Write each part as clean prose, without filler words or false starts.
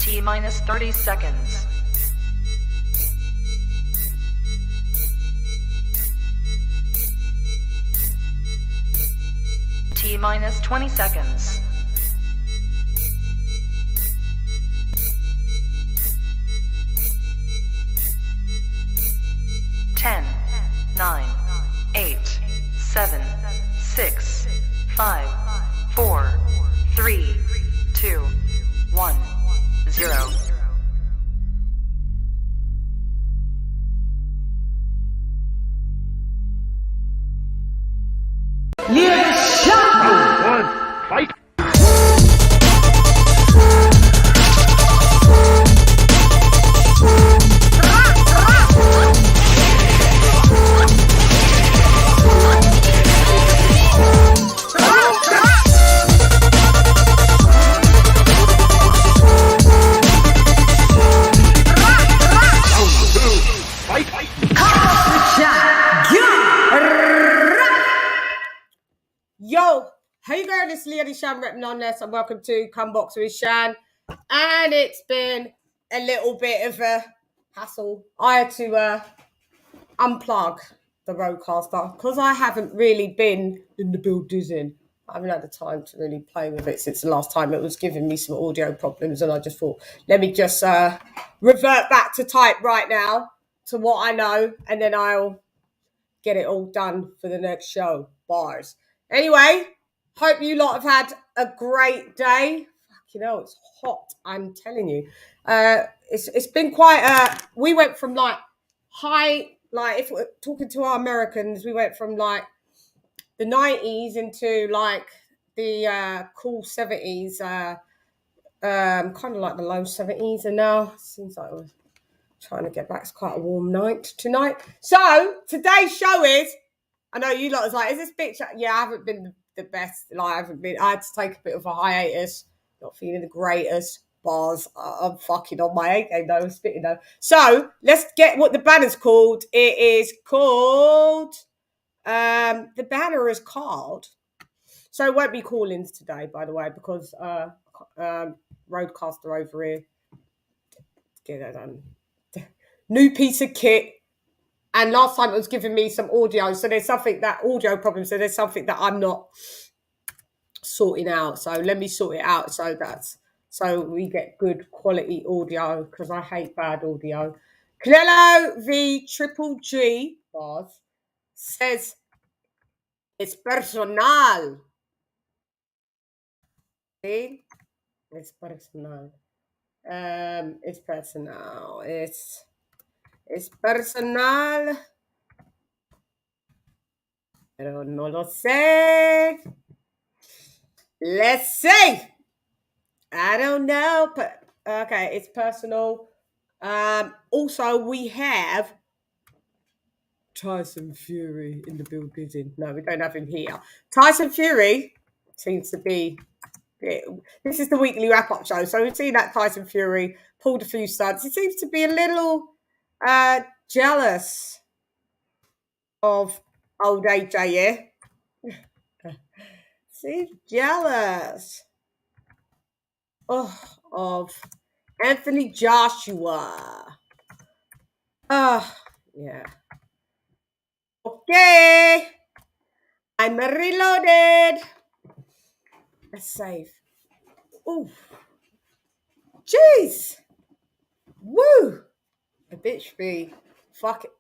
T minus 30 seconds. T minus 20 seconds. 10, 9, 8, 7, 6, 5, 4, 3, 2, 1, 0. LadyChann! Fight! Yo, hey girl, it's LadyChann repping on this, and welcome to Come Box with Shan. And it's been a little bit of a hassle. I had to unplug the roadcaster because I haven't really been in the building. I haven't had the time to really play with it since the last time. It was giving me some audio problems, and I just thought, let me just revert back to type right now to what I know, and then I'll get it all done for the next show. Bars. Anyway, hope you lot have had a great day. Fucking hell, it's hot, I'm telling you. It's been quite we went from like high, like if we're talking to our Americans, we went from like the 90s into like the cool 70s, kind of like the low 70s, and now it seems like we're trying to get back. It's quite a warm night tonight. So today's show is, I know you lot was like, is this bitch? Yeah, I haven't been the best. Like, I had to take a bit of a hiatus. Not feeling the greatest. Bars. I'm fucking on my A game though. I'm spitting though. So let's get what the banner's called. It is called, the banner is called, so it won't be call-ins today, by the way, because roadcaster over here. Get that done. New piece of kit. And last time it was giving me some audio. So there's something, that audio problem. So there's something that I'm not sorting out. So let me sort it out. So we get good quality audio, because I hate bad audio. Canelo v Triple G, boss, says it's personal. See? It's personal. It's personal. It's personal. Pero no lo sé. Let's see. I don't know. But okay, it's personal. Also, we have Tyson Fury in the building. No, we don't have him here. Tyson Fury seems to be. This is the weekly wrap-up show. So we've seen that Tyson Fury pulled a few stunts. He seems to be a little jealous of old AJ, yeah? Seems jealous of Anthony Joshua. Yeah. Okay. I'm reloaded. Let's save. Ooh. Jeez. Woo. A bitch be fucking.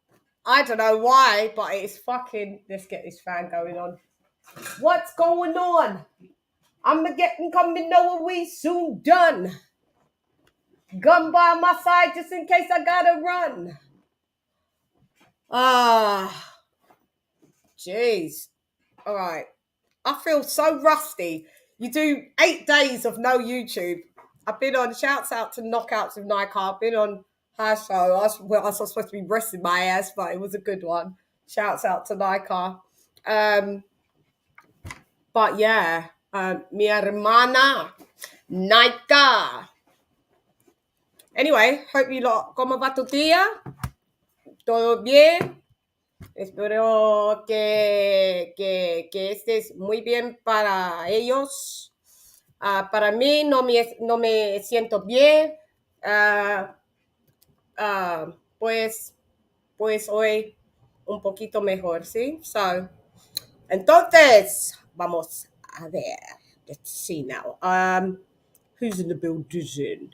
I don't know why, but it's fucking. Let's get this fan going on. What's going on? I'm getting coming over. We soon done. Gun by my side just in case I gotta run. Jeez. All right. I feel so rusty. You do 8 days of no YouTube. I've been on, shouts out to Knockouts with Nike. I've been on her show. I was supposed to be resting my ass, but it was a good one. Shouts out to Nike. But yeah, mi hermana, Nike. Anyway, hope you lot, ¿cómo va tu día? ¿Todo bien? Espero que estés muy bien para ellos. Para mí no me siento bien. Pues hoy un poquito mejor, ¿sí? So, entonces, vamos a ver. Let's see now. Who's in the building?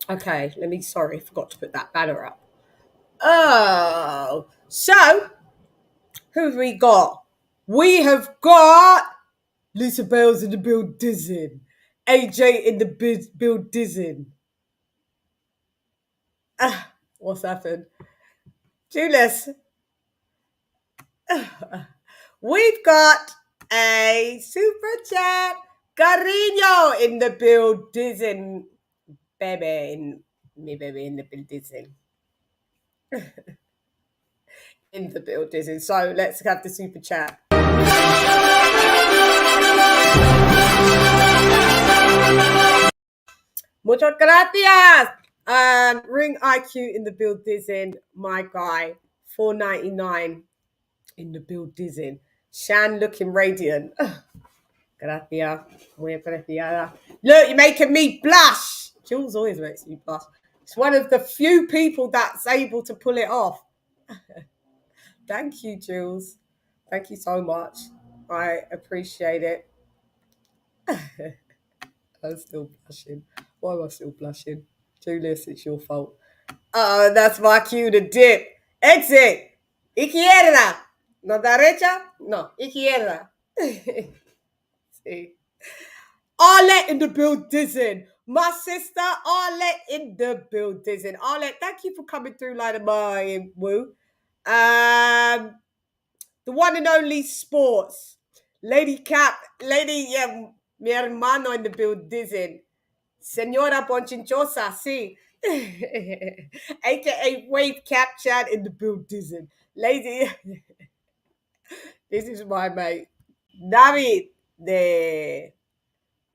Okay, sorry, forgot to put that banner up. Oh, so who have we got? We have got Lisa Bales in the building. AJ in the building. What's happened? Julius. We've got a super chat. Carino in the building. Me baby in the building. In the building. So let's have the super chat. Muchas gracias. Ring IQ in the building. My guy, $4.99 in the building. Shan looking radiant. Gracias. Muy apreciada. Look, you're making me blush. Jules always makes me blush. It's one of the few people that's able to pull it off. Thank you, Jules. Thank you so much. I appreciate it. I'm still blushing. Why am I still blushing? Julius, it's your fault. Oh, that's my cue to dip. Exit. Izquierda. No derecha? No, izquierda. See. Arlette in the building. My sister Arlette in the building. Arlette, thank you for coming through like a my woo. The one and only sports. Lady, mi hermano in the building. Señora Ponchinchosa, sí. AKA Wave Cap Chat in the building. Lady, this is my mate. David de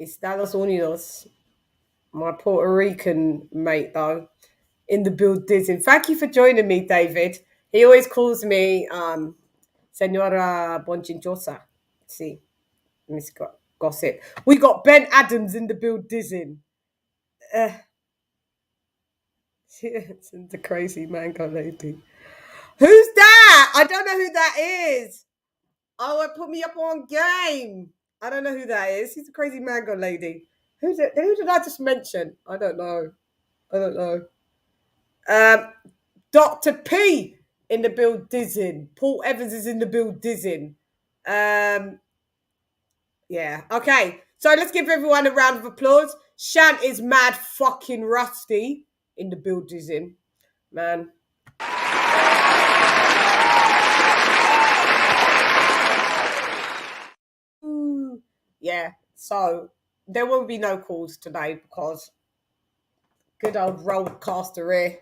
Estados Unidos. My Puerto Rican mate, though, in the building. Thank you for joining me, David. He always calls me Señora Ponchinchosa. See, Miss Gossip. We got Ben Adams in the building. It's the crazy mango lady. Who's that? I don't know who that is. Oh, it put me up on game. I don't know who that is. He's a crazy mango lady. Who did I just mention? I don't know. Dr. P in the building. Paul Evans is in the building. Yeah. Okay. So let's give everyone a round of applause. Shan is mad fucking rusty in the building. Man. Yeah. So there will be no calls today because good old roadcaster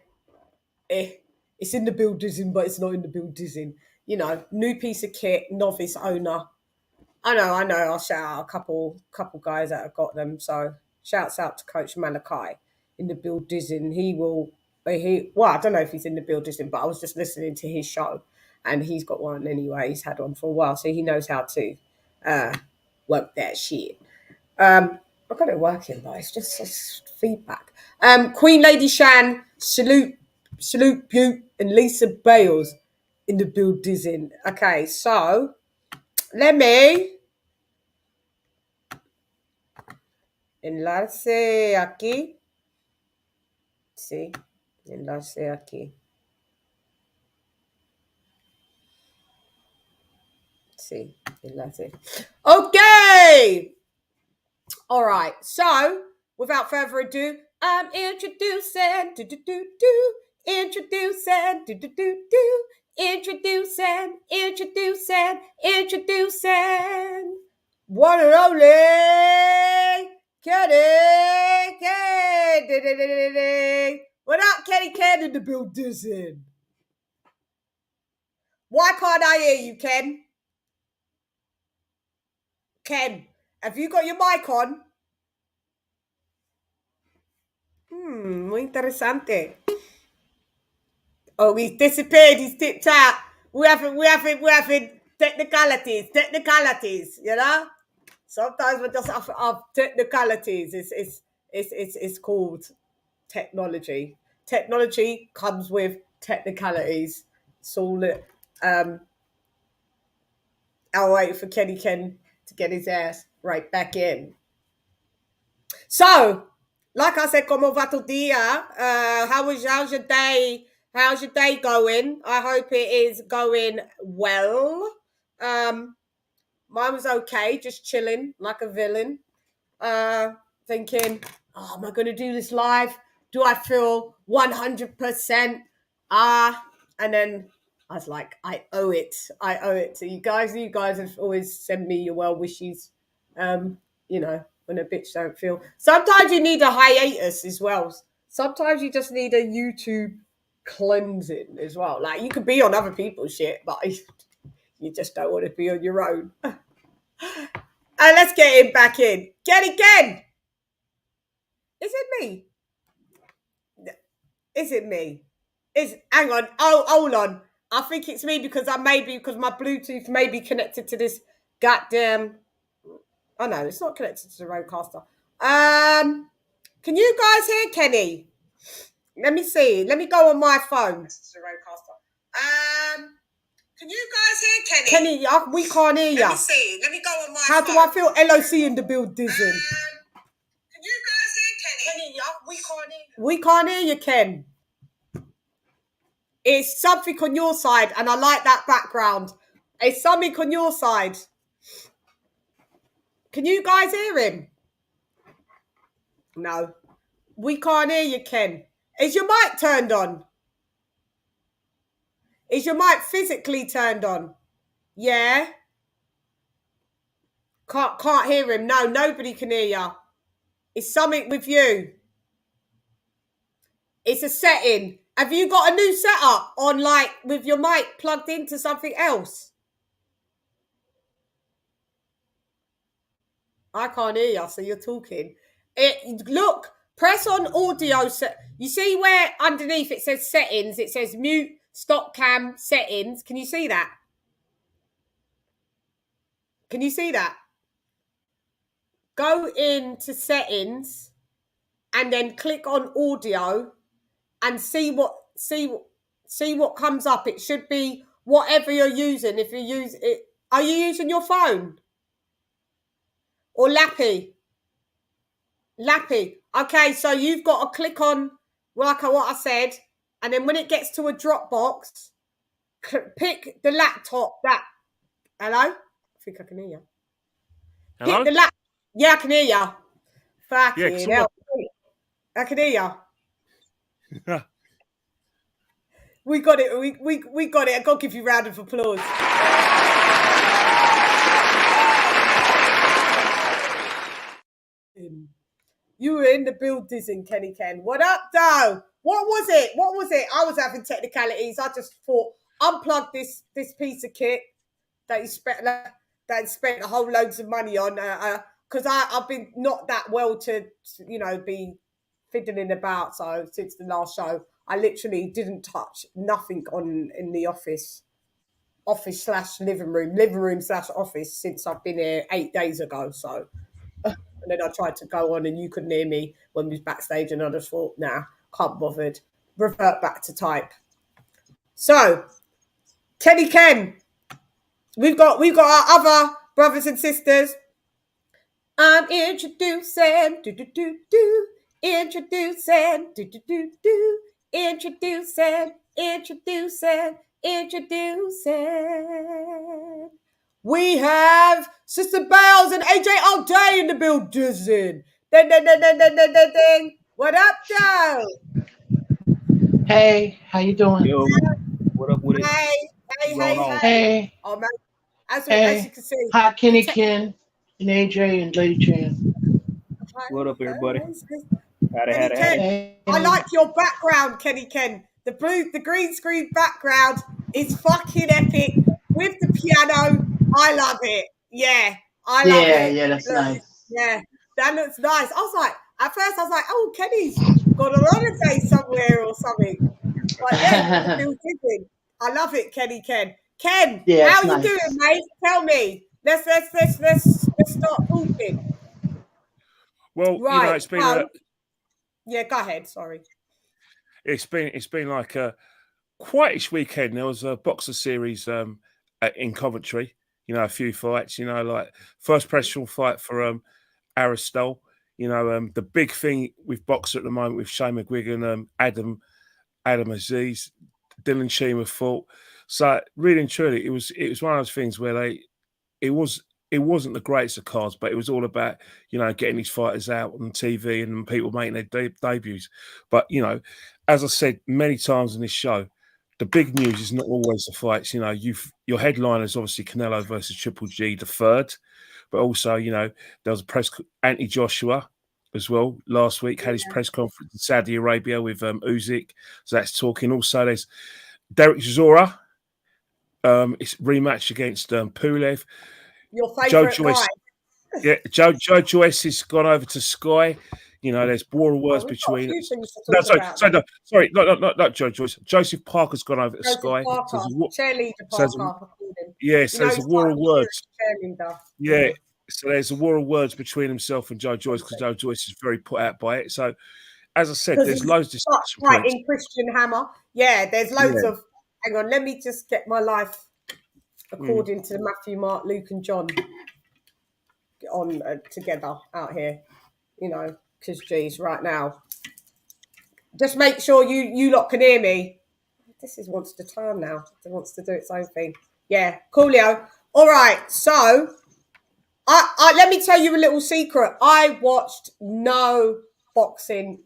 here. It's in the building, but it's not in the building. You know, new piece of kit, novice owner. I know. I'll shout out a couple guys that have got them. So shouts out to Coach Malachi in the building. Well, I don't know if he's in the building, but I was just listening to his show, and he's got one anyway. He's had one for a while, so he knows how to work that shit. I got it working, but it's just feedback. Queen LadyChann, salute Butte, and Lisa Bales in the building. Okay, so let me enlace aquí. Sí, enlace aquí. Sí, enlace. Okay. All right. So, without further ado, I'm introducing. Introducing. One and only Kenny. What up, Kenny Ken in the building? Why can't I hear you, Ken? Ken, have you got your mic on? Muy interesante. Oh, he's disappeared. He's tipped out. We're having technicalities. You know. Sometimes we just have technicalities. It's called technology. Technology comes with technicalities. It's all I'll wait for Kenny Ken to get his ass right back in. So, like I said, como va tu dia? How's your day? How's your day going? I hope it is going well. Mine was okay, just chilling like a villain. Thinking, oh, am I going to do this live? Do I feel 100%? And then I was like, I owe it to you guys. You guys have always sent me your well wishes. You know, when a bitch don't feel. Sometimes you need a hiatus as well. Sometimes you just need a YouTube cleansing as well. Like, you could be on other people's shit, but you just don't want to be on your own. Let's get him back in. Get it again. Is it me? Is it me? Hang on. Oh, hold on. I think it's me because because my Bluetooth may be connected to this goddamn. Oh no, it's not connected to the Rodecaster. Can you guys hear Kenny? Let me see. Let me go on my phone. It's the Rodecaster. Can you guys hear Kenny? Kenny, we can't hear you. Let me see. Let me go on my phone. How do I feel? LOC in the building. Can you guys hear Kenny? Kenny, we can't hear you. We can't hear you, Ken. It's something on your side, and I like that background. It's something on your side. Can you guys hear him? No. We can't hear you, Ken. Is your mic turned on? Is your mic physically turned on? Yeah. Can't hear him. No, nobody can hear you. It's something with you. It's a setting. Have you got a new setup on, like, with your mic plugged into something else? I can't hear you, so you're talking. Look, press on audio. You see where underneath it says settings, it says mute, stop cam, settings. Can you see that? Can you see that? Go into settings and then click on audio and see what comes up. It should be whatever you're using. If you use it, are you using your phone? Or Lappy? Lappy. Okay, so you've got to click on like what I said, and then when it gets to a drop box, pick the laptop that. Hello? I think I can hear you. Hello? Pick the laptop. Yeah, I can hear you. Fucking hell. I can hear you. We got it. We got it. I gotta give you a round of applause. You were in the building, Kenny Ken. What up, though? What was it? I was having technicalities. I just thought, unplug this piece of kit that you spent a whole loads of money on. Because I've been not that well to, be fiddling about. So since the last show, I literally didn't touch nothing in the office / living room / office since I've been here 8 days ago. So. And then I tried to go on and you couldn't hear me when we was backstage, and I just thought, nah, can't bothered. Revert back to type. So, Kenny Ken, we've got our other brothers and sisters. I'm introducing, introducing, introducing. We have Sister Bells and AJ all day in the building. Ding. What up, Joe? Hey, how you doing? Yo, what up with it? Hey. Oh, man. As you can see. Hi, Kenny Ken and AJ and LadyChann. What up, everybody? Kenny Ken, I like your background, Kenny Ken. The green screen background is fucking epic with the piano. I love it. Yeah, I love it. Yeah, that's nice. Yeah, that looks nice. At first I was like, oh, Kenny's got a holiday somewhere or something. But yeah, I love it, Kenny Ken. Ken, how you doing, mate? Tell me. Let's start talking. Well, right. It's been Yeah, go ahead. Sorry. It's been like a quietish weekend. There was a boxer series in Coventry. You know, a few fights. You know, like first professional fight for Aristotle. You know, the big thing with boxer at the moment with Shane McGuigan, Adam Aziz, Dylan Sheemer fought. So really and truly, it was one of those things where it wasn't the greatest of cards, but it was all about, you know, getting these fighters out on TV and people making their debuts. But, you know, as I said many times in this show, the big news is not always the fights. You know, your headliner is obviously Canelo versus Triple G, the third, but also, you know, there was a Anthony Joshua as well last week, had his press conference in Saudi Arabia with Usyk. So that's talking. Also, there's Derek Chisora. It's rematch against Pulev. Your favourite guy. Yeah, Joe Joyce has gone over to Sky. You know, there's war of words between. Not Joe Joyce. Joseph Parker's gone over to Sky. Parker, cheerleader Parker. So there's a war of words. Yeah, so there's a war of words between himself and Joe Joyce because Joe Joyce is very put out by it. So, as I said, there's loads of discussion points. In Christian Hammer. Yeah, there's loads of. Hang on, let me just get my life according to Matthew, Mark, Luke, and John on together out here. You know, because geez, right now. Just make sure you lot can hear me. This wants to turn now. It wants to do its own thing. Yeah, coolio. All right, so I let me tell you a little secret. I watched no boxing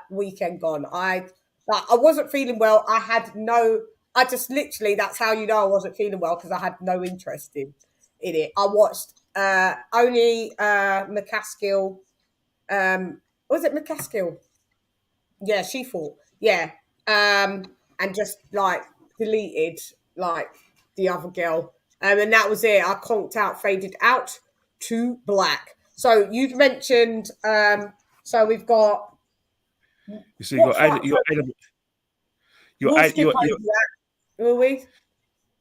weekend gone. I wasn't feeling well. I just literally, that's how you know I wasn't feeling well, because I had no interest in it. I watched only McCaskill. Was it McCaskill? Yeah, she fought. Yeah. And just like deleted like the other girl. And that was it. I conked out, faded out to black. So you've mentioned, so we've got. You see, Adam. Will we?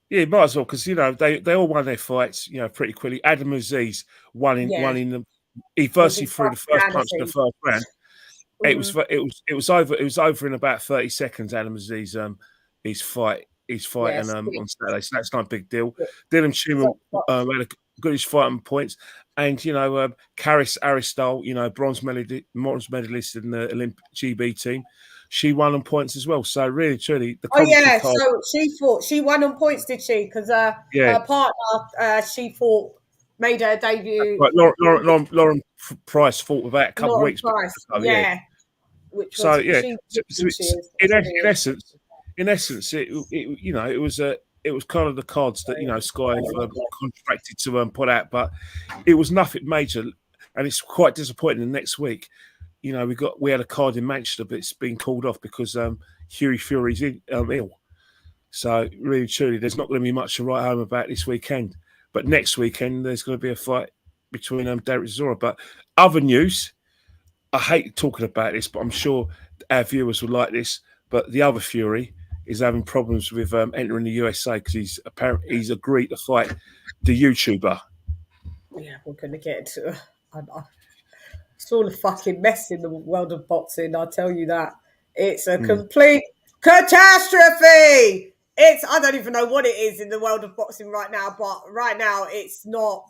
Yeah, might as well, because you know they all won their fights, you know, pretty quickly. Adam Aziz won in them. He virtually threw the first punch in the first round. It was over in about 30 seconds. Adam Aziz his fight on Saturday, so that's not a big deal. Dylan Schumann had a goodish fight on points, and you know Karis Aristotle, you know, bronze medalist in the GB team. She won on points as well. So really, truly, the so she won on points, did she? Because her partner, she made her debut. Right, Lauren Price fought about a couple of weeks ago. Which so was, in essence, it was kind of the cards that, you know, Sky contracted to put out, but it was nothing major, and it's quite disappointing. The next week, you know, we had a card in Manchester, but it's been called off because Hughie Fury's ill. So really, truly, there's not going to be much to write home about this weekend. But next weekend, there's going to be a fight between Derek Chisora. But other news, I hate talking about this, but I'm sure our viewers will like this. But the other Fury is having problems with entering the USA because he's agreed to fight the YouTuber. Yeah, we're going to get into it's all a fucking mess in the world of boxing, I'll tell you that. It's a complete catastrophe. I don't even know what it is in the world of boxing right now, but right now it's not.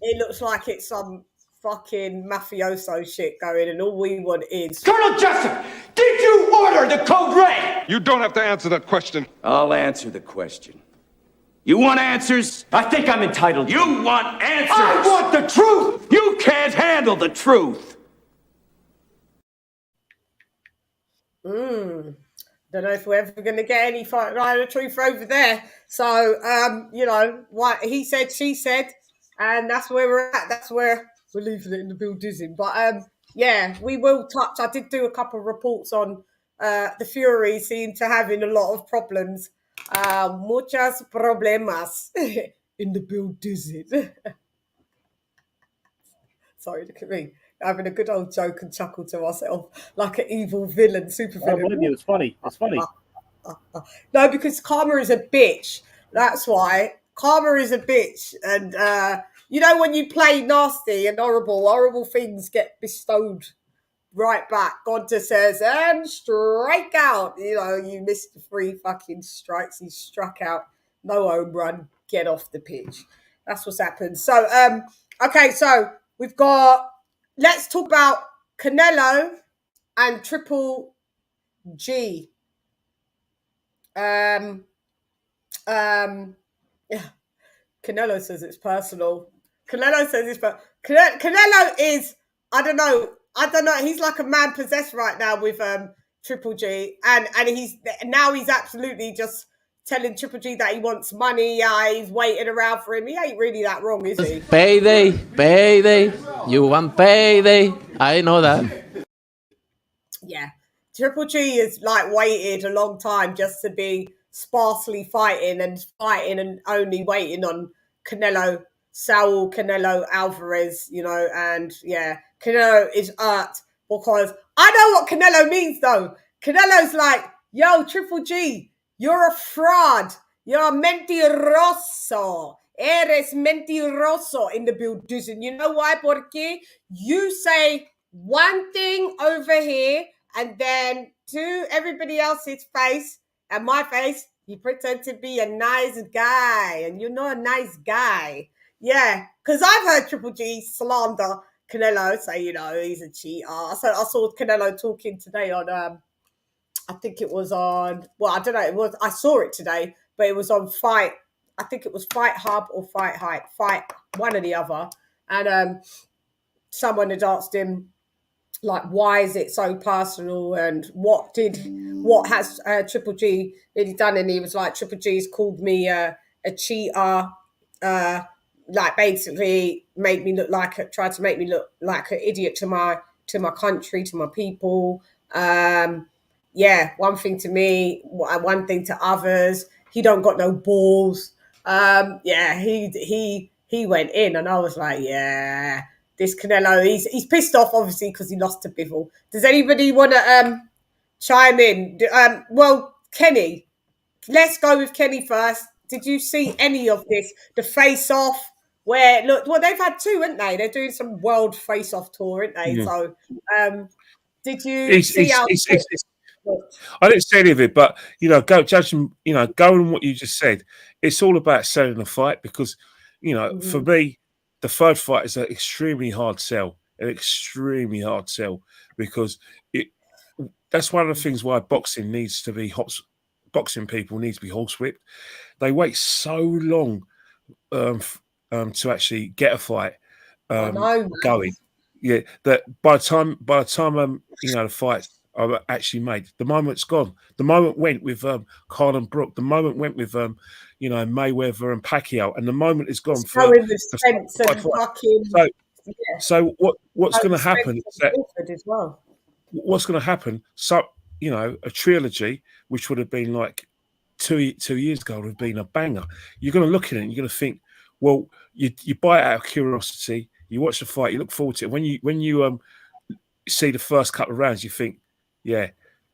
It looks like it's some fucking mafioso shit going, and all we want is... Colonel Jessup, did you order the code red? You don't have to answer that question. I'll answer the question. You want answers? I think I'm entitled. You want answers? I want the truth! You can't handle the truth! Don't know if we're ever going to get any fight right of truth over there. So, you know, what he said, she said, and that's where we're at. That's where we're leaving it in the building. But, yeah, we will touch. I did do a couple of reports on the Fury seem to having a lot of problems. Muchas problemas in the building. Sorry, look at me. Having a good old joke and chuckle to myself like an evil villain, super villain. I believe you. It's funny. It's funny. No, because Karma is a bitch. That's why. Karma is a bitch. And, you know, when you play nasty and horrible things get bestowed right back. Gonta says, and strike out. You know, you missed the 3 fucking strikes. He struck out. No home run. Get off the pitch. That's what's happened. So, okay, so we've got, let's talk about Canelo and Triple G. Yeah. Canelo says it's personal. Canelo says it's personal. Canelo is, I don't know. He's like a man possessed right now with Triple G, and he's absolutely just telling Triple G that he wants money. He's waiting around for him. He ain't really that wrong, is he? Payday. You want payday? I know that. Yeah, Triple G has like waited a long time just to be sparsely fighting and only waiting on Saul Canelo Alvarez, you know, and yeah, Canelo is hurt because I know what Canelo means though. Canelo's like, yo, Triple G, you're a fraud. You're a mentiroso. Eres mentiroso in the building. And you know why? Porque you say one thing over here and then to everybody else's face and my face, you pretend to be a nice guy and you're not a nice guy. Yeah, because I've heard Triple G slander Canelo, say, you know, he's a cheater. So I saw Canelo talking today on, I think it was on, well, I don't know, I saw it today, but it was on Fight. I think it was Fight Hub or Fight Hype, one or the other. And someone had asked him, like, why is it so personal and what has Triple G really done? And he was like, Triple G's called me a cheater, like basically tried to make me look like an idiot to my country, to my people. Yeah, one thing to me, one thing to others. He don't got no balls. Yeah, he went in and I was like, yeah, this Canelo, he's pissed off obviously because he lost to Bivol. Does anybody want to chime in? Well, Kenny, let's go with Kenny first. Did you see any of this? The face-off where, look, well, they've had 2, haven't they? They're doing some world face-off tour, aren't they? Yeah. So did you see how... I didn't say any of it, but, you know, going on what you just said, it's all about selling the fight because, you know, for me, the third fight is an extremely hard sell, because that's one of the things why boxing needs to be boxing people needs to be horsewhipped. They wait so long to actually get a fight going. Yeah, that by the time you know, the fights are actually made, the moment's gone. The moment went with Carl and Brook. The moment went with you know, Mayweather and Pacquiao, and the moment is gone for Spence and fucking. So what's going to happen? As well. What's going to happen? So, you know, a trilogy, which would have been like two years ago, would have been a banger. You're going to look at it and you're going to think, well, you buy it out of curiosity. You watch the fight, you look forward to it. When you see the first couple of rounds, you think, yeah,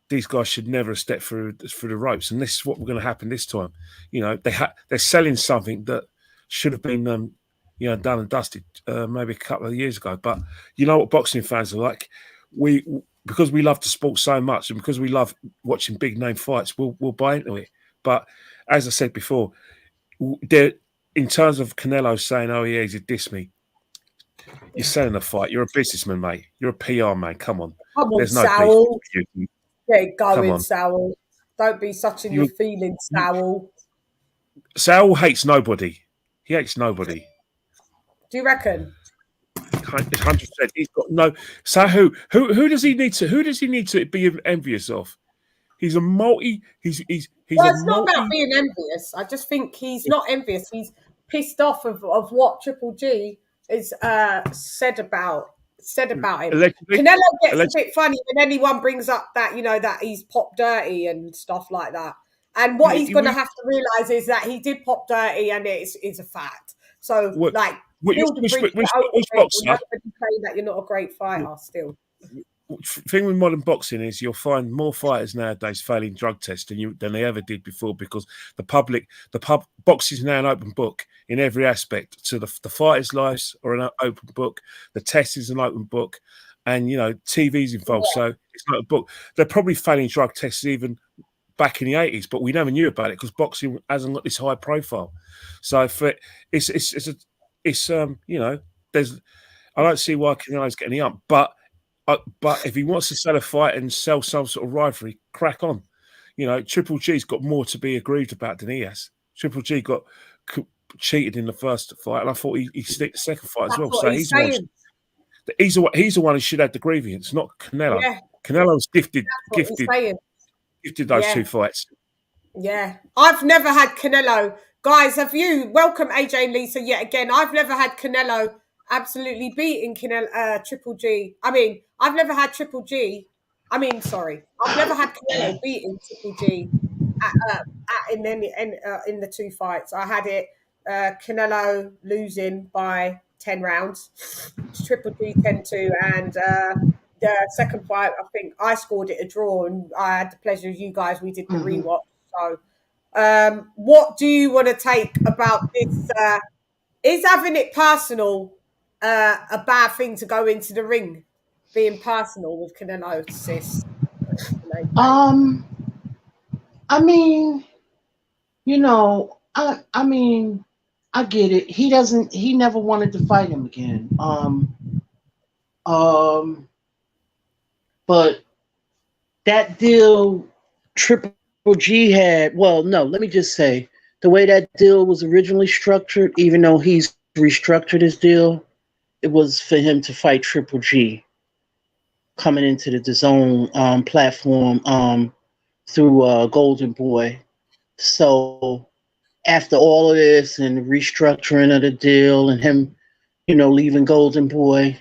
these guys should never have stepped through the ropes, and this is what we're going to happen this time. You know, they're selling something that should have been you know, done and dusted maybe a couple of years ago. But you know what boxing fans are like. Because we love the sport so much, and because we love watching big name fights, we'll buy into it. But as I said before, in terms of Canelo saying, "Oh yeah, he's a diss me," you're selling a fight. You're a businessman, mate. You're a PR man. Come on. There's no Saul. Get going, Saul. Don't be such in your feelings, Saul. Saul hates nobody. He hates nobody. Do you reckon? 100%. He's got no. So who does he need to? Who does he need to be envious of? He's a multi. He's well, it's not about being envious. I just think he's not envious. He's pissed off of what Triple G is said about him. Allegedly. Canelo gets a bit funny when anyone brings up that, you know, that he's pop dirty and stuff like that. And what he's going to have to realise is that he did pop dirty, and it's a fact. So like. Which boxer? Saying that you're not a great fighter still. Thing with modern boxing is you'll find more fighters nowadays failing drug tests than they ever did before, because boxing is now an open book in every aspect. So the fighters' lives are an open book. The test is an open book. and TV's involved. So it's not a book. They're probably failing drug tests even back in the 80s, but we never knew about it because boxing hasn't got this high profile. So for there's I don't see why Canelo's getting up, but if he wants to sell a fight and sell some sort of rivalry, crack on. Triple G's got more to be aggrieved about than he has. Triple G got cheated in the first fight, and I thought he sneaked the second fight as well. So he's the one who should have the grievance, not Canelo. Yeah. Canelo's gifted those Yeah. 2 fights. Yeah, I've never had Canelo. Guys, have you? Welcome AJ and Lisa yet again. I've never had Canelo absolutely beating Triple G. I mean, I've never had Triple G. Sorry, I've never had Canelo beating Triple G in the 2 fights. I had it Canelo losing by 10 rounds, Triple G 10-2, and the second fight, I think I scored it a draw, and I had the pleasure of you guys. We did the rewatch. So, what do you want to take about this? Is having it personal a bad thing to go into the ring? Being personal with Canelo, sis. I get it. He never wanted to fight him again. But that deal Triple G had, well, no, let me just say, the way that deal was originally structured, even though he's restructured his deal, it was for him to fight Triple G coming into the DAZN platform through Golden Boy. So after all of this and the restructuring of the deal and him, leaving Golden Boy,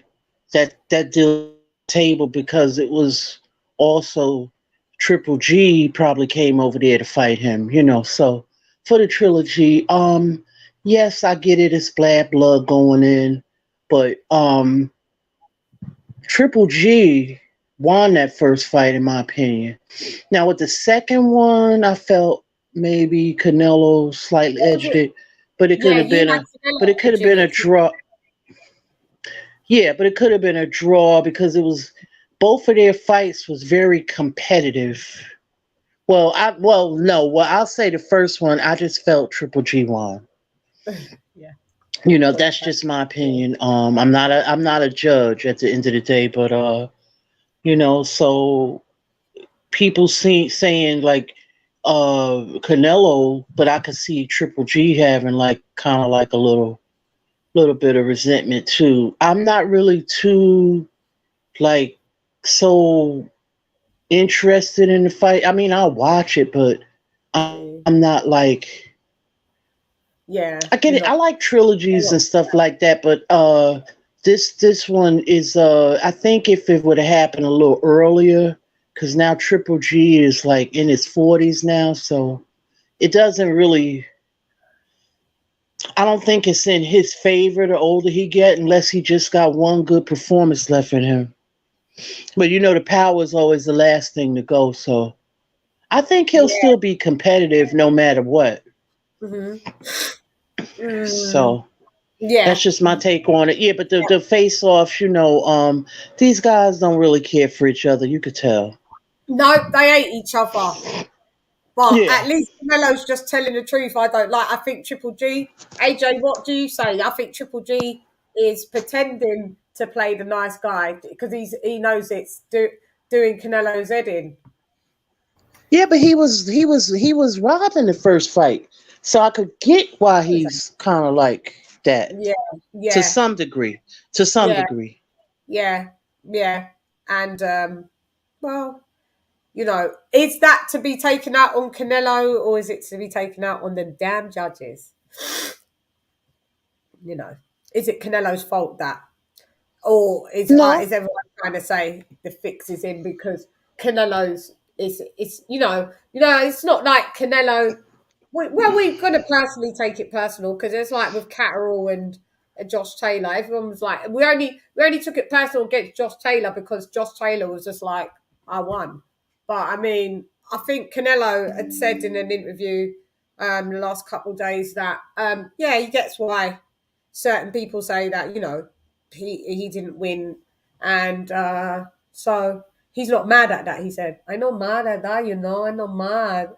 that deal table, because it was also Triple G probably came over there to fight him, So for the trilogy, yes, I get it. It's bad blood going in, but Triple G won that first fight, in my opinion. Now with the second one, I felt maybe Canelo slightly edged it, but it could have been a draw. Yeah, but it could have been a draw because it was both of their fights was very competitive. I'll say the first one, I just felt Triple G won. Yeah. That's just my opinion. I'm not a judge at the end of the day, but so people saying like Canelo, but I could see Triple G having like kind of like a little bit of resentment too. I'm not really too like so interested in the fight. I'll watch it, but I'm not like. Yeah, I get it. I like trilogies and stuff like that, but this one is I think if it would have happened a little earlier, because now Triple G is like in his 40s now, so it doesn't really. I don't think it's in his favor the older he get, unless he just got one good performance left in him. But the power is always the last thing to go, so I think he'll still be competitive no matter what. So that's just my take on it. Yeah, but the face-offs, these guys don't really care for each other. You could tell. No, they hate each other. But at least Canelo's just telling the truth. I think Triple G. AJ, what do you say? I think Triple G is pretending to play the nice guy because he knows it's doing Canelo's head in. Yeah, but he was robbed in the first fight, so I could get why he's kind of like that. Yeah. To some degree. Yeah. And is that to be taken out on Canelo, or is it to be taken out on the damn judges? Is it Canelo's fault that, or is everyone trying to say the fix is in because Canelo's it's it's not like Canelo. We're gonna personally take it personal because it's like with Catterall and Josh Taylor. Everyone was like, we only took it personal against Josh Taylor because Josh Taylor was just like, I won. But I think Canelo had said in an interview the last couple of days that he gets why certain people say that he didn't win And so he's not mad at that. He said, "I'm not mad at that, you know. I'm not mad."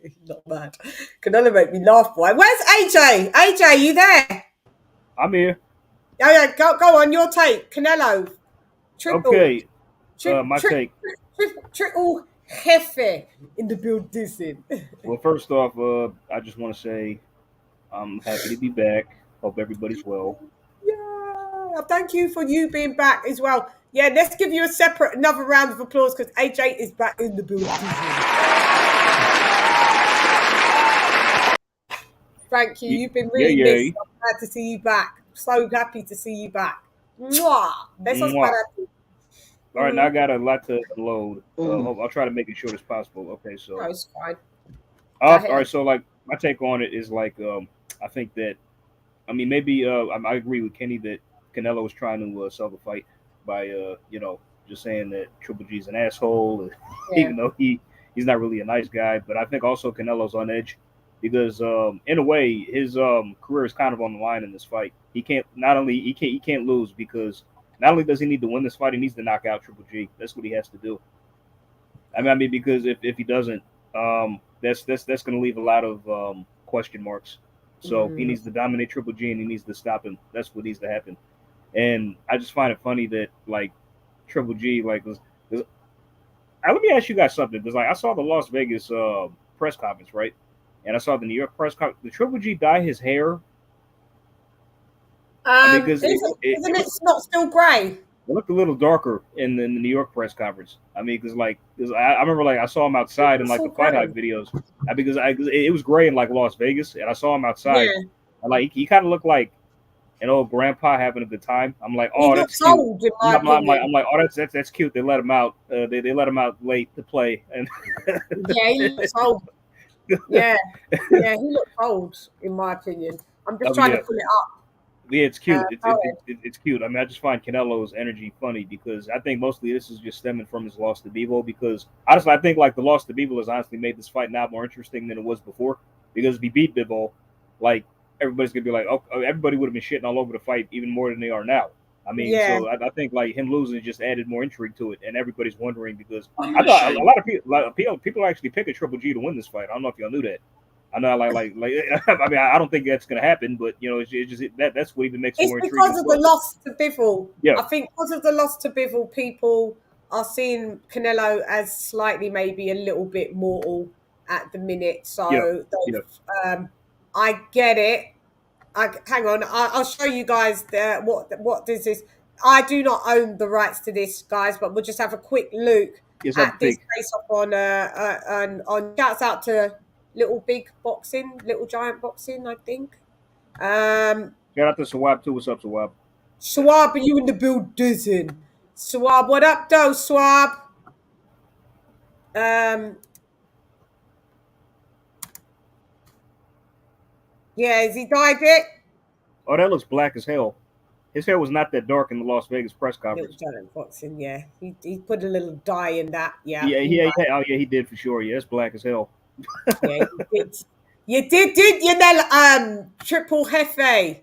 He's not mad. Canelo make me laugh, boy. Where's AJ? AJ, you there? I'm here. Oh, yeah, go on. Your take, Canelo. Triple. Okay. My take. Triple jefe in the building. Well, first off, I just want to say I'm happy to be back. Hope everybody's well. Yeah, thank you for you being back as well. Yeah, let's give you another round of applause because AJ is back in the building. Thank you. You've been really missed. I'm glad to see you back. So happy to see you back. Mwah. Besos para ti. All right, now I got a lot to load. I'll try to make it short as possible. Okay, so no, it's fine. all right, so like my take on it is like I think that maybe I agree with Kenny that Canelo was trying to sell the fight by just saying that Triple G's an asshole, even though he's not really a nice guy. But I think also Canelo's on edge because in a way his career is kind of on the line in this fight. He can't lose because not only does he need to win this fight, he needs to knock out Triple G. That's what he has to do. I mean because if he doesn't, that's going to leave a lot of question marks. So he needs to dominate Triple G and he needs to stop him. That's what needs to happen. And I just find it funny that like Triple G let me ask you guys something because like I saw the Las Vegas press conference, right? And I saw the New York press conference. Did Triple G dye his hair? Because isn't it not still grey? It looked a little darker in the New York press conference. I mean, because I remember like I saw him outside in like the Fight Hype videos. Because it was gray in like Las Vegas, and I saw him outside. Yeah. And like he kind of looked like an old grandpa having a good time. I'm like, oh, that's cute. Old, I'm like, oh, that's cute. They let him out. They let him out late to play. And yeah, he looks old. Yeah, he looks old in my opinion. I'm just trying to pull it up. Yeah, it's cute. It's cute. I mean, I just find Canelo's energy funny because I think mostly this is just stemming from his loss to Bivol. Because honestly, I think like the loss to Bivol has honestly made this fight now more interesting than it was before. Because if he beat Bivol, like everybody's gonna be like, oh, everybody would have been shitting all over the fight even more than they are now. I mean, so I think like him losing just added more intrigue to it, and everybody's wondering because I thought a lot of people are actually picking Triple G to win this fight. I don't know if y'all knew that. I know, like, I mean, I don't think that's going to happen, but you know, it's just that's what even makes it more intriguing. It's because of the loss to Bivol. Yeah, I think because of the loss to Bivol, people are seeing Canelo as slightly, maybe a little bit mortal at the minute. So I get it. Hang on, I'll show you guys what this is. I do not own the rights to this, guys, but we'll just have a quick look at this face-off on. Shouts out to Little Giant Boxing, I think. Shout out to Swab too. What's up, Swab? Swab, are you in the building? Swab, what up, though, Swab? Yeah, has he dyed it? Oh, that looks black as hell. His hair was not that dark in the Las Vegas press conference. Little Giant Boxing, yeah. He put a little dye in that, yeah. Yeah. Oh, yeah, he did for sure. Yeah, it's black as hell. Yeah, you did, didn't you, Triple Jefe?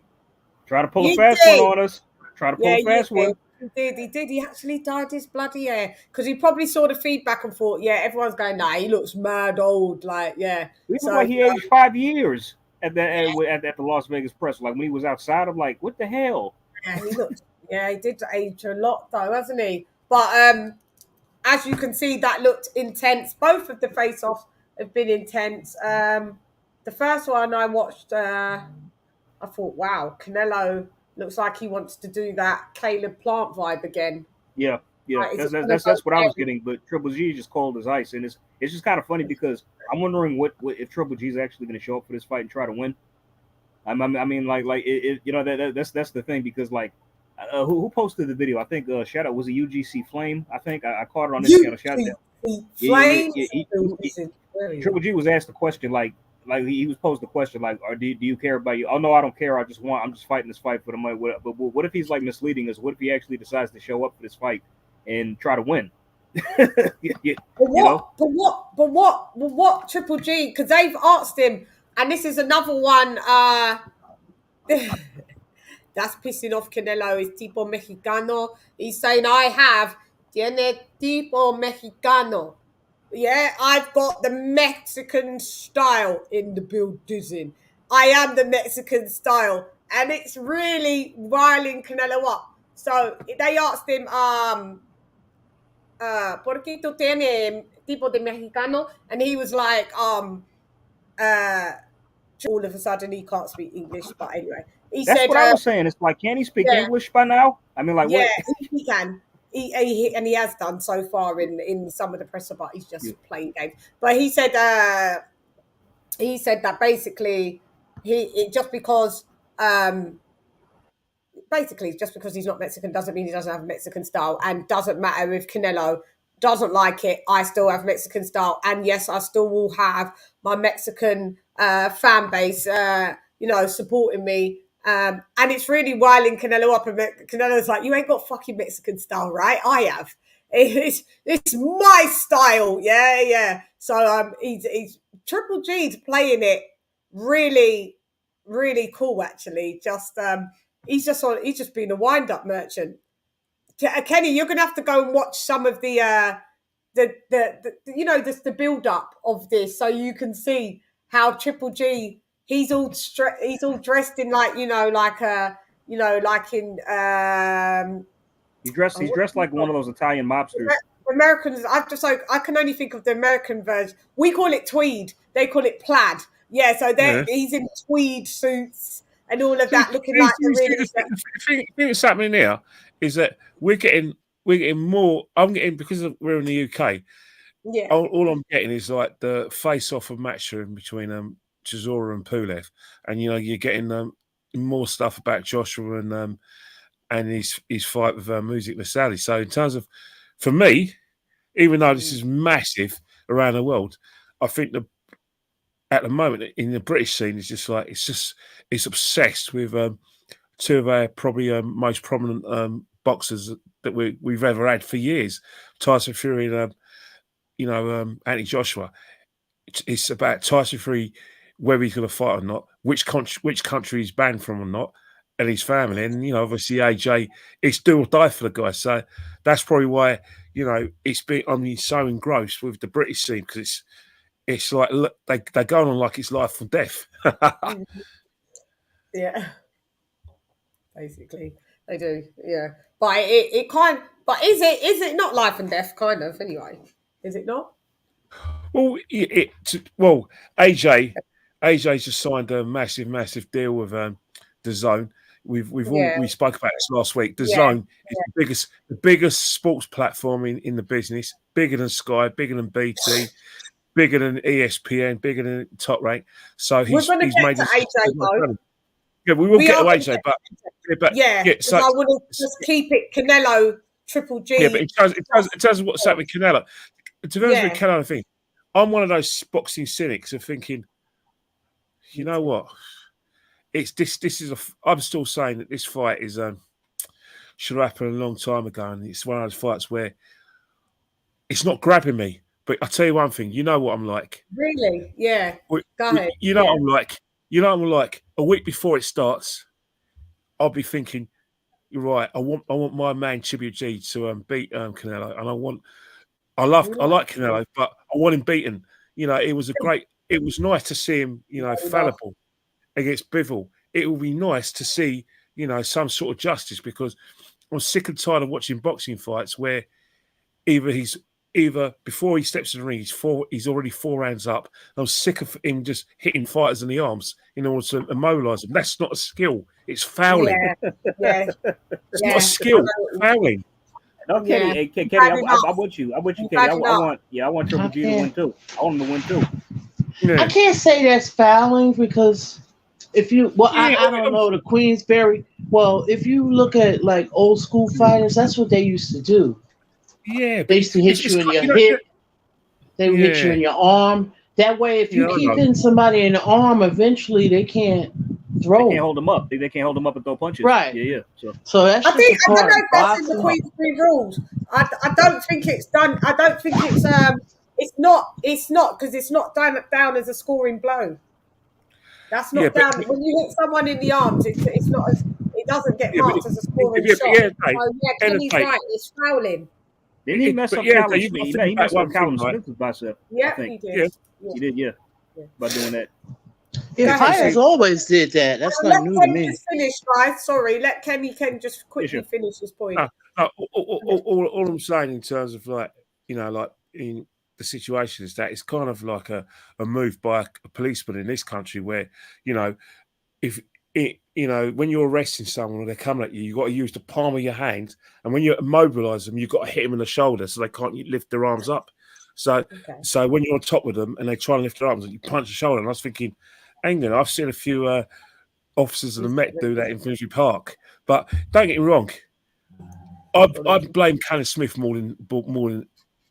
Try to pull a fast one on us. Try to pull a fast one. He did. He actually dyed his bloody hair because he probably saw the feedback and thought, yeah, everyone's going, nah, he looks mad old. Like, yeah. He looked like he aged 5 years at the Las Vegas press. Like when he was outside, I'm like, what the hell? Yeah, he did age a lot though, hasn't he? But as you can see, that looked intense. Both of the face-offs have been intense. The first one I watched, I thought, wow, Canelo looks like he wants to do that Caleb Plant vibe again. Yeah. Like, that's what I was getting. But Triple G just cold as ice, and it's just kind of funny because I'm wondering what if Triple G is actually going to show up for this fight and try to win. I mean, that's the thing because like. Who posted the video? I think shout out was it UGC Flame. I think I caught it on this channel. Shout out Flame. Triple G was asked a question like he was posed the question like, do you care about you? Oh no, I don't care. I'm just fighting this fight for the money. But what if he's like misleading us? What if he actually decides to show up for this fight and try to win? But what Triple G? Because they've asked him, and this is another one. That's pissing off Canelo. Is tipo mexicano. He's saying, I have tiene tipo mexicano. Yeah, I've got the Mexican style in the building. I am the Mexican style. And it's really riling Canelo up. So they asked him, ¿por qué tú tienes tipo de mexicano? And he was like, all of a sudden he can't speak English, but anyway. That's said, what I was saying. It's like, can he speak English by now? I mean, like, yeah, what? he can. And he has done so far in some of the presser, but he's just playing games. But he said that basically just because he's not Mexican doesn't mean he doesn't have a Mexican style, and doesn't matter if Canelo doesn't like it. I still have Mexican style, and yes, I still will have my Mexican fan base, supporting me. And it's really wiling Canelo up. And Canelo's like, you ain't got fucking Mexican style, right? I have. It's my style. Yeah. So he's Triple G's playing it really, really cool, actually. He's just been a wind-up merchant. Kenny, you're gonna have to go and watch some of the build-up of this, so you can see how Triple G. He's all dressed in like in He's dressed like one of those Italian mobsters. Americans. I can only think of the American version. We call it tweed. They call it plaid. Yeah, so he's in tweed suits and all of that, looking like the thing that's happening here is that we're getting more. I'm getting, because we're in the UK. Yeah. All I'm getting is like the face-off of matchroom between Chisora and Pulev, and you're getting more stuff about Joshua and his fight with Music Lasali. So in terms of, for me, even though this is massive around the world, I think at the moment in the British scene is just like it's obsessed with two of our probably most prominent boxers that we've ever had for years, Tyson Fury and Anthony Joshua. It's about Tyson Fury, whether he's going to fight or not, which country he's banned from or not, and his family, and obviously AJ, it's do or die for the guy. So that's probably why I'm so engrossed with the British scene, because it's like, look, they're going on like it's life or death. Yeah, basically they do. Yeah, but it kind. But is it not life and death kind of anyway? Is it not? Well, AJ's just signed a massive deal with the Zone. We spoke about this last week. The Zone is the biggest sports platform in the business, bigger than Sky, bigger than BT, bigger than ESPN, bigger than Top Rank. So he's made this. AJ, yeah, we will get to AJ, but so I want to just keep it Canelo, Triple G. Yeah, but in terms of what's happening with Canelo, to be honest with Canelo, I think I'm one of those boxing cynics of thinking, you know what? It's this is I'm still saying that this fight is should have happened a long time ago, and it's one of those fights where it's not grabbing me. But I'll tell you one thing, you know what I'm like. Really? Yeah. Go ahead. You know what I'm like. You know what I'm like. A week before it starts, I'll be thinking, you're right. I want my man Triple G to beat Canelo, and I like Canelo, but I want him beaten. It was nice to see him, fallible against Bivol. It will be nice to see, some sort of justice, because I'm sick and tired of watching boxing fights where either before he steps in the ring, he's already 4 rounds up. I'm sick of him just hitting fighters in the arms in order to immobilise them. That's not a skill. It's fouling. Yeah. It's not a skill. Fouling. No, Kenny, Kenny, I'm with you. Kenny. I want Triple G to win too. I want him to win too. Yeah. I can't say that's fouling, because if you, I don't know, the Queensberry. Well, if you look at like old school fighters, that's what they used to do. Yeah, they used to hit you in your hip. They would hit you in your arm. That way, if you keep hitting somebody in the arm, eventually they can't throw. They can't hold them up. They can't hold them up and throw punches. Right. Yeah. So that's. I don't know if that's in the Queensberry rules. I don't think it's done. I don't think it's It's not because it's not down as a scoring blow. That's not down. When you hit someone in the arms, it's it doesn't get Yeah, but marked as a scoring yeah, shot. but yeah, So yeah, Kenny's mate, right. It's fouling. Didn't he mess but up yeah, Callum you've Smith? got to He think about messed up one thing, Callum right? Smith's bicep. I Yeah, think he did. Yeah. he did. Yeah, by doing that. Yeah, Go ahead, fighters Shane. always did that. That's Let not new to Kenny me. just finish, guys. Sorry, let Kenny just quickly sure. finish his point. No, all I'm saying in terms of like, like in the situation is that it's kind of like a move by a policeman in this country where, if it, when you're arresting someone or they're coming at you, you've got to use the palm of your hand. And when you immobilize them, you've got to hit them in the shoulder so they can't lift their arms up. So, so when you're on top of them and they try and lift their arms, you punch the shoulder. And I was thinking, hang on, I've seen a few officers of the Met do that in Finsbury Park. But don't get me wrong, I blame Canelo Smith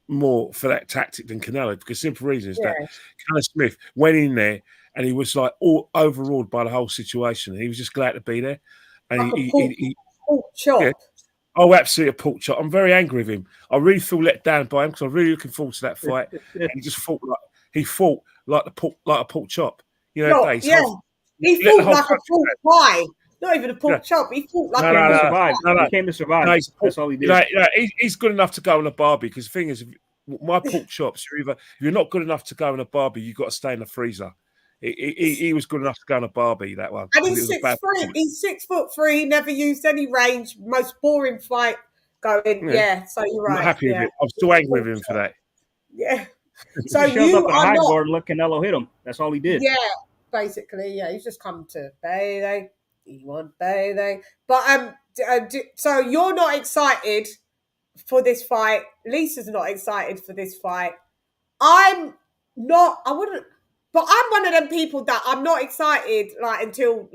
more for that tactic than Canelo, because simple reason is that Canelo Smith went in there and he was like all overawed by the whole situation. He was just glad to be there, and Like he pork chop. yeah. Oh, absolutely a pork chop. I'm very angry with him. I really feel let down by him because I'm really looking forward to that fight. And he just fought like a pork chop. No, Days, yeah, he fought like a pork pie. Not even a pork chop. He fought like He came to survive. No, That's all he did. He's good enough to go on a barbie, because the thing is, my pork chops, if you're not good enough to go on a barbie, you've got to stay in the freezer. He was good enough to go on a barbie, that one. And he's 6'3". He's 6'3", never used any range. Most boring fight going. Yeah, so you're right. I'm not happy with it. I'm still angry with him for that. Yeah. So he showed you up in a are high not. guard and let Canelo hit him. That's all he did. Yeah, basically, yeah. He's just come to baby. He want baby. But so you're not excited for this fight. Lisa's not excited for this fight. I'm not. I wouldn't. But I'm one of them people that I'm not excited until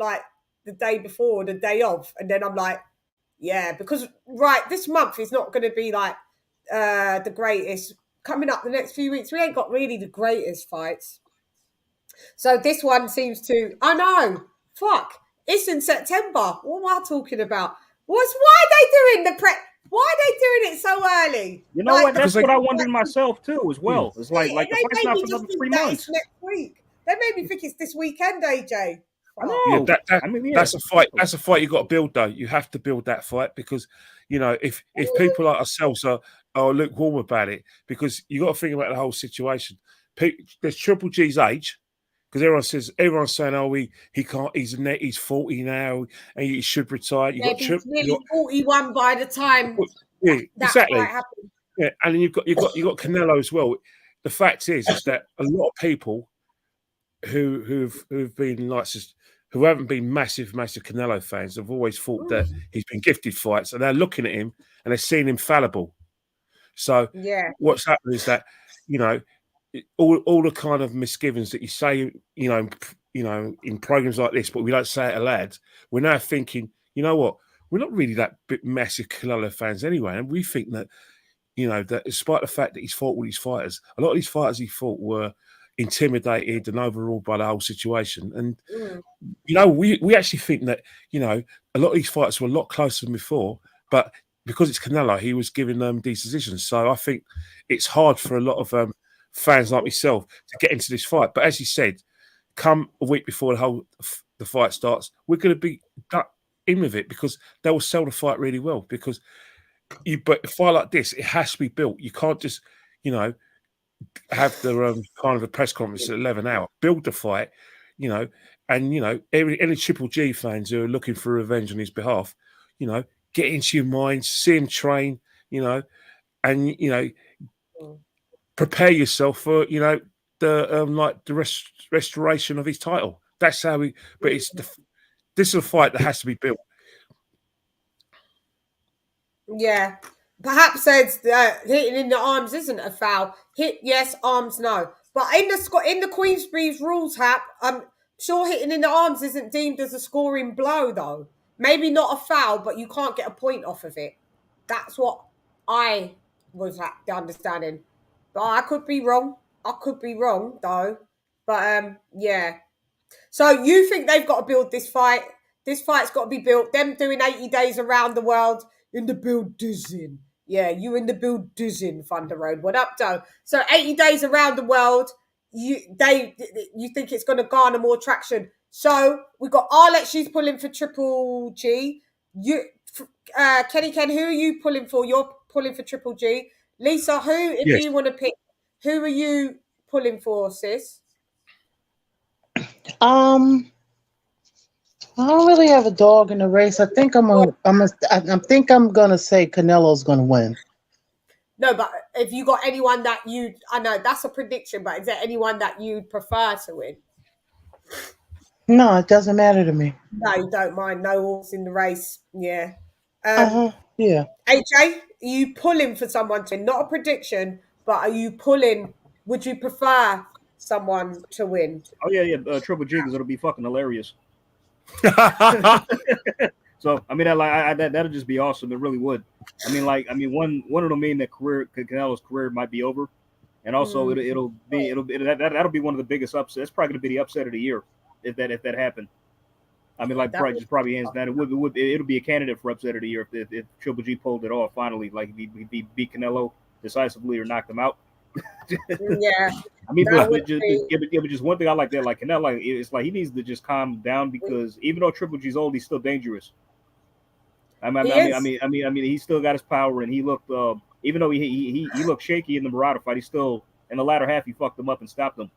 the day before, the day of, and then I'm like, yeah, because this month is not going to be the greatest. Coming up the next few weeks, we ain't got really the greatest fights. So this one seems to. I know. Fuck. It's in September. What am I talking about? Why are they doing the prep? Why are they doing it so early? You know what? That's what I wondered myself too, as well. It's like the fight's not for another 3 months. Next week. They made me think it's this weekend, AJ. I know. Yeah, that's a fight. That's a fight you got to build, though. You have to build that fight because if people like ourselves are lukewarm about it, because you got to think about the whole situation. There's Triple G's age. Because everyone's saying, "Oh, he can't. He's 40 now, and he should retire." You got he's nearly 41 by the time. Yeah, exactly. Happened. Yeah, and then you've got Canelo as well. The fact is that a lot of people who've been who haven't been massive Canelo fans have always thought that he's been gifted fights, and they're looking at him and they're seeing him fallible. So what's happened is that all the kind of misgivings that you say, in programs like this, but we don't say it aloud. We're now thinking, you know what? We're not really that massive Canelo fans anyway, and we think that, that despite the fact that he's fought all these fighters, a lot of these fighters he fought were intimidated and overawed by the whole situation. And we actually think that a lot of these fighters were a lot closer than before, but because it's Canelo, he was giving them these decisions. So I think it's hard for a lot of fans like myself to get into this fight. But as you said, come a week before the fight starts, we're going to be in with it, because they will sell the fight really well. Because but a fight like this, it has to be built. You can't just have the kind of a press conference at 11 hours. Build the fight, and any Triple G fans who are looking for revenge on his behalf, get into your mind, see him train, and prepare yourself for the restoration of his title. That's how we. But this is a fight that has to be built. Yeah, perhaps says hitting in the arms isn't a foul. Hit yes, arms no. But in the Queensberry's rules, Hap, I'm sure hitting in the arms isn't deemed as a scoring blow, though. Maybe not a foul, but you can't get a point off of it. That's what I was the understanding. But I could be wrong. Though. But yeah. So you think they've got to build this fight? This fight's got to be built. Them doing 80 days around the world in the building. Yeah, you in the building, Thunder Road. What up, though? So 80 days around the world. You think it's going to garner more traction? So we got Arlette. She's pulling for Triple G. Kenny Ken, who are you pulling for? You're pulling for Triple G. Lisa, who, if Yes. you want to pick, who are you pulling for, sis? I don't really have a dog in the race. I think I think I'm gonna say Canelo's gonna win. No, but if you got anyone that I know that's a prediction, but is there anyone that you'd prefer to win? No, it doesn't matter to me. No, you don't mind. No horse in the race. Yeah. Yeah. AJ, are you pulling for someone to win? Not a prediction, but are you pulling? Would you prefer someone to win? Oh yeah. Triple G, because it'll be fucking hilarious. So I mean, that'll just be awesome. It really would. I mean, one it'll mean that Canelo's career might be over, and also that'll be one of the biggest upsets. It's probably going to be the upset of the year if that happened. I mean, probably hands down. It'll be a candidate for upset of the year if Triple G pulled it off finally. Like if he beat Canelo decisively or knocked him out. Yeah. I mean, but just one thing I like that, like Canelo, like it's like he needs to just calm down, because even though Triple G's old, he's still dangerous. I mean, he still got his power, and he looked, even though he looked shaky in the Murata fight, he still in the latter half he fucked him up and stopped him.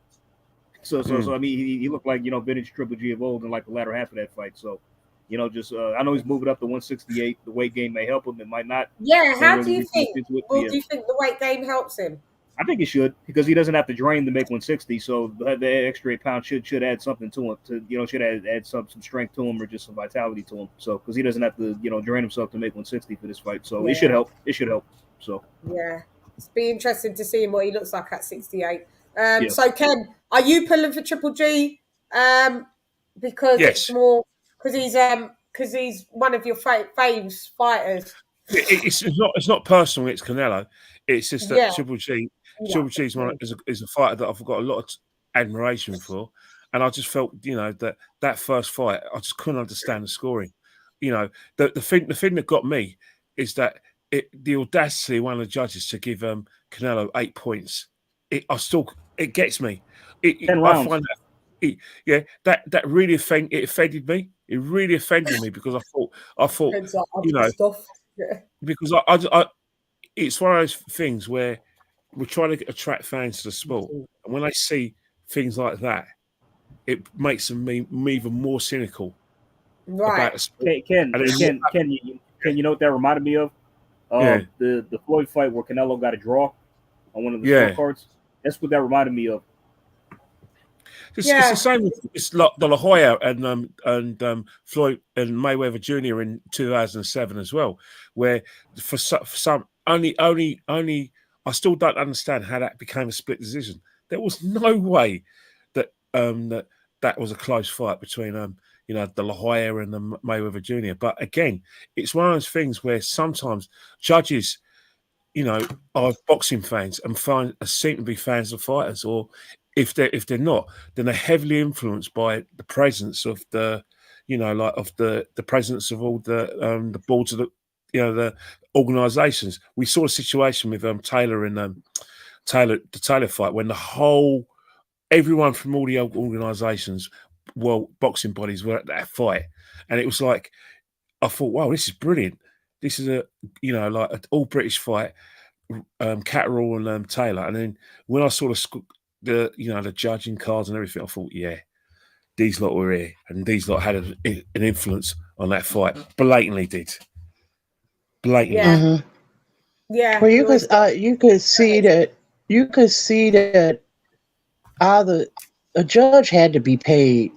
So I mean, he looked like vintage Triple G of old in like the latter half of that fight. So, I know he's moving up to 168. The weight game may help him. It might not. Yeah. How do you think? Well, do you think the weight game helps him? I think it should, because he doesn't have to drain to make 160. So the extra 8 pounds should add something to him. Should add some strength to him, or just some vitality to him. So because he doesn't have to drain himself to make 160 for this fight. So it should help. It should help. So yeah, it's be interesting to see him what he looks like at 68. So Ken, are you pulling for Triple G? Because it's more because he's one of your faves fighters. It's not personal. It's Canelo. It's just that Triple G is a fighter that I've got a lot of admiration for, and I just felt that first fight I just couldn't understand the scoring. The thing that got me is that the audacity of one of the judges to give Canelo 8 points. It gets me. 10 rounds. I find that really offended me. It really offended me because I thought because I it's one of those things where we're trying to attract fans to the sport, and when they see things like that, it makes them even more cynical about the sport. Ken, you know what that reminded me of? The Floyd fight where Canelo got a draw on one of the scorecards. That's what that reminded me of. It's the same. It's like the La Hoya and Floyd and Mayweather Jr. in 2007 as well, where for some only I still don't understand how that became a split decision. There was no way that that was a close fight between the La Hoya and the Mayweather Jr. But again, it's one of those things where sometimes judges, are boxing fans and seem to be fans of fighters, or if they're not, then they're heavily influenced by the presence of the presence of all the boards of the organisations. We saw a situation with Taylor in the Taylor fight when everyone from all the organisations, boxing bodies were at that fight, and it was like I thought, wow, this is brilliant. This is like an all British fight, Catterall and Taylor, and then when I saw the judging cards and everything, I thought, yeah, these lot were here, and these lot had an influence on that fight. Blatantly did. Blatantly. Yeah. Mm-hmm. Yeah. Well, you could see that either a judge had to be paid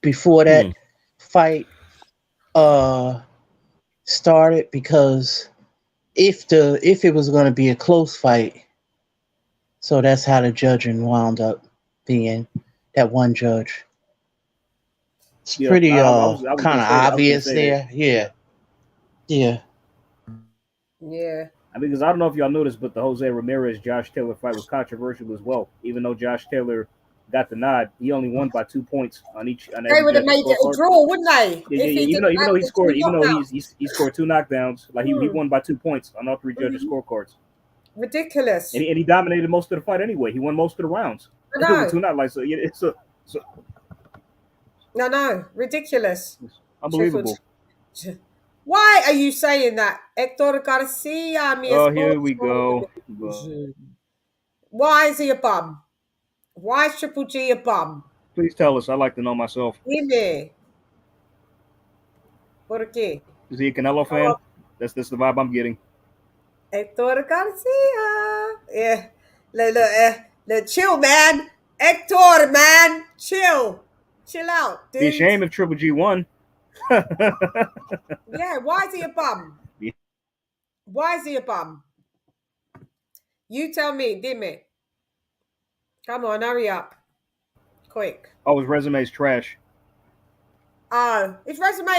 before that fight started, because if it was going to be a close fight, so that's how the judging wound up being that one judge. It's pretty kind of obvious there. Yeah. Yeah. I mean, because I don't know if y'all noticed, but the Jose Ramirez Josh Taylor fight was controversial as well. Even though Josh Taylor got the nod, he only won by 2 points on each. They would have made it a draw, wouldn't they? Even though he scored 2 knockdowns, like he won by 2 points on all 3 judges' scorecards. Ridiculous. And he dominated most of the fight anyway. He won most of the rounds. No, ridiculous. Unbelievable. Why are you saying that? Hector Garcia, mi Oh, here esposo. we go. Why is he a bum? Why is Triple G a bum? Please tell us. I'd like to know myself. Dime. ¿Por qué? Is he a Canelo fan? That's the vibe I'm getting. Hector Garcia. Yeah. Look, chill, man. Hector, man. Chill. Chill out, dude. Be a shame if Triple G won. Yeah, why is he a bum? Yeah. Why is he a bum? You tell me, dime. Come on, hurry up. Quick. Oh, his resume's trash. His resume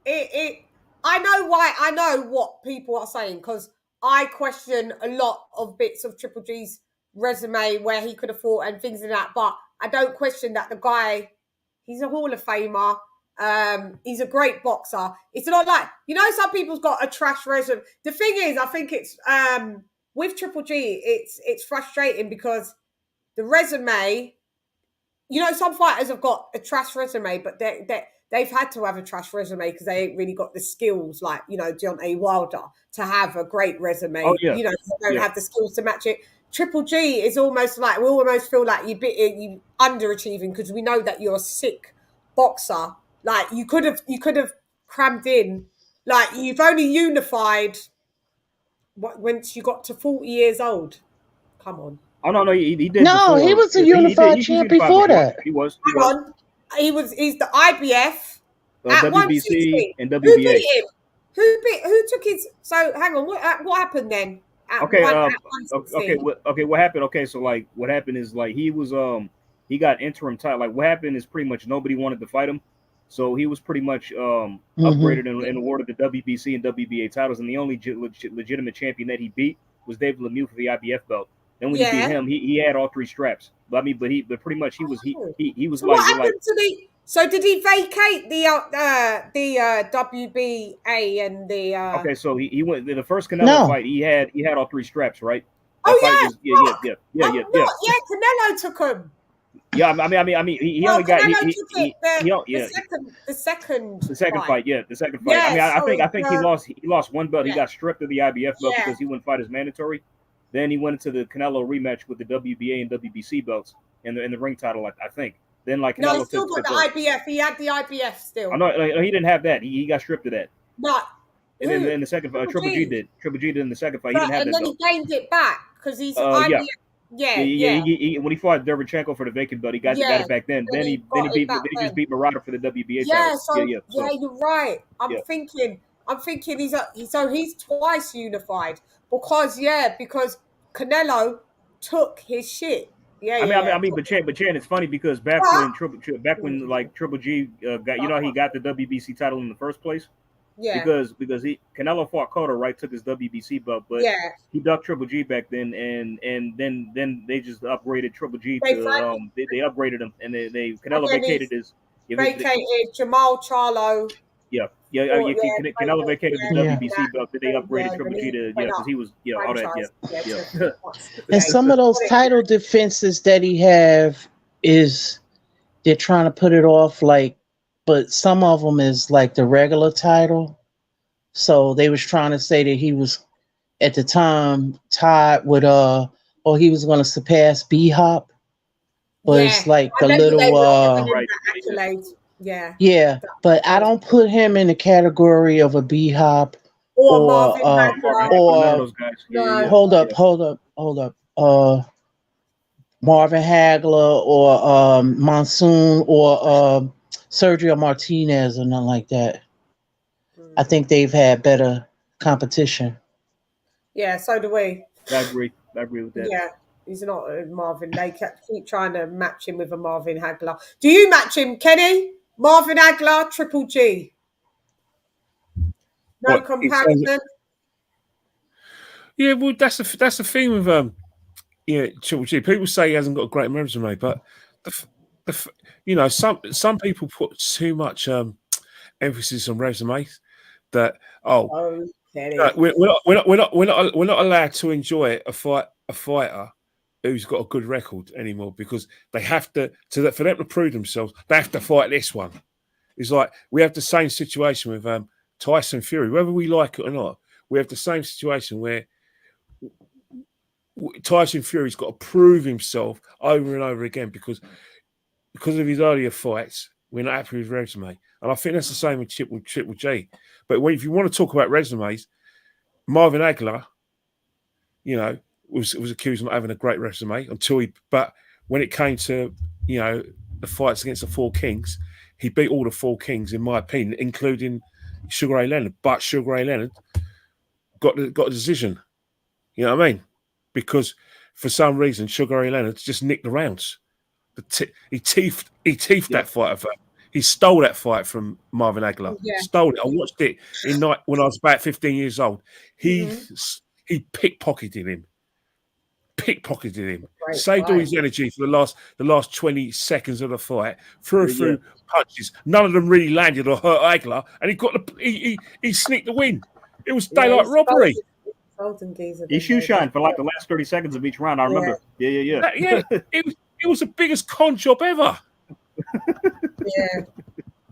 ain't I know why. I know what people are saying because I question a lot of bits of Triple G's resume where he could have fought and things like that. But I don't question that the guy, he's a Hall of Famer. He's a great boxer. It's not like, you know, some people's got a trash resume. The thing is, I think it's with Triple G, it's frustrating because the resume, you know, some fighters have got a trash resume, but they've had to have a trash resume because they ain't really got the skills, like, you know, Deontay Wilder, to have a great resume. Oh, yeah. You know, they don't have the skills to match it. Triple G is almost like, we almost feel like you underachieving because we know that you're a sick boxer. Like, you could have crammed in, like, you've only unified once you got to 40 years old. Come on. Oh no, he did. No, before. he was a unified champ before that. He was. Hang on. He's the IBF at WBC 160. and WBA. Who beat him? Who took his? So hang on. What happened then? Okay. What happened? Okay, so like what happened is like he was he got interim title. Like what happened is pretty much nobody wanted to fight him, so he was pretty much upgraded and awarded the WBC and WBA titles. And the only legitimate champion that he beat was David Lemieux for the IBF belt. Then when he beat him, he had all three straps. But I mean, but pretty much he was so like. What happened to the? So did he vacate the WBA and the? Okay, so he went the first Canelo fight. He had all three straps, right? That yeah. Canelo took him. Yeah, I mean, he only got the second fight. Yeah, the second fight. Yeah, I mean, I think he lost one belt. He got stripped of the IBF belt because he wouldn't fight as mandatory. Then he went into the Canelo rematch with the WBA and WBC belts and the ring title, I think. Then like Canelo he still got the IBF. He had the IBF still. Oh, no, he didn't have that. He got stripped of that. But and then in the second fight, Triple G did. Triple G did in the second fight. He didn't have that. And then he gained it back because he's IBF. He when he fought Derevchenko for the vacant belt, he got it back then. Then he just beat Murata for the WBA title. You're right. I'm thinking he's twice unified because Canelo took his shit. I mean, but Chan, it's funny because back when Triple G got he got the WBC title in the first place. Yeah. Because Canelo fought Cotto, right? Took his WBC belt, but he ducked Triple G back then, and then they just upgraded Triple G to they upgraded him, and Canelo vacated his Jamal Charlo. Canelo vacated the WBC belt, then they upgraded Triple G to because he was all that And some of those title defenses that he have is they're trying to put it off like. But some of them is like the regular title. So they was trying to say that he was at the time tied with or he was going to surpass B-Hop. But it's like the little Yeah, but I don't put him in the category of a B-Hop or hold up. Marvin Hagler or Monsoon or Sergio Martinez or nothing like that. I think they've had better competition. Yeah, so do we. I agree with that. Yeah, he's not a Marvin. They keep trying to match him with a Marvin Hagler. Do you match him, Kenny? Marvin Hagler, Triple G. No comparison. Yeah, well, that's the thing with Triple G. People say he hasn't got a great resume, but some people put too much emphasis on resumes that we're not allowed to enjoy a fighter who's got a good record anymore because they have to for them to prove themselves they have to fight this one. It's like we have the same situation with Tyson Fury, whether we like it or not, we have the same situation where Tyson Fury's got to prove himself over and over again because of his earlier fights. We're not happy with his resume. And I think that's the same with Triple G. But if you want to talk about resumes, Marvin Hagler, was accused of not having a great resume but when it came to, the fights against the Four Kings, he beat all the Four Kings, in my opinion, including Sugar Ray Leonard. But Sugar Ray Leonard got a decision. You know what I mean? Because for some reason, Sugar Ray Leonard just nicked the rounds. He teethed that fight. He stole that fight from Marvin Hagler. Yeah. Stole it. I watched it when I was about 15 years old. He pickpocketed him. Right, Saved all his energy for the last 20 seconds of the fight. Threw a few punches. None of them really landed or hurt Hagler, and he sneaked the win. It was daylight robbery. He shoe shined for like the last 30 seconds of each round. I remember. Yeah. It was the biggest con job ever. Yeah.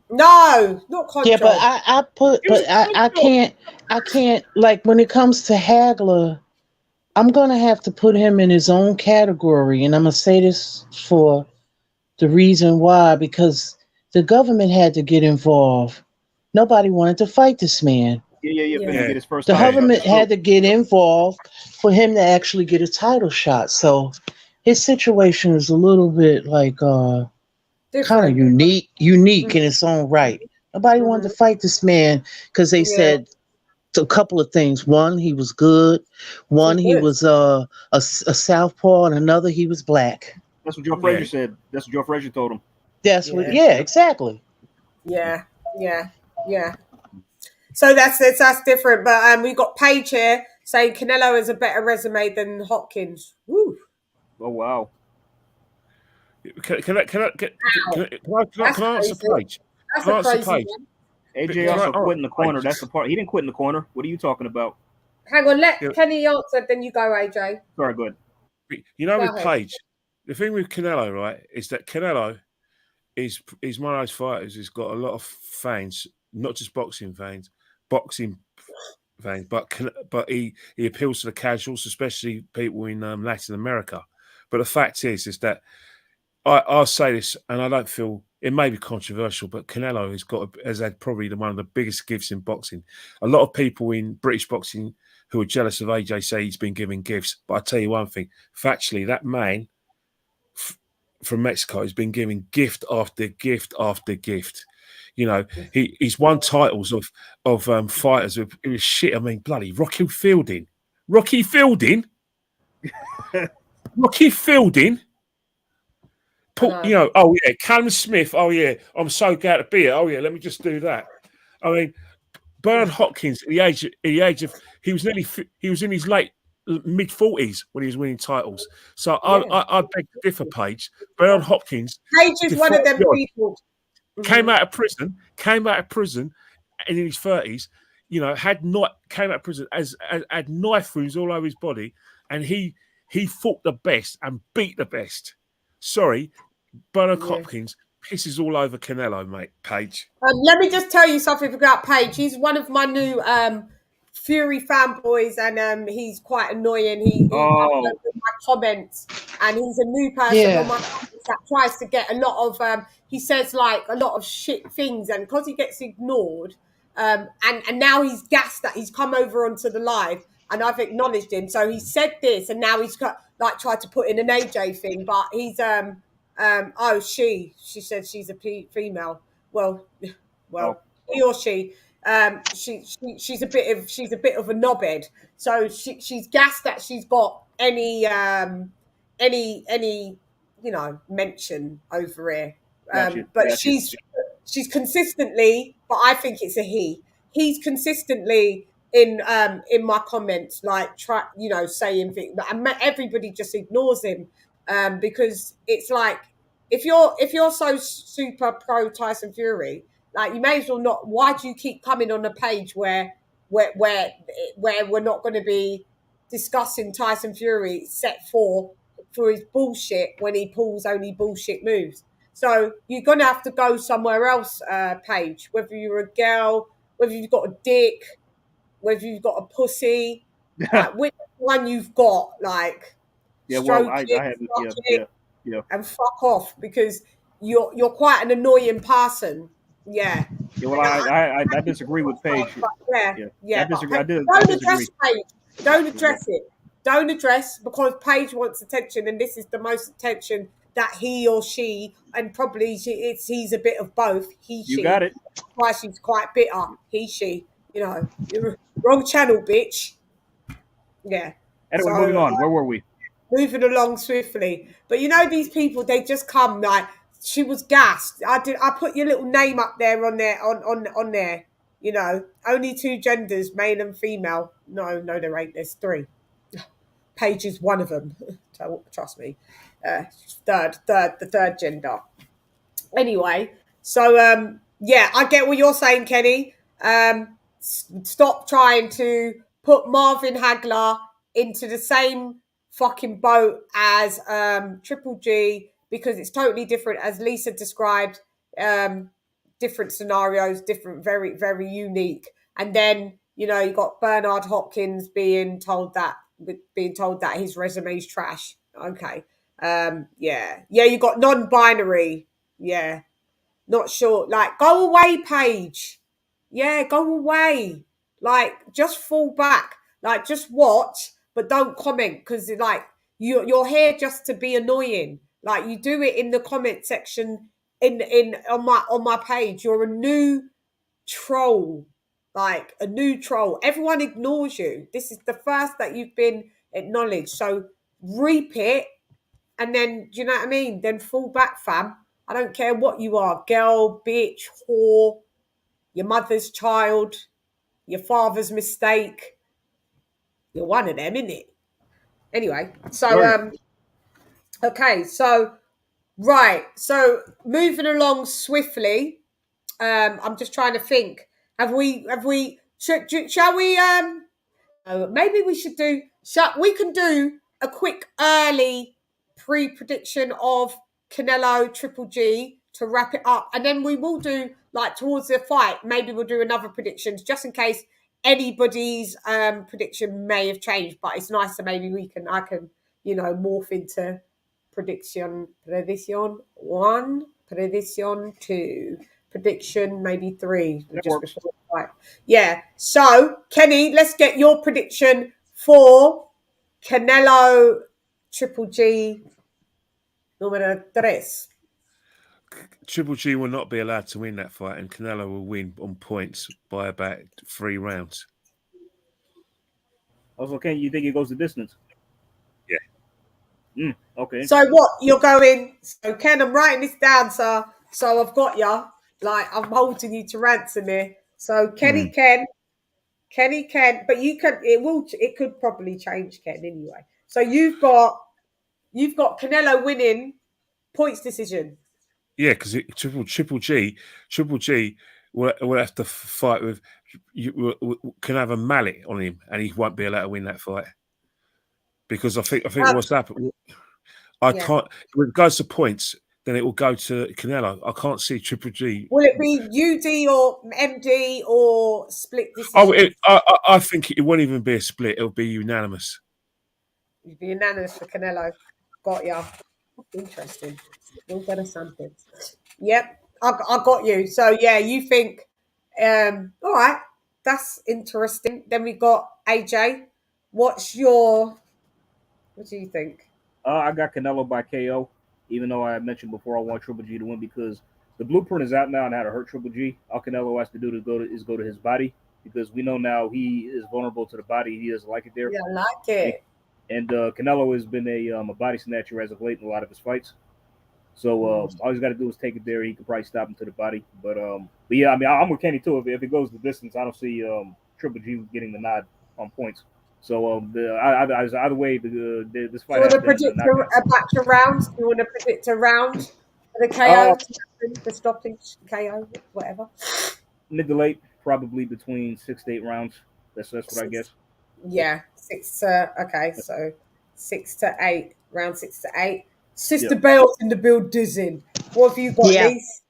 No, not con job. I can't like when it comes to Hagler, I'm gonna have to put him in his own category, and I'm gonna say this for the reason why, because the government had to get involved. Nobody wanted to fight this man. Yeah. Get his first the title government shot. had to get involved for him to actually get a title shot. So his situation is a little bit like kind of unique in its own right. Nobody wanted to fight this man because they said a couple of things. One, he was good. One, he was a southpaw, and another, he was black. That's what Joe Frazier said. That's what Joe Frazier told him. That's what. Yeah, exactly. Yeah. So that's different. But we got Paige here saying Canelo has a better resume than Hopkins. Woo. Oh wow. Can I answer Paige? That's a crazy one. AJ also quit in the corner. That's the part. He didn't quit in the corner. What are you talking about? Hang on, let Kenny answer, then you go, AJ. Sorry, go ahead. With Paige, the thing with Canelo, right, is that Canelo is one of those fighters who's got a lot of fans, not just boxing fans, but he appeals to the casuals, especially people in Latin America. But the fact is that I'll say this, and I don't feel it may be controversial, but Canelo has had probably one of the biggest gifts in boxing. A lot of people in British boxing who are jealous of AJ say he's been giving gifts. But I tell you one thing, factually, that man from Mexico has been giving gift after gift after gift. He's won titles of fighters with shit. I mean, bloody Rocky Fielding. Callum Smith. Oh yeah, I'm so glad to be here. Oh yeah, let me just do that. I mean, Bernard Hopkins, at the age of he was in his late mid-40s when he was winning titles. So I beg to differ, Paige. Bernard Hopkins, Paige is one of them people. Came out of prison, and in his 30s, came out of prison had knife wounds all over his body, and he fought the best and beat the best. Sorry, Bernard Hopkins pisses all over Canelo, mate. Paige. Let me just tell you something about Paige. He's one of my new Fury fanboys, and he's quite annoying. He my comments, and he's a new person on my comments that tries to get a lot of. He says like a lot of shit things, and because he gets ignored, and now he's gassed that he's come over onto the live, and I've acknowledged him. So he said this, and now he's got tried to put in an AJ thing, but he's she said she's a female. Well, he or she. She's a bit of a knobhead, so she's gassed that she's got any mention over here. But she's consistently, but I think it's a he. He's consistently in my comments, saying things, and everybody just ignores him because it's like if you're so super pro Tyson Fury. Like, you may as well not. Why do you keep coming on a page where we're not going to be discussing Tyson Fury set for his bullshit when he pulls only bullshit moves? So you're going to have to go somewhere else, Paige. Whether you're a girl, whether you've got a dick, whether you've got a pussy, like which one you've got, like stroke it, fuck it, and fuck off, because you're quite an annoying person. Yeah. Yeah, well, I disagree with Paige. Yeah. I disagree. I Don't disagree. address Paige. Don't address it. Don't address, because Paige wants attention, and this is the most attention that he or she, and probably he's a bit of both. She. You got it. That's why she's quite bitter. She. You know, you're wrong channel, bitch. Yeah. Anyway, moving on. Where were we? Moving along swiftly. But you know, these people, they just come like, she was gassed. I put your little name up there on there. You know, only 2 genders, male and female. No, there ain't. There's 3. Paige is one of them. Trust me. The third gender. Anyway, so yeah, I get what you're saying, Kenny. Stop trying to put Marvin Hagler into the same fucking boat as Triple G, because it's totally different, as Lisa described. Different scenarios, different, very, very unique. And then, you know, you got Bernard Hopkins being told that his resume is trash. Okay. Yeah, you got non-binary. Yeah. Not sure. Like, go away, Paige. Yeah, go away. Like, just fall back. Like, just watch, but don't comment, because like you're here just to be annoying. Like, you do it in the comment section on my page. You're a new troll. Like, a new troll. Everyone ignores you. This is the first that you've been acknowledged. So reap it, and then, do you know what I mean? Then fall back, fam. I don't care what you are. Girl, bitch, whore, your mother's child, your father's mistake. You're one of them, innit? Anyway, so okay, so right, so moving along swiftly. I'm just trying to think. Shall we? Maybe we should do. We can do a quick early pre-prediction of Canelo Triple G to wrap it up, and then we will do, like, towards the fight. Maybe we'll do another predictions, just in case anybody's prediction may have changed. But it's nice to I can morph into prediction 1, prediction 2, prediction maybe 3. Just before the fight. Yeah. So Kenny, let's get your prediction for Canelo Triple G número 3. Triple G will not be allowed to win that fight, and Canelo will win on points by about 3 rounds. Also, Ken, you think it goes the distance? Yeah. Okay. So what you're going? So Ken, I'm writing this down, sir. So I've got you. Like, I'm holding you to ransom here. So Kenny Ken, but you can. It could probably change, Ken, anyway. So you've got Canelo winning points decision. Yeah, because Triple G will have to fight with. Can have a mallet on him, and he won't be allowed to win that fight. Because I think what's happened. I can't. When it goes to points, then it will go to Canelo. I can't see Triple G. Will it be UD or MD or split decision? I think it won't even be a split. It'll be unanimous. It'll be unanimous for Canelo. Got ya. Interesting. We'll get a something. Yep, I got you. So yeah, you think? All right, that's interesting. Then we got AJ. What do you think? I got Canelo by KO, even though I mentioned before I want Triple G to win, because the blueprint is out now on how to hurt Triple G. All Canelo has to do is go to his body, because we know now he is vulnerable to the body. He doesn't like it there. Yeah, I like it. And Canelo has been a body snatcher as of late in a lot of his fights. So all he's got to do is take it there. He can probably stop him to the body. But yeah, I mean, I'm with Kenny too. If it goes the distance, I don't see Triple G getting the nod on points. So either way, this fight. Do you want to predict a batch of rounds? Do you want to predict a round for the KO, the stopping KO, whatever? Mid to late, probably between 6 to 8 rounds. That's what I guess. Yeah, 6 to okay, so 6 to 8, round 6 to 8. Sister Bell's in the building. What have you got, Lise?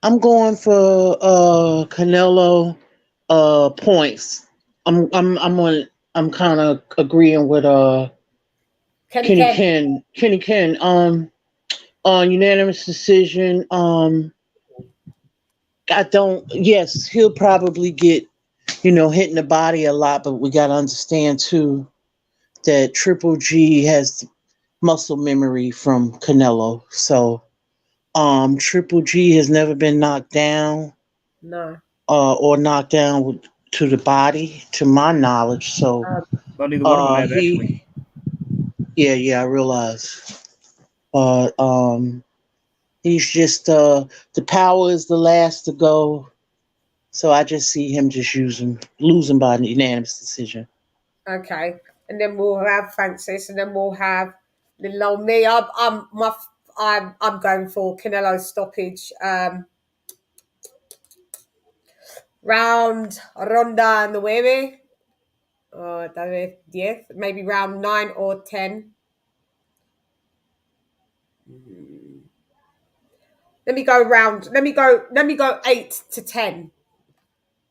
I'm going for Canelo points. I'm kind of agreeing with Kenny Ken. On unanimous decision. Yes, he'll probably get, hit in the body a lot, but we got to understand too that Triple G has muscle memory from Canelo. So, Triple G has never been knocked down. No. Or knocked down to the body, to my knowledge. So, neither one of them have actually. Yeah, I realize. But he's just the power is the last to go. So I just see him just losing by an unanimous decision. Okay, and then we'll have Francis, and then we'll have little old me. I'm going for Canelo stoppage. Round ronda nueve. Or maybe round 9 or 10. Let me go 8 to 10.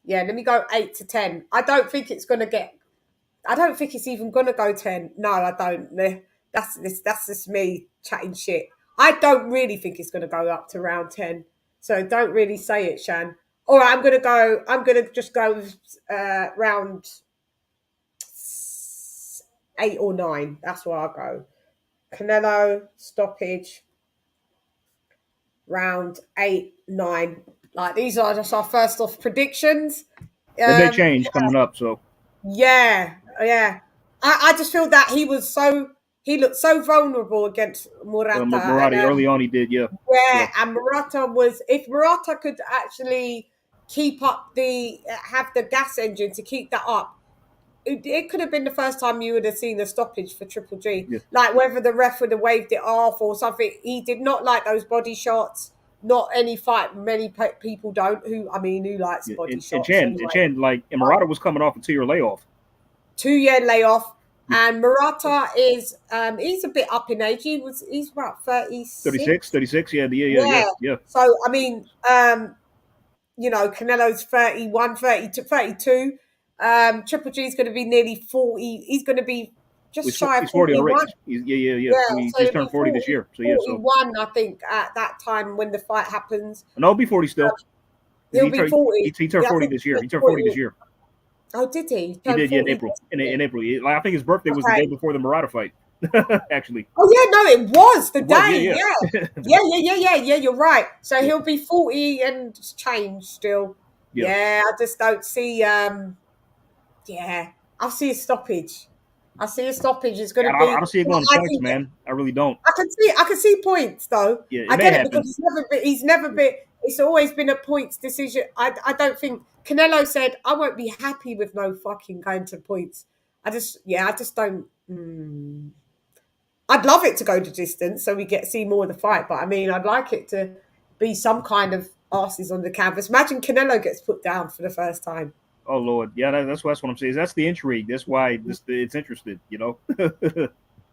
Yeah, let me go 8 to 10. I don't think it's even gonna go 10. No, I don't. That's just me chatting shit. I don't really think it's gonna go up to round 10. So don't really say it, Shan. All right, I'm gonna just go with, round 8 or 9. That's where I'll go. Canelo stoppage. Round 8, 9. Like, these are just our first off predictions. They may change coming up, so yeah. I just feel that he looked so vulnerable against Murata. Murata early on, he did, yeah. And if Murata could actually have the gas engine to keep that up, it could have been the first time you would have seen a stoppage for Triple G. Yeah. Like, whether the ref would have waved it off or something. He did not like those body shots. Not any fight. Many people don't. Who likes body shots? And Murata was coming off a 2-year layoff. 2-year layoff. And Murata is he's a bit up in age. He's about 36. 36, yeah. So Canelo's 31, 32. Triple G is going to be nearly 40. He's going to be just shy of 41. Yeah. He just turned 40 this year. So 41, I think, at that time when the fight happens. No, he'll be 40 still. He'll be 40. He turned 40 this year. He turned 40 this year. Oh, did he? He did, in April. In April. I think his birthday was the day before the Murata fight. Actually. Oh yeah, no, it was the day. Yeah. You're right. So he'll be 40 and change still. Yeah, I just don't see. I see a stoppage. It's going to be. I don't see it going to points, man. I really don't. I can see points though. Yeah, I get it because he's never been. It's always been a points decision. I don't think Canelo said I won't be happy with no fucking going to points. I just don't. I'd love it to go to distance so we get to see more of the fight, but I'd like it to be some kind of asses on the canvas. Imagine Canelo gets put down for the first time. Oh Lord, yeah, that's what I'm saying. That's the intrigue. That's why it's interested,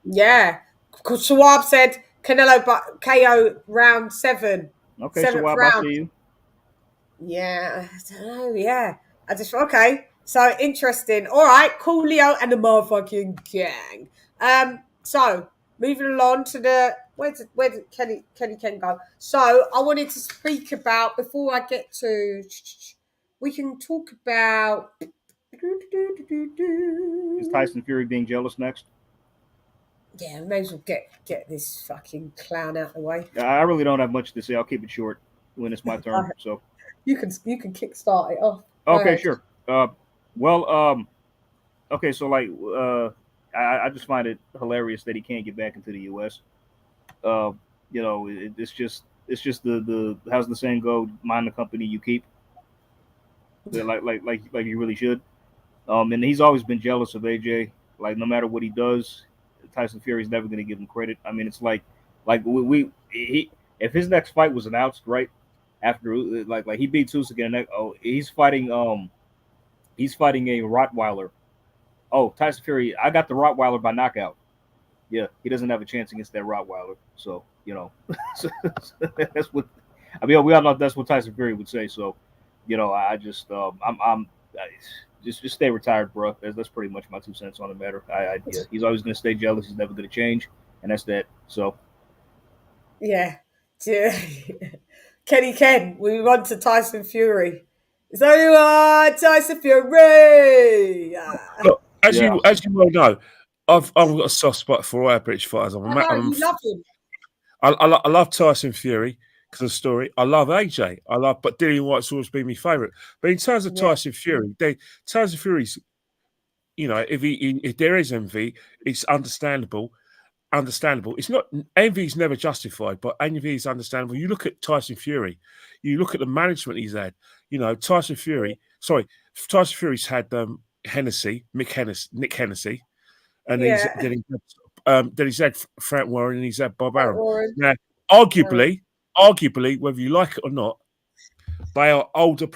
Yeah, because Schwab said Canelo KO round 7. Okay, Schwab, I see you. Yeah, I don't know. Yeah, okay. So interesting. All right, Coolio and the motherfucking gang. So moving along to where did Kenny Ken go? So I wanted to speak about, before I get to, we can talk about. Is Tyson Fury being jealous next? Yeah, may as well get this fucking clown out of the way. I really don't have much to say. I'll keep it short when it's my turn. So you can kickstart it off. Okay, sure. Okay, so I just find it hilarious that he can't get back into the U.S. It's just the how's the saying go? Mind the company you keep. Like you really should. And he's always been jealous of AJ. Like, no matter what he does, Tyson Fury is never going to give him credit. It's if his next fight was announced right after he beat Usyk again, he's fighting a Rottweiler. Oh, Tyson Fury, I got the Rottweiler by knockout. Yeah, he doesn't have a chance against that Rottweiler. So, that's what we all know. That's what Tyson Fury would say. So, I just I'm just stay retired, bro. That's pretty much my 2 cents on the matter. Yeah, he's always going to stay jealous. He's never going to change, and that's that. So, Yeah. Kenny Ken, we move on to Tyson Fury. Is anyone Tyson Fury? Look, as yeah, you well know, I've got a soft spot for all our British fighters. I know you love him. I love Tyson Fury because of the story. I love AJ. But Dillian White's always been my favourite. But in terms of Tyson Fury, Tyson Fury's, you know, if there is envy, it's understandable. It's not envy is never justified, but envy is understandable. You look at Tyson Fury, you look at the management he's had. You know, Tyson Fury's had Nick Hennessy, and then he's had Frank Warren and he's had Bob Arum. Now, arguably, whether you like it or not, they are older.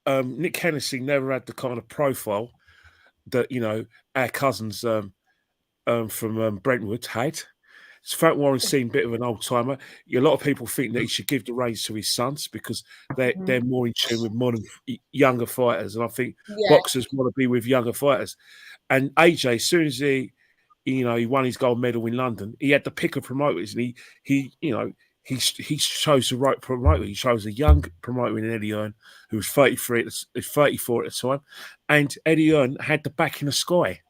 Nick Hennessy never had the kind of profile that, you know, our cousins from Brentwood had. Frank Warren seemed a bit of an old timer. A lot of people think that he should give the reins to his sons because they're more in tune with modern younger fighters, and I think boxers want to be with younger fighters. And AJ, as soon as he won his gold medal in London, he had the pick of promoters, and he chose the right promoter. He chose a young promoter in Eddie Hearn, who was 34 at the time, and Eddie Hearn had the back in the sky.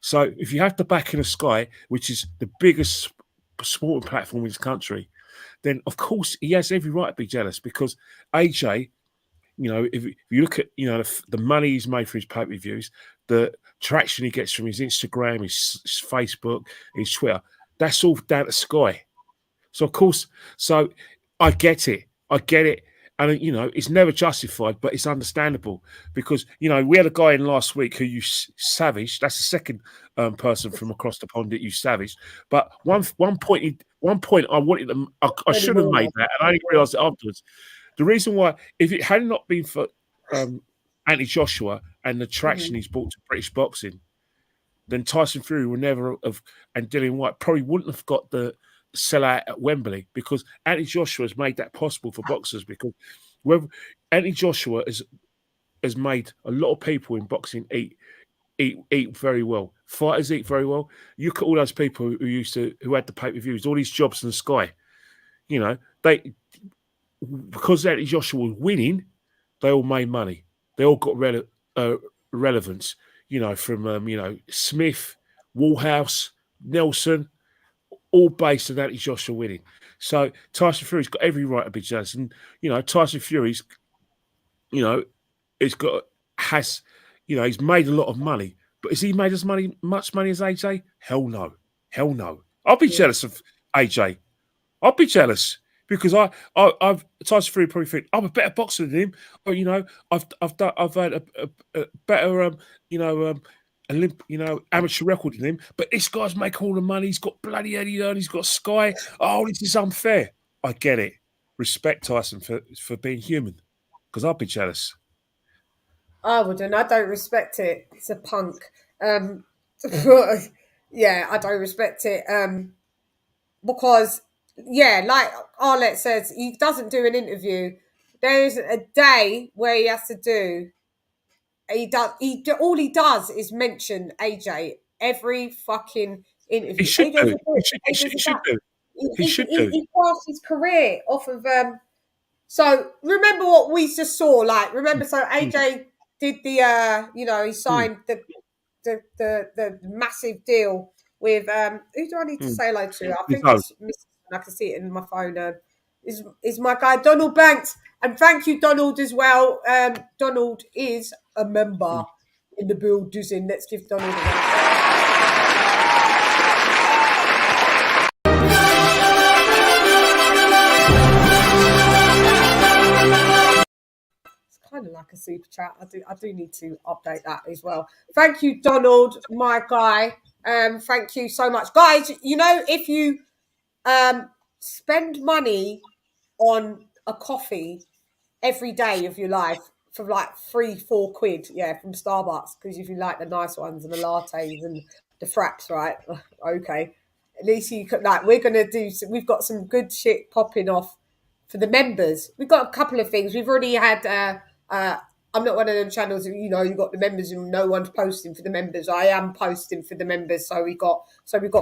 So if you have the back in the sky, which is the biggest sporting platform in this country, then of course he has every right to be jealous, because AJ, you know, if you look at, you know, the money he's made for his pay-per-views, the traction he gets from his Instagram, his Facebook, his Twitter, that's all down to Sky. So of course, I get it. And, you know, it's never justified, but it's understandable because, you know, we had a guy in last week who you savaged. That's the second person from across the pond that you savaged. But one point I wanted them, I should have made that, and I only realised it afterwards. The reason why, if it had not been for Anthony Joshua and the traction he's brought to British boxing, then Tyson Fury would never have, and Dillian White probably wouldn't have got the sellout at Wembley, because Anthony Joshua has made that possible for boxers. Because Anthony Joshua has made a lot of people in boxing eat very well. Fighters eat very well. You look at all those people who had the pay-per-views, all these jobs in the Sky. You know, because Anthony Joshua was winning, they all made money. They all got relevance. You know, from you know, Smith, Wallhouse, Nelson, all based on Anthony Joshua winning. So Tyson Fury's got every right to be jealous. And, you know, Tyson Fury's, you know, he's made a lot of money. But has he made much money as AJ? Hell no. I'll be jealous of AJ. I'll be jealous because I've Tyson Fury probably think I'm a better boxer than him, or, you know, I've had a better amateur record than him, but this guy's making all the money. He's got bloody Eddie Hearn. He's got Sky. Oh, this is unfair. I get it. Respect Tyson for being human, because I'd be jealous. I wouldn't. I don't respect it. It's a punk. Yeah, I don't respect it. Because, yeah, like Arlette says, he doesn't do an interview. There's a day where he has to do. All he does is mention AJ every fucking interview. He should do. He should do. He passed his career off of. So remember what we just saw. Like, remember, so AJ did the. He signed the massive deal with. Who do I need to say hello to? I think it's I can see it in my phone. Is my guy Donald Banks, and thank you, Donald, as well. Donald is a member in the building. Let's give Donald a round. It's kind of like a super chat. I do need to update that as well. Thank you, Donald, my guy. Thank you so much, guys. You know, if you spend money on a coffee every day of your life for like £3-4 quid, from Starbucks, because if you like the nice ones and the lattes and the fraps, right? Okay, at least you could, like, we've got some good shit popping off for the members. We've got a couple of things. We've already had I'm not one of them channels that, you know, you got the members and no one's posting for the members. I am posting for the members. So we got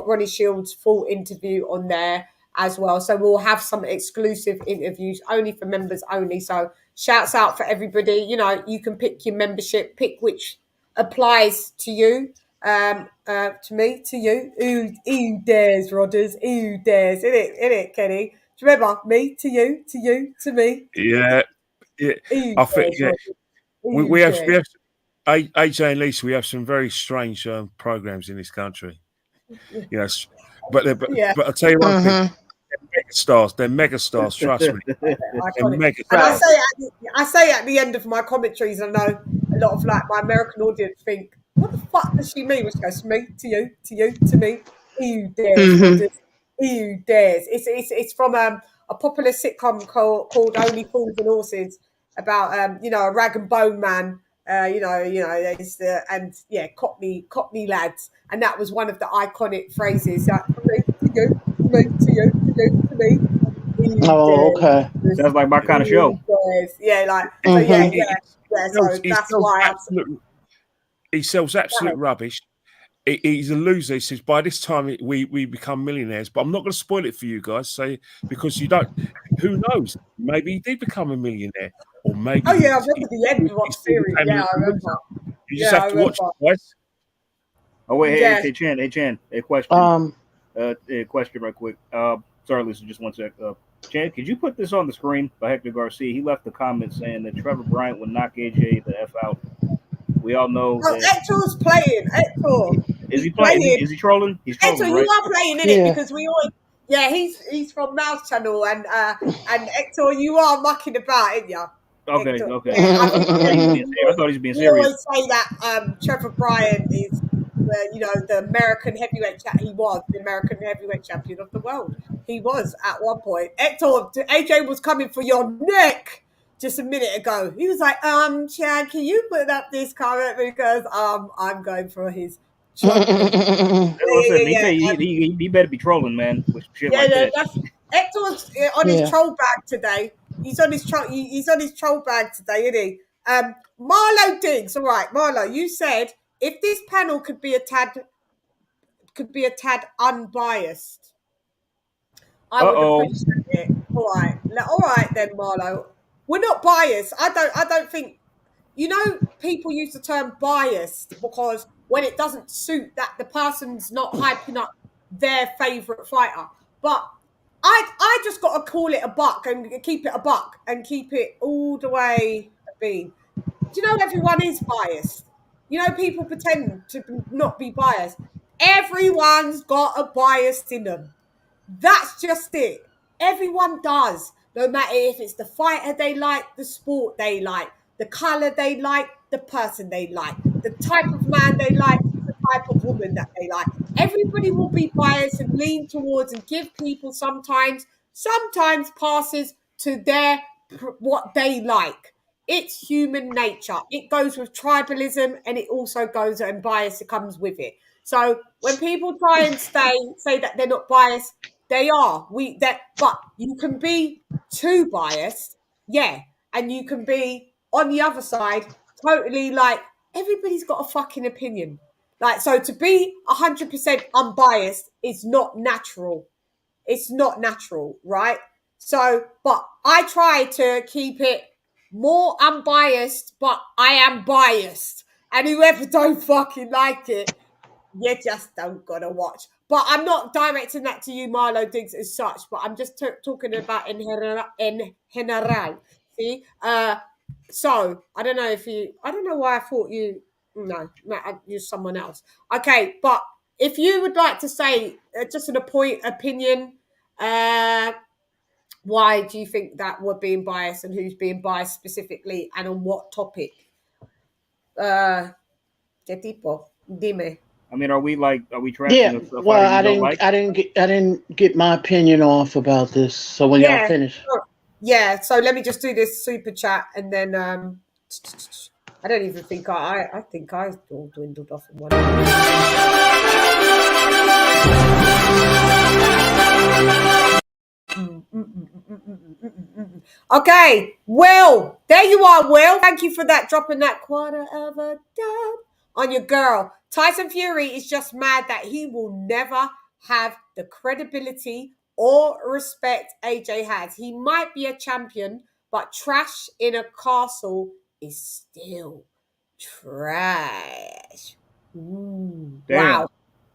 Ronnie Shields' full interview on there as well. So we'll have some exclusive interviews only for members only. So shouts out for everybody. You know, you can pick your membership, pick which applies to you. To me, to you. Who dares, Rodders? Who dares? Innit, Kenny? Do you remember me to you, to me? Yeah. I think we have AJ and Lisa. We have some very strange programs in this country. Yes, but I tell you one thing. They're megastars. Trust me. And I say at the end of my commentaries, I know a lot of like my American audience think, "What the fuck does she mean?" Which goes to me, to you, to me. Who dares? Who dares? It's from a popular sitcom called Only Fools and Horses about you know, a rag and bone man. Cockney lads, and that was one of the iconic phrases. To me. Oh, okay. Sounds like my kind of show. Yeah, like so. Yeah. So that's why he sells absolute rubbish. He's a loser. He says by this time we become millionaires, but I'm not going to spoil it for you guys. Say because you don't. Who knows? Maybe he did become a millionaire, or maybe. Oh yeah, I remember the end of what series. Yeah, I remember. You just have to watch it, guys. Oh wait, hey Chan, a question. A question, right quick. Sorry, Lisa, just one sec. Chan, could you put this on the screen by Hector Garcia? He left a comment saying that Trevor Bryant would knock AJ the F out. We all know. Oh, Hector's playing. Hector. Is he playing? Is he trolling? He's trolling, Hector, right? you are playing in it because we always. Yeah, he's from Mouse Channel, and Hector, you are mucking about, ain't you? Okay, Hector. okay. Yeah, I thought he was being serious. We always say that Trevor Bryant is, you know, the American heavyweight he was the American heavyweight champion of the world. He was at one point. Hector, AJ was coming for your neck just a minute ago. He was like, Chad, can you put up this comment because I'm going for his. He better be trolling, man. With shit That's Hector's on his troll bag today. He's on his troll bag today, isn't he? Marlo Diggs, all right, Marlo. You said if this panel could be a tad unbiased, I would appreciate it. All right then, Marlo. We're not biased. I don't think. You know, people use the term biased because when it doesn't suit that the person's not hyping up their favourite fighter. But I just got to call it a buck and keep it a buck and keep it all the way being. Do you know everyone is biased? You know, people pretend to not be biased. Everyone's got a bias in them. That's just it. Everyone does. No matter if it's the fighter they like, the sport they like, the colour they like, the person they like, the type of man they like, the type of woman that they like. Everybody will be biased and lean towards and give people sometimes passes to their what they like. It's human nature. It goes with tribalism and it also goes and bias that comes with it. So when people try and say that they're not biased, they are. But you can be too biased, yeah, and you can be on the other side totally like everybody's got a fucking opinion. Like, so to be 100% unbiased is not natural. It's not natural, right? So, but I try to keep it more unbiased, but I am biased. And whoever don't fucking like it, you just don't gotta watch. But I'm not directing that to you, Marlo Diggs, as such. But I'm just talking about in general. See, so I don't know I don't know why I thought you. No, I used someone else. Okay, but if you would like to say just an opinion, why do you think that we're being biased and who's being biased specifically and on what topic? ¿Qué tipo? Dime. I mean, are we trashing? Yeah. Well, I didn't get my opinion off about this. So when y'all finish, yeah. So let me just do this super chat and then I don't even think I think I all dwindled off in one. Okay, Will. There you are, Will. Thank you for that, dropping that quarter of a dub on your girl. Tyson Fury is just mad that he will never have the credibility or respect AJ has. He might be a champion, but trash in a castle is still trash. Ooh, wow.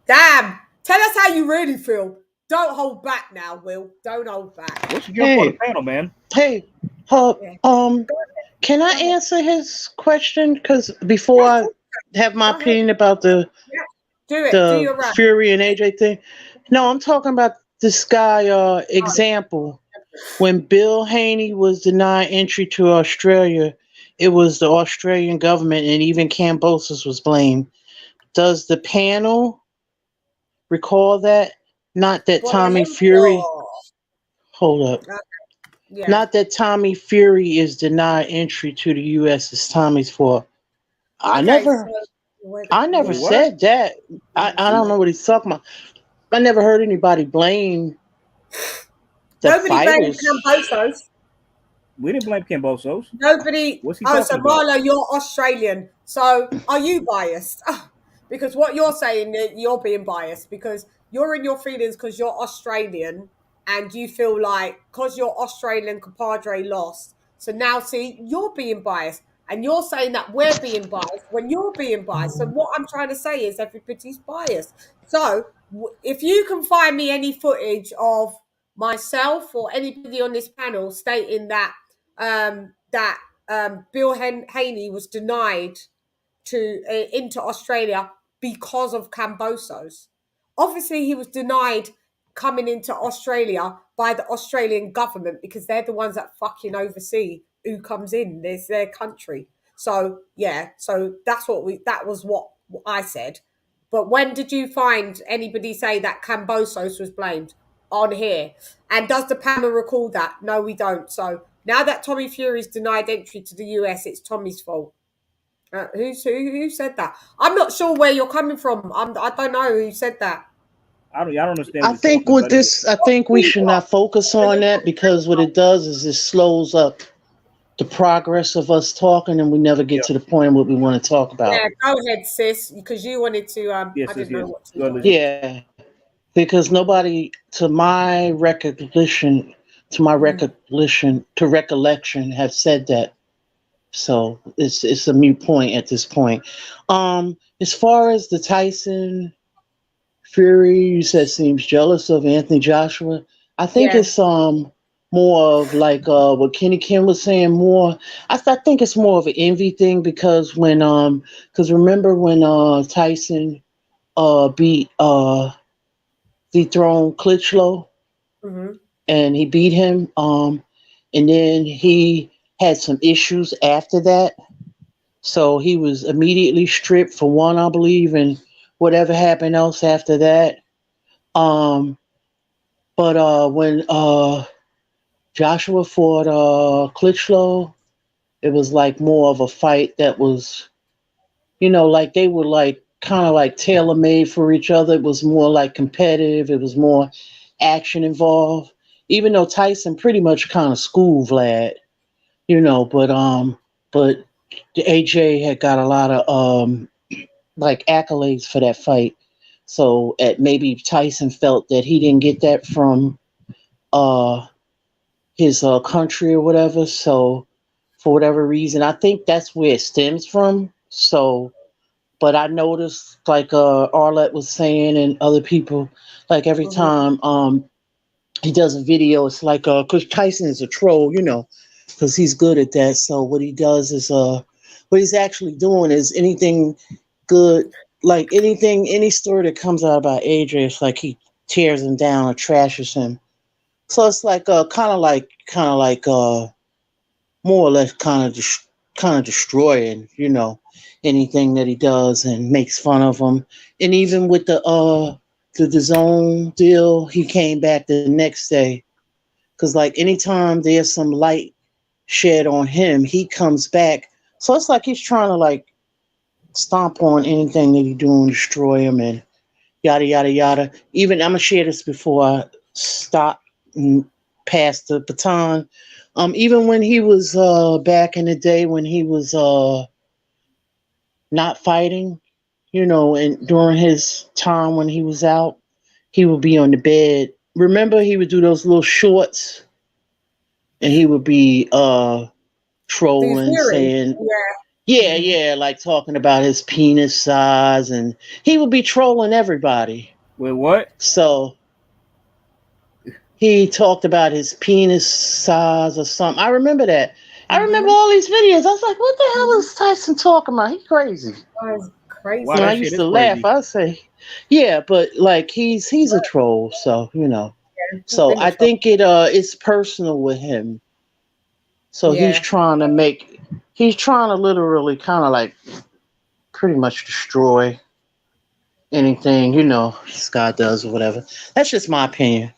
Damn. Tell us how you really feel. Don't hold back now, Will. Don't hold back. What's your jump on the panel, man? Hey, can I answer his question? Because before I have my opinion about the Fury and AJ thing. No, I'm talking about this guy example. When Bill Haney was denied entry to Australia, it was the Australian government and even Cambosos was blamed. Does the panel recall that? Not that Tommy Fury. Hold up. Yeah. Not that Tommy Fury is denied entry to the U.S. It's Tommy's fault. I never said that. I don't know what he's talking about. I never heard anybody blame the fighters. Nobody blamed Cambosos. We didn't blame Cambosos. Nobody. What's he so talking about? Marlo, you're Australian. So are you biased? Because what you're saying, you're being biased because you're in your feelings because you're Australian and you feel like because you're Australian, compadre lost. So now, see, you're being biased. And you're saying that we're being biased when you're being biased. So what I'm trying to say is everybody's biased. So if you can find me any footage of myself or anybody on this panel stating that Bill Haney was denied into Australia because of Cambosos. Obviously, he was denied coming into Australia by the Australian government because they're the ones that fucking oversee who comes in. There's their country. So yeah, so that was what I said. But when did you find anybody say that Cambosos was blamed on here? And does the panel recall that? No, we don't. So now that Tommy Fury's denied entry to the US, it's Tommy's fault. Who said that? I'm not sure where you're coming from. I don't know who said that. I don't understand. I think with this, I think we should not focus on that because what it does is it slows up the progress of us talking, and we never get to the point what we want to talk about. Yeah, go ahead, sis, because you wanted to. I didn't know what to do. Yeah, because nobody, to my recollection, have said that. So it's a moot point at this point. As far as the Tyson Fury, you said seems jealous of Anthony Joshua. I think it's more of like what Kenny Kim was saying. More, I think it's more of an envy thing because remember when Tyson beat dethroned Klitschko, and he beat him, and then he had some issues after that. So he was immediately stripped for one, I believe, and whatever happened else after that. But when Joshua fought Klitschko, it was like more of a fight that was, like they were like kind of like tailor-made for each other. It was more like competitive. It was more action involved. Even though Tyson pretty much kind of schooled Vlad, but the AJ had got a lot of like accolades for that fight. So maybe Tyson felt that he didn't get that from his country or whatever. So for whatever reason, I think that's where it stems from. So, but I noticed like Arlette was saying and other people, like every time he does a video, it's like because Tyson is a troll, because he's good at that. So what he does is what he's actually doing is anything good, like any story that comes out about AJ, it's like he tears him down or trashes him. So it's like kind of like more or less kind of destroying, anything that he does and makes fun of him. And even with the zone deal, he came back the next day. Because like anytime there's some light shed on him, he comes back. So it's like he's trying to like stomp on anything that he do and destroy him and yada, yada, yada. Even, I'm going to share this before I stop and pass the baton. Even when he was back in the day when he was not fighting, and during his time when he was out, he would be on the bed. Remember, he would do those little shorts, and he would be trolling, saying, yeah, like talking about his penis size, and he would be trolling everybody. Wait, what? So he talked about his penis size or something. I remember that. I remember all these videos. I was like, what the hell is Tyson talking about? He's crazy. That's crazy. Wow, And that I shit used is to laugh. crazy. I say, yeah, but like he's a troll, so So I think it's personal with him. So he's trying to literally kind of like pretty much destroy anything, this guy does or whatever. That's just my opinion.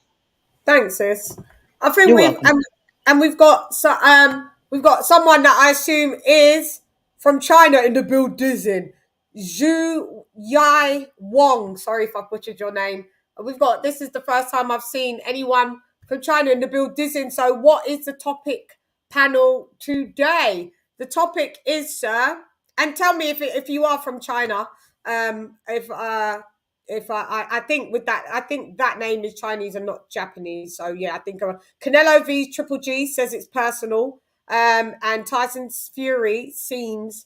Thanks, sis. I think You're we've welcome. and we've got someone that I assume is from China in the building. Zhu Yai Wong. Sorry if I butchered your name. This is the first time I've seen anyone from China in the building. So what is the topic panel today? The topic is, sir, and tell me if you are from China. If I think with that, I think that name is Chinese and not Japanese. So yeah, I think Canelo v Triple G says it's personal. And Tyson's Fury seems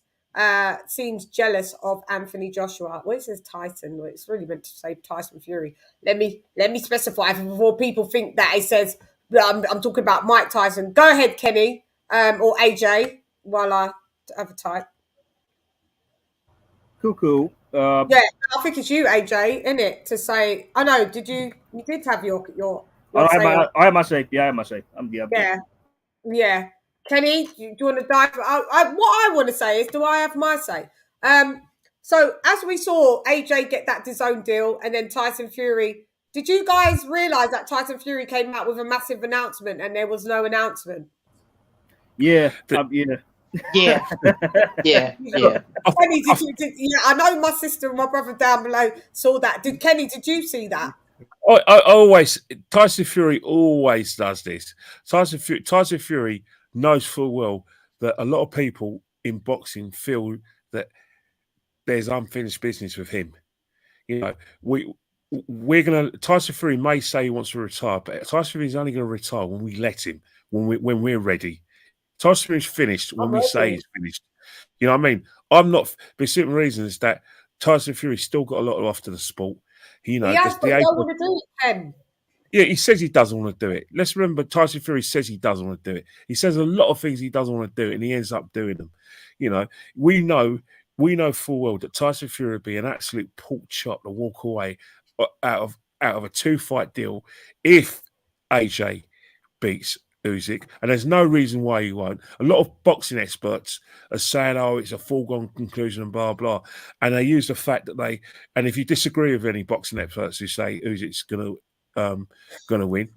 jealous of Anthony Joshua. Well, it says Tyson. It's really meant to say Tyson Fury. Let me specify before people think that it says I'm talking about Mike Tyson. Go ahead, Kenny, or AJ, while I have a type. Cool. Yeah, I think it's you, AJ, isn't it? To say, I know. You did have your I have my say. Yeah, I have my say. Yeah. Kenny, do you want to dive? What I want to say is, do I have my say? So as we saw AJ get that DAZN deal, and then Tyson Fury. Did you guys realize that Tyson Fury came out with a massive announcement and there was no announcement? Yeah. Yeah. Kenny, I know my sister and my brother down below saw that. Kenny, did you see that? Tyson Fury always does this. Tyson Fury knows full well that a lot of people in boxing feel that there's unfinished business with him. Tyson Fury may say he wants to retire, but Tyson Fury is only going to retire when we let him, when we're ready. Tyson Fury's finished when we say he's finished. You know what I mean? I'm not. The certain reason is that Tyson Fury's still got a lot of after the sport. He has, but don't want to do it, Ken. Yeah, he says he doesn't want to do it. Let's remember, Tyson Fury says he doesn't want to do it. He says a lot of things he doesn't want to do, and he ends up doing them. We know full well that Tyson Fury would be an absolute pork chop to walk away out of a 2-fight deal if AJ beats Usyk, and there's no reason why he won't. A lot of boxing experts are saying, "Oh, it's a foregone conclusion," and blah blah, and they use the fact that and if you disagree with any boxing experts who say Usyk's going to win,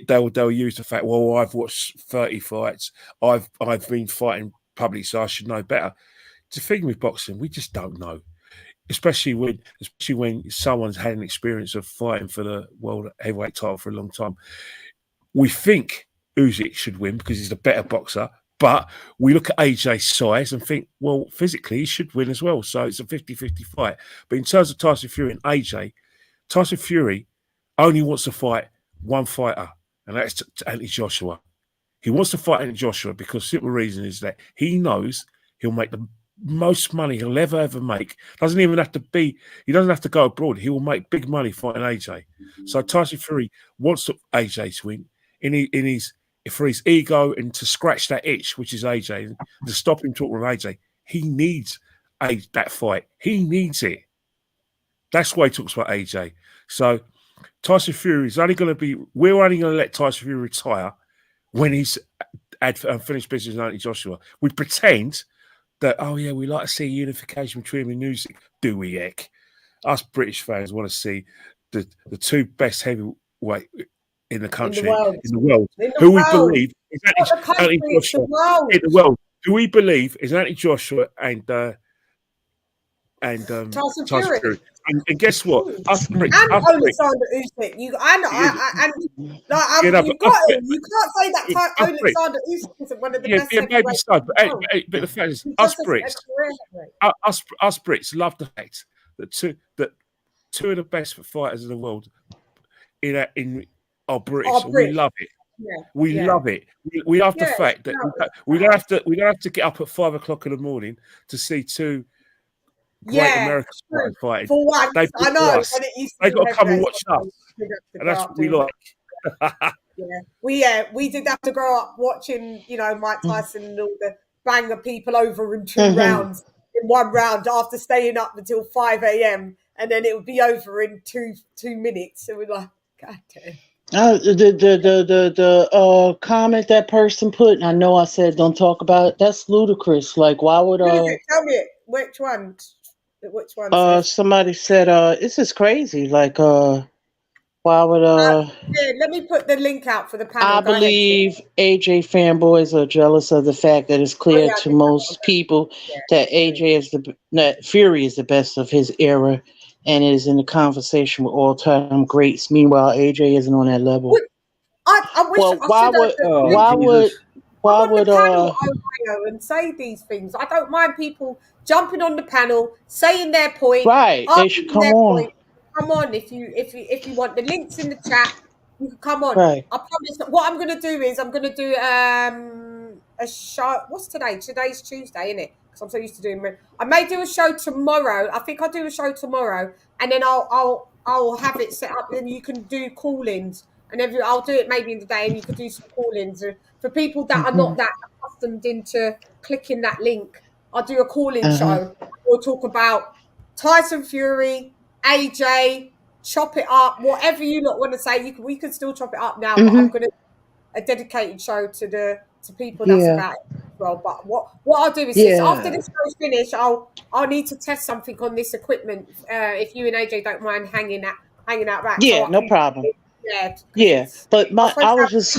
they'll use the fact, "Well, I've watched 30 fights, I've been fighting publicly, so I should know better." The thing with boxing, we just don't know. Especially when someone's had an experience of fighting for the world heavyweight title for a long time. We think Usyk should win because he's a better boxer, but we look at AJ's size and think, well, physically he should win as well. So it's a 50-50 fight. But in terms of Tyson Fury and AJ, Tyson Fury only wants to fight one fighter, and that's Anthony Joshua. He wants to fight Anthony Joshua because the simple reason is that he knows he'll make the most money he'll ever make. He doesn't have to go abroad. He will make big money fighting AJ. So Tyson Fury wants AJ to win for his ego and to scratch that itch, which is AJ, to stop him talking with AJ. He needs that fight. He needs it. That's why he talks about AJ. So Tyson Fury is we're only going to let Tyson Fury retire when he's had unfinished business with Anthony Joshua. We pretend that, oh yeah, we like to see unification between him and Usyk. Do we, heck? Us British fans want to see the two best heavyweight in the country, in the world, who we believe is Anthony Joshua in the world. Who we believe is Anthony Joshua and and Tyson Tyson Fury. Fury. And guess what? Us Brits, And Alexander Usyk. You and you know, you've but us got Brits, him. You can't say that us Brits, Alexander Usyk isn't one of the yeah, best maybe heavyweights so. in the world. But the fact is, He's us just a Brits, career heavyweight. us Brits love the fact that two of the best fighters in the world are British. Oh, We Brit. love it. Yeah. We love it. We love the Yeah, fact that we don't have to get up at 5 o'clock in the morning to see two great American fighters fighting. For once, They I know. us. When it used to They be got to come and heavyweights, watch us, and that's what we like. we did have to grow up watching, Mike Tyson and all the banger people over in 2 rounds, in 1 round after staying up until 5 a.m. and then it would be over in two minutes. So we're like, God damn. The comment that person put, and I know I said don't talk about it. That's ludicrous. Like, why would Tell me it. Which one? Which one? Sis? somebody said this is crazy. Like, why would yeah, let me put the link out for the panel. I believe AJ fanboys are jealous of the fact that it's clear to most people that Fury is the best of his era and is in the conversation with all-time greats. Meanwhile, AJ isn't on that level. I wish. Well, why would Ohio and say these things? I don't mind people jumping on the panel, saying their point. Right, they should come on. Point. Come on, if you want the links in the chat, you can come on. Right. I promise. What I'm going to do is I'm going to do a show. What's today? Today's Tuesday, isn't it? Because I'm so used to doing. I may do a show tomorrow. I think I'll do a show tomorrow, and then I'll have it set up, and you can do call-ins. And I'll do it maybe in the day, and you could do some call-ins for people that are not that accustomed into clicking that link. I'll do a call-in show. We'll talk about Tyson Fury, AJ, chop it up, whatever you lot want to say. We can still chop it up now, but I'm going to a dedicated show to people that's about it as well. But what I'll do is after this show's finished, I'll need to test something on this equipment. If you and AJ don't mind hanging out back. Yeah, no problem. Yeah, but I was just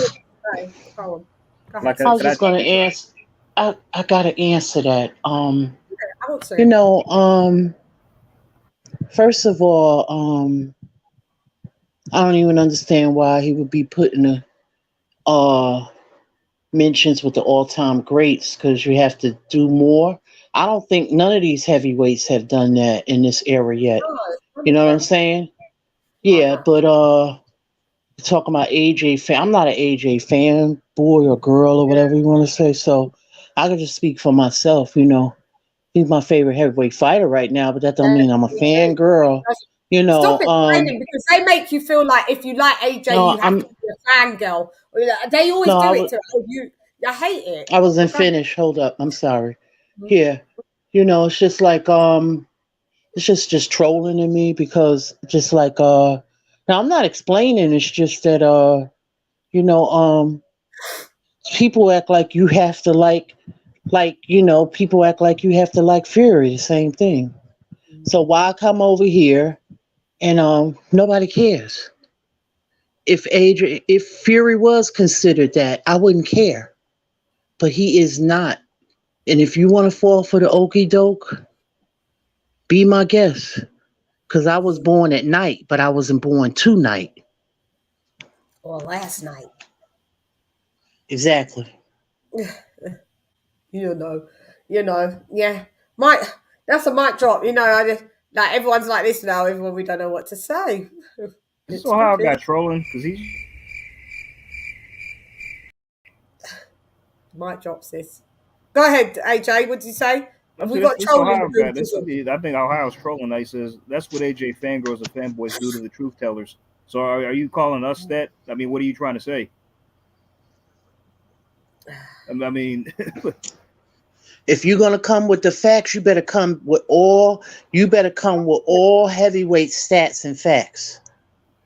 going to answer. I got to answer that. First of all, I don't even understand why he would be putting the mentions with the all-time greats, because you have to do more. I don't think none of these heavyweights have done that in this era yet. You know what I'm saying? Yeah, but talking about AJ fan, I'm not an AJ fan, boy or girl or whatever you want to say. So I can just speak for myself. He's my favorite heavyweight fighter right now, but that don't mean I'm a fan girl. Stop explaining, because they make you feel like if you like AJ, you have to be a fangirl. They always do it. I hate it. I wasn't finished. Hold up. I'm sorry. Yeah. It's just like it's just trolling in me, because just like now I'm not explaining, it's just that people act like you have to people act like you have to like Fury, the same thing. So why come over here and nobody cares? If Fury was considered that, I wouldn't care. But he is not. And if you want to fall for the okie doke, be my guest. Because I was born at night, but I wasn't born tonight. Or last night. Exactly. Yeah. That's a mic drop. I just, like, everyone's like this now. Everyone, we don't know what to say. So how I got trolling? Because he's mic drops this. Go ahead, AJ. What did you say? We got trolling. I think Ohio's trolling. He says that's what AJ fangirls and fanboys do to the truth tellers. So are you calling us that? I mean, what are you trying to say? I mean, if you're gonna come with the facts, you better come with all heavyweight stats and facts.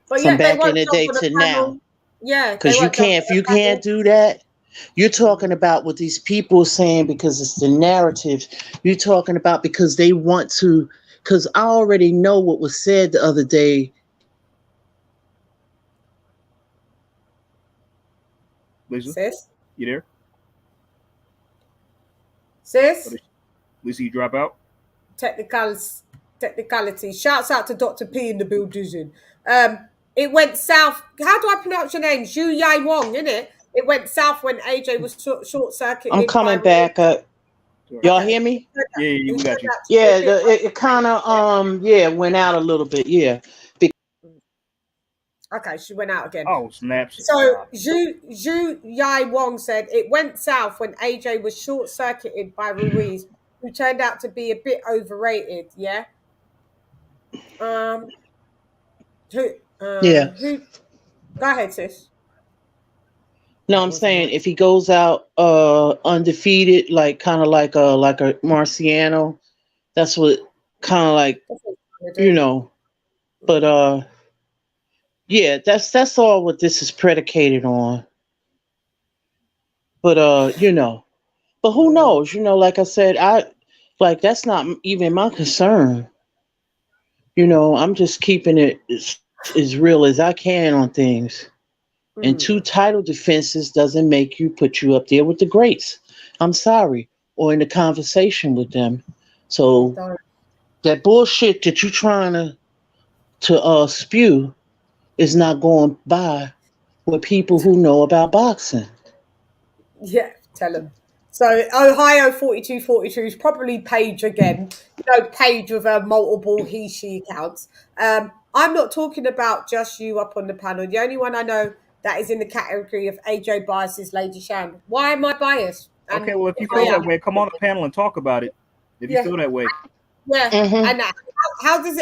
But from back in the day to now. Yeah. Because if you can't do that, you're talking about what these people are saying because it's the narrative. You're talking about because they want to, because I already know what was said the other day. Lisa? Sis? You there? Sis? Lisa, you drop out? technicality. Shouts out to Dr. P in the building. It went south. How do I pronounce your name? Zhu Yai Wong, innit? It went south when AJ was short circuited. I'm coming back up. Y'all hear me? Yeah, we got you. Yeah, it kind of went out a little bit. Yeah. Okay, she went out again. Oh, snaps. So Zhu Yai Wong said it went south when AJ was short circuited by Ruiz, who turned out to be a bit overrated. Yeah. Who? Yeah. Who? Go ahead, sis. No, I'm saying if he goes out undefeated, like kind of like a Marciano, that's what kind of like, you know. But yeah, that's all what this is predicated on. But you know, but who knows? You know, like I said, that's not even my concern. You know, I'm just keeping it as real as I can on things. And 2 title defenses doesn't make you put you up there with the greats. I'm sorry, or in the conversation with them. So that bullshit that you're trying to spew is not going by with people who know about boxing. Yeah, tell them. So Ohio 4242 is probably Paige again. You know, Paige with her multiple he/she accounts. I'm not talking about just you up on the panel. The only one I know that is in the category of AJ bias is LadyChann. Why am I biased? And Okay, well, if you feel that way, come on the panel and talk about it. If you feel that way. Yeah. And how is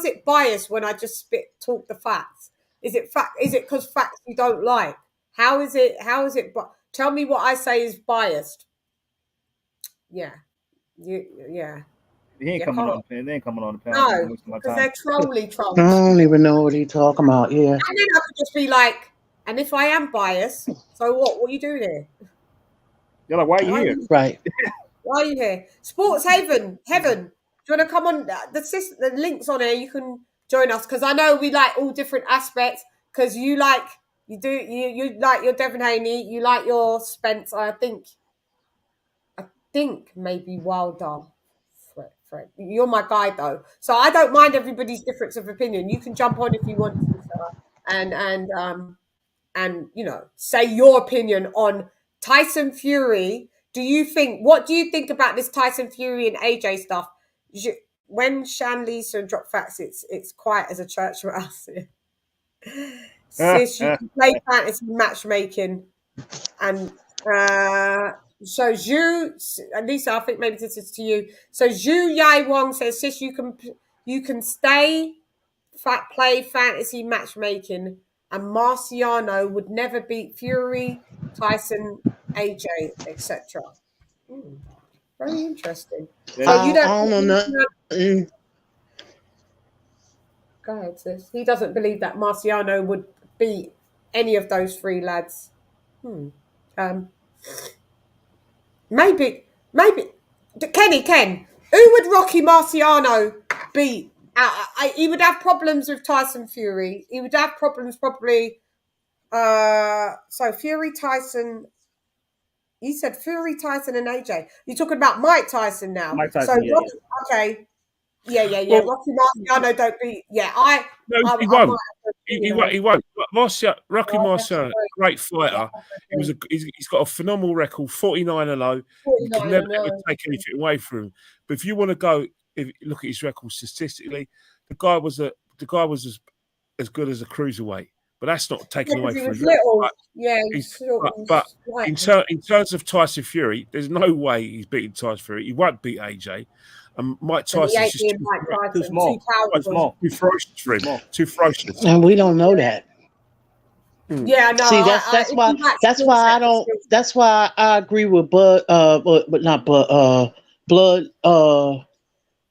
it biased when I just talk the facts? Is it because facts you don't like? How is it tell me what I say is biased. Yeah. Yeah. They ain't coming on the panel. No, because they're trolls. I don't even know what he's talking about. Yeah. And then I could just be like, and if I am biased, so what? What are you doing here? You're like, why are you here? Right. Why are you here? Sports Heaven. Do you want to come on? The links on here. You can join us because I know we like all different aspects. Because you like your Devin Haney, you like your Spence. I think maybe Wilder. Fred. You're my guy though, so I don't mind everybody's difference of opinion. You can jump on if you want to, sir, and you know, say your opinion on Tyson Fury. What do you think about this Tyson Fury and AJ stuff? When Shan Lisa and Drop Facts, it's quiet as a church mouse. Sis, you can play fantasy matchmaking, and so Zhu, Lisa, I think maybe this is to you. So Zhu Yai Wong says, sis, you can play fantasy matchmaking, and Marciano would never beat Fury, Tyson, AJ, etc. Very interesting. So you don't know nothing. Go ahead, sis. He doesn't believe that Marciano would beat any of those 3 lads. Maybe. Ken, who would Rocky Marciano beat? He would have problems with Tyson Fury. He would have problems probably. So Fury, Tyson. You said Fury, Tyson, and AJ. You're talking about Mike Tyson now. Mike Tyson, so Rocky, okay. Yeah. Well, Rocky Marciano don't beat. Yeah, he won't. He won't. Rocky Marciano, great fighter. He's got a phenomenal record, 49-0. You can never ever take anything away from him. But if you want to look at his record statistically, the guy was as good as a cruiserweight. But that's not taken away from him. But in terms of Tyson Fury, there's no way he's beating Tyson Fury. He won't beat AJ. And Mike Tyson's just too small. Too ferocious for him. Too ferocious. And we don't know that. Yeah, no. See, that's why I agree with Blood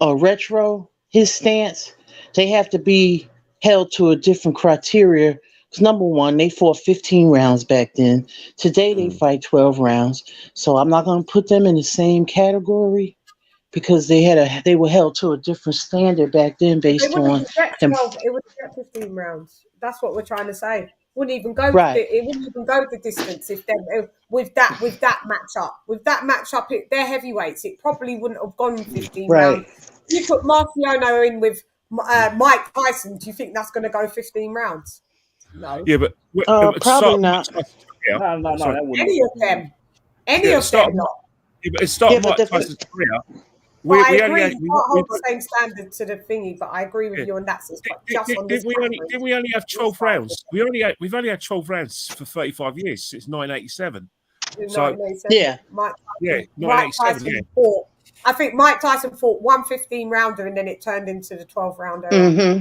Retro. His stance, they have to be held to a different criteria. Because number one, they fought 15 rounds back then. Today they fight 12 rounds. So I'm not going to put them in the same category because they were held to a different standard back then based on them. It would get 15 rounds. That's what we're trying to say. Wouldn't even go. Right. It wouldn't even go the distance if with that matchup. With that matchup, they're heavyweights. It probably wouldn't have gone 15 rounds. you put Marciano in with Mike Tyson, do you think that's going to go 15 rounds? No. Yeah, but probably not. No, that wouldn't. Any of them. Any of them not. Yeah, but it started Yeah, but Mike Tyson's career. But I We agree, only you can't hold the same standard to the thingy, but I agree with you on that. But just on this did we only have 12 rounds? We've only had 12 rounds for 35 years since 1987. So yeah, Mike Tyson fought. I think Mike Tyson fought 1 15-rounder and then it turned into the 12-rounder.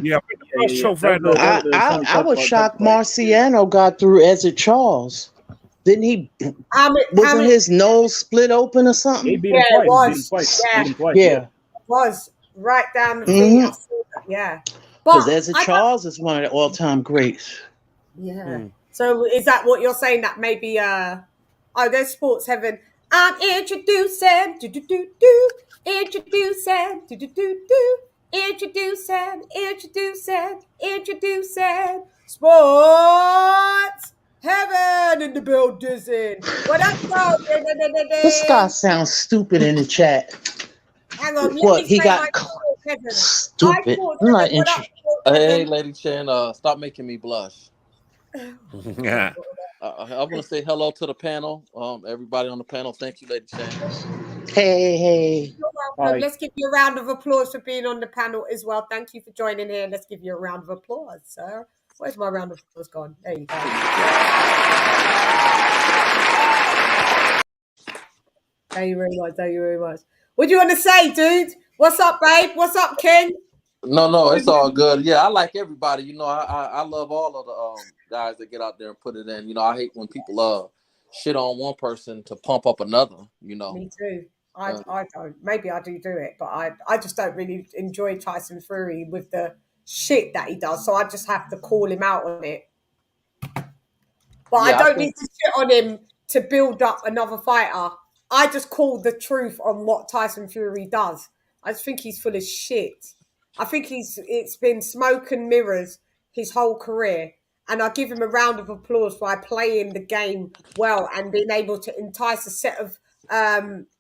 Yeah, the first 12 round. I was shocked Marciano got through Ezra Charles. Didn't he? Wasn't his nose split open or something? He beat him twice. It was right down the feet. I saw that, yeah. Because Ezra Charles is one of the all-time greats. Yeah. So is that what you're saying? That maybe there's Sports Heaven. I'm introducing Sports Heaven in the building. What up, This guy sounds stupid in the chat. Hang on, What he got? Stupid. I'm not interested. Hey, LadyChann, stop making me blush. Yeah. I want to say hello to the panel. Everybody on the panel, thank you, Lady Hey. You're welcome. Let's give you a round of applause for being on the panel as well. Thank you for joining here. Let's give you a round of applause, sir. Where's my round of applause gone? There you go. Thank you very much. What do you want to say, dude? What's up, babe? What's up, King? No, it's all good. Yeah, I like everybody. You know, I love all of the guys that get out there and put it in. You know, I hate when people shit on one person to pump up another. You know, me too. I don't. Maybe I do it, but I just don't really enjoy Tyson Fury with the shit that he does. So I just have to call him out on it. But I don't need to shit on him to build up another fighter. I just call the truth on what Tyson Fury does. I just think he's full of shit. I think it's been smoke and mirrors his whole career. And I give him a round of applause by playing the game well and being able to entice a set of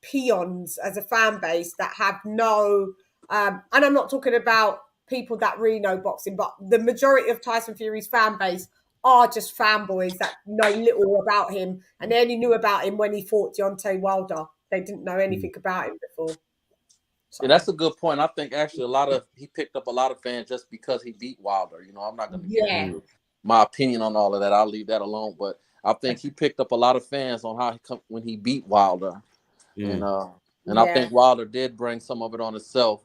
peons as a fan base that have no... and I'm not talking about people that really know boxing, but the majority of Tyson Fury's fan base are just fanboys that know little about him. And they only knew about him when he fought Deontay Wilder. They didn't know anything about him before. So. Yeah, that's a good point. I think actually he picked up a lot of fans just because he beat Wilder. You know, I'm not going to give you my opinion on all of that. I'll leave that alone. But I think he picked up a lot of fans on how when he beat Wilder. And I think Wilder did bring some of it on himself.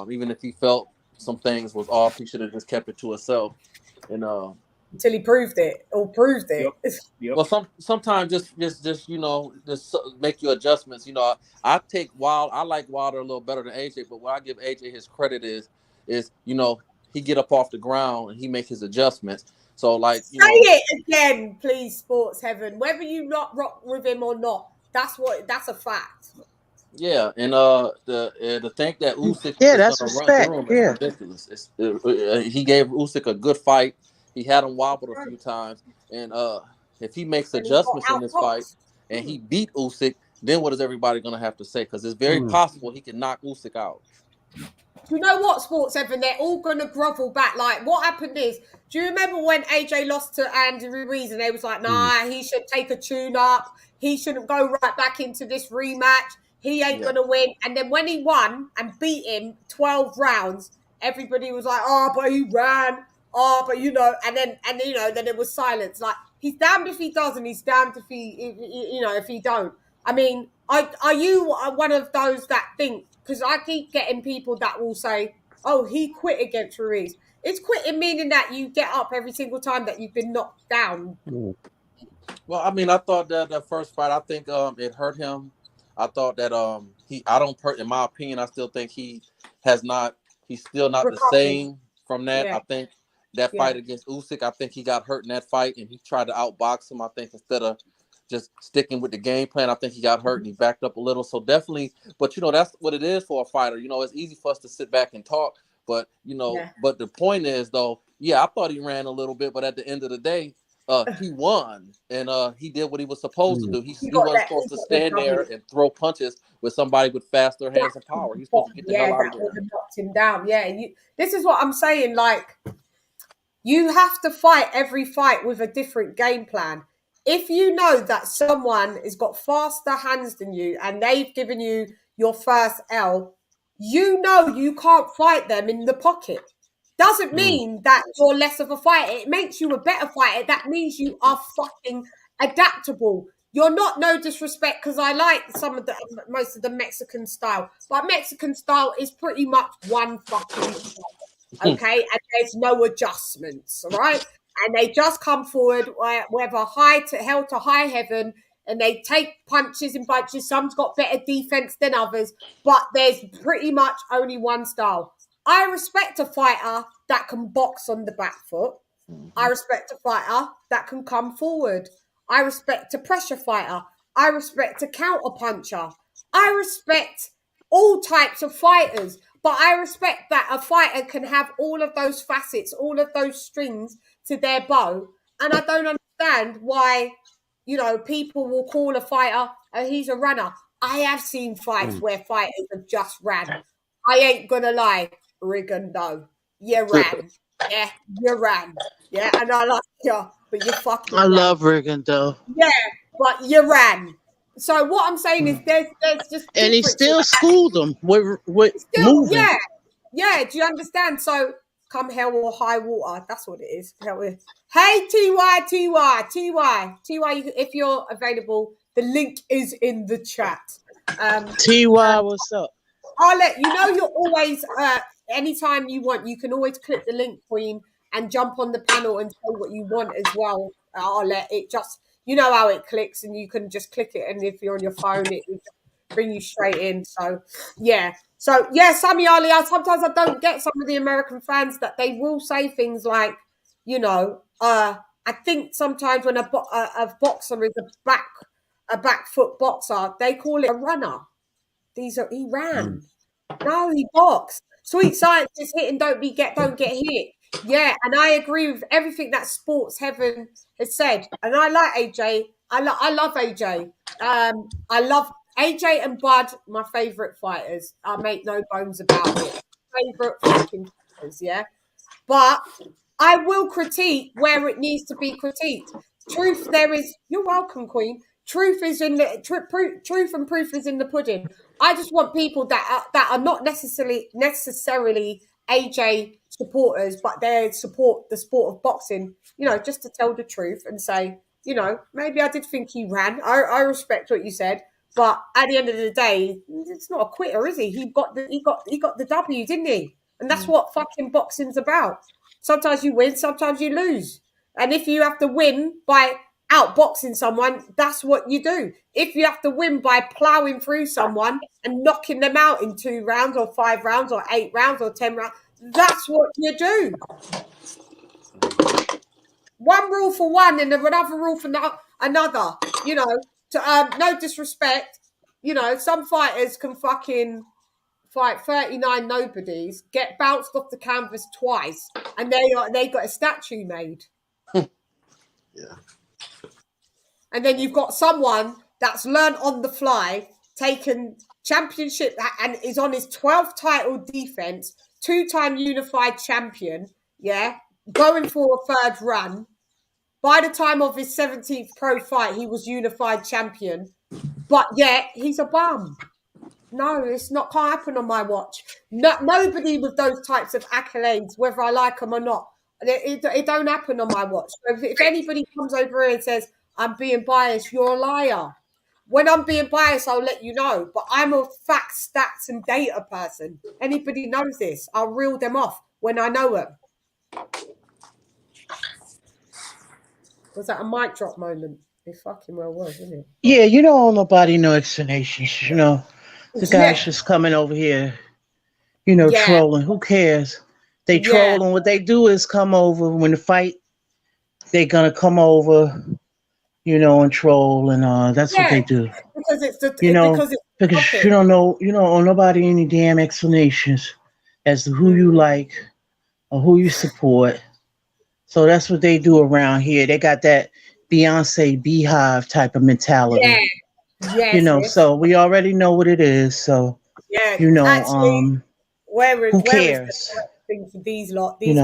Even if he felt some things was off, he should have just kept it to himself. And until he proved it. Yep. Well, sometimes just you know, just make your adjustments. You know, I like Wilder a little better than AJ, but what I give AJ his credit is you know, he get up off the ground and he make his adjustments. So like, say it again, please, Sports Heaven. Whether you not rock with him or not, that's a fact. Yeah, and the think that Usyk that's respect. Run through him is ridiculous. He gave Usyk a good fight. He had him wobbled a few times, and if he makes adjustments in this fight and he beat Usyk, then what is everybody going to have to say? Because it's very possible he can knock Usyk out. You know what, Sports Evan? They're all going to grovel back. Like, what happened is, do you remember when AJ lost to Andy Ruiz and they was like, nah, he should take a tune-up. He shouldn't go right back into this rematch. He ain't going to win. And then when he won and beat him 12 rounds, everybody was like, oh, but he ran. Oh, but you know, and then it was silence. Like, he's damned if he does and he's damned if if he don't. I mean, are you one of those that think, because I keep getting people that will say, oh, he quit against Ruiz. It's quitting meaning that you get up every single time that you've been knocked down. Well, I mean, I thought that first fight, I think it hurt him. I thought that in my opinion, I still think he's still not the same from that. I think that fight against Usyk, I think he got hurt in that fight and he tried to outbox him. I think instead of just sticking with the game plan, I think he got hurt and he backed up a little. So definitely, but you know, that's what it is for a fighter. You know, it's easy for us to sit back and talk, but you know, but the point is though, I thought he ran a little bit, but at the end of the day, he won, and he did what he was supposed to do. He wasn't supposed to stand there and throw punches with somebody with faster hands and power. He's supposed to get the hell out of there. That would have knocked him down. Yeah, this is what I'm saying. Like, you have to fight every fight with a different game plan. If you know that someone has got faster hands than you and they've given you your first L, you know you can't fight them in the pocket. Doesn't mean that you're less of a fighter. It makes you a better fighter. That means you are fucking adaptable. You're not, no disrespect, because I like most of the Mexican style, but Mexican style is pretty much one fucking style, okay? And there's no adjustments, all right? And they just come forward, whether hell to high heaven, and they take punches and bunches. Some's got better defense than others, but there's pretty much only one style. I respect a fighter that can box on the back foot. I respect a fighter that can come forward. I respect a pressure fighter. I respect a counter puncher. I respect all types of fighters, but I respect that a fighter can have all of those facets, all of those strings to their bow. And I don't understand why, people will call a fighter, he's a runner. I have seen fights where fighters have just ran. I ain't gonna lie, Rigondo. You ran. Yeah, you ran. Yeah, and I like you, but you fucking ran. love Rigondo. Yeah, but you ran. So what I'm saying is there's just... And he still schooled them with moving. Yeah, do you understand? So come hell or high water, that's what it is. Hey, TY, if you're available, the link is in the chat. TY, what's up? I'll let you know. You're always, anytime you want, you can always click the link, Queen, and jump on the panel and say what you want as well. I'll let it just, how it clicks, and you can just click it. And if you're on your phone, it will bring you straight in. So, yeah. So, yeah, Sammy Ali, sometimes I don't get some of the American fans that they will say things like, I think sometimes when a boxer is a back foot boxer, they call it a runner. He ran. No, he boxed. Sweet science is hit and don't get hit. Yeah, and I agree with everything that Sports Heaven has said. And I like AJ. I love AJ. I love AJ and Bud, my favourite fighters. I make no bones about it. Favourite fucking fighters, yeah. But I will critique where it needs to be critiqued. Truth, you're welcome, Queen. Truth is in the truth and proof is in the pudding. I just want people that are not necessarily AJ supporters, but they support the sport of boxing, just to tell the truth and say, maybe I did think he ran. I respect what you said, but at the end of the day, it's not a quitter, is he? He got the W, didn't he? And that's what fucking boxing's about. Sometimes you win, sometimes you lose. And if you have to win by outboxing someone, that's what you do. If you have to win by plowing through someone and knocking them out in 2 rounds or 5 rounds or 8 rounds or 10 rounds, that's what you do. One rule for one and another rule for another. No disrespect. Some fighters can fucking fight 39 nobodies, get bounced off the canvas twice, and they got a statue made. Yeah. And then you've got someone that's learned on the fly, taken championship and is on his 12th title defense, 2-time unified champion, yeah, going for a 3rd run. By the time of his 17th pro fight, he was unified champion. But yet, he's a bum. No, it's not, can't happen on my watch. Nobody with those types of accolades, whether I like them or not, it don't happen on my watch. So if anybody comes over here and says, I'm being biased, you're a liar. When I'm being biased, I'll let you know. But I'm a facts, stats, and data person. Anybody knows this. I'll reel them off when I know them. Was that a mic drop moment? It fucking well was, isn't it? Yeah, nobody no explanations. The guy's just coming over here, trolling. Who cares? They troll, and what they do is come over when the fight. They're gonna come over, and troll, and that's what they do. Because it's because you don't know, nobody any damn explanations as to who you like or who you support. So that's what they do around here. They got that Beyonce Beehive type of mentality. Yeah. Yes. So we already know what it is. So Yeah. Actually, who where is the cares? thing for these lot? These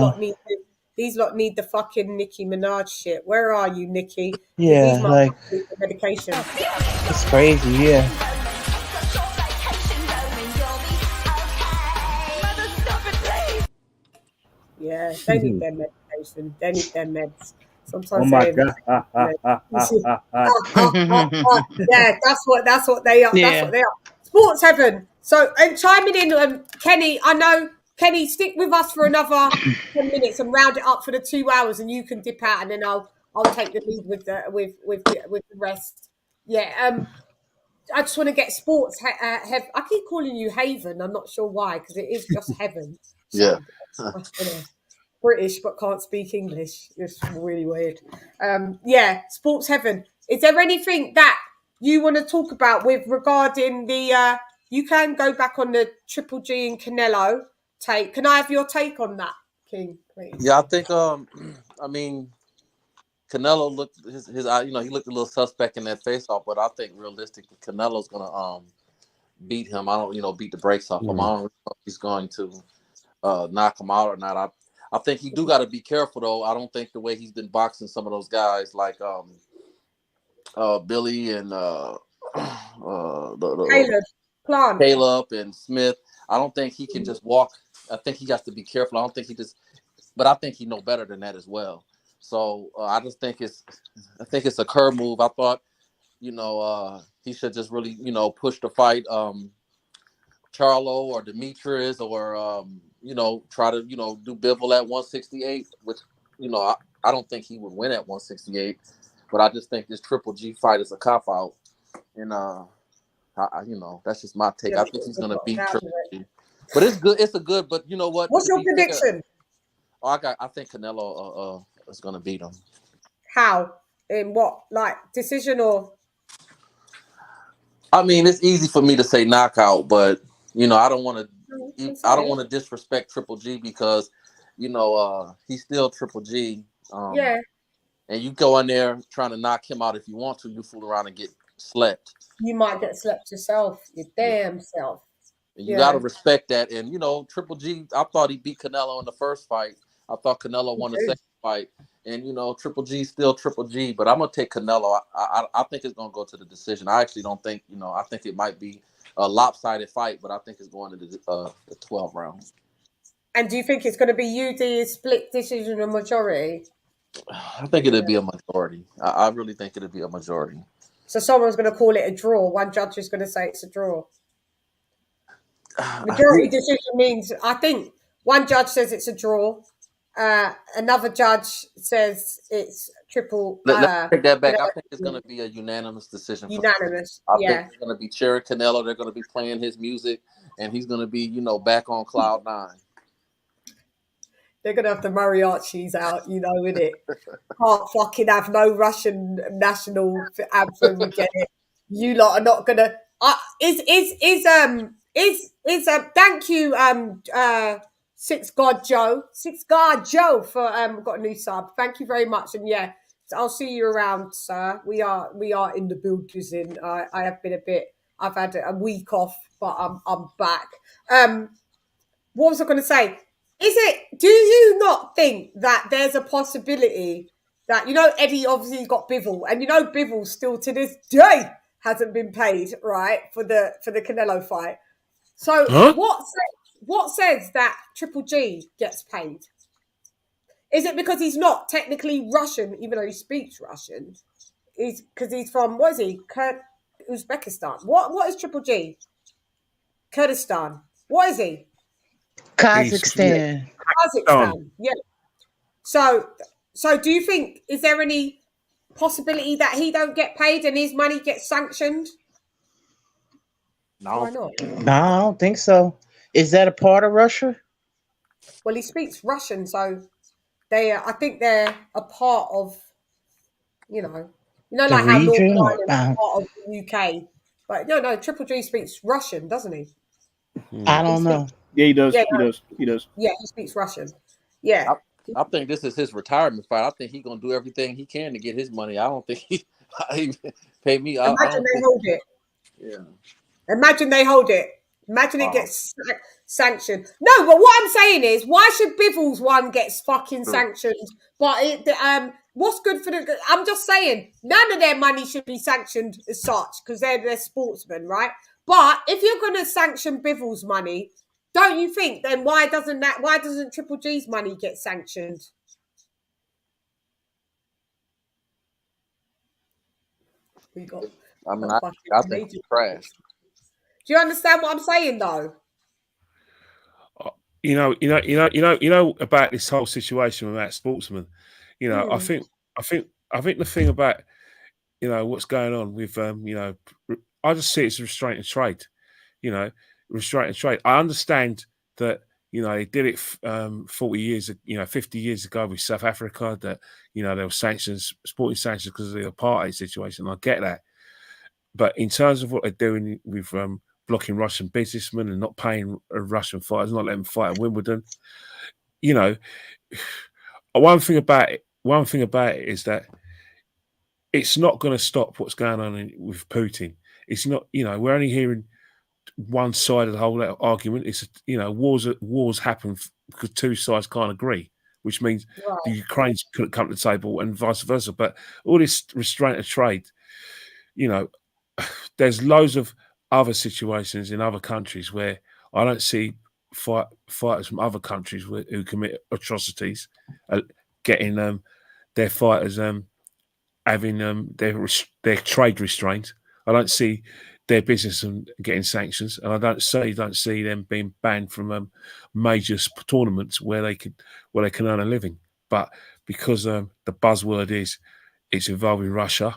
lot need the fucking Nicki Minaj shit. Where are you, Nicki? Because these Yeah, like motherfuckers need the medication. it's crazy. Yeah. Yeah, they need their medication. They need their meds. Sometimes Oh my they god. yeah, that's what they are. That's Yeah. what they are. Sports heaven. So chiming in, Kenny. I know, Kenny. Stick with us for another 10 minutes and round it up for the 2 hours, and you can dip out, and then I'll take the lead with the rest. Yeah. I just want to get sports. I keep calling you Haven. I'm not sure why, because it is just heaven. Yeah. British but can't speak English. It's really weird. Yeah, sports heaven. Is there anything that you want to talk about with regarding the? You can go back on the Triple G and Canelo take. Can I have your take on that, King, please? Yeah, I think. I mean, Canelo looked his he looked a little suspect in that face off, but I think realistically, Canelo's gonna beat him. I don't beat the brakes off him. I don't know if he's going to knock him out or not. I think he do got to be careful though. I don't think the way he's been boxing some of those guys like Billy and Caleb and Smith. I don't think he can just walk. I think he has to be careful. I don't think but I think he know better than that as well. So I just think it's a curve move. I thought, he should just really, push the fight, Charlo or Demetrius or, try to, do Bivol at 168, which, I don't think he would win at 168, but I just think this Triple G fight is a cop out. And, that's just my take. I think he's going to beat Triple G. But it's good. It's a good, but you know what? What's your prediction? I think Canelo is going to beat him. How? In what? Like decision or? I mean, it's easy for me to say knockout, but I don't want to disrespect Triple G because he's still Triple G. Yeah. And you go in there trying to knock him out if you want to, you fool around and get slept. You might get slept yourself, your damn self. And you got to respect that. And Triple G, I thought he beat Canelo in the first fight. I thought Canelo won the second fight. And, Triple G still Triple G. But I'm going to take Canelo. I think it's going to go to the decision. I actually don't think, I think it might be a lopsided fight, but I think it's going to the 12 rounds. And do you think it's going to be UD split decision or majority? I think it'll be a majority. I really think it'll be a majority. So someone's going to call it a draw. One judge is going to say it's a draw. Majority decision means, I think one judge says it's a draw. Another judge says it's triple. Let's take that back. I think it's going to be a unanimous decision. Unanimous. I think they're going to be cheering Canelo. They're going to be playing his music, and he's going to be, back on cloud 9. They're going to have the mariachis out, with it. Can't fucking have no Russian national anthem. We get it. You lot are not going to. Thank you, Six Guard Joe for got a new sub. Thank you very much, and yeah, I'll see you around, sir. We are in the building. I have been I've had a week off, but I'm back. What was I going to say? Do you not think that there's a possibility that Eddie obviously got Bivol, and Bivol still to this day hasn't been paid, right, for the Canelo fight. So what says that Triple G gets paid? Is it because he's not technically Russian, even though he speaks Russian? Is because he's from, what is he? Uzbekistan. What is Triple G? Kurdistan. What is he? Kazakhstan. Kazakhstan. Yeah. So do you think, is there any possibility that he don't get paid and his money gets sanctioned? No. Why not? No, I don't think so. Is that a part of Russia? Well, he speaks Russian, so I think they're a part of, like how region, North Ireland is part of the UK. But no, Triple G speaks Russian, doesn't he? I don't know. Yeah, he does. Yeah, He does. Yeah, he speaks Russian. Yeah. I think this is his retirement fight. I think he's gonna do everything he can to get his money. I don't think he pay me. Imagine they hold it. Yeah. Imagine they hold it. Imagine it gets sanctioned. No, but what I'm saying is, why should Bivens one gets fucking sanctioned? But what's good for the? I'm just saying, none of their money should be sanctioned as such because they're sportsmen, right? But if you're going to sanction Bivens' money, don't you think then why doesn't Triple G's money get sanctioned? We got. I mean, I think it's trash. Do you understand what I'm saying, though? You know about this whole situation with that sportsman. You know, I think the thing about what's going on with I just see it as restraint of trade. Restraint of trade. I understand that they did it 40 years, 50 years ago with South Africa. That there were sanctions, sporting sanctions because of the apartheid situation. I get that, but in terms of what they're doing with blocking Russian businessmen and not paying Russian fighters, not letting them fight at Wimbledon. One thing about it is that it's not going to stop what's going on with Putin. It's not, we're only hearing one side of the whole argument. It's, wars happen because two sides can't agree, which means the Ukrainians couldn't come to the table and vice versa. But all this restraint of trade, there's loads of other situations in other countries where I don't see fighters from other countries who commit atrocities getting their fighters having their trade restrained. I don't see their business getting sanctions, and I don't see them being banned from major tournaments where they can earn a living. But because the buzzword is it's involving Russia,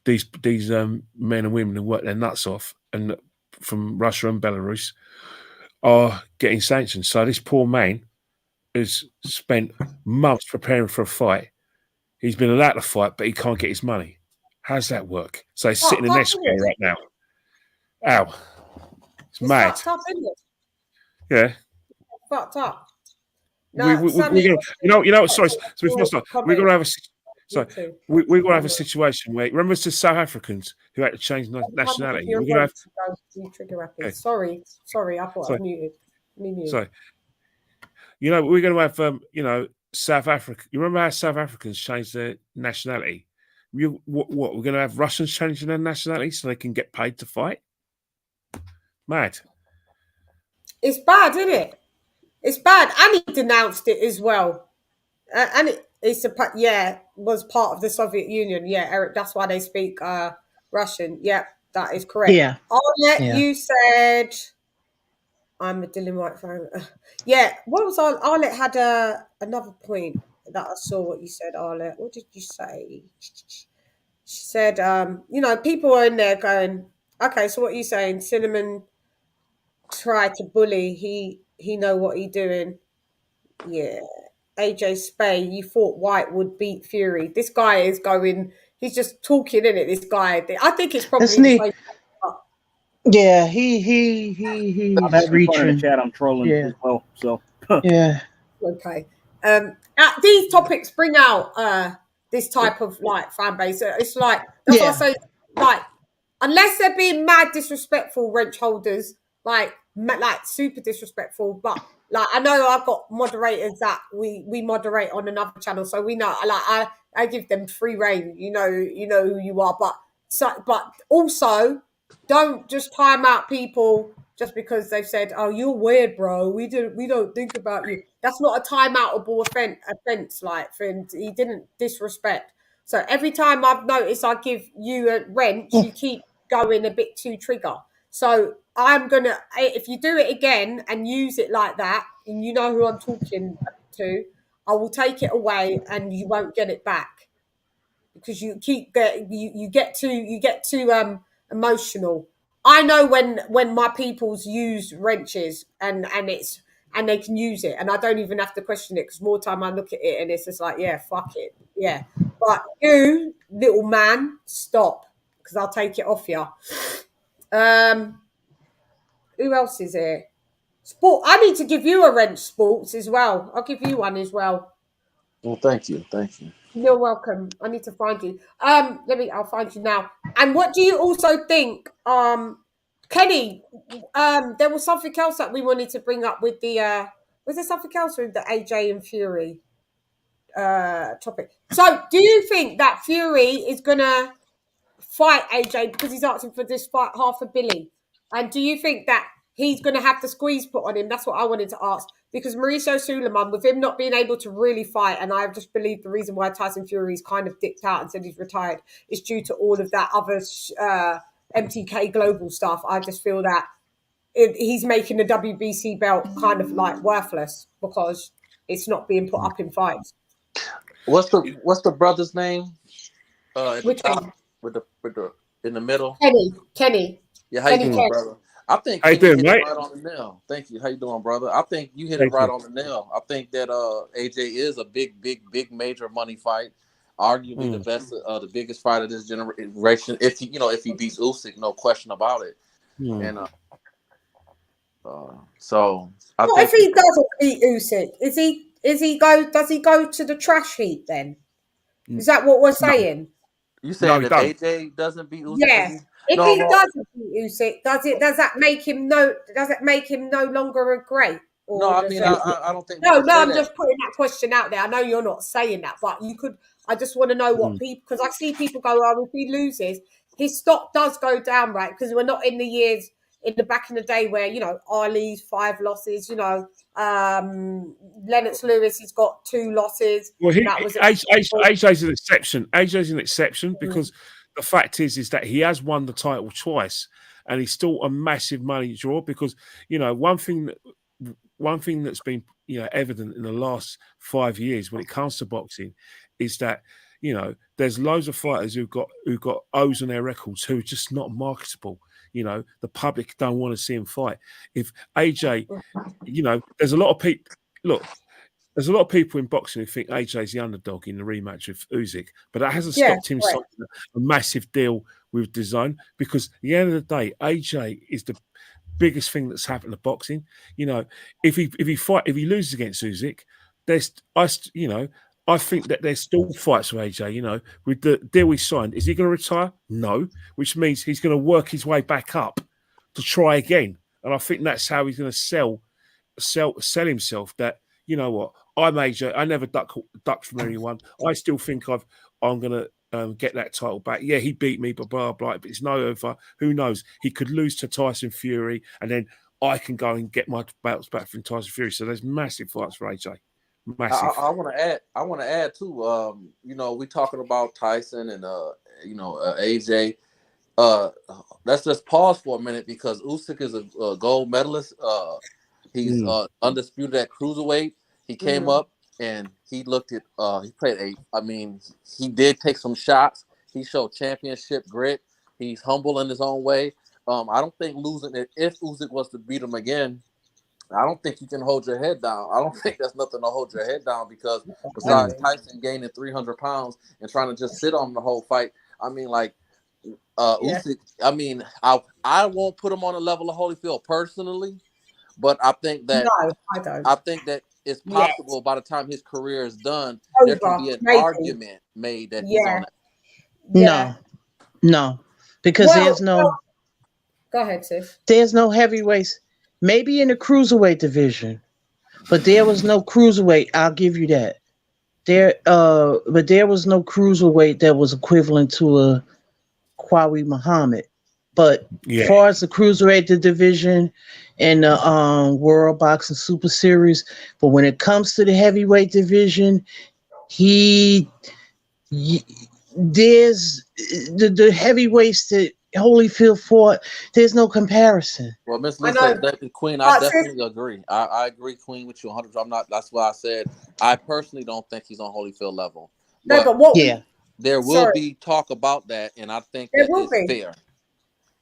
these men and women who work their nuts off and from Russia and Belarus are getting sanctioned. So this poor man has spent months preparing for a fight. He's been allowed to fight, but he can't get his money. How does that work? So he's sitting in Esquire right now. Ow. It's mad. Fucked up, isn't it? Yeah. Fucked up. No, sorry. So before I start, we're going to have a... So we're going to have a situation where, remember, it's the South Africans who had to change nationality. We're going to have trigger happy. Sorry, I thought I was muted. So, we're going to have South Africa. You remember how South Africans changed their nationality? What? We're going to have Russians changing their nationality so they can get paid to fight? Mad. It's bad, isn't it? It's bad, and he denounced it as well. And was part of the Soviet Union. Yeah, Eric, that's why they speak Russian. Yeah, that is correct. Yeah. You said I'm a Dylan White fan. Yeah, what was Arlette had another point that I saw what you said, Arlette. What did you say? She said, people are in there going, okay, so what are you saying? Cinnamon tried to bully. He know what he doing. Yeah. AJ Spay, you thought White would beat Fury. This guy is going, he's just talking, in it. This guy, I think it's probably. Yeah, he's reaching. In the chat, I'm trolling as well. So yeah. Okay. These topics bring out this type of fan base. It's like that's why I say, unless they're being mad disrespectful wrench holders, like super disrespectful, but. I know I've got moderators that we moderate on another channel, so we know. I give them free reign. You know who you are, but also don't just time out people just because they've said, "Oh, you're weird, bro. We don't think about you." That's not a timeoutable offense. Friend, he didn't disrespect. So every time I've noticed I give you a wrench, you keep going a bit too trigger. So I'm going to, if you do it again and use it like that, and you know who I'm talking to, I will take it away and you won't get it back because you get too emotional. I know when my people's use wrenches and they can use it and I don't even have to question it because more time I look at it and it's just like, yeah, fuck it. Yeah. But you, little man, stop because I'll take it off you. Who else is here? Sport. I need to give you a wrench, Sports, as well. I'll give you one as well. Well, thank you. You're welcome. I need to find you. I'll find you now. And what do you also think, Kenny? There was something else that we wanted to bring up with the. Was there something else with the AJ and Fury topic? So, do you think that Fury is gonna fight AJ because he's asking for this fight $500 million? And do you think that he's going to have the squeeze put on him? That's what I wanted to ask. Because Mauricio Suleiman, with him not being able to really fight, and I just believe the reason why Tyson Fury's kind of dipped out and said he's retired is due to all of that other MTK global stuff. I just feel that he's making the WBC belt kind of like worthless because it's not being put up in fights. What's the brother's name? At Which the top, one? with the in the middle. Kenny. Yeah, how you Kenny doing, brother? I think How you Kenny doing, hit it mate? right on the nail. Thank you. How you doing, brother? I think you hit it Thank right you. on the nail. I think that AJ is a big major money fight. Arguably the best, the biggest fight of this generation. If he beats Usyk, no question about it. And so I What think if he doesn't beat Usyk? Does he go to the trash heap then? Is that what we're saying? you saying he if don't. AJ doesn't beat Usyk, Yeah. If no, he no, doesn't beat Usyk, does that make him no longer a great? no. Or I does mean, that... I don't think we No, can say I'm that. just putting that question out there. I know you're not saying that, but you could. I just want to know what people, because I see people go, "Oh, if he loses, his stock does go down, right?" Because we're not in the years in the back in the day where Ali's 5 losses. Lennox Lewis has got 2 losses. Well, That was AJ's an exception. AJ's an exception because the fact is that he has won the title twice, and he's still a massive money draw. Because one thing that's been evident in the last 5 years when it comes to boxing is that there's loads of fighters who've got O's on their records who are just not marketable. The public don't want to see him fight. If AJ, there's a lot of people. Look, there's a lot of people in boxing who think AJ's the underdog in the rematch with Usyk, but that hasn't stopped him signing a massive deal with DAZN, because at the end of the day, AJ is the biggest thing that's happened to boxing. If he loses against Usyk, I think that there's still fights for AJ. With the deal he signed, is he going to retire? No, which means he's going to work his way back up to try again, and I think that's how he's going to sell himself. That what, I'm AJ. I never ducked from anyone. I still think I'm going to get that title back. Yeah, he beat me, but blah blah. But it's no over. Who knows? He could lose to Tyson Fury, and then I can go and get my belts back from Tyson Fury. So there's massive fights for AJ. Massive. I want to add too. We talking about Tyson and AJ. Let's just pause for a minute, because Usyk is a gold medalist. He's undisputed at cruiserweight. He came up and he looked at. He played he did take some shots. He showed championship grit. He's humble in his own way. I don't think losing it, if Usyk was to beat him again, I don't think you can hold your head down. I don't think that's nothing to hold your head down, because besides Tyson gaining 300 pounds and trying to just sit on the whole fight, Usyk, I won't put him on a level of Holyfield personally, but I think that I don't. I think that it's possible by the time his career is done, there can be an argument made that he's on that. No, because there's no. Go ahead, sis. There's no heavyweights. Maybe in the cruiserweight division, but there was no cruiserweight. I'll give you that. But there was no cruiserweight that was equivalent to a Kwawi Muhammad. But as far as the cruiserweight division and the World Boxing Super Series, but when it comes to the heavyweight division, there's the heavyweights that Holyfield fought. There's no comparison. Well, Miss Lisa, Queen, I definitely agree. I agree, Queen, with you 100. I'm not. That's why I said I personally don't think he's on Holyfield level. But there will be talk about that, and I think that is fair.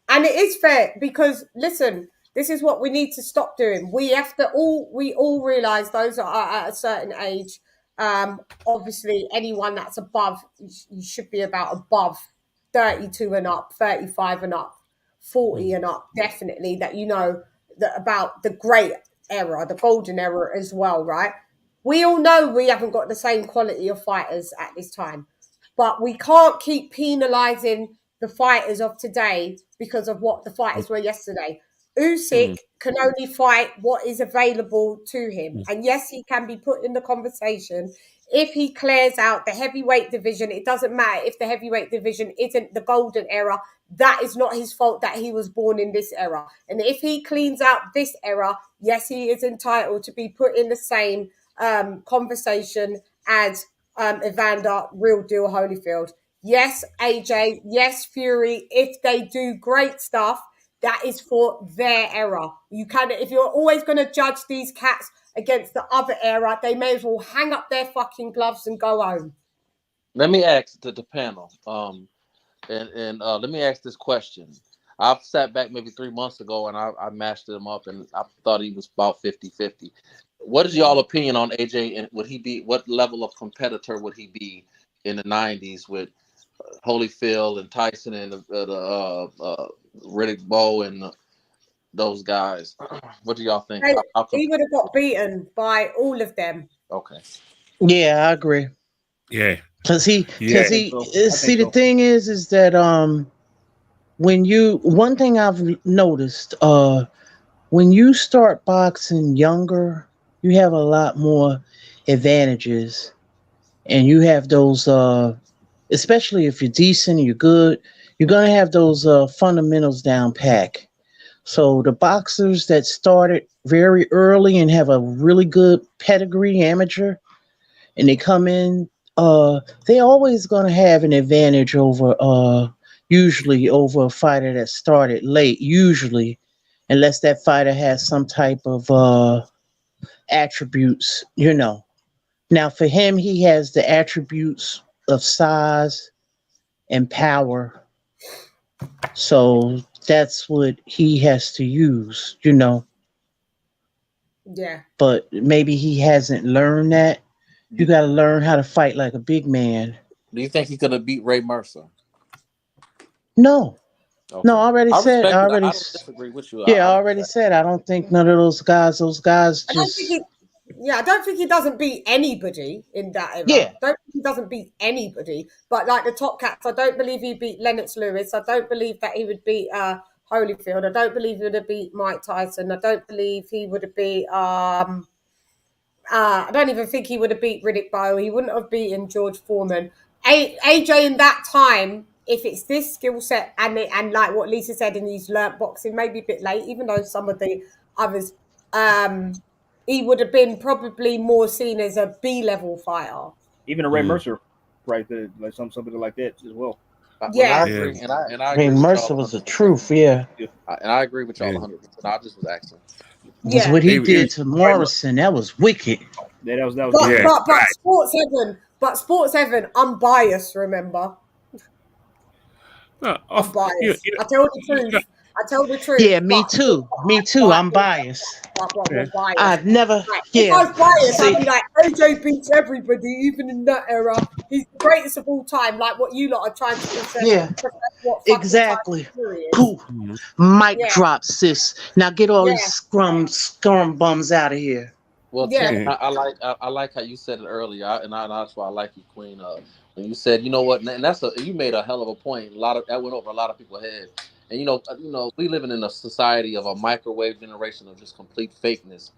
And it is fair, because listen, this is what we need to stop doing. We all realize those that are at a certain age. Obviously, anyone that's above, you should be above 32 and up, 35 and up, 40 and up, definitely, that that about the great era, the golden era as well, right? We all know we haven't got the same quality of fighters at this time, but we can't keep penalising the fighters of today because of what the fighters were yesterday. Usyk can only fight what is available to him. And yes, he can be put in the conversation if he clears out the heavyweight division. It doesn't matter if the heavyweight division isn't the golden era. That is not his fault that he was born in this era. And if he cleans out this era, yes, he is entitled to be put in the same conversation as Evander, Real Deal Holyfield. Yes, AJ, yes, Fury, if they do great stuff, that is for their era. You can, if you're always going to judge these cats against the other era, they may as well hang up their fucking gloves and go home. Let me ask the panel, and let me ask this question. I've sat back maybe 3 months ago and I matched him up and I thought he was about 50-50. What is y'all opinion on AJ, and would he be, what level of competitor would he be in the 90s with Holyfield and Tyson and Riddick Bowe and those guys? What do y'all think? He would have got beaten by all of them. Okay. Yeah, I agree. Yeah. Cause he see the so. thing is that one thing I've noticed, when you start boxing younger, you have a lot more advantages, and you have those especially if you're decent and you're good, you're gonna have those fundamentals down pat. So the boxers that started very early and have a really good pedigree, amateur, and they come in, they're always gonna have an advantage over usually over a fighter that started late, usually, unless that fighter has some type of attributes, Now for him, he has the attributes of size and power. So that's what he has to use, Yeah. But maybe he hasn't learned that. You got to learn how to fight like a big man. Do you think he's gonna beat Ray Mercer? No. Okay. No, I already said. I don't disagree with you. Yeah, I already said. I don't think none of those guys just. I don't think he doesn't beat anybody in that era. Yeah. I don't think he doesn't beat anybody. But like the top cats, I don't believe he beat Lennox Lewis. I don't believe that he would beat Holyfield. I don't believe he would have beat Mike Tyson. I don't believe he would have beat I don't even think he would have beat Riddick Bowe. He wouldn't have beaten George Foreman. AJ in that time, if it's this skill set and like what Lisa said, and he's learnt boxing maybe a bit late, even though some of the others, he would have been probably more seen as a B-level fighter. Even a Ray Mercer, right there, like somebody like that as well. Yeah, I agree. And I I agree mean, with Mercer y'all was the 100%. truth, yeah. And I agree with y'all 100%. I just was asking. Because what he did to Morrison, that was wicked. Yeah, that was But Sports Heaven, I'm biased, remember? No, I'm biased. I tell the truth. I tell the truth. Yeah, me too. Me too. I'm biased. I've never. If I was biased, I'd be like, AJ beats everybody, even in that era. He's the greatest of all time, like what you lot are trying to present. Yeah, exactly. Cool. Mic drop, sis. Now get all these scrum bums out of here. Well, Ken, I like how you said it earlier, and that's why I like you, Queen. When you said, you know what, and you made a hell of a point. That went over a lot of people's heads. And we living in a society of a microwave generation of just complete fakeness.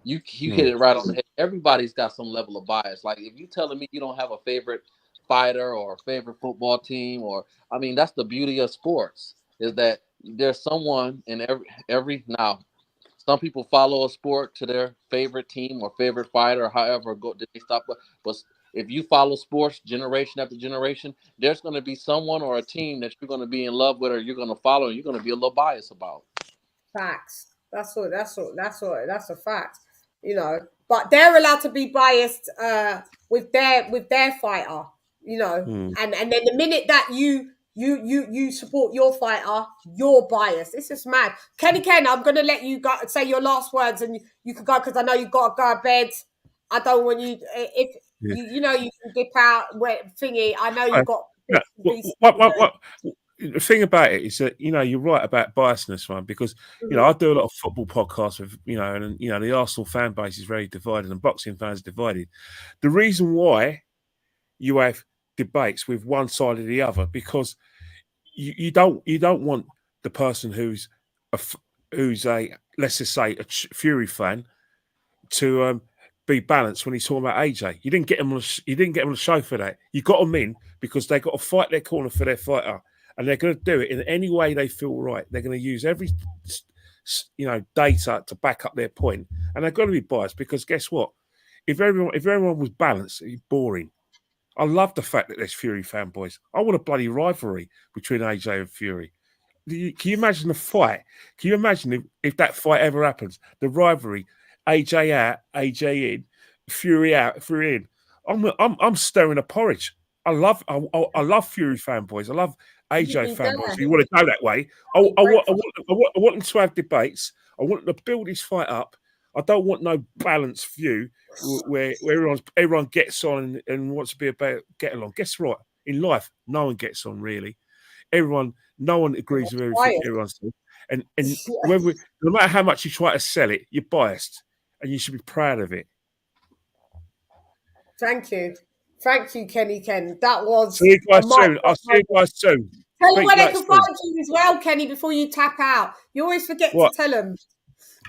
You hit it right on the head. Everybody's got some level of bias. Like if you telling me you don't have a favorite fighter or a favorite football team, that's the beauty of sports, is that there's someone in every now. Some people follow a sport to their favorite team or favorite fighter, or however did they stop. But if you follow sports generation after generation, there's going to be someone or a team that you're going to be in love with, or you're going to follow, and you're going to be a little biased about. Facts. That's a fact. But they're allowed to be biased with their fighter. And then the minute that you support your fighter, you're biased. It's just mad. Ken, I'm going to let you go, say your last words, and you can go, because I know you've got to go to bed. I don't want you, if you can dip out, thingy. I know you've got. the thing about it is that, you know, you're right about biasness, man, because, you know, I do a lot of football podcasts with, you know, and, you know, the Arsenal fan base is very divided and boxing fans are divided. The reason why you have debates with one side or the other, because you don't want the person who's a let's just say a Fury fan to be balanced when he's talking about AJ. You didn't get him on the show for that. You got them in because they got to fight their corner for their fighter, and they're going to do it in any way they feel right. They're going to use every data to back up their point, and they're going to be biased because guess what? If everyone was balanced, it'd be boring. I love the fact that there's Fury fanboys. I want a bloody rivalry between AJ and Fury. Can you imagine the fight? Can you imagine if that fight ever happens? The rivalry, AJ out, AJ in, Fury out, Fury in. I'm stirring a porridge. I love Fury fanboys. I love AJ fanboys. If you want to go that way, I want them to have debates. I want them to build this fight up. I don't want no balanced view where everyone gets on and wants to be about get along. Guess what? In life, no one gets on really. No one agrees with everything everyone says. And no matter how much you try to sell it, you're biased, and you should be proud of it. Thank you, Kenny Ken. That was. See you guys soon. I'll see you guys soon. Tell them where they can find you as well, Kenny. Before you tap out, you always forget to tell them.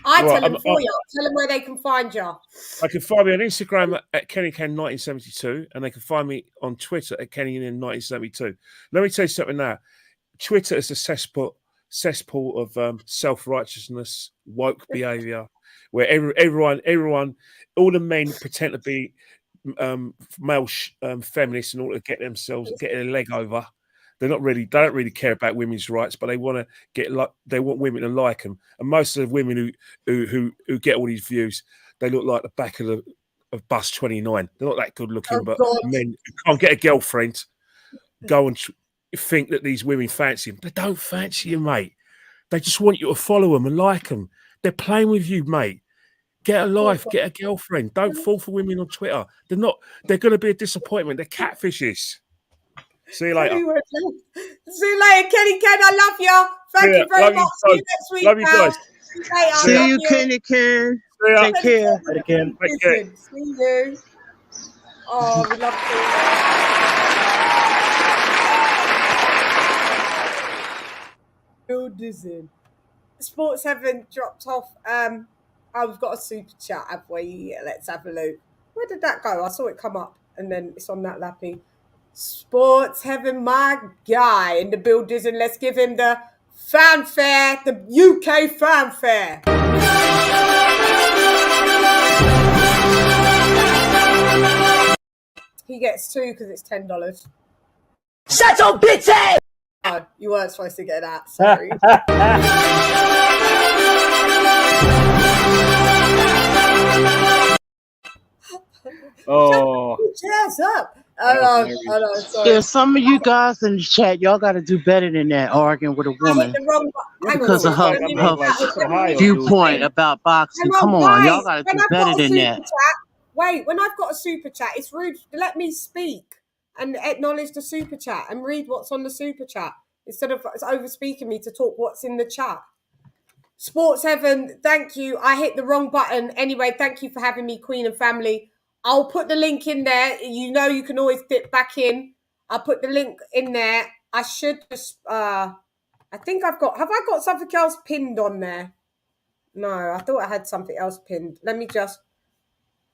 Tell them for you. Tell them where they can find you. I can find me on Instagram at KennyCan1972, and they can find me on Twitter at KennyCan1972. Let me tell you something now. Twitter is a cesspool of self-righteousness, woke behaviour, where everyone, all the men pretend to be male feminists in order to get their leg over. They don't really care about women's rights, but they want women to like them. And most of the women who get all these views, they look like the back of bus 29. They're not that good looking, but men who can't get a girlfriend go and think that these women fancy them. They don't fancy you, mate. They just want you to follow them and like them. They're playing with you, mate. Get a life, get a girlfriend. Don't fall for women on Twitter. They're going to be a disappointment. They're catfishes. See you later. See you later, Kenny Ken. I love you. Thank you very much. See you next week. Love you guys. See you, Kenny Ken. Take care. See you. Oh, we love you. Bill Dizzy. Sports Heaven dropped off. We've got a super chat, have we? Yeah, let's have a look. Where did that go? I saw it come up and then it's on that lappy. Sports Heaven, my guy in the buildings, and let's give him the fanfare, the UK fanfare. He gets 2 because it's $10. Shut your bitch ass! Oh, you weren't supposed to get that. Sorry. Oh, Cheers up. I know. Sorry. Yeah, some of you guys in the chat, y'all got to do better than that, arguing with a woman because of her viewpoint about boxing. Come on, y'all got to do better than that. Wait, when I've got a super chat, it's rude to let me speak and acknowledge the super chat and read what's on the super chat instead of over speaking me to talk what's in the chat. Sports Heaven, thank you. I hit the wrong button. Anyway, thank you for having me, Queen and family. I'll put the link in there. You know you can always dip back in. I'll put the link in there. I should just, I think have I got something else pinned on there? No, I thought I had something else pinned. Let me just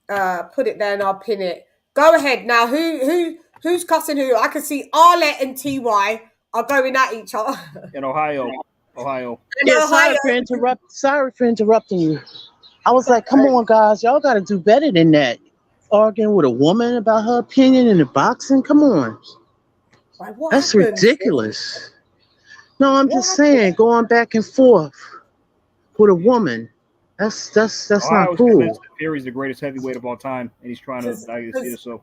put it there and I'll pin it. Go ahead. Now, who's cussing who? I can see Arlette and TY are going at each other. In Ohio. Yeah, sorry for interrupting you. I was like, come on, guys. Y'all got to do better than that. Arguing with a woman about her opinion in the boxing? Come on. That's ridiculous. No, I'm just saying, going back and forth with a woman. That's not cool. Fury's the greatest heavyweight of all time, and he's trying to see it so.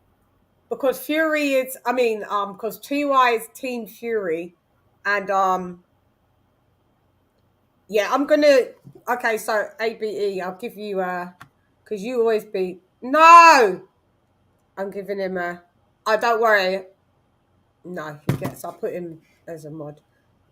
Because Fury is, because TY is Team Fury, and yeah, I'm gonna. Okay, so ABE, I'll give you because you always beat. No, I'm giving him a. Oh, don't worry. No, he gets. I'll put him as a mod.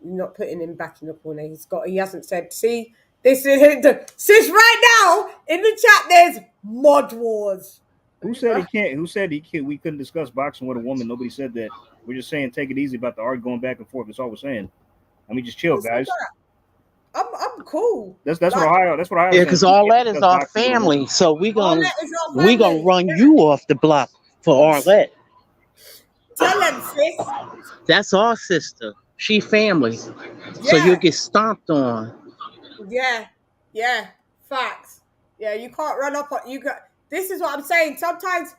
You're not putting him back in the corner. He hasn't said, see, this is sis right now in the chat. There's mod wars. Who said he can't? Who said he can't? We couldn't discuss boxing with a woman. Nobody said that. We're just saying take it easy about the art going back and forth. That's all we're saying. I mean, just chill, guys. I'm cool. That's what Ohio. That's what Ohio. Yeah, because all that is our family. So we gonna run you off the block for Arlette. Tell him, sis. That's our sister. She family. Yeah. So you'll get stomped on. Yeah. Facts. Yeah, you can't run up on you. This is what I'm saying. Sometimes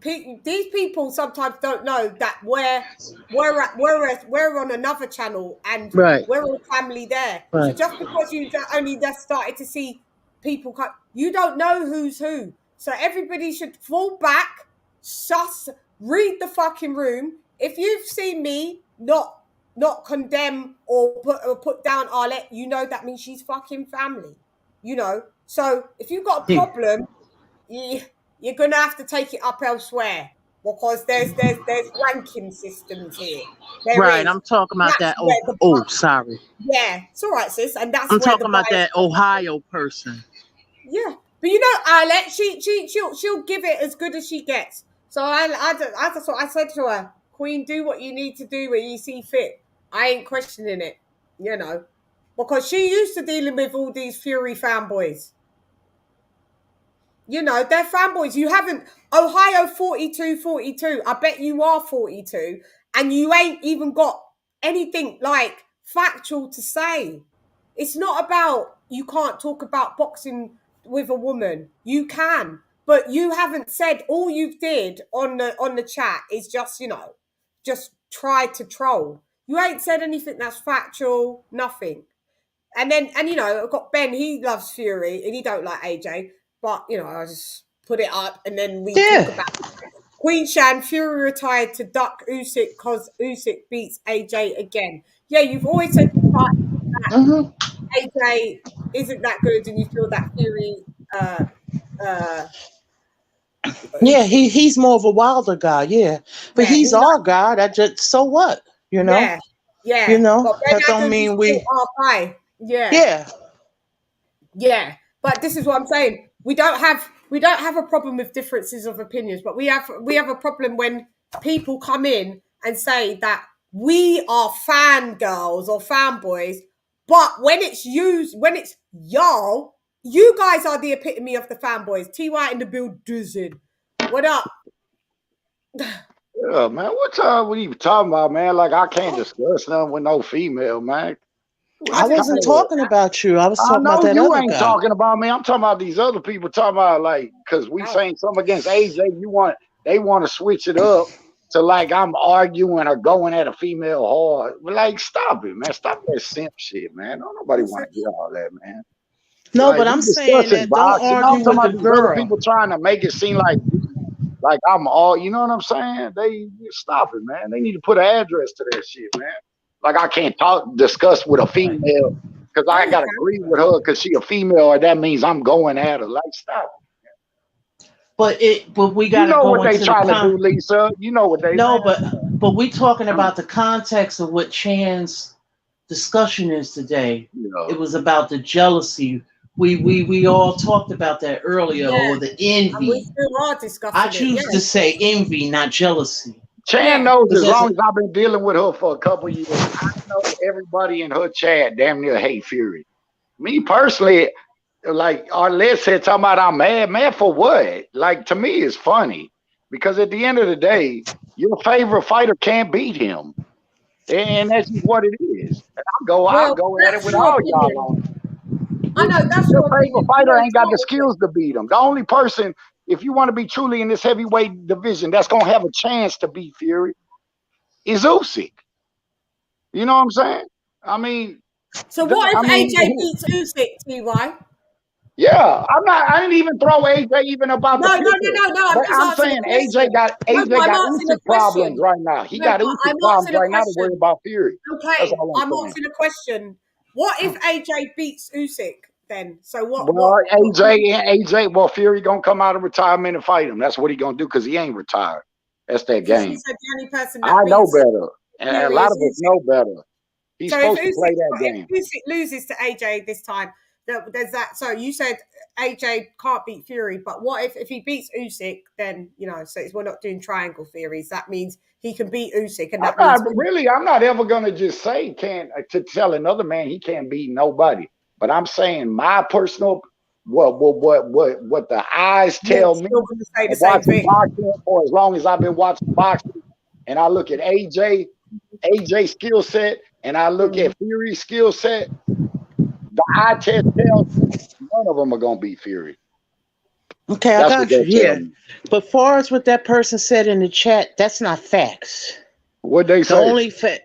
these people sometimes don't know that we're on another channel and we're all family there. Right. So just because you only just started to see people come, you don't know who's who. So everybody should fall back, read the fucking room. If you've seen me not condemn or put down Arlette, you know that means she's fucking family. You know. So if you've got a problem, you're gonna have to take it up elsewhere because there's ranking systems here. Right, I'm talking about that. Sorry. Yeah, it's all right, sis. And that's I'm talking about that Ohio person. Yeah, but you know, Arlette, she'll give it as good as she gets. So I said to her, Queen, do what you need to do when you see fit. I ain't questioning it, you know, because she used to dealing with all these Fury fanboys. You know, they're fanboys. You haven't... Ohio 42. I bet you are 42. And you ain't even got anything, like, factual to say. It's not about... You can't talk about boxing with a woman. You can. But you haven't said... All you did on the chat is just, you know, just try to troll. You ain't said anything that's factual. Nothing. And you know, I've got Ben. He loves Fury. And he don't like AJ. But, you know, I just put it up and then we talk about Queen Shan. Fury retired to duck Usyk because Usyk beats AJ again. Yeah, you've always said that AJ isn't that good and you feel that Fury... yeah, he's more of a Wilder guy, yeah. But he's our guy. That just... So what? You know? Yeah. You know? That don't mean we... Yeah. But this is what I'm saying. We don't have a problem with differences of opinions, but we have a problem when people come in and say that we are fangirls or fanboys, but when it's y'all, you guys are the epitome of the fanboys. TY in the building. What up? Yeah, man. What time were you talking about, man? Like I can't discuss nothing with no female, man. I wasn't talking about you. I was talking about that other guy. You ain't talking about me. I'm talking about these other people talking about like, because we saying something against AJ. They want to switch it up to like I'm arguing or going at a female hard. Like, stop it, man. Stop that simp shit, man. Don't nobody want to get all that, man. No, like, but I'm saying that don't argue with the girl. People trying to make it seem like I'm all, you know what I'm saying? They stop it, man. They need to put an address to that shit, man. Like I can't discuss with a female because I gotta agree with her because she a female, or that means I'm going at her. Like, stop. But we gotta. You know what they trying to do, Lisa. You know what they. No, but we talking about the context of what Chann's discussion is today. It was about the jealousy. We all talked about that earlier, or the envy. And we still are discussing I choose to say envy, not jealousy. Chan knows as long as I've been dealing with her for a couple of years, I know everybody in her chat damn near hate Fury. Me personally, like Arlette said, talking about I'm mad for what? Like to me, it's funny because at the end of the day, your favorite fighter can't beat him, and that's just what it is. And I'll go at it with all y'all on. I know that's your favorite fighter ain't got the skills to beat him. The only person. If you want to be truly in this heavyweight division, that's going to have a chance to beat Fury, is Usyk. You know what I'm saying? I mean... So what if AJ beats Usyk, T.Y.? Yeah, I didn't even throw AJ even about No. I'm saying AJ got Usyk problems right now. He got Usyk problems right now to worry about Fury. Okay, I'm asking a question. What if AJ beats Usyk? Then so what? Well, AJ, well, Fury gonna come out of retirement and fight him. That's what he gonna do because he ain't retired. That's that game. He said the only person I know better, and a lot of us know better. He's supposed to play that game. If Usyk loses to AJ this time, there's that. So you said AJ can't beat Fury, but what if he beats Usyk? Then so we're not doing triangle theories. That means he can beat Usyk, and I'm not ever gonna just say to tell another man he can't beat nobody. But I'm saying my personal what the eyes tell me. Watching boxing for as long as I've been watching boxing, and I look at AJ's skill set, and I look at Fury's skill set. The eye test tells me none of them are gonna beat Fury. Okay, I got you. Yeah, but far as what that person said in the chat, that's not facts. What they say? The only fact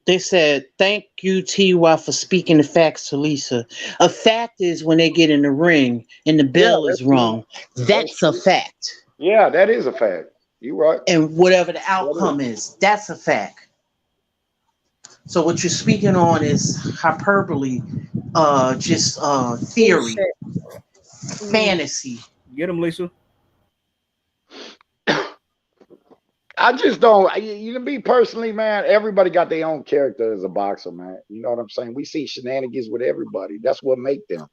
they said, "Thank you, TY, for speaking the facts to Lisa." A fact is when they get in the ring and the bell is rung. That's a fact. Yeah, that is a fact. You're right. And whatever the outcome is, that's a fact. So what you're speaking on is hyperbole, just theory, fantasy. Get him, Lisa. I just don't. You know, me personally, man. Everybody got their own character as a boxer, man. You know what I'm saying? We see shenanigans with everybody. That's what make them.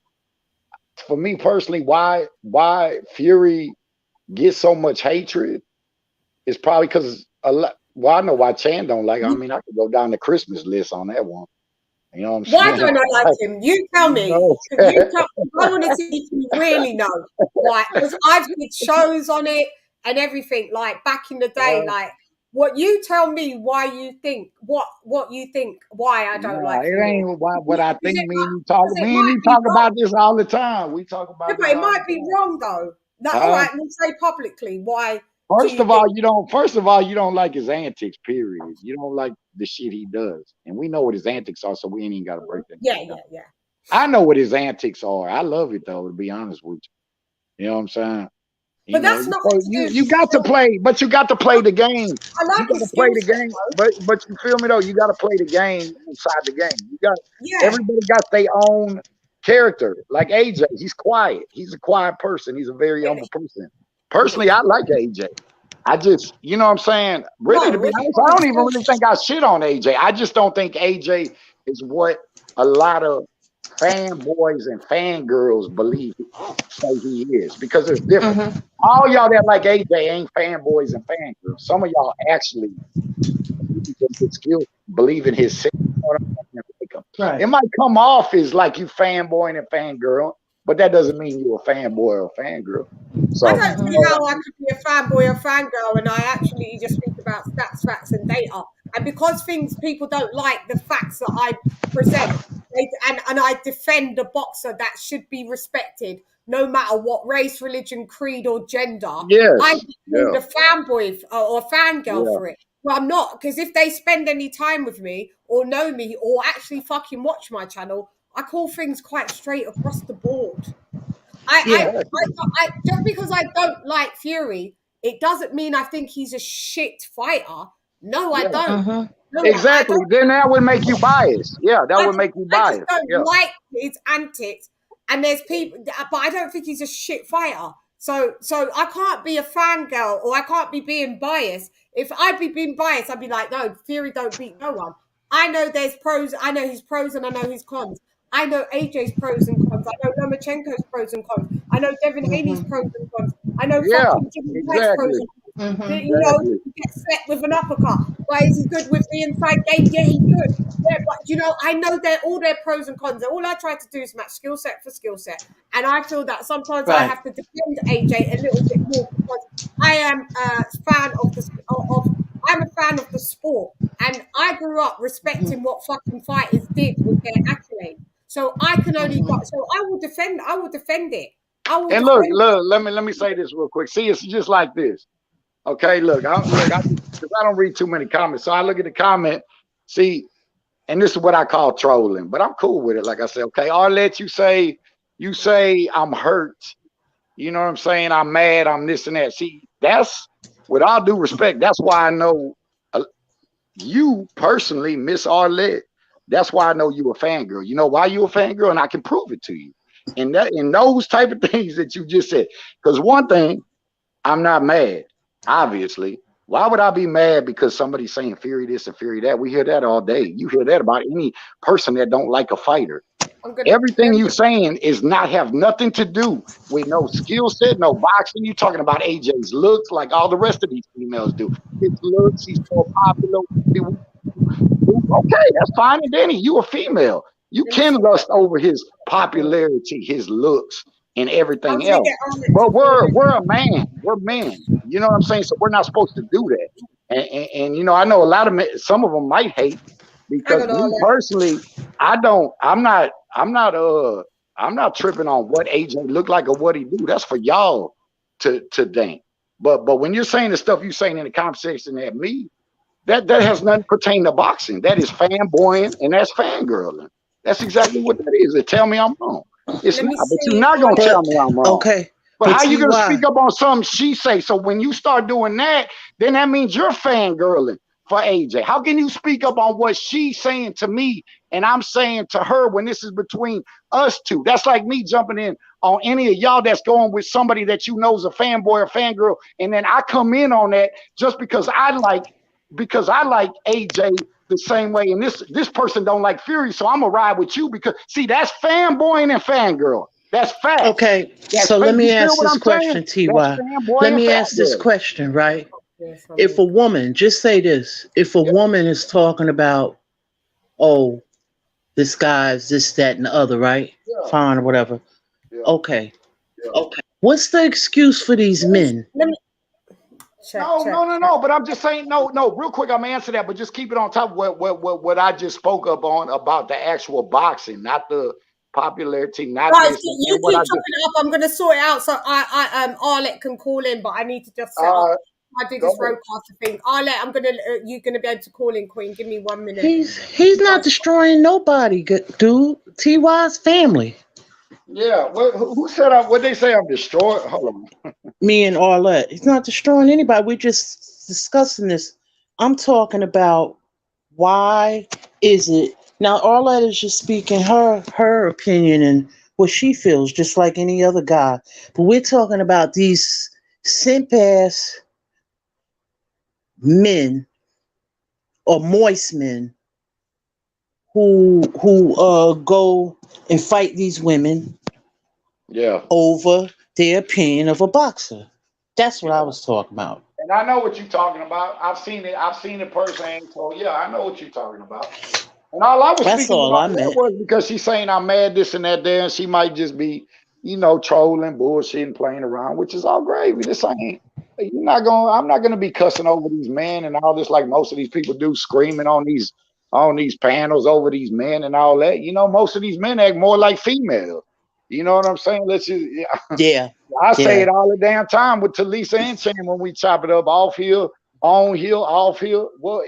For me personally, why Fury gets so much hatred is probably because a lot. Well, I know why Chan don't like him. I mean, I could go down the Christmas list on that one. You know what I'm saying? Why don't I like him? You tell me. You tell me. I want to see if you really know. Like, because I've did shows on it and everything. Like back in the day, like what you tell me why you think what you think why I don't like it. Him. Ain't what I think. Me and you talk about this all the time. We talk about. Yeah, but it might be wrong though. No, all right, we'll say publicly why. First of all, you don't like his antics, period. You don't like the shit he does. And we know what his antics are, so we ain't even got to break that. Yeah. I know what his antics are. I love it, though, to be honest with you. You know what I'm saying? But that's not you got to play, but you got to play the game. I like you got to play the game. But you feel me, though? You got to play the game inside the game. You got everybody got their own character. Like AJ, he's quiet. He's a quiet person. He's a very humble person. Personally, I like AJ. I just, you know what I'm saying? Really, to be honest, I don't even really think I shit on AJ. I just don't think AJ is what a lot of fanboys and fangirls say he is, because it's different. All y'all that like AJ ain't fanboys and fangirls. Some of y'all actually believe in his skill. Right. It might come off as like you fanboy and fangirl, but that doesn't mean you're a fanboy or a fangirl. So I don't see how I could be a fanboy or fangirl and I actually just think about stats, facts, and data. And because people don't like the facts that I present, and I defend the boxer that should be respected, no matter what race, religion, creed, or gender. Yes. I'm a fanboy or a fangirl for it. Well, I'm not, because if they spend any time with me or know me or actually fucking watch my channel, I call things quite straight across the board. I just because I don't like Fury, it doesn't mean I think he's a shit fighter. No, I don't. No, exactly. Then that would make you biased. Yeah, that would make you biased. I just don't like his antics. And there's people, but I don't think he's a shit fighter. So I can't be a fangirl or I can't be being biased. If I'd be being biased, I'd be like, no, Fury don't beat no one. I know there's pros. I know his pros and I know his cons. I know AJ's pros and cons. I know Lomachenko's pros and cons. I know Devin Haney's pros and cons. I know fucking Jimmy White's pros and cons. You know, he gets set with an uppercut. Why is he good with the inside game? Yeah, he's good. Yeah, but you know, I know all their pros and cons. All I try to do is match skill set for skill set. And I feel that sometimes I have to defend AJ a little bit more because I am a fan of the sport. And I grew up respecting what fucking fighters did with their accolades. So I can only so I will defend it. And look, let me say this real quick. See, it's just like this. Okay, look, I don't read too many comments. So I look at the comment, see, and this is what I call trolling, but I'm cool with it. Like I said, okay, Arlette, you say I'm hurt. You know what I'm saying? I'm mad, I'm this and that. See, that's, with all due respect, that's why I know you personally, Miss Arlette. That's why I know you a fangirl. You know why you a fangirl? And I can prove it to you. In those type of things that you just said. Because one thing, I'm not mad, obviously. Why would I be mad because somebody's saying Fury this and Fury that? We hear that all day. You hear that about any person that don't like a fighter. Everything you saying is not have nothing to do with no skill set, no boxing. You talking about AJ's looks like all the rest of these females do. His looks, he's so popular. Okay, that's fine. And Danny, you a female. You can lust over his popularity, his looks, and everything else. But we're a man. We're men. You know what I'm saying? So we're not supposed to do that. And you know, I know a lot of men, some of them might hate because me personally, I'm not tripping on what AJ look like or what he do. That's for y'all to think. But when you're saying the stuff you're saying in the conversation at me, that has nothing pertaining to boxing. That is fanboying and that's fangirling. That's exactly what that is. Tell me I'm wrong. It's not, but you're not gonna tell me I'm wrong. Okay. But how you gonna speak up on something she say? So when you start doing that, then that means you're fangirling for AJ. How can you speak up on what she's saying to me and I'm saying to her when this is between us two? That's like me jumping in on any of y'all that's going with somebody that you know is a fanboy or fangirl, and then I come in on that just because I like AJ the same way, and this person don't like Fury, so I'm gonna ride with you because see that's fanboying and fangirl. That's fact. Okay, so let me ask this question, TY. Let me ask this question, right? If a woman, just say this, if a woman is talking about, oh, this guy's this, that, and the other, right? Fine or whatever. Okay. Okay. What's the excuse for these men? No. But I'm just saying, no. Real quick, I'm gonna answer that, but just keep it on top of what I just spoke up on about the actual boxing, not the popularity, not right, this. You keep chopping it up. I'm going to sort it out so Arlette can call in, but I need to just set up. I do this roadcaster thing. Arlette, you're gonna be able to call in, Queen. Give me 1 minute. He's not destroying nobody, dude. TY's family. Yeah. Who said what they say I'm destroyed? Hold on. Me and Arlette. He's not destroying anybody. We're just discussing this. I'm talking about why is it now Arlette is just speaking her opinion and what she feels, just like any other guy. But we're talking about these simp ass men or moist men who go and fight these women over their opinion of a boxer. That's what I was talking about. And I know what you're talking about. I've seen it personally. So yeah, I know what you're talking about. And all I was speaking about was because she's saying I'm mad, this and that there, and she might just be, trolling, bullshitting, playing around, which is all gravy. This ain't. I'm not gonna be cussing over these men and all this like most of these people do, screaming on these panels over these men and all that. Most of these men act more like females. You know what I'm saying? Let's just I say it all the damn time with Talisa and CHANN when we chop it up off here, on here, off here. Well,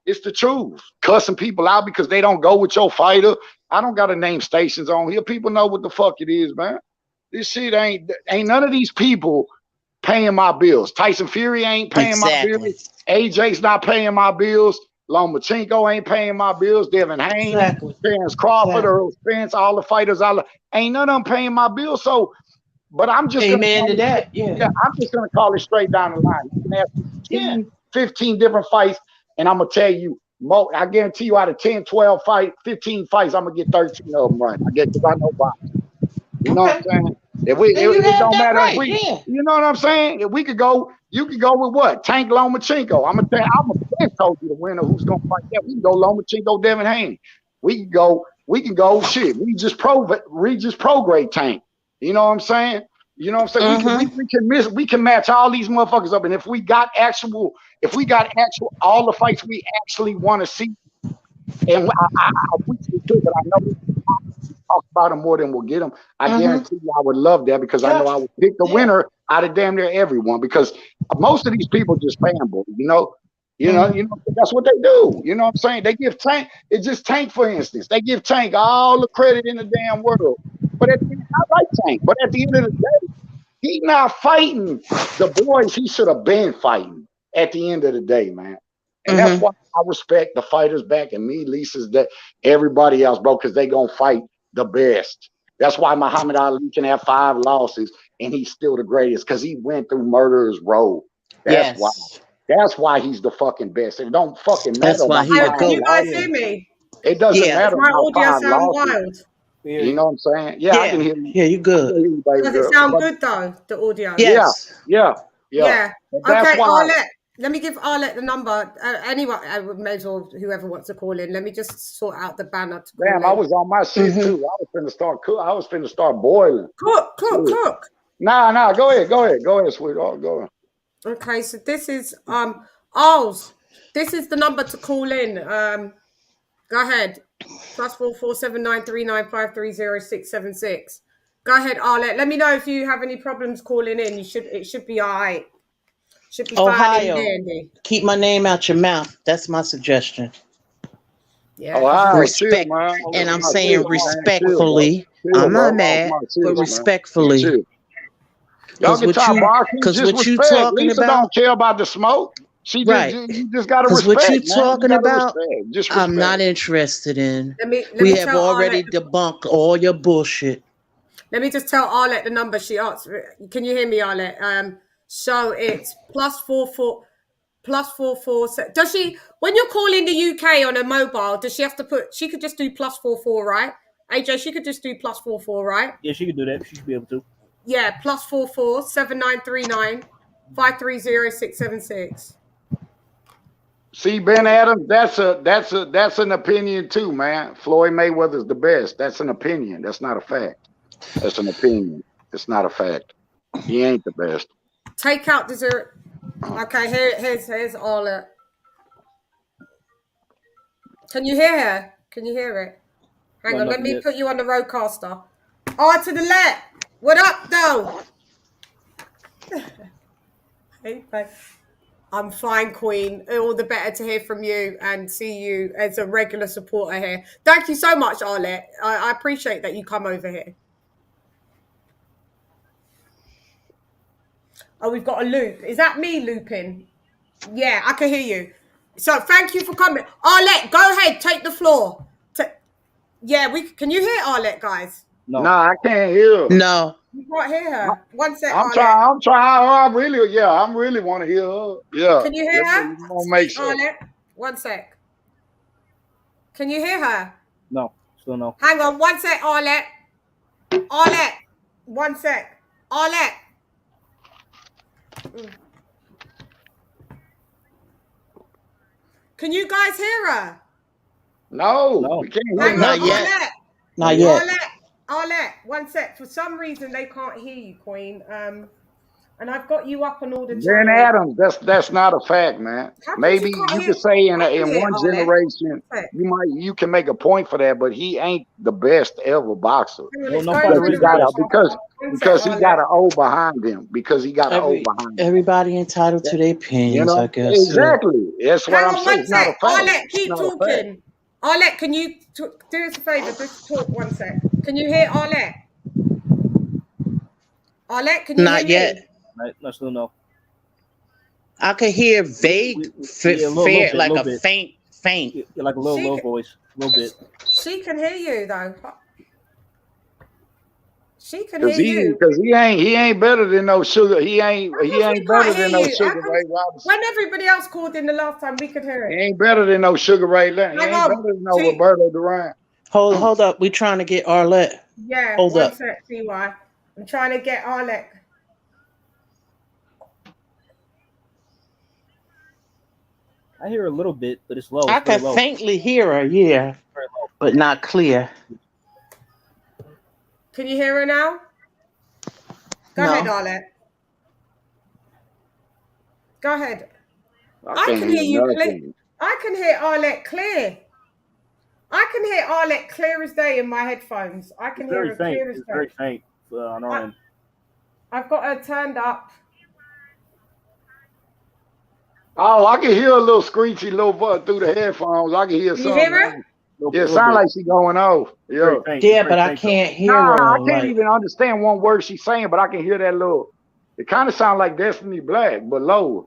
it's the truth. Cussing people out because they don't go with your fighter. I don't gotta name stations on here. People know what the fuck it is, man. This shit ain't none of these people paying my bills. Tyson Fury ain't paying my bills. AJ's not paying my bills. Lomachenko ain't paying my bills. Devin Haney, Terrence Crawford, Earl Spence, all the fighters, ain't none of them paying my bills. So, but I'm just amen to that. Yeah, I'm just gonna call it straight down the line. You can ask 15 different fights, and I'm gonna tell you, I guarantee you, out of 10, 12 fights, 15 fights, I'm gonna get 13 of them right. I guess because I know boxing. You know what I'm saying? It don't matter if we, you know what I'm saying? If we could go, you could go with what? Tank Lomachenko. I'm gonna told you the winner who's gonna fight that. We can go Lomachenko, Devin Haney. We can go shit. We just prograde Tank. You know what I'm saying? You know what I'm saying? We can match all these motherfuckers up. And if we got actual all the fights we actually want to see, and I wish we could, but I know we talk about them more than we'll get them. I guarantee you I would love that because I know I would pick the winner out of damn near everyone because most of these people just fanboy, that's what they do. You know what I'm saying? They give Tank, it's just Tank, for instance. They give Tank all the credit in the damn world. But I like Tank. But at the end of the day, he's not fighting the boys he should have been fighting at the end of the day, man. And that's why I respect the fighters back and me, Lisa's, that everybody else, bro, because they gonna fight the best. That's why Muhammad Ali can have 5 losses and he's still the greatest because he went through murderer's row. That's why. That's why he's the fucking best. It don't fucking matter. That's why he Hey, the can you GOAT. guys hear me? It doesn't Yeah. matter Does my about audio 5 sound losses. wild? You know what I'm saying? Yeah, I can hear you. Yeah, you I good. can hear you, baby Does it girl. sound But good though, the audio? Yes. yeah. Yeah. But that's Okay, why. Arlette. Let me give Arlette the number. Anyone, I may as well, whoever wants to call in. Let me just sort out the banner to call Damn, I in. was on my shit too. I was finna start cook. I was finna start boiling. Cook. Nah. Go ahead, sweetheart. Go ahead. Okay, so this is Oz. This is the number to call in. Go ahead. +4479395306676. Go ahead, Arlette. Let me know if you have any problems calling in. It should be all right. Should be fine Ohio. and dandy. Keep my name out your mouth. That's my suggestion. Yeah. Ohio, Respect, chill, man. and I'm Chill, saying man. respectfully. Chill, I'm bro. not mad, Chill, but man. respectfully. Chill. Y'all can talk boxing, just what you respect. talking Lisa about, don't care about the smoke. She right? you just gotta Because respect, what you man. talking You gotta about, respect. Just I'm respect. not interested in. Let me We have tell already Arlette. debunked all your bullshit. Let me just tell Arlette the number she asked. Can you hear me, Arlette? So it's +44. Does she, when you're calling the UK on a mobile, does she have to put, she could just do +44, right? AJ, she could just do +44, right? Yeah, she could do that. She should be able to. Yeah, +44-7939-530-676. See, Ben Adams, that's an opinion too, man. Floyd Mayweather's the best. That's an opinion. That's not a fact. That's an opinion. It's not a fact. He ain't the best. Take out dessert. Okay, here's Arlette. Can you hear her? Can you hear it? Hang on, let me put you on the roadcaster. Oh, to the left. What up, though? Hey, I'm fine, Queen. All the better to hear from you and see you as a regular supporter here. Thank you so much, Arlette. I appreciate that you come over here. Oh, we've got a loop. Is that me looping? Yeah, I can hear you. So thank you for coming. Arlette, go ahead. Take the floor. Yeah, can you hear Arlette, guys? No, I can't hear her. No. You can't hear her. One sec, I'm Arlette. trying. I really want to hear her. Yeah. Can you hear her? You gonna make sure. Arlette, one sec. Can you hear her? No, still no. Hang on, one sec, Arlette. Arlette, one sec. Arlette. Can you guys hear her? No. We can't hear her. Not yet. Arlette. Not yet. Arlette, one sec. For some reason, they can't hear you, Queen. And I've got you up on all the Ben channels. Adams, that's not a fact, man. Maybe you could say in one generation, you can make a point for that, but he ain't the best ever boxer. Because he got an O behind him. Because he got an O behind him. Everybody entitled to their opinions, I guess. Exactly. That's what I'm saying. It's not a fact. Arlette, keep talking. Arlette, can you do us a favor? Just talk one sec. Can you hear Arlette? Arlette, can you hear me? Not yet. No, still no. I could hear vague, like a faint. Yeah, like a low voice, a little bit. She can hear you though. She can hear you. Because he ain't better than no Sugar. He ain't better than no Sugar Ray Robinson. When everybody else called in the last time, we could hear it. He ain't better than no Sugar Ray Leonard. He ain't better than no Roberto Duran. Hold up. We trying to get Arlette. Yeah, hold up. Sec, TY. I'm trying to get Arlette. I hear a little bit, but it's low. I can faintly hear her, yeah, but not clear. Can you hear her now? Go ahead, Arlette. Go ahead. I can hear you clear. I can hear Arlette clear. I can hear Arlette clear as day in my headphones. I can hear her clear as day. It's very faint on our end. I've got her turned up. Oh, I can hear a little screechy little voice through the headphones. I can hear something. You hear her? Yeah, it sounds like she's going off. Yeah, yeah, but I can't hear her. I can't even understand one word she's saying, but I can hear that little. It kind of sounds like Destiny Black, but lower.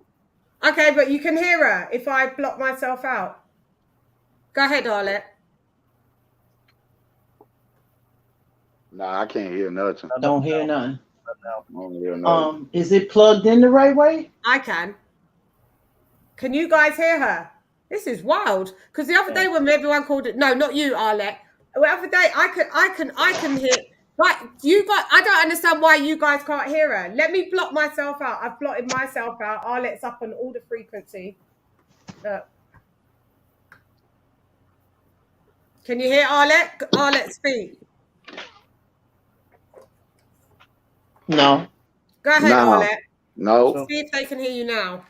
Okay, but you can hear her if I block myself out. Go ahead, Arlette. Nah, I can't hear nothing. Don't hear nothing. I don't hear nothing. Is it plugged in the right way? I can. Can you guys hear her? This is wild. Because the other day when everyone called it, no, not you, Arlette. The other day I can hear. Right, you guys, I don't understand why you guys can't hear her. Let me block myself out. I've blotted myself out. Arlette's up on all the frequency. Can you hear Arlette? Arlette, speak. No. Go ahead, Arlette. No. See if they can hear you now.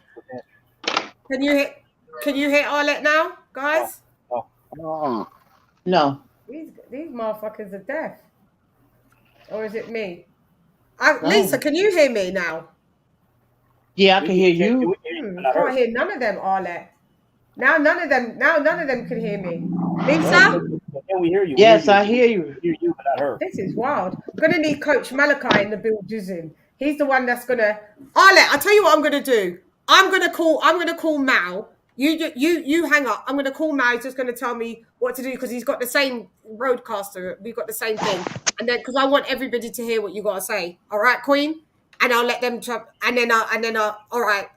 Can you hear Arlette now, guys? No. These motherfuckers are deaf. Or is it me? Lisa, can you hear me now? Yeah, I can hear you. I can't hear none of them, Arlette. Now none of them can hear me. Lisa? Can we hear you? Yes, I hear you. Hear you, but not her. This is wild. I'm gonna need Coach Malachi in the build jizzing. He's the one that's gonna. Arlette, I'll tell you what I'm gonna do. I'm gonna call Mal. You hang up. I'm gonna call Mal. He's just gonna tell me what to do because he's got the same roadcaster. We've got the same thing. And then because I want everybody to hear what you gotta say. All right, Queen? And I'll let them chop and then all right,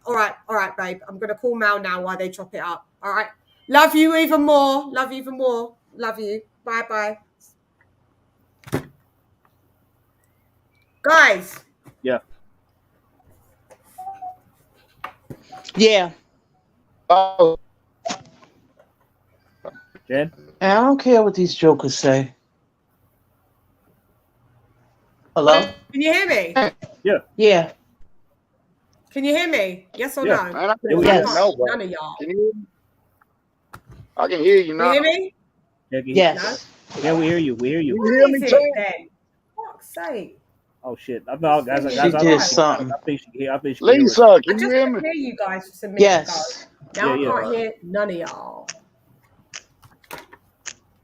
babe. I'm gonna call Mal now while they chop it up. All right. Love you even more. Love you even more. Love you. Bye. Guys. Yeah. Yeah. Oh. Jen? I don't care what these jokers say. Hello? Can you hear me? Yeah. Yeah. Can you hear me? Yes or Yeah. no? Man, Yes. None of y'all. Can you hear me? I can hear you now. You hear me? Yes. Yeah, we hear you. We hear you. You hear me, What is Chad? it then? For fuck's sake. Oh shit! I know, guys. She did something. I think she hear Lisa, I can you just hear couldn't me? hear you guys just a minute Yes. ago. Now Yeah, I can't hear none of y'all.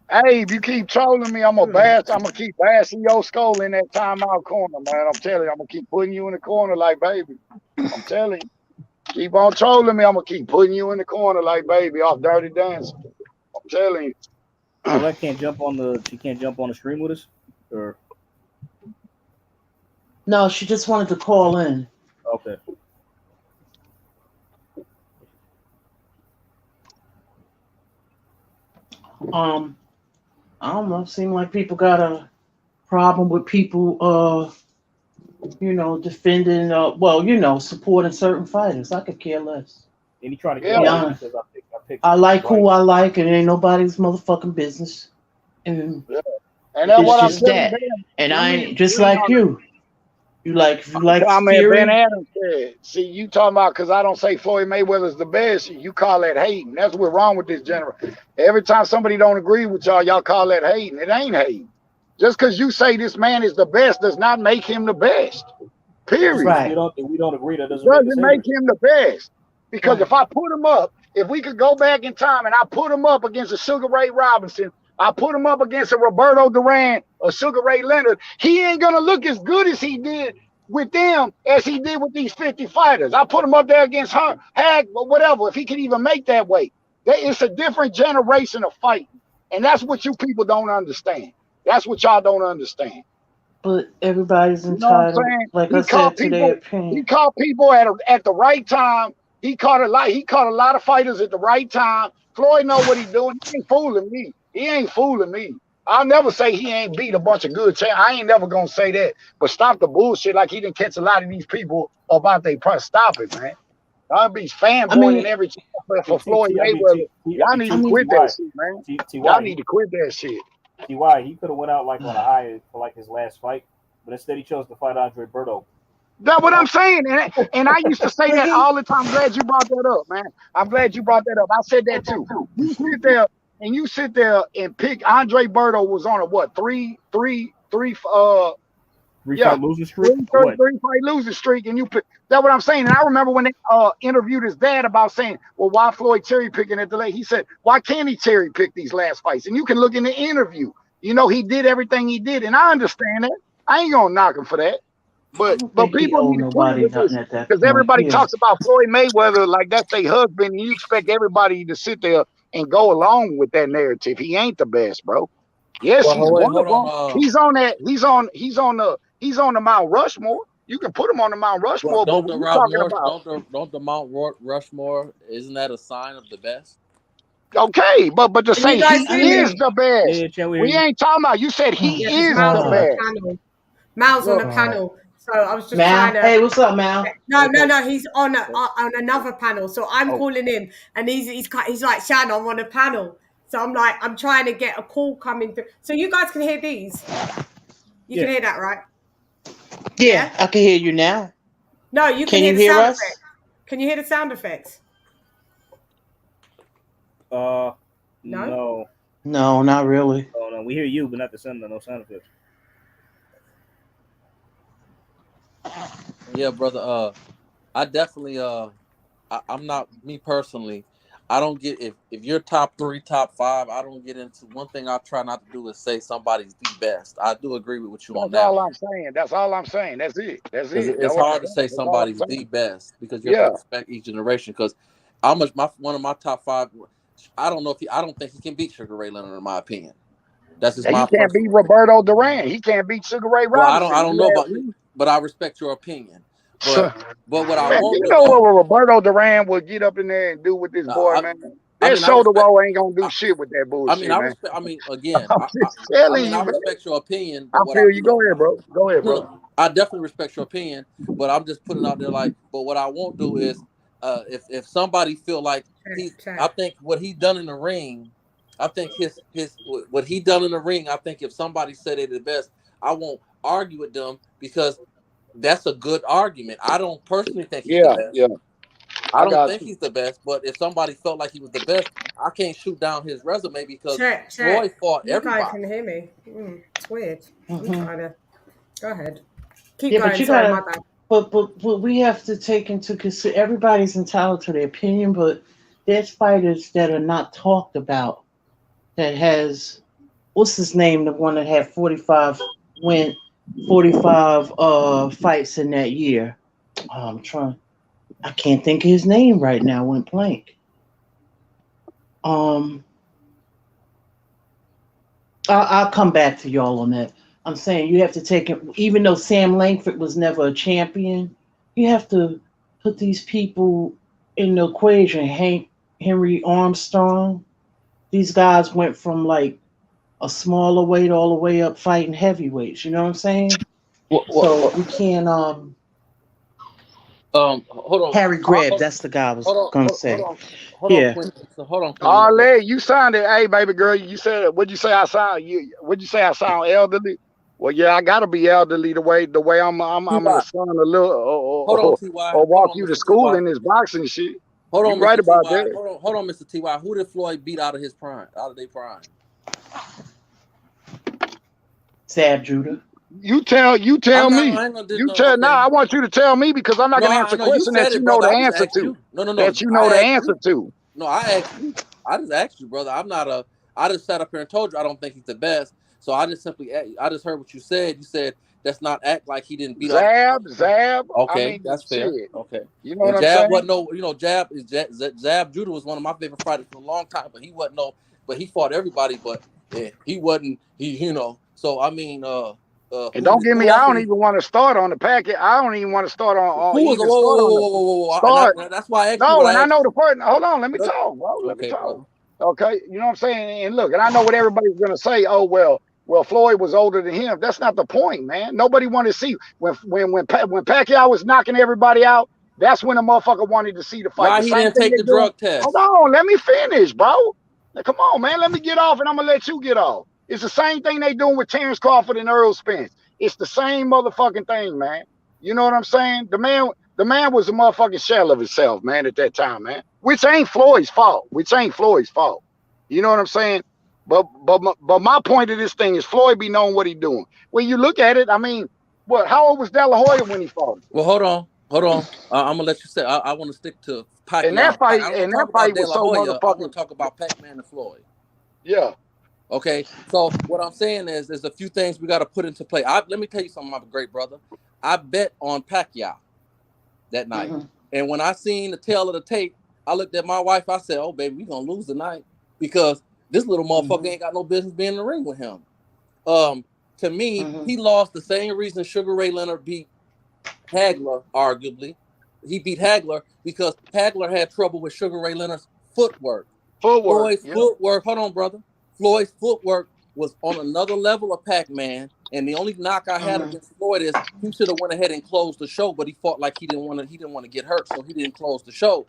Hey, if you keep trolling me, I'm gonna keep bashing your skull in that timeout corner, man. I'm telling you, I'm gonna keep putting you in the corner like baby. I'm telling you. Keep on trolling me, I'm gonna keep putting you in the corner like baby off Dirty Dancing. I'm telling you. Colette can't jump on the stream with us, or No, she just wanted to call in. okay. I don't know. Seem like people got a problem with people, defending, supporting certain fighters. I could care less. And he trying to Yeah. get on because I picked I like who right. I like, and it ain't nobody's motherfucking business. And And that's it's what I'm just telling that. Ben. And I ain't We just on like it. you. You like Comment Fury. Ben Adams said. See, you talking about because I don't say Floyd Mayweather's the best. You call that hating. That's what's wrong with this generation. Every time somebody don't agree with y'all call that hating. It ain't hating. Just because you say this man is the best does not make him the best. Period. Right. We don't agree. That doesn't Doesn't make make him the best. Because Right. if I put him up, if we could go back in time and I put him up against a Sugar Ray Robinson, I put him up against a Roberto Duran or Sugar Ray Leonard, he ain't gonna look as good as he did with them as he did with these 50 fighters. I put him up there against her, Hag, or whatever, if he can even make that weight. It's a different generation of fighting. And that's what you people don't understand. That's what y'all don't understand. But everybody's You know what I'm entitled, saying? like He I caught said, to their He opinion. caught people at the right time. He caught a lot of fighters at the right time. Floyd know what he's doing. He ain't fooling me. He ain't fooling me. I'll never say he ain't beat a bunch of good champs. I ain't never gonna say that. But stop the bullshit like he didn't catch a lot of these people about they press. Stop it, man. I'll be fanboying in every chance for Floyd Mayweather. Y'all need to quit that shit, man. Y'all need to quit that shit. T.Y. He could have went out like on a high for like his last fight, but instead he chose to fight Andre Berto. That's what I'm saying. And I used to say that all the time. I'm glad you brought that up, man. I'm glad you brought that up. I said that too. You sit there and pick Andre Berto was on a what? Three fight losing streak. Three-fight losing streak, and you pick. That's what I'm saying. And I remember when they interviewed his dad about saying, well, why Floyd cherry picking at the late? He said, why can't he cherry pick these last fights? And you can look in the interview. You know, he did everything he did, and I understand that. I ain't gonna knock him for that. But people need to quit with this because everybody talks about Floyd Mayweather like that's their husband, and you expect everybody to sit there and go along with that narrative. He ain't the best, bro. Yes, he's one of them. He's on the Mount Rushmore. You can put him on the Mount Rushmore. Well, but when you're talking about don't the Mount Rushmore, isn't that a sign of the best? okay, but to say he is the best, Yeah, we ain't talking about. You said he Yeah, is Mal's the on the best. panel. Mal's on the panel. So I was just Mal, trying to. hey, what's up, Mal? No. He's on another panel. So I'm calling him, and he's like, Shan, I'm on a panel. So I'm like, I'm trying to get a call coming through. So you guys can hear these. You can hear that, right? Yeah, I can hear you now. No, you can hear the sound effects. Can you hear the sound effects? No. No, not really. Oh no, we hear you, but not the sound. No sound effects. Yeah, brother. I definitely. I'm not me personally. I don't get if you're top 3, top 5. I don't get into one thing. I try not to do is say somebody's the best. I do agree with you on that. That's all I'm saying. That's all I'm saying. That's it. It's hard to say somebody's the best because you have to respect each generation. Because one of my top 5. I don't think he can beat Sugar Ray Leonard in my opinion. That's just my. He can't beat Roberto Duran. He can't beat Sugar Ray Robinson. Well, I don't know about you, but I respect your opinion. But what I won't you know what Roberto Duran would get up in there and do with this boy, man. That shoulder roll ain't gonna do shit with that bullshit, man. I respect your opinion. I feel you. Go ahead, bro. Go ahead, bro. I definitely respect your opinion, but I'm just putting out there but what I won't do is if somebody feel like I think what he done in the ring, I think what he done in the ring, I think if somebody said they're the best, I won't argue with them because that's a good argument. I don't personally think he's the best. Yeah. I don't think he's the best, but if somebody felt like he was the best, I can't shoot down his resume because Floyd fought everybody. You guys can hear me. It's weird. I'm trying to go ahead. Keep going. Sorry, my bad. But we have to take into consideration everybody's entitled to their opinion, but there's fighters that are not talked about. That has what's his name? The one that had 45 fights in that year. I can't think of his name right now. Went blank. I'll come back to y'all on that. I'm saying you have to take it, even though Sam Langford was never a champion, you have to put these people in the equation. Henry Armstrong, these guys went from like a smaller weight all the way up fighting heavyweights. You know what I'm saying? So we can't hold on. Harry Greb, that's the guy I was gonna say. Hold on. Arley, you sounded, hey baby girl, you said what'd you say I sound elderly? Well, yeah, I gotta be elderly the way I'm gonna son a little or walk you to school in this boxing shit. Hold on, you right about that. Hold on, Mr. T.Y. Who did Floyd beat out of their prime? Zab Judah. You tell me. I want you to tell me because I'm not gonna answer a question that you know the answer to. No. That you know the answer to. No, I asked you. I just asked you, brother. I just sat up here and told you I don't think he's the best. So I just heard what you said. You said let's not act like he didn't beat Zab. Okay, that's fair. Shit. Okay. You know what I'm saying? Zab Judah was one of my favorite fighters for a long time, but he fought everybody, but he wasn't so I mean and don't get me, I don't even want to start on the packet. I don't even want to start on whoa. That's why I asked you. And I know the person. Hold on, let me talk, bro. Let me talk. Brother. Okay, you know what I'm saying? And look, and I know what everybody's gonna say. Oh well, Floyd was older than him. That's not the point, man. Nobody wanted to see when Pacquiao was knocking everybody out. That's when the motherfucker wanted to see the fight. Why he didn't take the drug test? Hold on, let me finish, bro. Now, come on, man. Let me get off, and I'm gonna let you get off. It's the same thing they doing with Terrence Crawford and Earl Spence. It's the same motherfucking thing, man. You know what I'm saying? The man was a motherfucking shell of himself, man, at that time, man. Which ain't Floyd's fault. You know what I'm saying? But my point of this thing is Floyd be knowing what he doing. When you look at it, I mean, how old was De La Hoya when he fought? Well, hold on. I'm gonna let you say. I want to stick to Pacquiao. And that fight was so motherfucking. I want to talk about Pac-Man and Floyd. Yeah. Okay, so what I'm saying is there's a few things we got to put into play. Let me tell you something, my great brother. I bet on Pacquiao that night. And when I seen the tail of the tape, I looked at my wife. I said, oh, baby, we going to lose tonight because this little motherfucker ain't got no business being in the ring with him. To me, he lost the same reason Sugar Ray Leonard beat Hagler, arguably. He beat Hagler because Hagler had trouble with Sugar Ray Leonard's footwork. Floyd's footwork, hold on, brother. Floyd's footwork was on another level of Pac-Man. And the only knock I had against Floyd is he should have went ahead and closed the show, but he fought like he didn't want to get hurt, so he didn't close the show.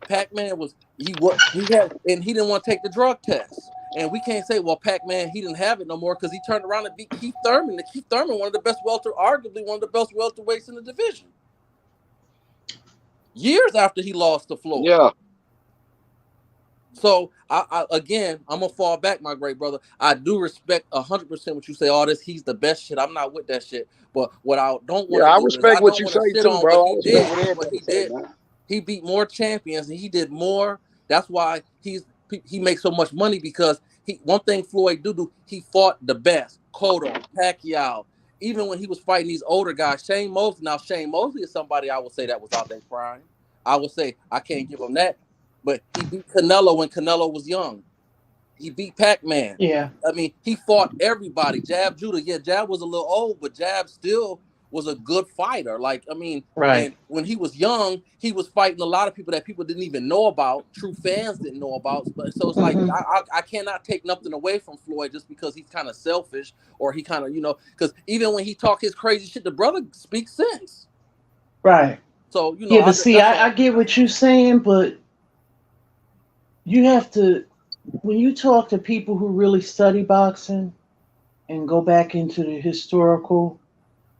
Pac-Man he didn't want to take the drug test. And we can't say, well, Pac-Man, he didn't have it no more because he turned around and beat Keith Thurman. And Keith Thurman, arguably one of the best welterweights in the division. Years after he lost to Floyd. Yeah. So I'm gonna fall back, my great brother. I do respect 100% what you say. All this, he's the best shit. I'm not with that shit. But what I don't want to I do respect is what you say too, bro. He beat more champions and he did more. That's why he makes so much money because one thing Floyd do he fought the best. Cotto, Pacquiao. Even when he was fighting these older guys, Shane Mosley. Now Shane Mosley is somebody I would say that was out their prime. I would say I can't give him that. But he beat Canelo when Canelo was young. He beat Pac-Man. Yeah. I mean, he fought everybody. Jab Judah. Yeah, Jab was a little old, but Jab still was a good fighter. Like, I mean, and when he was young, he was fighting a lot of people that people didn't even know about. True fans didn't know about. But so it's like I cannot take nothing away from Floyd just because he's kind of selfish or he kind of, because even when he talk his crazy shit, the brother speaks sense. Right. So, Yeah, but see, I get what you're saying, but you have to, when you talk to people who really study boxing and go back into the historical,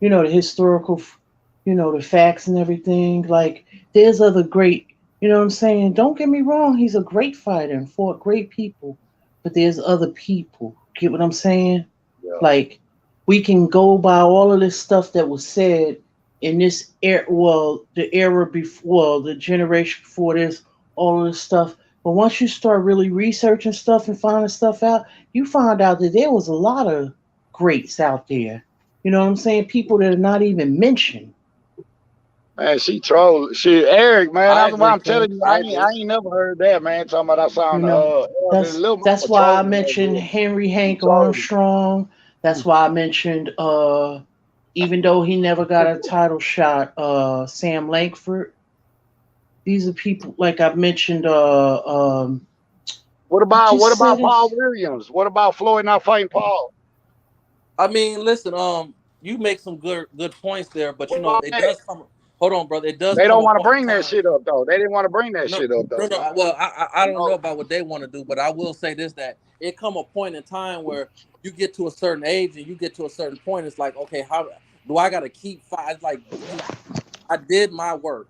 the facts and everything, like there's other great, you know what I'm saying? Don't get me wrong, he's a great fighter and fought great people, but there's other people. Get what I'm saying? Yeah. Like we can go by all of this stuff that was said in this era, the era before, the generation before this, all of this stuff. But once you start really researching stuff and finding stuff out, you find out that there was a lot of greats out there. You know what I'm saying? People that are not even mentioned. Man, she trolled. Eric, man, I'm telling you, I ain't never heard that, man. Talking about that sound. That's why I mentioned Henry Hank Armstrong. That's why I mentioned, even though he never got a title shot, Sam Langford. These are people like I've mentioned. What about Paul Williams? What about Floyd not fighting Paul? I mean, listen, you make some good points there, but it does come. Hold on, brother. It does. They don't want to bring that shit up though. They didn't want to bring that shit up though. No. Well, I don't know about what they want to do, but I will say this: that it come a point in time where you get to a certain age and you get to a certain point. It's like, okay, how do I got to keep fighting? Like, I did my work.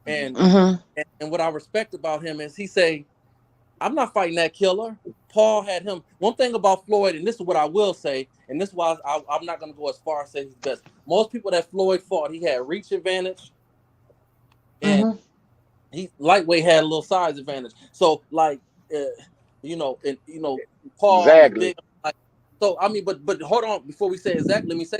And what I respect about him is he say, I'm not fighting that killer. Paul had him. One thing about Floyd, and this is what I will say, and this is why I'm not going to go as far as say he's best. Most people that Floyd fought, he had reach advantage, and he lightweight had a little size advantage. So like, Paul exactly. Big, like, so I mean, but hold on, before we say exactly, let me say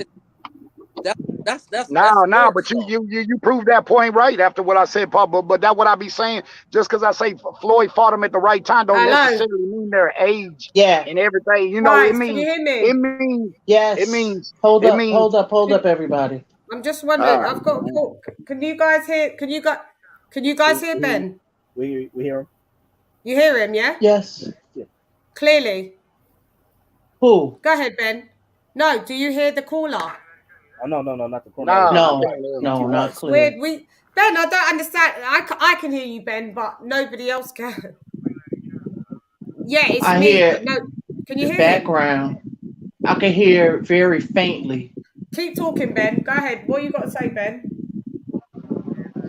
that's but you proved that point right after what I said, Paul. But that's what I be saying. Just because I say Floyd fought him at the right time, don't necessarily mean their age, and everything. It means. It means. Yes. It means. Hold up, everybody. I'm just wondering. I've got. Can you guys hear? Can you guys hear Ben? We hear him. You hear him? Yeah. Yes. Yeah. Clearly. Who? Go ahead, Ben. No. Do you hear the caller? Oh, no, not the caller. No, not clear. Weird. Ben, I don't understand. I can hear you, Ben, but nobody else can. Yeah, it's I me. hear No, can you hear background? I can hear very faintly. Keep talking, Ben. Go ahead. What you got to say, Ben?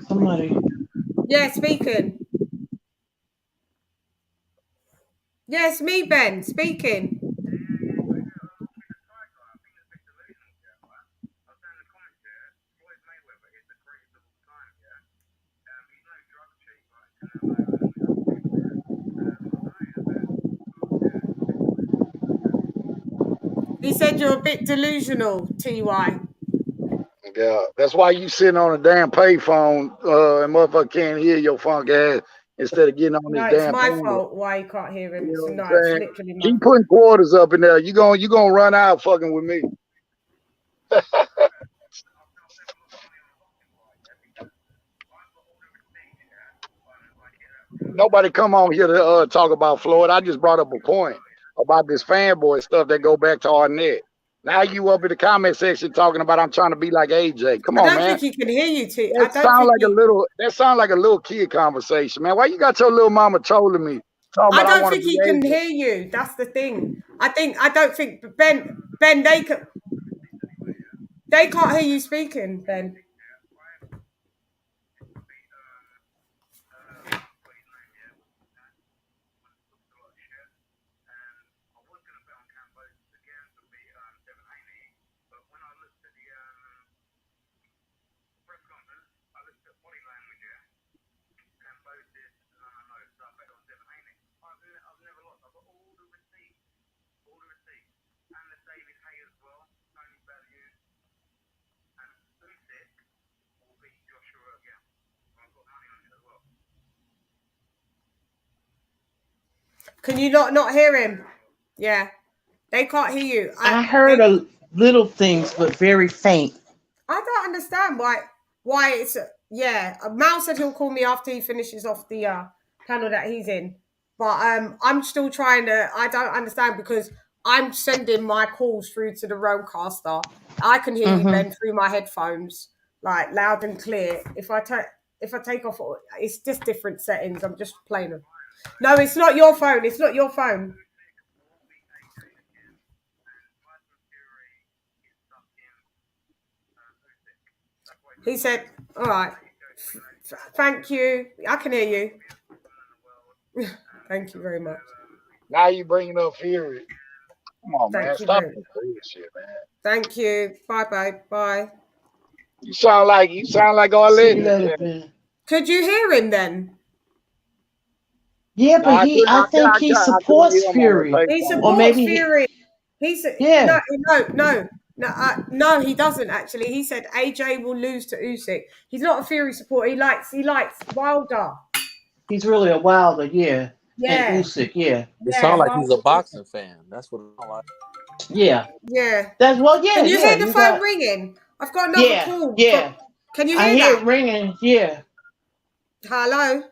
Somebody. Yeah, speaking. Yeah, it's me, Ben, speaking. He said you're a bit delusional, TY. Yeah, that's why you sitting on a damn payphone and motherfucker can't hear your funk ass instead of getting on this damn. No, it's my fault why you can't hear him. So no, it's literally my Keep putting quarters up in there. You gonna run out fucking with me. nobody come on here to talk about Floyd. I just brought up a point about this fanboy stuff that go back to Arnett. Now you up in the comment section talking about I'm trying to be like AJ. Come on, man. I don't think he can hear you, T. That sound like a little kid conversation, man. Why you got your little mama trolling me? I don't think he can hear you. That's the thing. I don't think Ben, they can't hear you speaking, Ben. Can you not hear him? Yeah. They can't hear you. I heard a little things, but very faint. I don't understand why it's Mal said he'll call me after he finishes off the panel that he's in. But I'm still trying to. I don't understand because I'm sending my calls through to the Rodecaster. I can hear you, Ben, through my headphones, like loud and clear. If I take off, it's just different settings. I'm just playing them. No, it's not your phone. It's not your phone. He said, all right, thank you. I can hear you. Thank you very much. Now you bringing up Fury. Come on, man. Stop this shit, man. Thank you. Bye. Bye. You sound like all that. Could you hear him then? Yeah, but I think he supports Fury. He supports Fury. He said, yeah. No, he doesn't actually. He said AJ will lose to Usyk. He's not a Fury supporter. He likes Wilder. He's really a Wilder, yeah. Yeah. And Usyk, yeah. It sounds like he's a boxing fan. That's what it sounds like. Yeah. Yeah. That's yeah. Can you hear the phone ringing? I've got another call. Yeah. Can you hear I hear it ringing, yeah. Hello?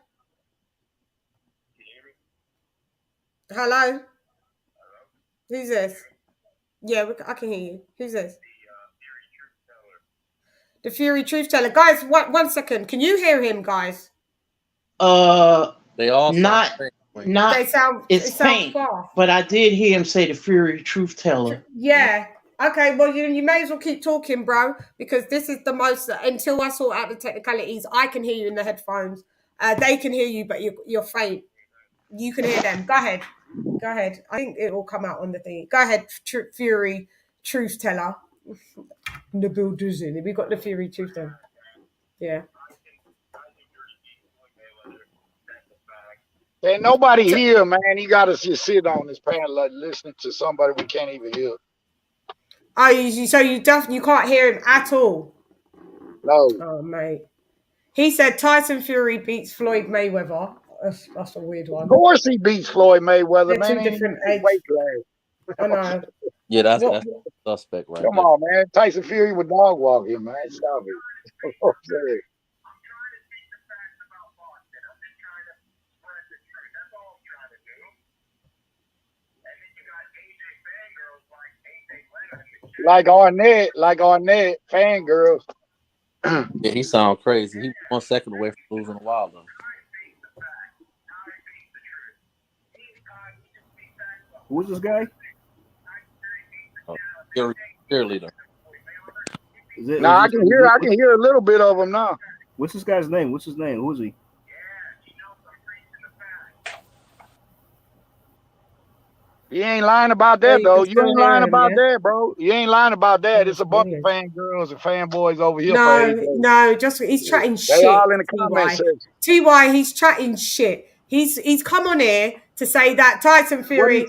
Hello? Who's this? Yeah, I can hear you. Who's this? The Fury Truth Teller. Guys, one second. Can you hear him, guys? They all not. They sound. It's faint, but I did hear him say the Fury Truth Teller. Yeah. Okay. Well, you may as well keep talking, bro, because this is the most. Until I sort out the technicalities, I can hear you in the headphones. They can hear you, but you're faint. You can hear them. Go ahead. I think it will come out on the thing. Go ahead, Fury Truth Teller. The builders in. We got the Fury Truth Teller. Yeah. Ain't nobody here, man. You got to just sit on this panel like listening to somebody we can't even hear. Oh, so you can't hear him at all? No. Oh, mate. He said Tyson Fury beats Floyd Mayweather. That's a weird one. Of course he beats Floyd Mayweather, They're man. two different age. I know. Yeah, that's suspect, right? Come on, man. Tyson Fury with dog walking, man. Stop it. Like Arnett, fangirls. Yeah, he sound crazy. He 1 second away from losing a Wilder. Who is this guy? Cheerleader. I can hear a little bit of him now. What's this guy's name? What's his name? Who is he? You ain't lying about that, though. You ain't lying about that, bro. You ain't lying about that. It's a bunch of fangirls and fanboys over here. No, just he's chatting shit. They all in the comment section. TY, he's chatting shit. He's come on here to say that Tyson Fury,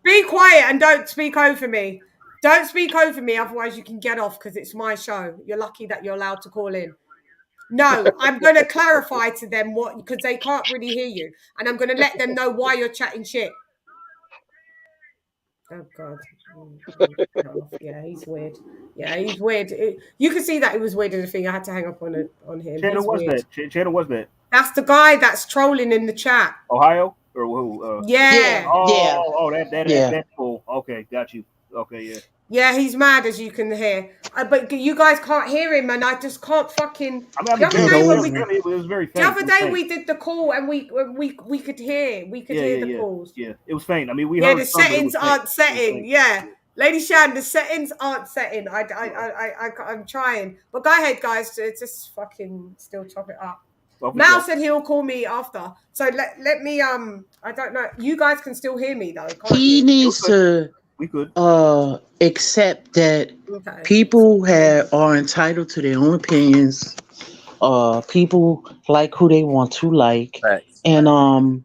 be quiet and don't speak over me. Don't speak over me, otherwise you can get off because it's my show. You're lucky that you're allowed to call in. No, I'm going to clarify to them because they can't really hear you. And I'm going to let them know why you're chatting shit. Oh, God. Yeah, he's weird. Yeah, he's weird. You can see that it was weird in the thing. I had to hang up on him. Channel was that? That's the guy that's trolling in the chat. Ohio or who? Yeah. Oh, that's cool. Okay, got you. Okay, yeah. Yeah, he's mad, as you can hear. But you guys can't hear him, and I just can't fucking. I mean, it was very faint. The other day we did the call, and we could hear the calls. Yeah, it was faint. I mean, we heard. Yeah, the settings aren't setting. Yeah, LadyChann, the settings aren't setting. I'm trying, but go ahead, guys. Just fucking still chop it up. Mal said he'll call me after. So let me I don't know. You guys can still hear me though. He needs to accept that people are entitled to their own opinions. People like who they want to like. Right. And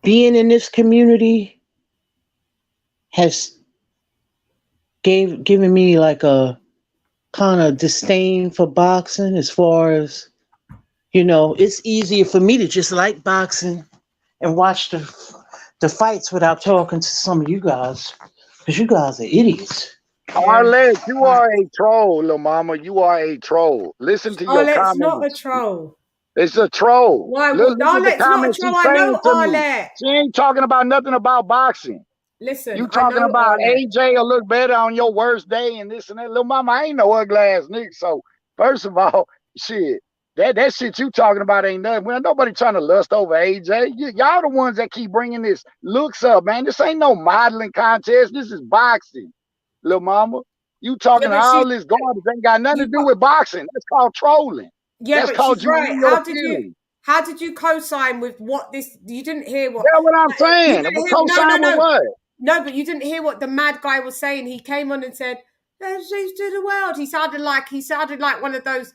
being in this community has given me like a kind of disdain for boxing, as far as, you know, it's easier for me to just like boxing and watch the fights without talking to some of you guys, because you guys are idiots. Arlette, you are a troll, little mama. You are a troll. Listen to your comments. Arlette's not a troll. It's a troll. Why? Arlette's not a troll. I know Arlette. She ain't talking about nothing about boxing. Listen, you talking about Arlette. AJ will look better on your worst day and this and that. Little mama, I ain't no ugly ass nigga. So first of all, shit. That shit you talking about ain't nothing. Well, nobody trying to lust over AJ. Y'all the ones that keep bringing this looks up, man. This ain't no modeling contest. This is boxing, little mama. You talking all this garbage ain't got nothing to do with boxing. That's called trolling. Yeah, that's but called she's right. How did you co-sign with what this? You didn't hear what? That's what I'm saying. Co-sign with what? No, but you didn't hear what the mad guy was saying. He came on and said, "There's to the world." He sounded like one of those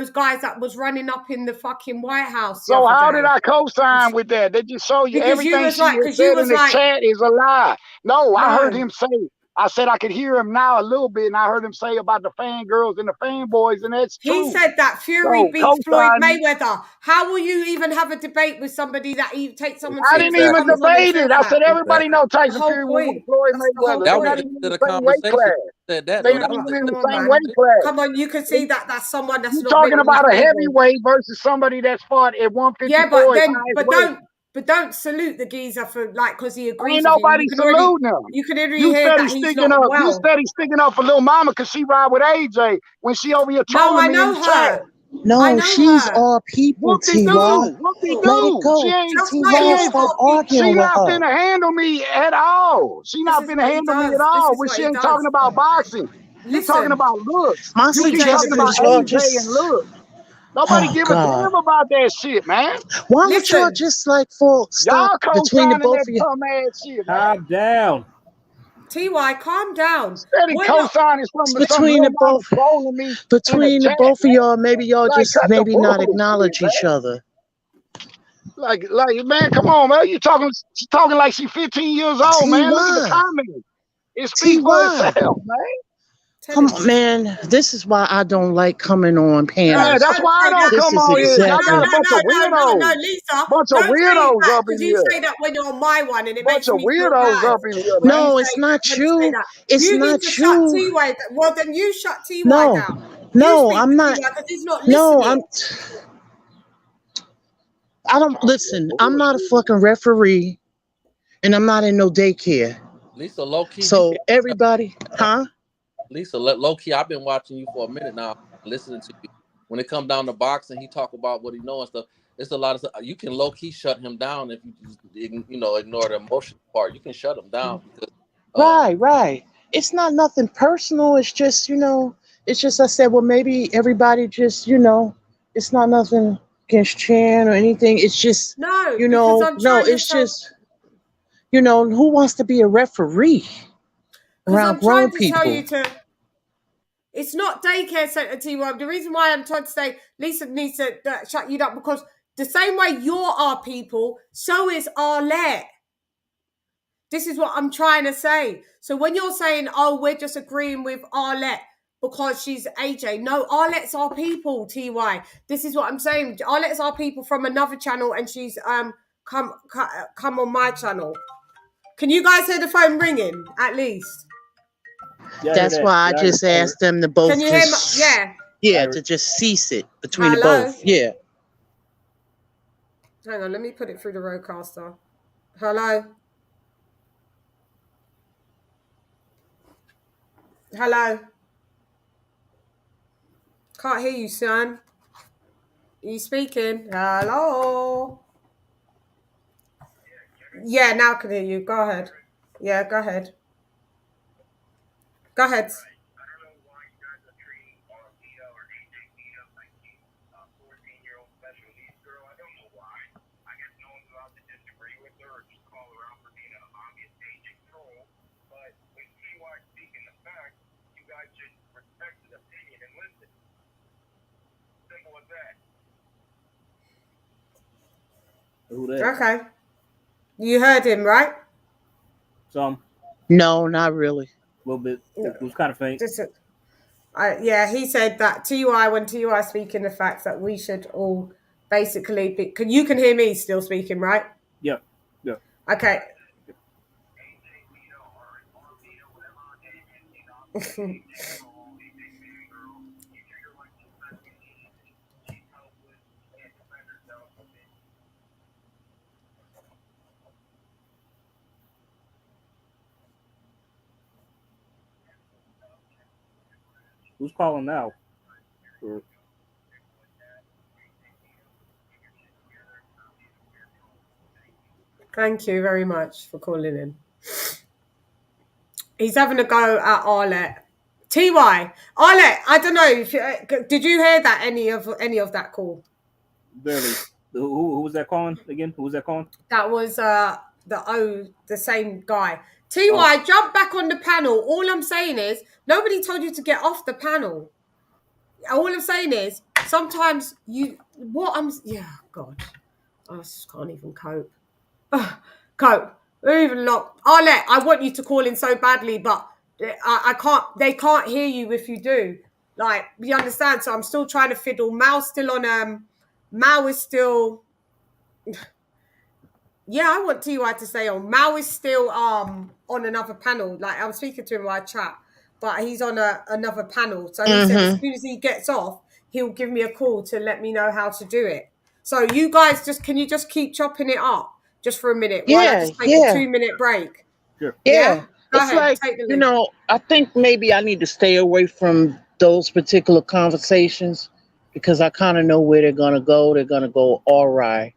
guys that was running up in the fucking White House. So how did I co-sign with that? They just show you everything she said in the chat is a lie. No, I heard him say. I said I could hear him now a little bit, and I heard him say about the fangirls and the fanboys, and that's true. He said that Fury beats Floyd Mayweather. How will you even have a debate with somebody that you take someone? I didn't even debate it. I said everybody knows Tyson Fury will beat Floyd Mayweather. They're not even in the same weight class. They're not even in the same weight class. Come on, you can see that that's someone that's not talking about a heavyweight versus somebody that's fought at 154. Yeah, but don't salute the geezer for because he agrees. Ain't nobody saluting him. You could hear that he's not well. You steady sticking up for little mama because she ride with AJ when she over here trolling me in the chat. No, she's all people, T.Y. What they do? Let it go. She ain't finna handle me at all. She not finna handle me at all when she ain't talking about boxing. You talking about looks. My suggestion is y'all just look. Nobody give a damn about that shit, man. Why don't y'all just stop between the both of you? Calm down. T.Y., calm down. Steady co-signing between the both of y'all. Maybe y'all just not acknowledge each other. Like, man, come on, man. She's talking like she's 15 years old, man. Look at the comments. It speaks for itself, man. Come on, man. This is why I don't like coming on panels. Yeah, that's why I don't come on here. I got a bunch of weirdos. No, Lisa. Bunch of weirdos up in here. You say that when you're on my one, and it makes me feel bad. Bunch of weirdos up in here. No, it's not you. It's not you. Shut T-Way. Well, then you shut T-Y down. No, I'm not. Because he's not listening. I don't listen. I'm not a fucking referee, and I'm not in no daycare. Lisa, low key. So everybody, Lisa, low key, I've been watching you for a minute now, listening to you. When it comes down to boxing, he talk about what he knows and stuff. It's a lot of stuff. You can low key shut him down if you just, ignore the emotional part. You can shut him down because right. It's not nothing personal. It's just it's just I said, well, maybe everybody just it's not nothing against Chan or anything. It's just it's just who wants to be a referee around grown people? It's not daycare center, T-Y. The reason why I'm trying to say Lisa needs to shut you up, because the same way you're our people, so is Arlette. This is what I'm trying to say. So when you're saying, oh, we're just agreeing with Arlette because she's AJ. No, Arlette's our people, T.Y. This is what I'm saying. Arlette's our people from another channel, and she's come on my channel. Can you guys hear the phone ringing, at least? That's why I just asked them to both. Can you hear me? Yeah, to just cease it between the both. Yeah. Hang on, let me put it through the roadcaster. Hello? Hello? Can't hear you, son. Are you speaking? Hello? Yeah, now I can hear you. Go ahead. Yeah, go ahead. Go ahead. Who that? Okay. You heard him, right? Some. No, not really. A little bit. It was kind of faint. Yeah, he said that TUI, when TUI speaking the facts that we should all basically be. You can hear me still speaking, right? Yeah. Yeah. Okay. Who's calling now? Or... Thank you very much for calling in. He's having a go at Arlette. TY. Arlette, I don't know. If did you hear that any of that call? Barely. Who was that calling again? Who was that calling? That was the same guy. TY, jump back on the panel. All I'm saying is nobody told you to get off the panel. All I'm saying is sometimes God. I just can't even cope. Cope. We're even locked. Arlette, I want you to call in so badly, but I can't. They can't hear you if you do. Like, you understand? So I'm still trying to fiddle. Mal's still on. Mal is still. Yeah, I want TY to stay on. Mal is still on another panel. Like, I'm speaking to him via chat, but he's on another panel. So he said as soon as he gets off, he'll give me a call to let me know how to do it. So you guys can you just keep chopping it up just for a minute while I just take a 2-minute break? Sure. Yeah. Go It's ahead, like, take the lead. I think maybe I need to stay away from those particular conversations because I kind of know where they're going to go. They're going to go all right.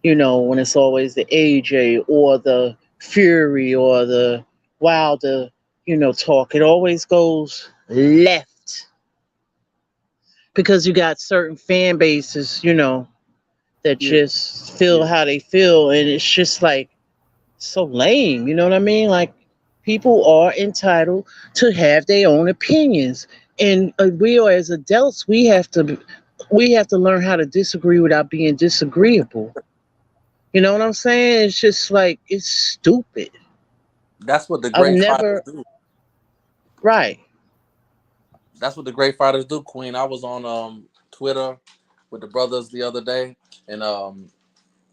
When it's always the AJ or the Fury or the Wilder, talk. It always goes left because you got certain fan bases, that just feel how they feel. And it's just like so lame. You know what I mean? Like, people are entitled to have their own opinions. And we are, as adults, we have to learn how to disagree without being disagreeable. You know what I'm saying? It's just like, it's stupid. That's what the great fighters do. Right. That's what the great fighters do, Queen. I was on Twitter with the brothers the other day, and I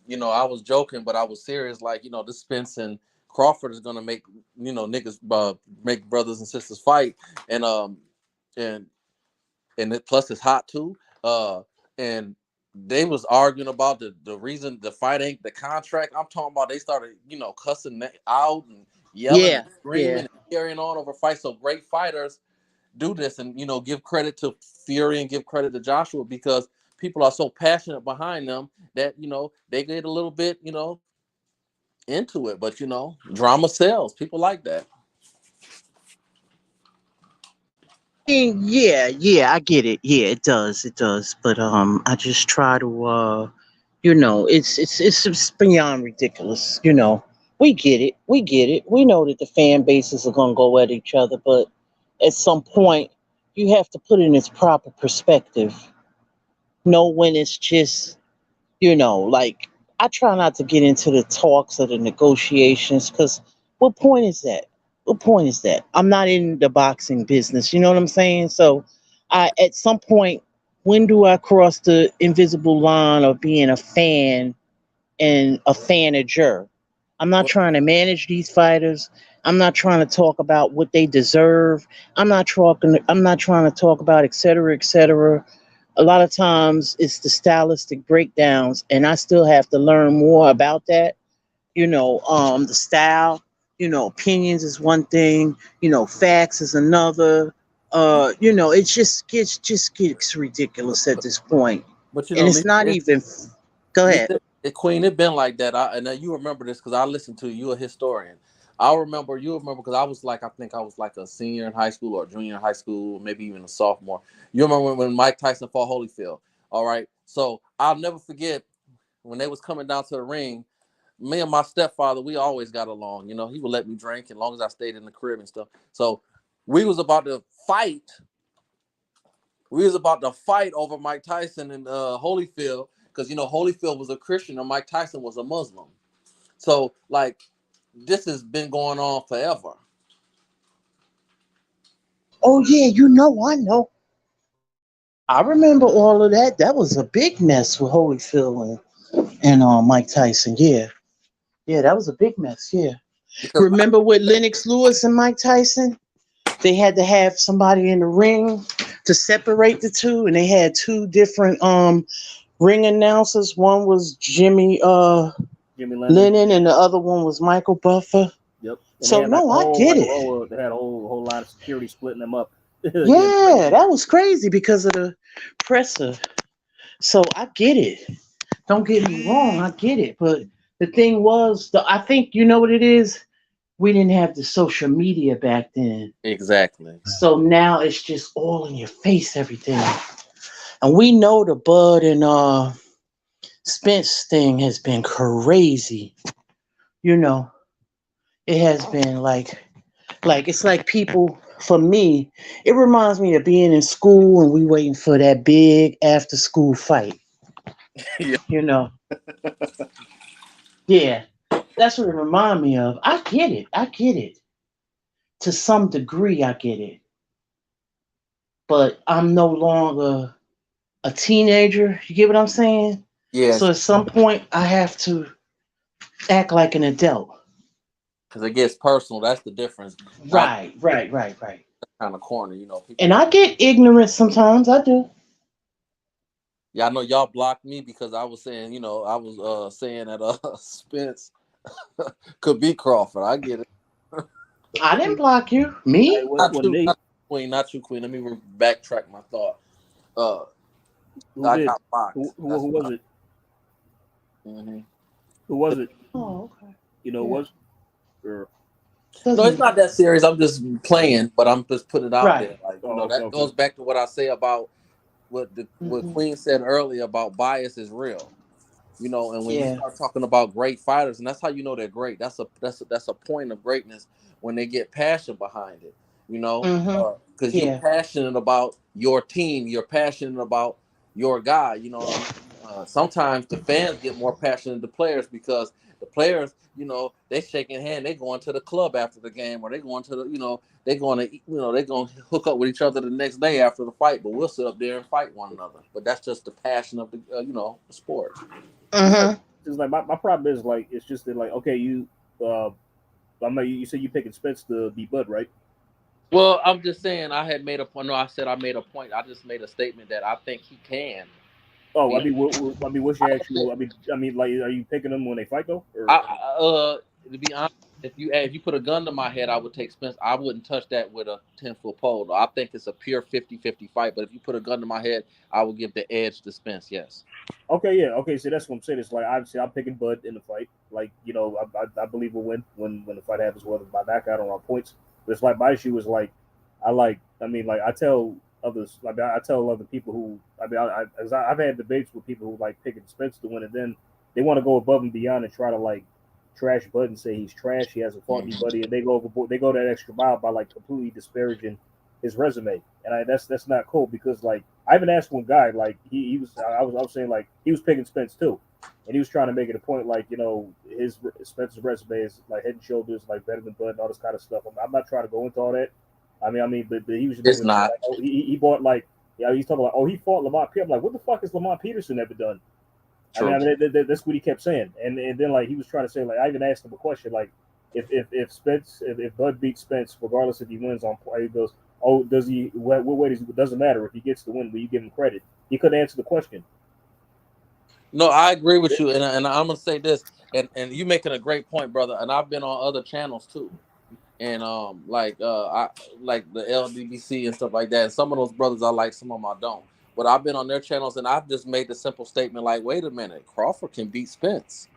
was joking, but I was serious. Like, this Spence and Crawford is gonna make niggas make brothers and sisters fight, and plus it's hot too. And they was arguing about the reason the fight ain't the contract. I'm talking about they started, cussing out and yelling and screaming and carrying on over fights. So great fighters do this and, give credit to Fury and give credit to Joshua because people are so passionate behind them that, they get a little bit, into it. But, drama sells. People like that. Yeah, I get it. Yeah, it does. But I just try to it's beyond ridiculous. We get it. We know that the fan bases are gonna go at each other, but at some point you have to put it in its proper perspective. Know when it's just, like, I try not to get into the talks or the negotiations because what point is that? I'm not in the boxing business. You know what I'm saying? So at some point, when do I cross the invisible line of being a fan and a fanager? I'm not trying to manage these fighters. I'm not trying to talk about what they deserve. I'm not trying to talk about et cetera, et cetera. A lot of times it's the stylistic breakdowns, and I still have to learn more about that. The style, opinions is one thing, facts is another. It just gets ridiculous at this point. But And it's not even. Go ahead. Queen, it been like that. And you remember this because I listened to you. You a historian. You remember because I think I was like a senior in high school or a junior in high school, maybe even a sophomore. You remember when Mike Tyson fought Holyfield? All right. So I'll never forget when they was coming down to the ring. Me and my stepfather, we always got along. He would let me drink as long as I stayed in the crib and stuff. So we was about to fight. We was about to fight over Mike Tyson and Holyfield because Holyfield was a Christian and Mike Tyson was a Muslim. So this has been going on forever. Oh yeah, I know. I remember all of that. That was a big mess with Holyfield and Mike Tyson. Yeah, that was a big mess. Yeah. Because remember with Lennox Lewis and Mike Tyson? They had to have somebody in the ring to separate the two, and they had two different ring announcers. One was Jimmy Lennon, and the other one was Michael Buffer. Yep. And so I get it. They had a whole line of security splitting them up. Yeah, that was crazy because of the presser. So I get it. Don't get me wrong, I get it. But the thing was, I think you know what it is. We didn't have the social media back then. Exactly. So now it's just all in your face, everything. And we know the Bud and Spence thing has been crazy. It has been like it's like people, for me, it reminds me of being in school and we waiting for that big after school fight. Yeah. Yeah. That's what it reminds me of. I get it. To some degree, I get it. But I'm no longer a teenager. You get what I'm saying? Yes. So at some point, I have to act like an adult. Because it gets personal. That's the difference. Right. Kind of corner, people. And I get ignorant sometimes. I do. Yeah, I know y'all blocked me because I was saying, I was saying that Spence could be Crawford. I get it. I didn't block you. Me? Not you, Queen. Let me backtrack my thought. Who got blocked. Who was it? Mm-hmm. Who was it? Oh, okay. Who was? Or... No, it's not that serious. I'm just playing, but I'm just putting it out there. That goes back to what I say about what Queen said earlier about bias is real. And when you start talking about great fighters, and that's how you know they're great. That's a point of greatness when they get passion behind it. Because you're passionate about your team, you're passionate about your guy. Sometimes the fans get more passionate than the players because the players, they shaking hand, they going to the club after the game, or they going to the, they're going to hook up with each other the next day after the fight. But we'll sit up there and fight one another. But that's just the passion of the, the sport. It's like my problem is it's just that okay, you said you picking Spence to be Bud, right? Well, I'm just saying I made a point. I just made a statement that I think he can. Oh, what's your actual? Are you picking them when they fight though? To be honest, if you put a gun to my head, I would take Spence. I wouldn't touch that with a 10-foot pole. Though. I think it's a pure 50-50 fight. But if you put a gun to my head, I would give the edge to Spence. Yes. Okay, yeah, okay. So that's what I'm saying. It's obviously I'm picking Bud in the fight. I believe we'll win when the fight happens. Whether by knockout or on points. But it's my issue is I tell others, I tell other people who, I've had debates with people who picking Spence to win, and then they want to go above and beyond and try to trash Bud and say he's trash, he hasn't fought anybody, and they go overboard. They go that extra mile by completely disparaging his resume, and that's not cool because I even asked one guy I was saying he was picking Spence too, and he was trying to make it a point his Spence's resume is head and shoulders better than Bud and all this kind of stuff. I'm not trying to go into all that. But he was just it's not. He bought he's talking about he fought Lamont Peterson. I'm like, what the fuck has Lamont Peterson ever done? True. That's what he kept saying, and then he was trying to say I even asked him a question if Bud beats Spence regardless if he wins on play, he goes, oh, does he? What way doesn't matter if he gets the win, but you give him credit. He couldn't answer the question. No, I agree with you, and I'm gonna say this, and you making a great point, brother. And I've been on other channels too, and I like the LDBC and stuff like that. And some of those brothers I like, some of them I don't. But I've been on their channels, and I've just made the simple statement like, wait a minute, Crawford can beat Spence.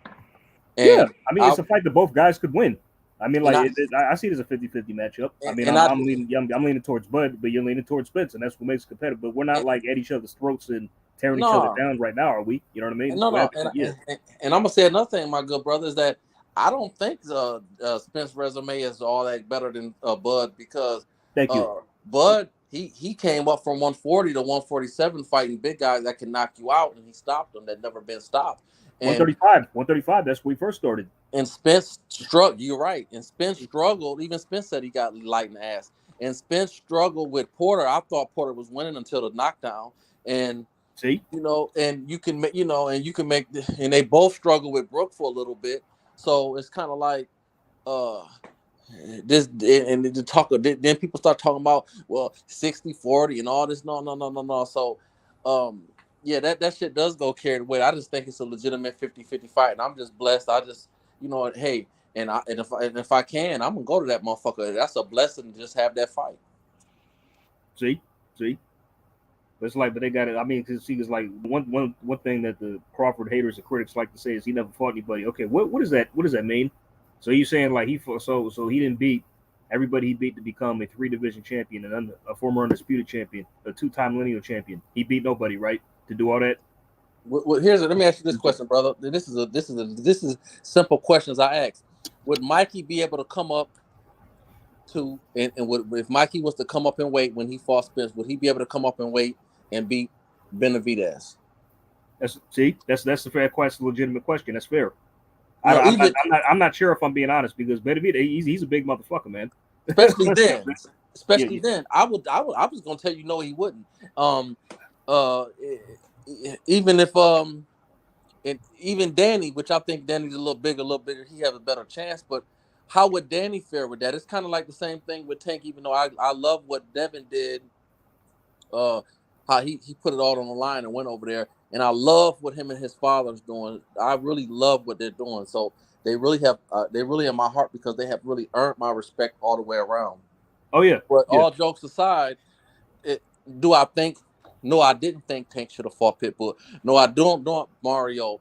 And yeah, I mean, it's a fight that both guys could win. I mean, like I see it as a 50-50 matchup. I mean, I'm leaning towards Bud, but you're leaning towards Spence, and that's what makes it competitive. But we're not like at each other's throats and tearing each other down right now, are we? You know what I mean? No. And I'm gonna say another thing, my good brother, is that I don't think Spence's resume is all that better than Bud, because Bud he came up from 140 to 147 fighting big guys that can knock you out, and he stopped them that never been stopped. 135. That's where we first started. And Spence struggled. You're right. And Spence struggled. Even Spence said he got light in the ass. And Spence struggled with Porter. I thought Porter was winning until the knockdown. And and you can make, and they both struggle with Brook for a little bit. So it's kind of like this, and then people start talking about 60-40 and all this. No. So yeah, that shit does go carried away. I just think it's a legitimate 50-50 fight, and I'm just blessed. I just, hey, and if I can, I'm gonna go to that motherfucker. That's a blessing to just have that fight. See, it's like, but they got it. I mean, because like one thing that the Crawford haters and critics like to say is he never fought anybody. Okay, what does that mean? So you saying like he didn't beat everybody he beat to become a 3-division champion and a former undisputed champion, a 2-time lineal champion. He beat nobody, right? To do all that. Well, let me ask you this question, brother. This is simple questions I ask. Would Mikey be able to come up to if Mikey was to come up in weight when he fought Spence, would he be able to come up in weight and beat Benavidez? That's a fair question, legitimate question. That's fair. I'm not sure if I'm being honest, because Benavidez, he's a big motherfucker, man. Especially then. I was gonna tell you no, he wouldn't. Even if and even Danny, which I think Danny's a little bigger, he has a better chance. But how would Danny fare with that? It's kind of like the same thing with Tank. Even though I love what Devin did, how he put it all on the line and went over there, and I love what him and his father's doing. I really love what they're doing. So they really in my heart, because they have really earned my respect all the way around. Oh yeah. But all jokes aside, do I think? No, I didn't think Tank should have fought Pitbull. No, I don't Mario.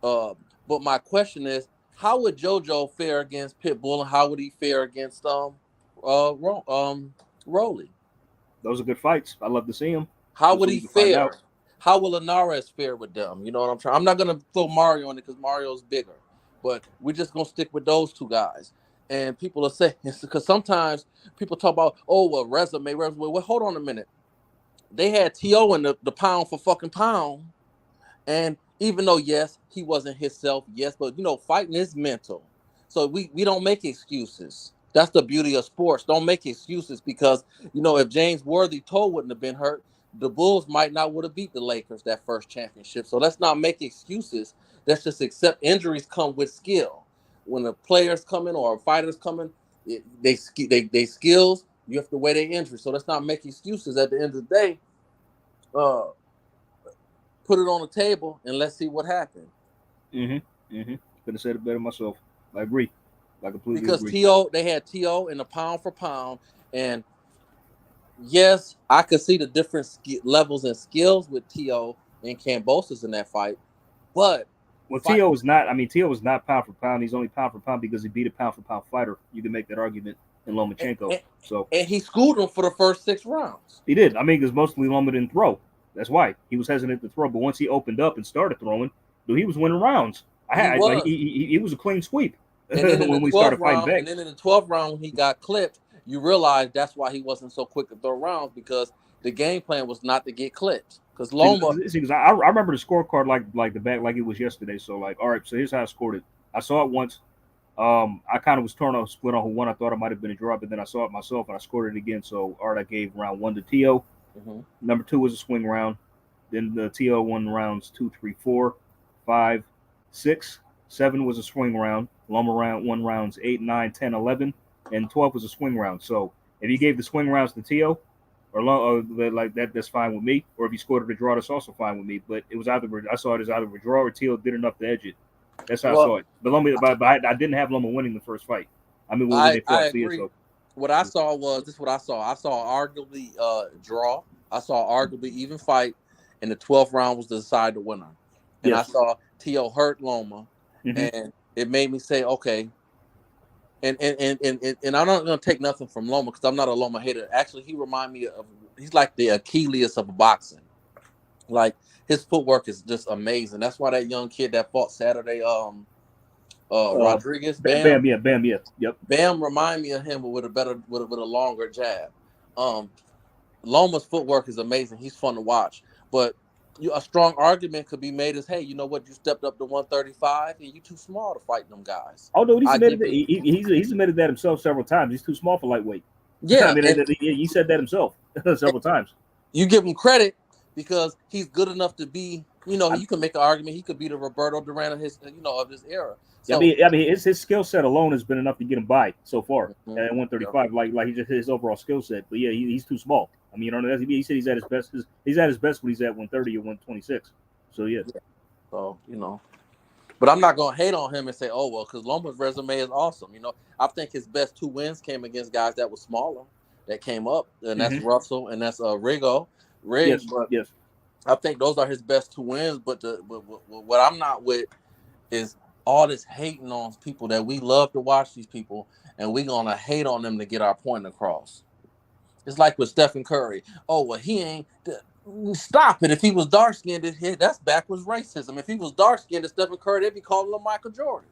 But my question is, how would JoJo fare against Pitbull, and how would he fare against Rolly? Those are good fights. I love to see them. How would he fare? How will Linares fare with them? You know what I'm trying? I'm not gonna throw Mario in it because Mario's bigger, but we're just gonna stick with those two guys. And people are saying, because sometimes people talk about, resume. Well, hold on a minute. They had T.O. in the pound for fucking pound. And even though, yes, he wasn't himself, yes, but, fighting is mental. So we don't make excuses. That's the beauty of sports. Don't make excuses, because, if James Worthy Toe wouldn't have been hurt, the Bulls might not would have beat the Lakers that first championship. So let's not make excuses. Let's just accept injuries come with skill. When the players come in or fighters come in, they skills, you have to weigh their injuries. So let's not make excuses. At the end of the day, put it on the table and let's see what happens. Could have said it better myself. I agree. I completely agree. Because they had T.O. in the pound for pound, and yes, I could see the different levels and skills with T.O. and Kambosos in that fight, but T.O. is not. I mean, T.O. is not pound for pound. He's only pound for pound because he beat a pound for pound fighter. You can make that argument in Lomachenko. And he schooled him for the first 6 rounds. He did. I mean, because mostly Loma didn't throw. That's why he was hesitant to throw. But once he opened up and started throwing, he was winning rounds. He was a clean sweep when we started fighting back. And then in the 12th round, when he got clipped, you realize that's why he wasn't so quick to throw rounds, because the game plan was not to get clipped. Because Loma, I remember the scorecard like the back, like it was yesterday. So all right, so here's how I scored it. I saw it once. I kind of was torn on split on who won. I thought it might have been a draw, but then I saw it myself and I scored it again. So all right, I gave round 1 to T.O. Number 2 was a swing round. Then the T.O. won rounds 2, 3, 4, 5, 6, 7 was a swing round. Loma won rounds 8, 9, 10, 11, and 12 was a swing round. So if you gave the swing rounds to T.O., or like that, that's fine with me. Or if he scored a draw, that's also fine with me. But it was either I saw it as either a draw or Teal did enough to edge it. That's how I saw it. But Loma, but I didn't have Loma winning the first fight. I mean, when they fought, I agree. So. What I saw was this. What I saw. I saw arguably draw. I saw arguably even fight, and the 12th round was to decide the winner. And I saw Teal hurt Loma, and it made me say, okay. And I'm not gonna take nothing from Loma because I'm not a Loma hater. Actually, he reminds me of he's like the Achilles of boxing. Like his footwork is just amazing. That's why that young kid that fought Saturday, Rodriguez, Bam, yep. Bam remind me of him, but with a longer jab. Loma's footwork is amazing. He's fun to watch, but a strong argument could be made as, hey, you know what? You stepped up to 135, and you too small to fight them guys. Oh no, he's admitted that himself several times. He's too small for lightweight. Yeah, I mean, he said that himself several times. You give him credit because he's good enough to be. You know, you can make an argument he could be the Roberto Duran of his era. So, I mean, his skill set alone has been enough to get him by so far at 135. Like he just his overall skill set, but yeah, he's too small. I mean, he said he's at his best. He's at his best when he's at 130 or 126. So yeah. So but I'm not gonna hate on him and say, oh well, because Loma's resume is awesome. I think his best 2 wins came against guys that were smaller, that came up, and that's Russell and that's Riggs. Yes. I think those are his best 2 wins. But what I'm not with is all this hating on people that we love to watch these people, and we're gonna hate on them to get our point across. It's like with Stephen Curry. Oh well, he ain't. Stop it. If he was dark skinned, that's backwards racism. If he was dark skinned, Stephen Curry, they'd be calling him Michael Jordan.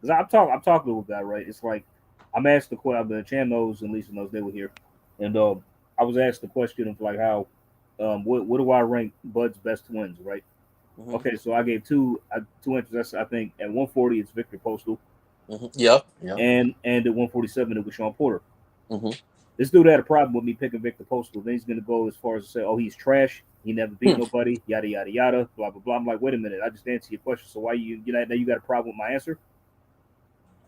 I'm talking with that, right? It's like I'm asked the question. The CHANN knows and Lisa knows they were here, and I was asked the question of like how, what do I rank Bud's best wins, right? Okay, so I gave two entries. I think at 140 it's Victor Postal. Yeah. And at 147 it was Sean Porter. This dude had a problem with me picking Victor Postal. Then he's gonna go as far as to say, "Oh, he's trash. He never beat nobody. Yada yada yada. Blah blah blah." I'm like, wait a minute. I just answered your question. So why now you got a problem with my answer?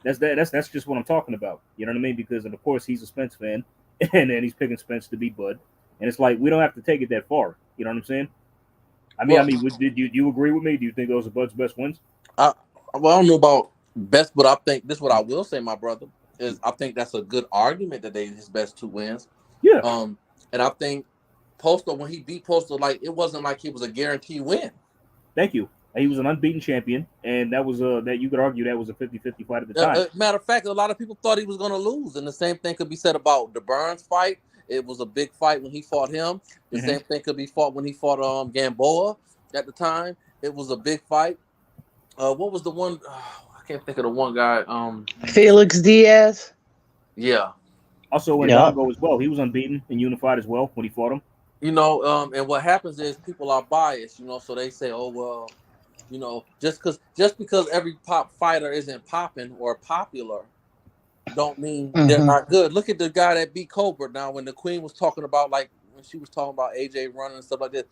That's just what I'm talking about. You know what I mean? Because of course he's a Spence fan, and then he's picking Spence to beat Bud. And it's like we don't have to take it that far. You know what I'm saying? Do you agree with me? Do you think those are Bud's best wins? I don't know about best, but I think this is what I will say, my brother. Is I think that's a good argument that they his best 2 wins. Yeah. And I think Postal, when he beat Postal, like it wasn't like he was a guaranteed win. Thank you. He was an unbeaten champion, and that was that you could argue that was a 50-50 fight at the time. Matter of fact, a lot of people thought he was going to lose, and the same thing could be said about the Burns fight. It was a big fight when he fought him. The same thing could be fought when he fought Gamboa at the time. It was a big fight. What was the one? I can't think of the one guy. Felix Diaz. Yeah. Also in Bongo as well. He was unbeaten and unified as well when he fought him. And what happens is people are biased, so they say, oh well, just because every pop fighter isn't popping or popular, don't mean they're not good. Look at the guy that beat Colbert. Now, when the Queen was talking about, like, when she was talking about AJ running and stuff like that,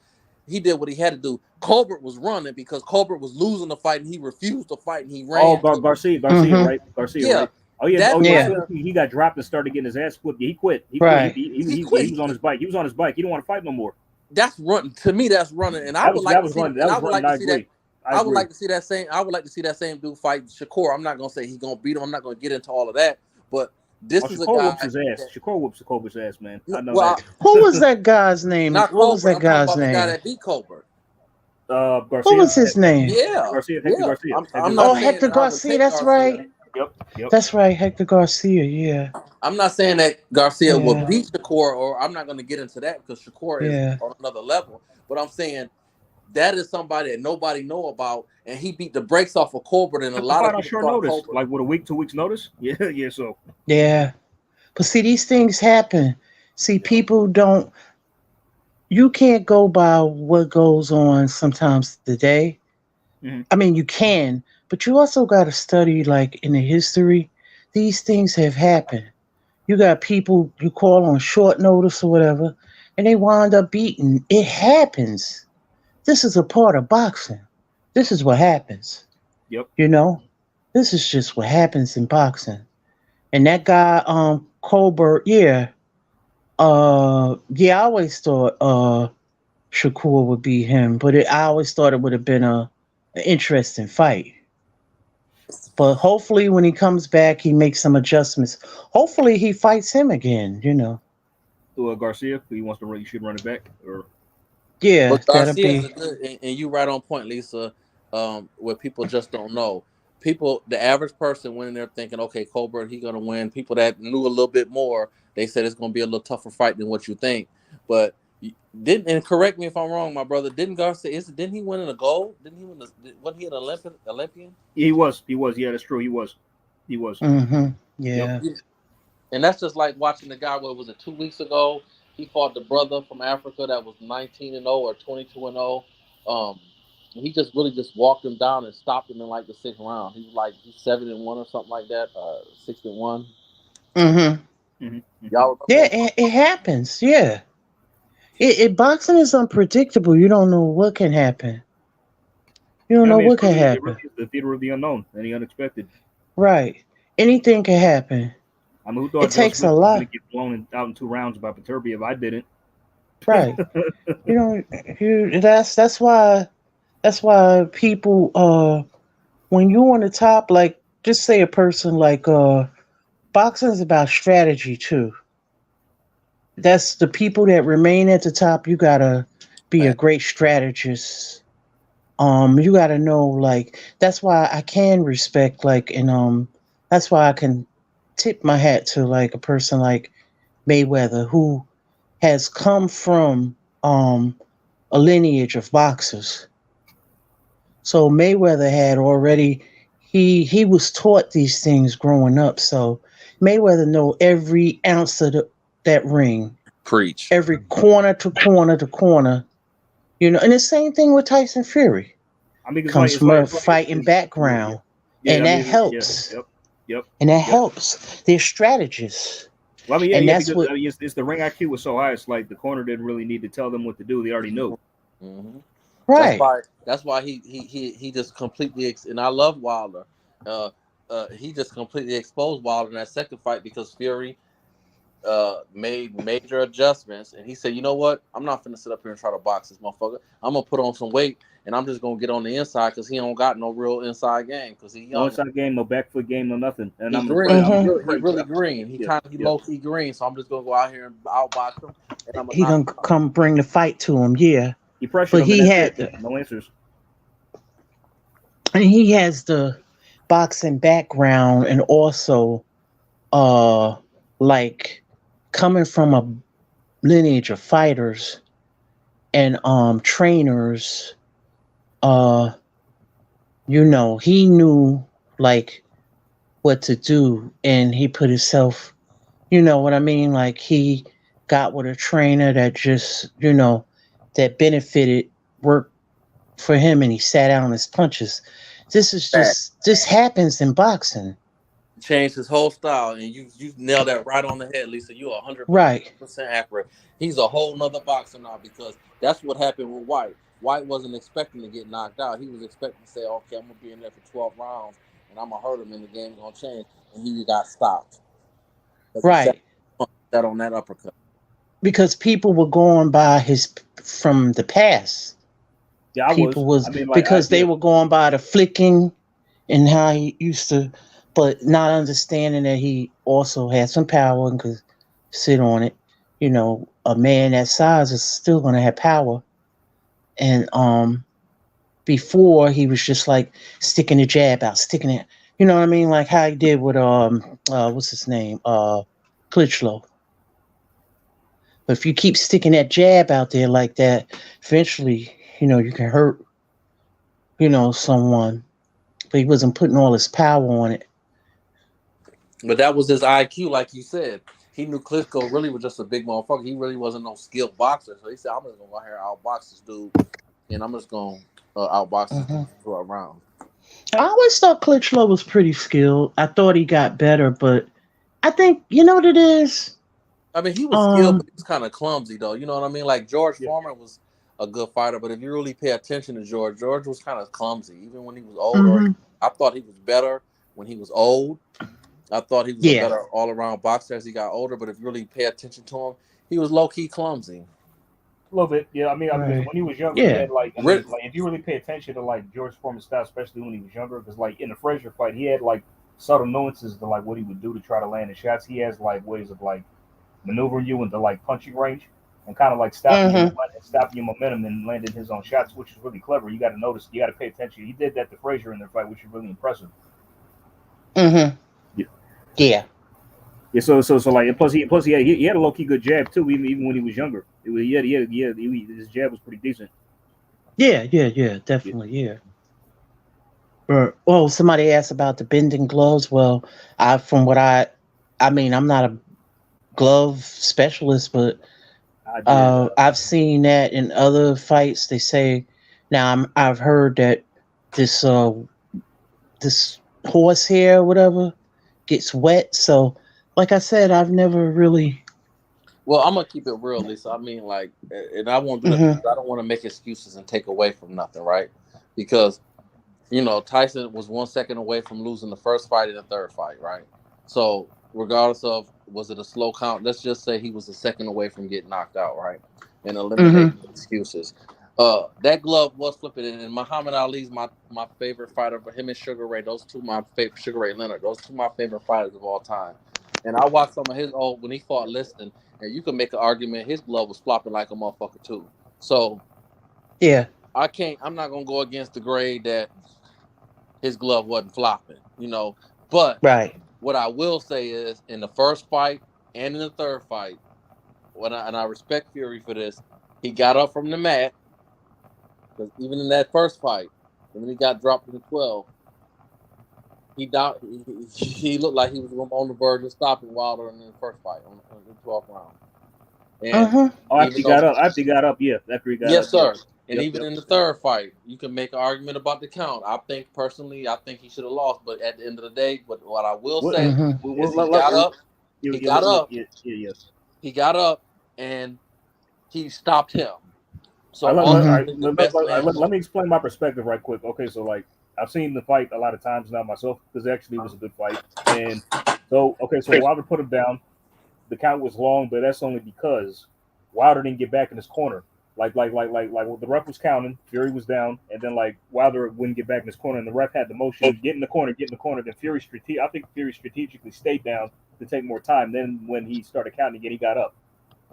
he did what he had to do. Colbert was running because Colbert was losing the fight and he refused to fight and he ran. Oh, Garcia, right? Garcia, right? Oh yeah, he got dropped and started getting his ass whipped. He quit. He quit. He was on his bike. He was on his bike. He didn't want to fight no more. That's running. To me, that's running. And I would like to see that. I would like to see that same. I would like to see that same dude fight Shakur. I'm not gonna say he's gonna beat him. I'm not gonna get into all of that. But this is a guy. Whoops his ass. Shakur whoops Colbert's ass, man. I know that. Who was that guy's name? What was that guy's name? The guy that beat Colbert. Garcia. What was his name? Yeah, Garcia. Hector Garcia. That's right. Yep. That's right, Hector Garcia. Yeah. I'm not saying that Garcia will beat Shakur, or I'm not going to get into that because Shakur is on another level. But I'm saying that is somebody that nobody know about, and he beat the brakes off of Colbert, and a lot of people short notice, Colbert. Like with a week, 2 weeks notice. Yeah. So. Yeah, but see, these things happen. See, people don't. You can't go by what goes on sometimes today. I mean, you can. But you also got to study, like, in the history, these things have happened. You got people you call on short notice or whatever, and they wind up beating. It happens. This is a part of boxing. This is what happens. Yep. This is just what happens in boxing. And that guy, Colbert, Yeah, I always thought Shakur would be him, but I always thought it would have been an interesting fight. But hopefully, when he comes back, he makes some adjustments. Hopefully, he fights him again. Garcia, he wants to run. You should run it back, or Yeah, But that'll Garcia is be a good, and you right on point, Lisa. Where people just don't know. People, the average person went in there thinking, okay, Colbert, he gonna win. People that knew a little bit more, they said it's gonna be a little tougher fight than what you think. But didn't, and correct me if I'm wrong, my brother. Didn't Garcia? Didn't he win in a gold? Didn't he win? Wasn't he an Olympian? yeah, he was. He was. Yeah, that's true. He was. He was. Yep. Yeah. And that's just like watching the guy. What was it? 2 weeks ago, he fought the brother from Africa that was 19-0 or 22-0. He just really just walked him down and stopped him in like the 6th round. He was like 7-1 or something like that, 6-1. Y'all Yeah, remember? it happens. Yeah. Boxing is unpredictable. You don't know what can happen. You don't I know mean, what can it really happen. is the theater of the unknown and the unexpected. Right. Anything can happen. I mean, who It thought Joe takes a Smith was going lot. to get blown out in 2 rounds by Beterbiev? I didn't. Right. That's why people when you on the top, like just say a person like boxing is about strategy too. That's the people that remain at the top, you gotta be a great strategist. You gotta know, like, that's why I can respect, like, and that's why I can tip my hat to like a person like Mayweather, who has come from a lineage of boxers. So Mayweather had already he was taught these things growing up. So Mayweather know every ounce of that ring, Preach. every corner to corner to corner. And the same thing with Tyson Fury. I mean, Comes from a fighting yeah, background, yeah, and I that mean, helps. Yep. And that helps. They're strategists, Well, I mean, and yeah, that's because what. I mean, it's the ring IQ was so high. It's like the corner didn't really need to tell them what to do; they already knew. Mm-hmm. Right. That's why he just completely and I love Wilder. He just completely exposed Wilder in that second fight because Fury made major adjustments, and he said, "You know what? I'm not finna sit up here and try to box this motherfucker. I'm gonna put on some weight, and I'm just gonna get on the inside because he don't got no real inside game because he young. No inside game, no back foot game, no nothing. And He I'm green. afraid. He really green. He kind of low key green. So I'm just gonna go out here and outbox him, and I'm gonna He knock gonna him out. come bring the fight to him, yeah. He pressured him, and that's it. No answers. And he has the boxing background, and also like coming from a lineage of fighters and trainers. He knew like what to do, and he put himself, you know what I mean, like he got with a trainer that just that benefited, worked for him, and he sat down his punches. This happens in boxing. Changed his whole style, and you nailed that right on the head, Lisa. You are 100% Right. accurate. He's a whole nother boxer now because that's what happened with White. White wasn't expecting to get knocked out. He was expecting to say, "Okay, I'm gonna be in there for 12 rounds, and I'm gonna hurt him, and the game's gonna change." And he got stopped. Right. That on that uppercut. Because people were going by his from the past. Yeah, they were going by the flicking and how he used to, but not understanding that he also had some power and could sit on it. A man that size is still going to have power. And before he was just like sticking the jab out, sticking it. You know what I mean? Like how he did with what's his name? Klitschko. But if you keep sticking that jab out there like that, eventually, you can hurt, someone. But he wasn't putting all his power on it. But that was his IQ, like you said. He knew Klitschko really was just a big motherfucker. He really wasn't no skilled boxer. So he said, I'm just going to go out here and outbox this dude. And I'm just going to outbox this dude for 12 rounds. I always thought Klitschko was pretty skilled. I thought he got better, but I think, you know what it is? I mean, he was skilled, but he was kind of clumsy, though. You know what I mean? Like, George Foreman was a good fighter, but if you really pay attention to George was kind of clumsy, even when he was older. I thought he was better when he was old. I thought he was a better all-around boxer as he got older, but if you really pay attention to him, he was low key clumsy. A little bit, yeah. I mean, because when he was younger, he had like if you really pay attention to like George Foreman's style, especially when he was younger, because like in the Frazier fight, he had like subtle nuances to like what he would do to try to land the shots. He has like ways of like maneuvering you into like punching range and kind of like stopping your momentum and landing his own shots, which is really clever. You got to notice, you got to pay attention. He did that to Frazier in their fight, which is really impressive. Yeah. So like, plus he had a low key good jab too, even when he was younger. His jab was pretty decent. Yeah, definitely, yeah. Well, somebody asked about the bending gloves. Well, I'm not a glove specialist, but I've seen that in other fights. They say now I've heard that this horsehair, whatever, gets wet. So, like I said, I've never really. Well, I'm gonna keep it real, Lisa. I mean, like, and I won't do that because I don't want to make excuses and take away from nothing, right? Because Tyson was 1 second away from losing the first fight and the third fight, right? So, regardless of was it a slow count, let's just say he was a second away from getting knocked out, right? And eliminating excuses. That glove was flipping, and Muhammad Ali's my favorite fighter. But him and Sugar Ray, those two my favorite. Sugar Ray Leonard, those two my favorite fighters of all time. And I watched some of his old when he fought Liston, and you can make an argument his glove was flopping like a motherfucker too. So yeah, I'm not gonna go against the grade that his glove wasn't flopping, But what I will say is, in the first fight and in the third fight, and I respect Fury for this, he got up from the mat. Because even in that first fight, when he got dropped in the 12, he looked like he was on the verge of stopping Wilder in the first fight on the 12th round. And after he got up, yeah. After he got up. Yes, sir. And even in the third fight, you can make an argument about the count. I think he should have lost. But at the end of the day, what I will say is he got up. He got up. He got up, and he stopped him. So let me explain my perspective right quick. Okay, so like I've seen the fight a lot of times now myself because it actually was a good fight. And so Wilder put him down. The count was long, but that's only because Wilder didn't get back in his corner. Like the ref was counting, Fury was down, and then like Wilder wouldn't get back in his corner, and the ref had the motion get in the corner. Then Fury strategically stayed down to take more time. Then when he started counting again, he got up.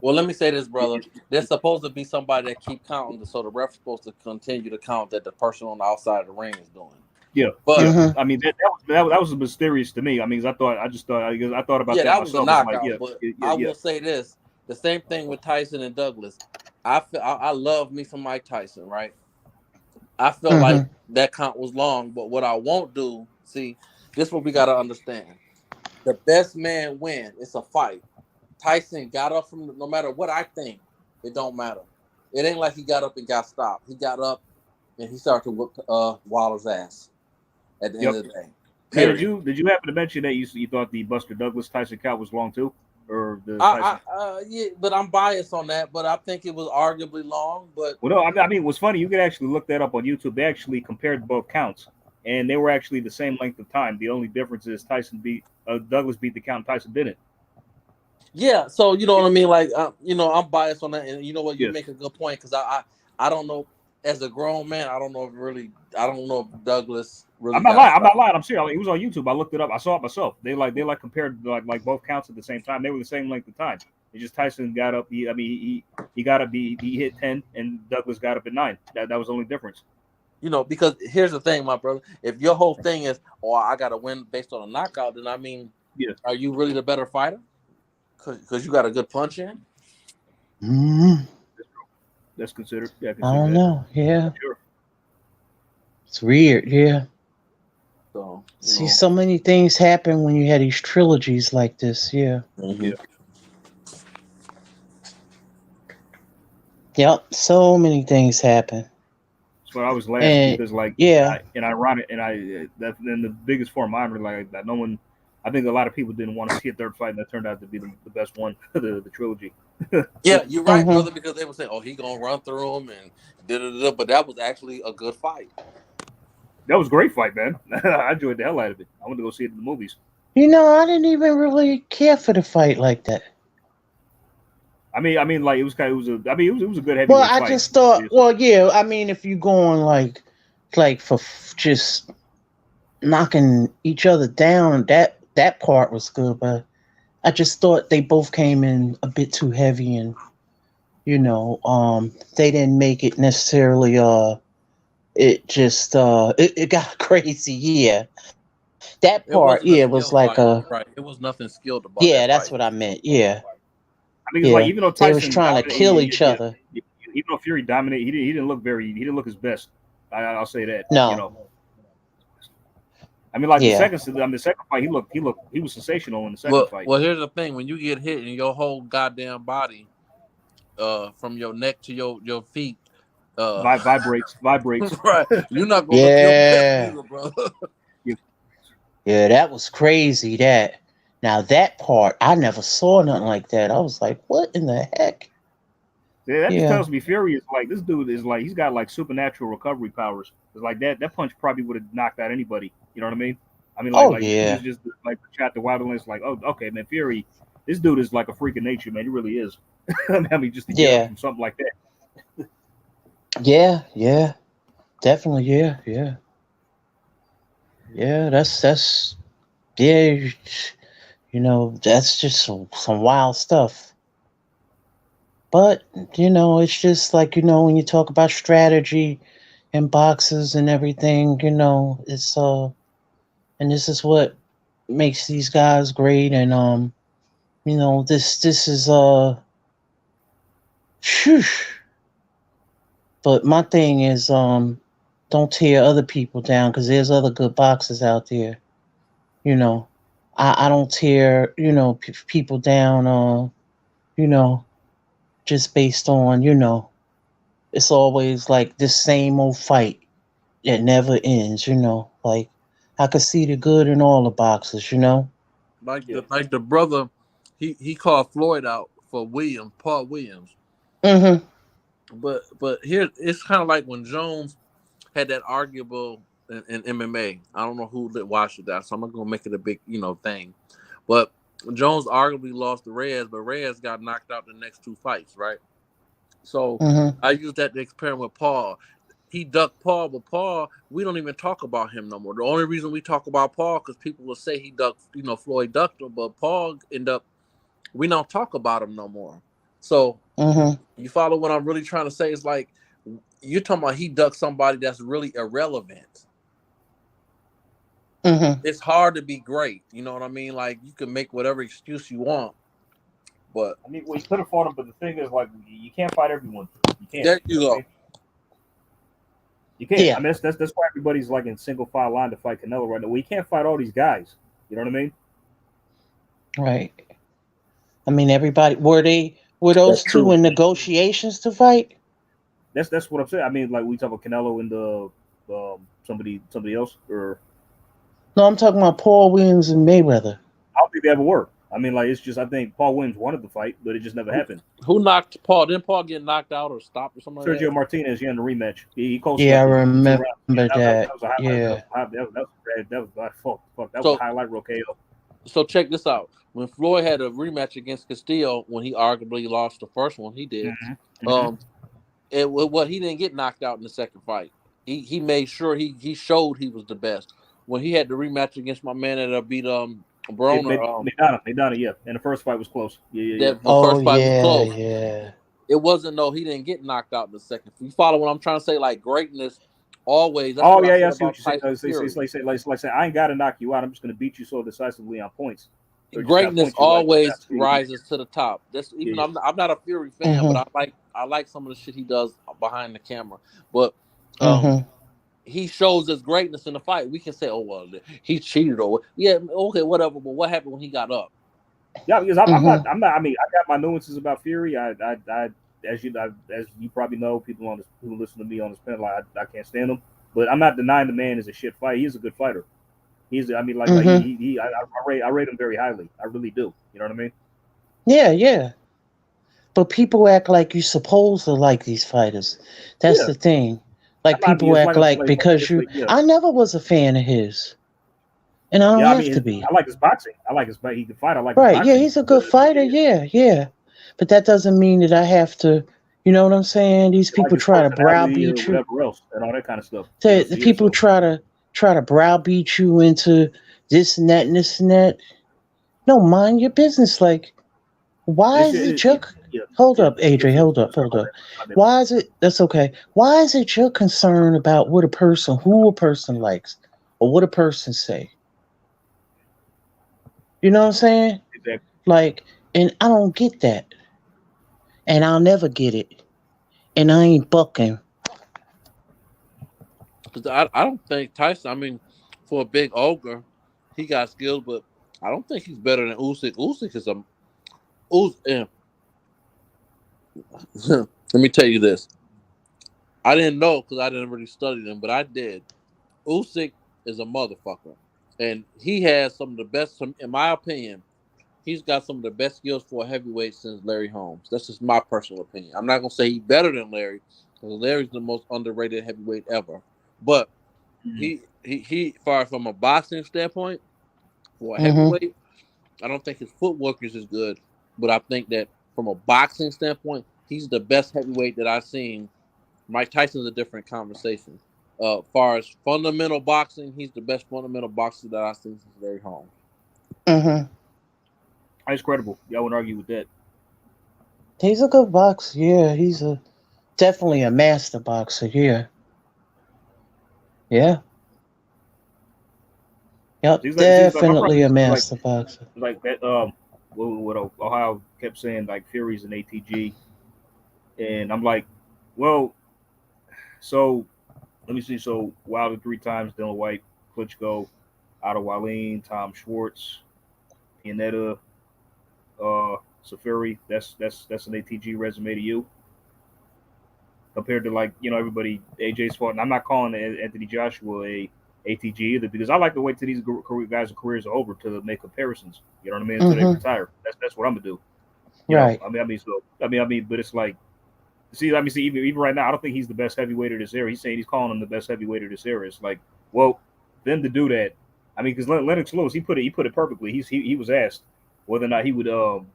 Well, let me say this, brother. There's supposed to be somebody that keep counting, so the ref's supposed to continue to count that the person on the outside of the ring is doing. Yeah, but I mean that was mysterious to me. I mean, I thought about that. That was a knockout. I will say this: the same thing with Tyson and Douglas. I love me some Mike Tyson, right? I feel like that count was long, but what I won't do, see, this is what we gotta understand: the best man win. It's a fight. Tyson got up from no matter what I think, it don't matter. It ain't like he got up and got stopped. He got up and he started to whip Wilder's ass at the end of the day. Hey, did you happen to mention that you thought the Buster Douglas Tyson count was long too, or the yeah, but I'm biased on that. But I think it was arguably long. But I mean, it was funny. You could actually look that up on YouTube. They actually compared both counts, and they were actually the same length of time. The only difference is Douglas beat the count, Tyson didn't. Yeah, so you know what I mean. Like, I'm biased on that, and you know what, you make a good point because I don't know. As a grown man, I don't know if Douglas really. I'm not lying. I'm serious. It was on YouTube. I looked it up. I saw it myself. They compared like both counts at the same time. They were the same length of time. It's just Tyson got up. He got up. He hit 10, and Douglas got up at 9. That was the only difference. Because here's the thing, my brother. If your whole thing is, I got to win based on a knockout, then are you really the better fighter? Because you got a good punch in. That's considered. I don't know. Yeah, sure. It's weird. Yeah. So see, so many things happen when you had these trilogies like this. Yeah. Yep. So many things happen. So I was laughing because, the biggest form honor, like that, no one. I think a lot of people didn't want to see a third fight, and that turned out to be the best one, the trilogy. Yeah, you're right, brother, because they were saying, he gonna run through him and da-da-da-da, but that was actually a good fight. That was a great fight, man. I enjoyed the hell out of it. I went to go see it in the movies. I didn't even really care for the fight like that. I mean, like it was a good heavyweight Well, fight. I just thought, well, yeah. I mean, if you going like for just knocking each other down, that part was good, but I just thought they both came in a bit too heavy, and they didn't make it necessarily. It just it got crazy. Yeah, that part, yeah, was like right. It was nothing skilled about yeah, that that's fight. what I meant. Yeah, I mean, it's like yeah, even though they was Tyson trying to kill each other. even though Fury dominated, he didn't look his best. I'll say that. No. I mean, like Yeah. the second fight, he was sensational in the second fight. Well, here's the thing: when you get hit in your whole goddamn body, from your neck to your feet, vibrates. Right, you're not gonna Yeah. look your best either, bro. Yeah, that was crazy. That part, I never saw nothing like that. I was like, what in the heck? Yeah, that just tells me Fury is like, this dude is like, he's got like supernatural recovery powers. It's like that punch probably would have knocked out anybody. You know what I mean? I mean, yeah. just like shot the wildlands. Like, oh, okay, man, Fury, this dude is like a freak of nature, man. He really is. I mean, just to get up from something like that. Yeah, definitely, yeah. That's yeah, that's just some wild stuff. But it's just like when you talk about strategy and boxes and everything, it's and this is what makes these guys great. And this is Phew. But my thing is, don't tear other people down, because there's other good boxers out there. I don't tear people down. Just based on it's always like this same old fight that never ends. Like I could see the good in all the boxers. Like the brother, he called Floyd out for Paul Williams. Mm-hmm. But here it's kind of like when Jones had that arguable in MMA. I don't know who watched that, so I'm not gonna make it a big thing. But Jones arguably lost to Reyes, but Reyes got knocked out the next two fights, right? So I used that to experiment with Paul. He ducked Paul, but Paul, we don't even talk about him no more. The only reason we talk about Paul because people will say he ducked, Floyd ducked him, but Paul we don't talk about him no more. So you follow what I'm really trying to say? It's like you're talking about he ducked somebody that's really irrelevant. It's hard to be great. You know what I mean? Like you can make whatever excuse you want. But I mean, well, you could have fought him, but the thing is, like, you can't fight everyone. You can't. There you go. You can't. Yeah. I mean, that's why everybody's like in single file line to fight Canelo right now. Well, you can't fight all these guys. You know what I mean? Right. I mean, everybody were those two in negotiations to fight? That's what I'm saying. I mean, like we talk about Canelo and somebody else, or no, I'm talking about Paul Williams and Mayweather. I don't think they ever were. I mean, like, it's just, I think Paul Williams wanted the fight, but it just never happened. Who knocked Paul? Didn't Paul get knocked out or stopped or something like that? Sergio Martinez, in the rematch. He I remember that. That was a highlight. That was a highlight reel KO. So check this out. When Floyd had a rematch against Castillo, when he arguably lost the first one, he did. He didn't get knocked out in the second fight. He made sure he showed he was the best. When he had the rematch against my man that beat Broner, Madonna, yeah. And the first fight was close. Yeah. The first fight was close. Yeah. It wasn't he didn't get knocked out in the second. You follow what I'm trying to say? Like greatness always. That's I see what you're saying. It's like saying I ain't gotta knock you out. I'm just gonna beat you so decisively on points. Greatness always rises to the top. That's even I'm not a Fury fan, but I like some of the shit he does behind the camera. But he shows his greatness in the fight. We can say, oh well, he cheated or okay, whatever. But what happened when he got up? Yeah, because I'm not. I mean, I got my nuances about Fury. As you probably know, people who listen to me on this panel, I can't stand him. But I'm not denying the man is a shit fighter. He's a good fighter. I rate him very highly. I really do. You know what I mean? Yeah. But people act like you're supposed to like these fighters. That's the thing. Like people act like because I never was a fan of his, and I don't have to be. I like his boxing. I like his. He can fight. I like. Right? Yeah, he's a good fighter. Yeah. but that doesn't mean that I have to. You know what I'm saying? These people try to browbeat you, whatever else, and all that kind of stuff. The people try to browbeat you into this and that and this and that. No, mind your business. Like, why is it your hold up, Adrian, hold up. Why is it that's okay? Why is it your concern about who a person likes or what a person say? You know what I'm saying? Exactly. Like, and I don't get that. And I'll never get it. And I ain't bucking. Because I don't think Tyson, I mean, for a big ogre, he got skills, but I don't think he's better than Usyk. Usyk is a let me tell you this. I didn't know because I didn't really study them, but I did. Usyk is a motherfucker. And he has some of the best, in my opinion, he's got some of the best skills for a heavyweight since Larry Holmes. That's just my personal opinion. I'm not going to say he's better than Larry, because Larry's the most underrated heavyweight ever. But he far from a boxing standpoint, for a heavyweight, I don't think his footwork is as good. But I think that from a boxing standpoint, he's the best heavyweight that I've seen. Mike Tyson's a different conversation. Far as fundamental boxing, he's the best fundamental boxer that I've seen since Larry Holmes. That's credible. Y'all wouldn't argue with that. He's a good boxer. Yeah, he's definitely a master boxer. Yeah. Yep, definitely a master boxer. Like that. What Ohio kept saying, like Fury's an ATG, and I'm like, well, so let me see. So Wilder 3 times, Dylan White, Klitschko, Otto Wallin, Tom Schwartz, Pianetta, Fury. That's an ATG resume to you. Compared to, like, everybody, AJ's fought, and I'm not calling Anthony Joshua a ATG either, because I like to wait till these guys' careers are over to make comparisons. You know what I mean? Until they retire. That's what I'm gonna do. Right. But it's like, even right now, I don't think he's the best heavyweight of this era. He's saying he's calling him the best heavyweight of this era. It's like, well, then to do that, because Lennox Lewis, he put it perfectly. He was asked whether or not he would who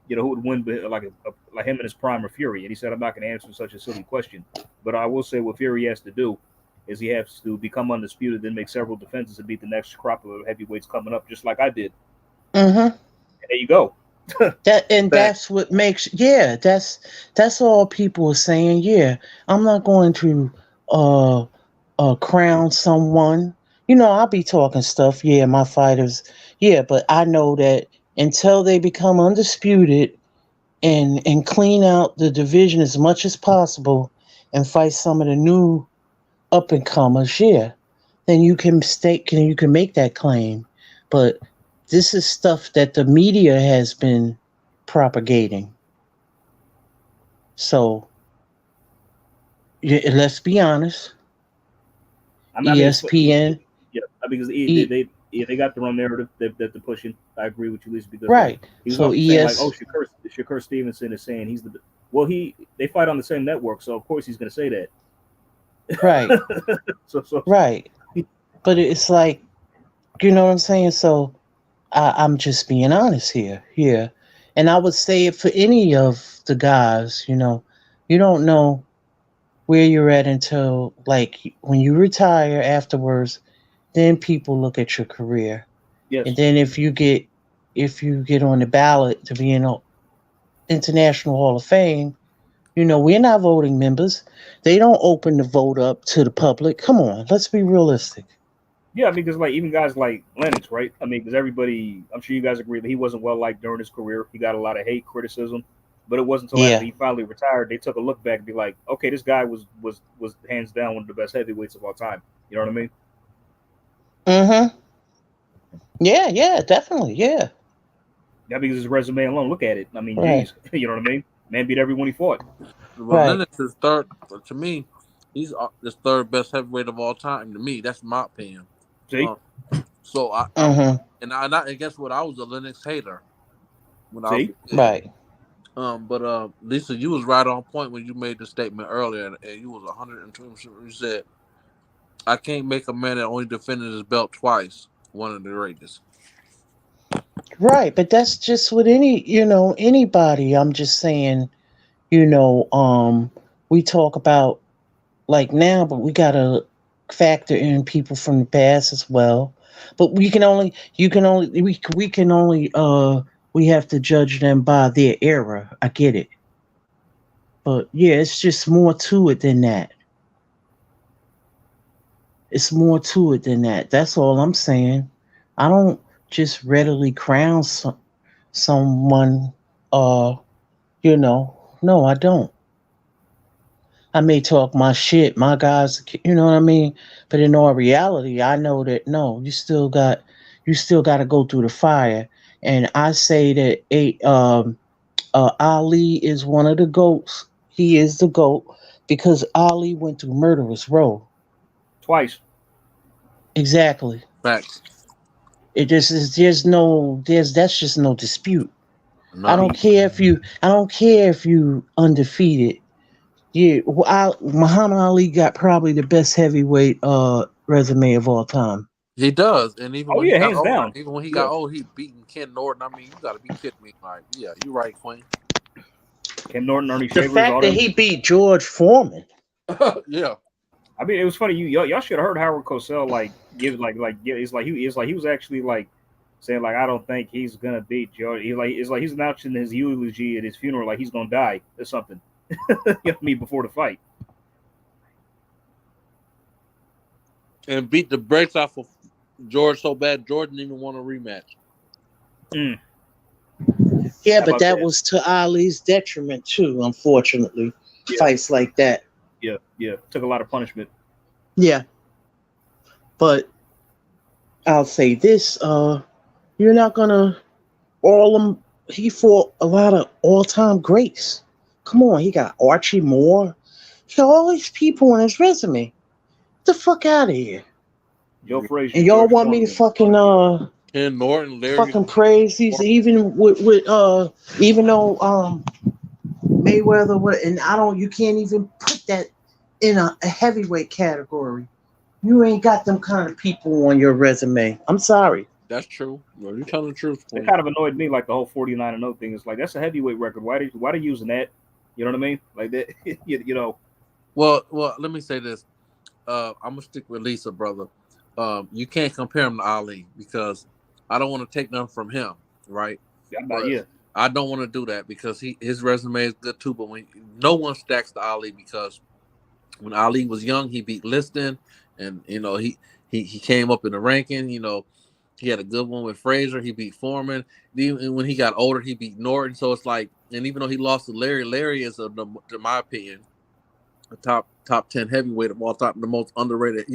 would win, like him in his prime or Fury, and he said, I'm not going to answer such a silly question, but I will say what Fury has to do is he has to become undisputed, then make several defenses to beat the next crop of heavyweights coming up, just like I did. And there you go. That's what makes that's all people are saying. Yeah, I'm not going to crown someone. I'll be talking stuff. Yeah, my fighters. Yeah, but I know that until they become undisputed and clean out the division as much as possible and fight some of the new up and comers, yeah, then you can make that claim. But this is stuff that the media has been propagating. So let's be honest. ESPN. Because they got their own narrative that they're pushing. I agree with you, Lisa. Because he's so saying, like, Shakur Stevenson is saying he's they fight on the same network, so of course he's going to say that. Right. Right. But it's like, you know what I'm saying? So I'm just being honest here. Yeah. And I would say it for any of the guys, you don't know where you're at until, like, when you retire afterwards, then people look at your career. Yes. And then if you get on the ballot to be in an International Hall of Fame, we're not voting members. They don't open the vote up to the public. Come on, let's be realistic. Yeah, because like even guys like Lennox, right? Because everybody, I'm sure you guys agree that he wasn't well liked during his career. He got a lot of hate, criticism, but it wasn't until after he finally retired they took a look back and be like, okay, this guy was hands down one of the best heavyweights of all time. You know what I mean? Yeah, definitely, yeah. Yeah, because his resume alone, look at it. Geez, you know what I mean? Man beat everyone he fought. Well, Lennox is third. To me, he's the third best heavyweight of all time. To me, that's my opinion. See? So I guess what, I was a Lennox hater when I was but Lisa, you was right on point when you made the statement earlier, and you was 120%. You said, "I can't make a man that only defended his belt twice one of the greatest." Right, but that's just with anybody. I'm just saying, we talk about like now, but we gotta factor in people from the past as well. But we can only we have to judge them by their era. I get it. But yeah, it's just more to it than that. It's more to it than that. That's all I'm saying. I don't just readily crown someone no, I don't. I may talk my shit, my guys, you know what I mean? But in all reality, I know that no, you still got to go through the fire. And I say that Ali is one of the goats. He is the goat because Ali went through murderous row. Twice. Exactly. Facts. It just is. That's just no dispute. No. I don't care if you undefeated. Yeah, Muhammad Ali got probably the best heavyweight resume of all time. He does, and even when he got hands older, down. even when he got old, he beating Ken Norton. I mean, you got to be kidding me! Like, yeah, you're right, Queen. Ken Norton, Ernie The Shavers, fact all that them. he beat George Foreman. Yeah. I mean, it was funny. Y'all should have heard Howard Cosell it's like he was actually like saying like I don't think he's gonna beat George. He's announcing his eulogy at his funeral like he's gonna die or something. You know what I mean, before the fight. And beat the brakes off of George so bad George didn't even want a rematch. Mm. Yeah, How but about that that? was to Ali's detriment too, unfortunately. Yeah. Fights like that. Yeah. Took a lot of punishment. Yeah. But I'll say this, you're not gonna he fought a lot of all-time greats. Come on, he got Archie Moore. He got all these people on his resume. Get the fuck out of here. Joe Frazier. And y'all George want me to Foreman. fucking Ken Norton, Larry. fucking praise these even with even though Mayweather and you can't even put that in a heavyweight category. You ain't got them kind of people on your resume. I'm sorry. That's true. Well, you're telling the truth. It kind of annoyed me, like the whole 49-0 thing. It's like that's a heavyweight record. Why they using that? You know what I mean? Like that. you know. Well, let me say this. I'm gonna stick with Lisa, brother. You can't compare him to Ali because I don't want to take nothing from him, right? Yeah. I don't want to do that because his resume is good too. But no one stacks to Ali because when Ali was young, he beat Liston, and he came up in the ranking. He had a good one with Frazier. He beat Foreman. Even when he got older, he beat Norton. So it's like, and even though he lost to Larry is, to my opinion, a top 10 heavyweight of all time, the most underrated.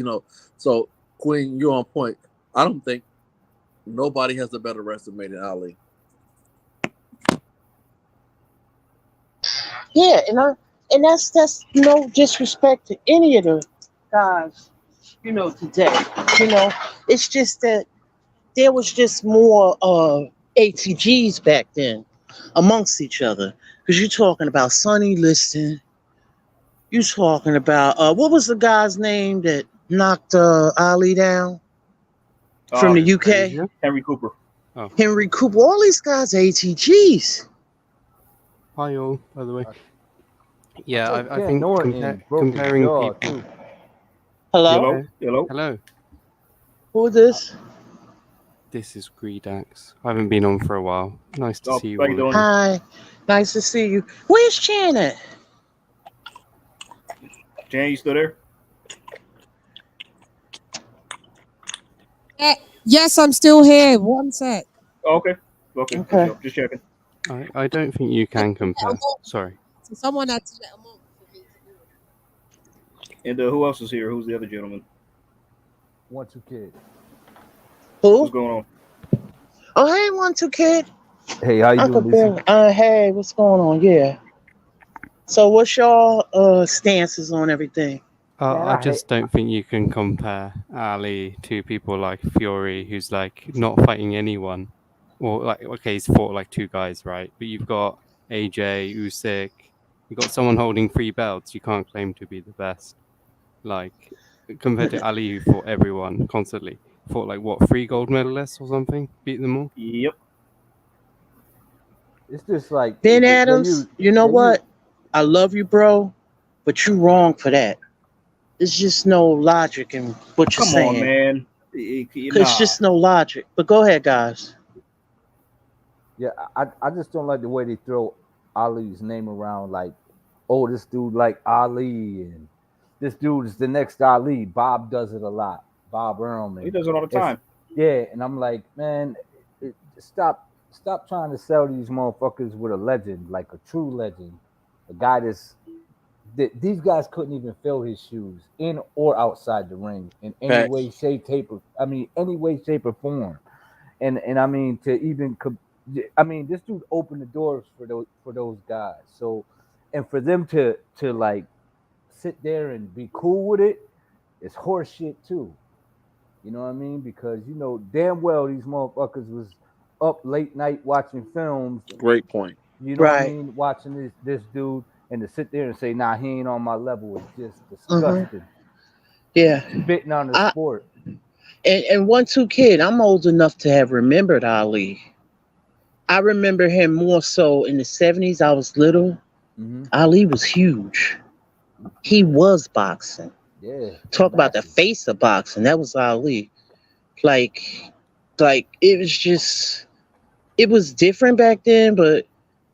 So Queen, you're on point. I don't think nobody has a better resume than Ali. Yeah, and that's no disrespect to any of the guys, today. It's just that there was just more ATGs back then amongst each other. Because you're talking about Sonny Liston. You're talking about what was the guy's name that knocked Ali down from the UK? Henry Cooper. Oh. Henry Cooper. All these guys are ATGs. Hi all, by the way. Yeah, I think comparing people. Hello? Hello. Who is this? This is Greedax. I haven't been on for a while. Nice to see you all. Hi. Nice to see you. Where's CHANN at? CHANN, you still there? Yes, I'm still here. One sec. Oh, okay. Sure. Just checking. I don't think you can compare. Sorry. So someone had to let them on for me to do it. And who else is here? Who's the other gentleman? 1-2 Kid. Who? What's going on? Oh, hey, 1-2 Kid. Hey, how you doing, Lisa? Hey, what's going on? Yeah. So what's your stances on everything? I just don't think you can compare Ali to people like Fury, who's like not fighting anyone. Or like, okay, he's fought like two guys, right? But you've got AJ, Usyk. You've got someone holding 3 belts. You can't claim to be the best. Like, compared to Ali, who fought everyone constantly. Fought like, what, 3 gold medalists or something? Beat them all? Yep. It's just like Ben when Adams, you know what? I love you, bro, but you wrong for that. There's just no logic in what you're Come on, saying. man. It's just no logic. But go ahead, guys. Yeah, I just don't like the way they throw Ali's name around like, oh, this dude like Ali and this dude is the next Ali. Bob does it a lot. Bob Ehrman. He does it all the time. Yeah, and I'm like, man, stop trying to sell these motherfuckers with a legend, like a true legend, a guy these guys couldn't even fill his shoes in or outside the ring in any way, shape, or form. And I mean this dude opened the doors for those guys. So, and for them to like sit there and be cool with it, it's horse shit too. You know what I mean? Because you know damn well these motherfuckers was up late night watching films. Great point. You know what I mean? Watching this dude and to sit there and say, nah, he ain't on my level is just disgusting. Yeah. Spitting on the sport. And 1-2 Kid, I'm old enough to have remembered Ali. I remember him more so in the 70s. I was little. Mm-hmm. Ali was huge. He was boxing. Yeah. Talk about the face of boxing. That was Ali. Like it was different back then, but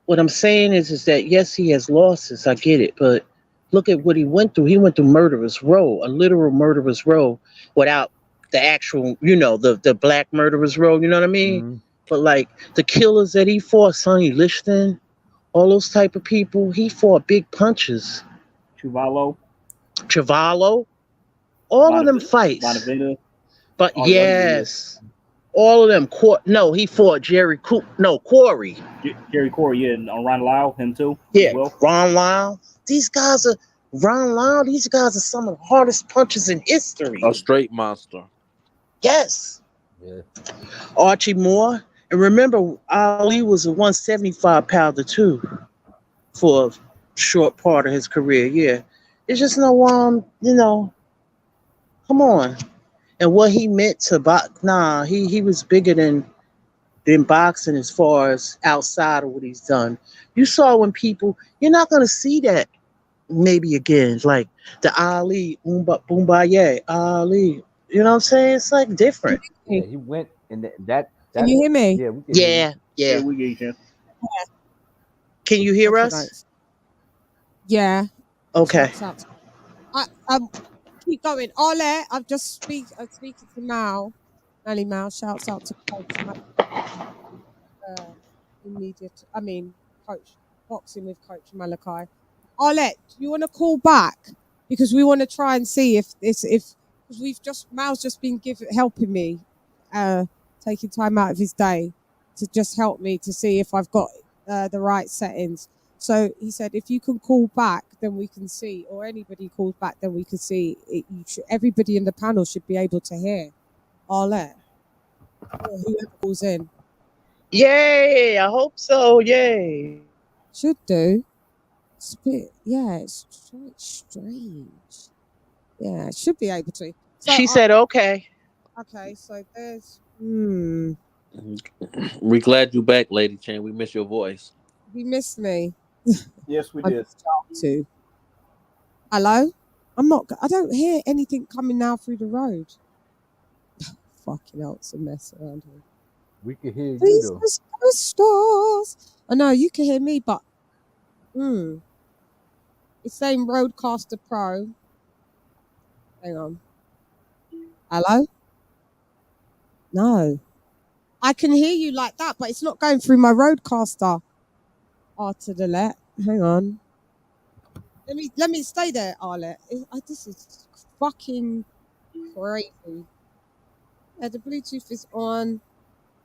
what I'm saying is that yes, he has losses. I get it, but look at what he went through. He went through murderous row, a literal murderous row, without the actual, the black murderous row. You know what I mean? Mm-hmm. But like the killers that he fought, Sonny Liston, all those type of people, he fought big punches. Chuvalo, all of them fights. Bonavita, but yes. All of them. He fought Corey. Jerry Corey, yeah, and Ron Lau, him too. Yeah, Will. Ron Lau. These guys are some of the hardest punches in history. A straight monster. Yes. Yeah. Archie Moore. And remember, Ali was a 175 pounder too for a short part of his career. Yeah. It's just come on. And what he meant to box, he was bigger than boxing as far as outside of what he's done. You saw when you're not going to see that maybe again, like the Ali, Boombaye, Ali. You know what I'm saying? It's like different. Yeah, he went and that. Can you hear me? Yeah, we can yeah. Yeah, we get you. Can you hear us? Yeah. Okay. Keep going. Ole, I'm speaking to Mal. Melly Mal. Shouts out to Coach Coach Boxing with Coach Malachi. Ole, do you want to call back? Because we want to try and see if Mal's just been helping me, taking time out of his day to just help me to see if I've got the right settings. So he said, if you can call back, then we can see, or anybody calls back, then we can see. Everybody in the panel should be able to hear Arlette, or whoever calls in. Yay! I hope so. Yay! Should do. It's strange. Yeah, should be able to. So she said, okay. Okay, so there's. We're glad you're back, LadyChann. We miss your voice. You missed me. Yes, we did. Too. Hello? I don't hear anything coming now through the road. Fucking hell, it's a mess around here. We can hear you These though. stars. I know you can hear me, but it's saying Roadcaster Pro. Hang on. Hello? No. I can hear you like that, but it's not going through my Roadcaster. To the left. Hang on. Let me stay there, Arlette. This is fucking crazy. Yeah, the Bluetooth is on.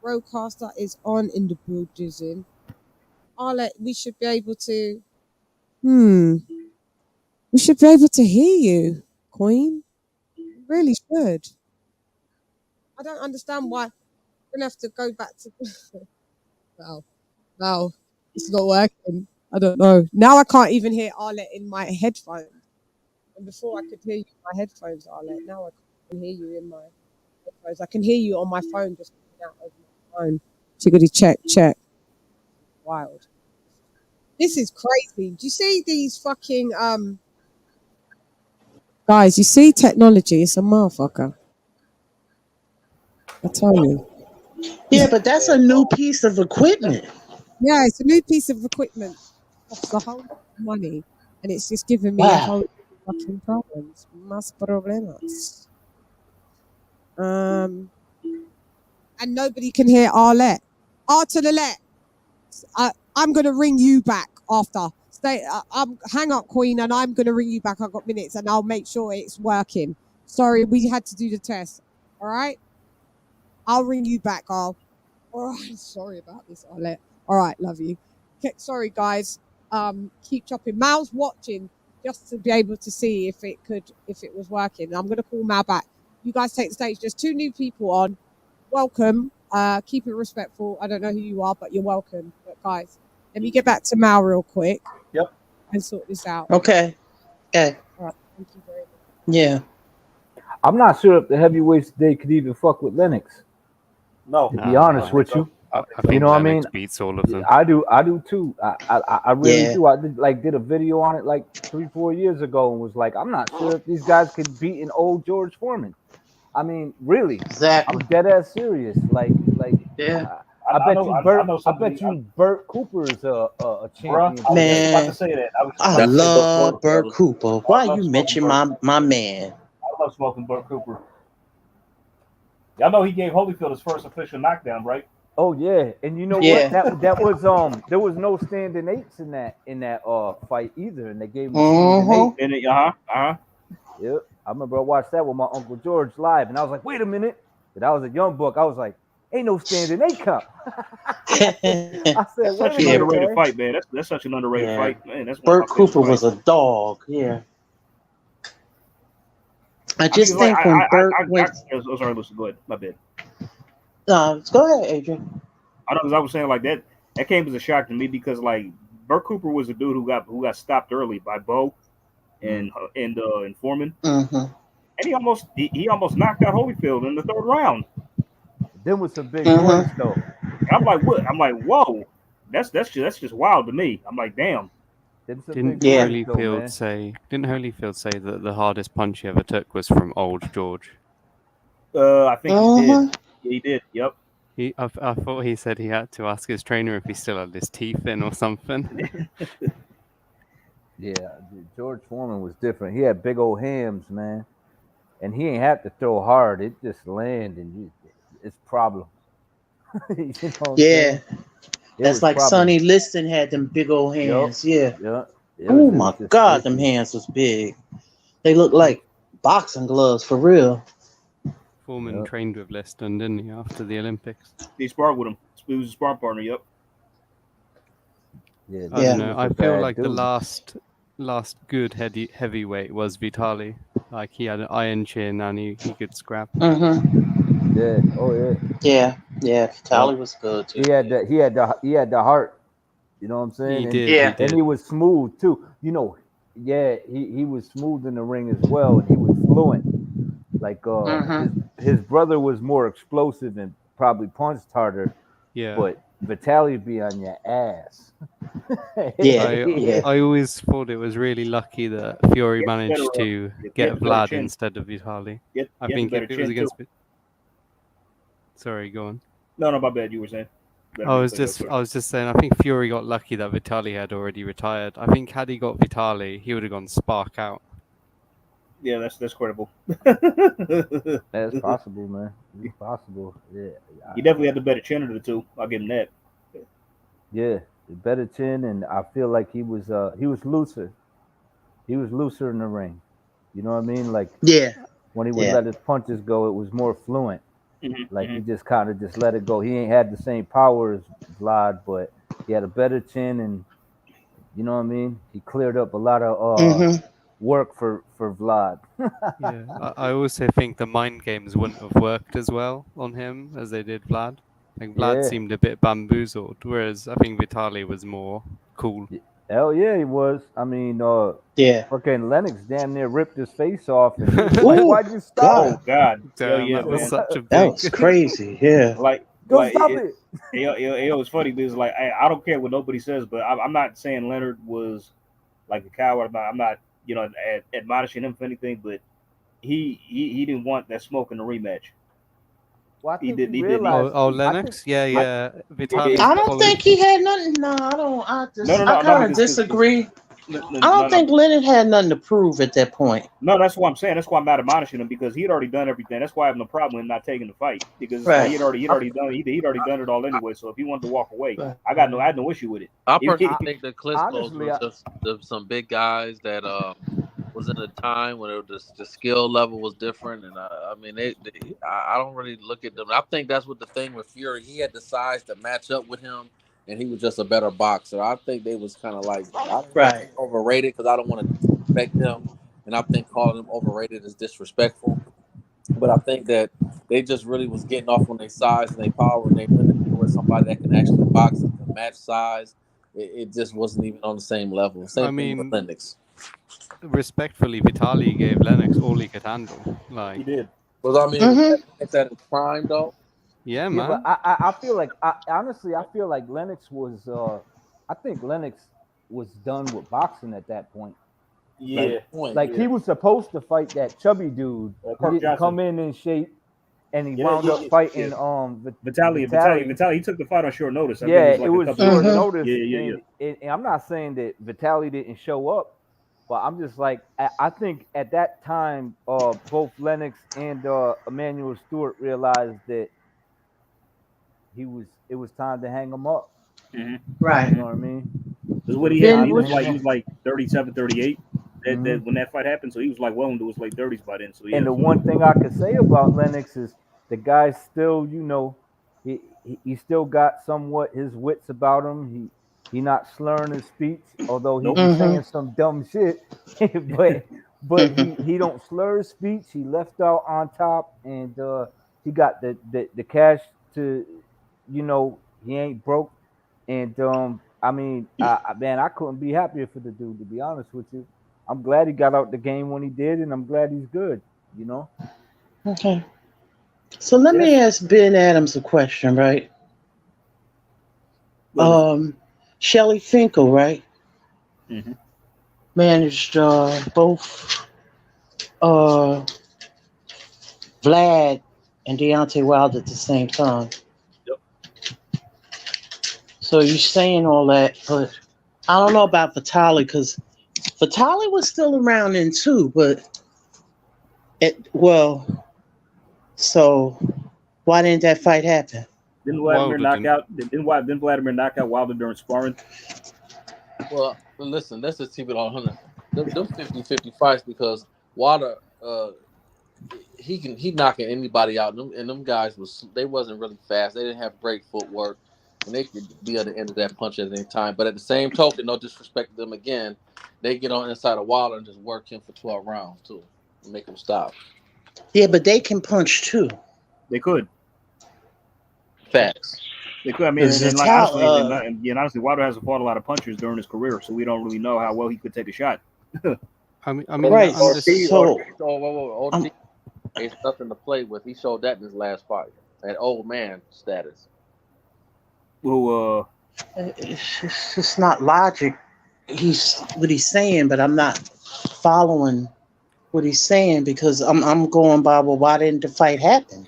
Roadcaster is on in the Buddhism. Arlette, we should be able to. We should be able to hear you, Queen. We really should. I don't understand why. We're gonna have to go back to. No. It's not working. I don't know. Now I can't even hear Arlette in my headphones. And before I could hear you in my headphones, Arlette. Now I can hear you in my headphones. I can hear you on my phone, just out of my phone. Chickadee check. wild. This is crazy. Do you see these fucking guys? You see technology? It's a motherfucker. I tell you. Yeah, but that's a new piece of equipment. Yeah, it's a new piece of equipment. Costs a whole lot of money, and it's just giving me a whole lot of fucking problems. Más problemas. And nobody can hear Arlette. R to the left. I'm gonna ring you back after. Stay. Hang up, Queen, and I'm gonna ring you back. I've got minutes, and I'll make sure it's working. Sorry, we had to do the test. All right. I'll ring you back, All right. Sorry about this, Arlette. All right, love you. Okay, sorry, guys. Keep chopping. Mal's watching just to be able to see if it was working. I'm gonna call Mal back. You guys take the stage. There's 2 new people on. Welcome. Keep it respectful. I don't know who you are, but you're welcome. But guys, let me get back to Mal real quick. Yep. And sort this out. Okay. Okay. All right. Thank you very much. Yeah. I'm not sure if the heavyweights today could even fuck with Lennox. No. To be honest with you. I think You know what I mean? beats all of them. I do too. I really do. I did a video on it like 3-4 years ago and was like, I'm not sure if these guys could beat an old George Foreman. I mean, really. Exactly. I'm dead ass serious. Like yeah. I bet you Burt Cooper is a champion. Man, about to say that. I love Burt Cooper. Why you mention my man? I love smoking Burt Cooper. Y'all know he gave Holyfield his first official knockdown, right? Oh yeah, and you know what? That was there was no standing 8s in that fight either, and they gave him a standing 8. Yep, I remember I watched that with my Uncle George live, and I was like, wait a minute. But I was a young buck. I was like, ain't no standing 8 count. I said, Such an underrated fight, man. That's such an underrated fight, man. That's Burt Cooper was a dog. Yeah. I just think when Burt went. Sorry, listen. Go ahead. My bad. Go ahead, Adrian. I know, because I was saying like that came as a shock to me because like Burt Cooper was a dude who got stopped early by Bo and Foreman, and he almost knocked out Holyfield in the 3rd round. Them was some big points though. I'm like, what? I'm like, whoa, that's just wild to me. I'm like, damn. Didn't Holyfield say that the hardest punch he ever took was from old George? I think he did. Yeah, he did. Yep. I thought he said he had to ask his trainer if he still had his teeth in or something. Yeah, George Foreman was different. He had big old hams, man, and he ain't have to throw hard. It just land and it's problem. You know that's like Sonny Liston had them big old hands. Yeah. Oh my God, them hands was big. They look like boxing gloves for real. Foreman trained with Liston, didn't he, after the Olympics? He sparred with him. He was a sparring partner. Yep. Yeah. I don't know. I feel like the last good heavyweight was Vitali. Like he had an iron chin and he could scrap. Yeah. Oh yeah. Yeah. Vitali was good too. He had the heart. You know what I'm saying? He did. And he was smooth too. You know, he was smooth in the ring as well, and he was fluent. Like his brother was more explosive and probably punched harder. Yeah. But Vitali be on your ass. I always thought it was really lucky that Fury managed to get Vlad instead of Vitali. I think if it was against. Sorry, go on. No, my bad. You were saying. I was just saying. I think Fury got lucky that Vitali had already retired. I think had he got Vitali, he would have gone spark out. Yeah, that's credible. That's possible, man. It's possible. Yeah. He definitely had the better chin of the two. I'll give him that. Yeah, the better chin, and I feel like he was looser. He was looser in the ring. You know what I mean? Like when he would let his punches go, it was more fluent. He just kind of just let it go. He ain't had the same power as Vlad, but he had a better chin, and you know what I mean? He cleared up a lot of work for Vlad. I also think the mind games wouldn't have worked as well on him as they did Vlad. Like Vlad seemed a bit bamboozled, whereas I think Vitali was more cool. Hell yeah, he was. I mean, fucking Lennox damn near ripped his face off. And like, why'd you stop? Oh God, that was such a big... That was crazy. Yeah, like go stop it. It's funny because like I don't care what nobody says, but I'm not saying Leonard was like a coward. I'm not admonishing him for anything, but he didn't want that smoke in the rematch. Well, I He think did. he He did. realized. Oh, Lennox? Yeah. Vitaly. I don't think he had nothing. No, I don't. I kind of disagree. I don't think Leonard had nothing to prove at that point. No, that's what I'm saying. That's why I'm not admonishing him because he'd already done everything. That's why I have no problem with him not taking the fight because like he'd already done it all anyway. So if he wanted to walk away, I had no issue with it. I personally think the Klitschko's were just some big guys that was in a time when the skill level was different, and I mean I don't really look at them. I think that's what the thing with Fury. He had the size to match up with him. And he was just a better boxer. I think they was kind of like overrated because I don't want to disrespect them, and I think calling them overrated is disrespectful. But I think that they just really was getting off on their size and their power, and they went with somebody that can actually box and can match size. It just wasn't even on the same level. Same thing with Lennox. Respectfully, Vitaly gave Lennox all he could handle. Like he did. Was I mean at that prime though? Yeah, man. But I feel like honestly I feel like Lennox was I think Lennox was done with boxing at that point. Yeah, he was supposed to fight that chubby dude. He didn't come in shape, and he wound up fighting Vitaly. He took the fight on short notice. It was short notice. Yeah. And I'm not saying that Vitaly didn't show up, but I'm just like I think at that time both Lennox and Emmanuel Stewart realized that it was time to hang him up. Mm-hmm. Right. You know what I mean? Because what he was like 37, 38 when that fight happened. So he was like well into his late 30s by then. So and the one thing I could say about Lennox is the guy's still, he still got somewhat his wits about him. He not slurring his speech, although he be saying some dumb shit. but he don't slur his speech. He left out on top, and he got the cash to. He ain't broke, and I mean, I couldn't be happier for the dude. To be honest with you, I'm glad he got out the game when he did, and I'm glad he's good. Okay. So let me ask Ben Adams a question, right? Shelly Finkel, right? Mm-hmm. Managed both Vlad and Deontay Wilder at the same time. So you're saying all that, but I don't know about Vitaly because Vitaly was still around then too, but so why didn't that fight happen? Didn't Vladimir knock out Wilder during sparring? Well, listen, let's just keep it on 100. Them 50-50 fights because Wilder, he knocking anybody out, and them guys wasn't really fast. They didn't have great footwork. And they could be at the end of that punch at any time. But at the same token, no disrespect to them again, they get on inside of Wilder and just work him for 12 rounds too, and make him stop. Yeah, but they can punch too. They could. Facts. They could. I mean, honestly, Wilder hasn't fought a lot of punchers during his career, so we don't really know how well he could take a shot. I mean, right. OD, it's nothing to play with. He showed that in his last fight at old man status. Well, it's just not logic. What he's saying, but I'm not following what he's saying because I'm going by, well, why didn't the fight happen?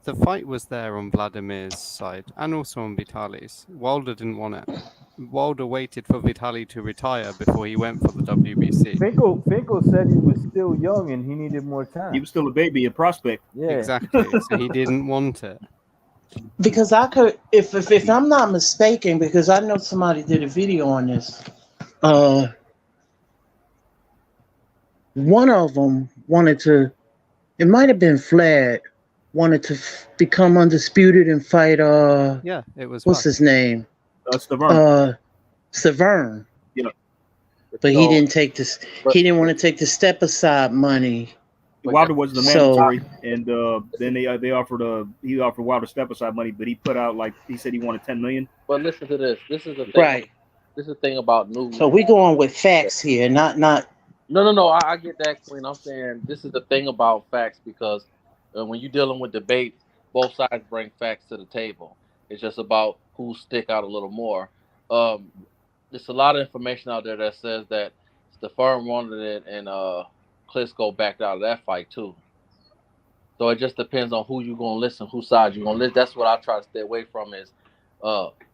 The fight was there on Vladimir's side and also on Vitaly's. Wilder didn't want it. Wilder waited for Vitaly to retire before he went for the WBC. Finkel said he was still young and he needed more time. He was still a baby, a prospect. Yeah, exactly. So he didn't want it. Because I could, if I'm not mistaken, because I know somebody did a video on this. One of them wanted to. It might have been Vlad. Wanted to become undisputed and fight. Yeah, it was. What's his name? Severn. Severn. Yeah. But he didn't take this. He didn't want to take the step aside money. Wilder wasn't the mandatory, and then he offered Wilder step aside money, but he put out he said he wanted $10 million. But listen to this. This is the thing. Right. This is the thing about new. So we going with facts here, not. No. I get that, Queen. I'm saying this is the thing about facts because when you're dealing with debate, both sides bring facts to the table. It's just about who stick out a little more. There's a lot of information out there that says that Stefan wanted it and Klitschko backed out of that fight too. So it just depends on who you're gonna listen, whose side you're gonna listen. That's what I try to stay away from is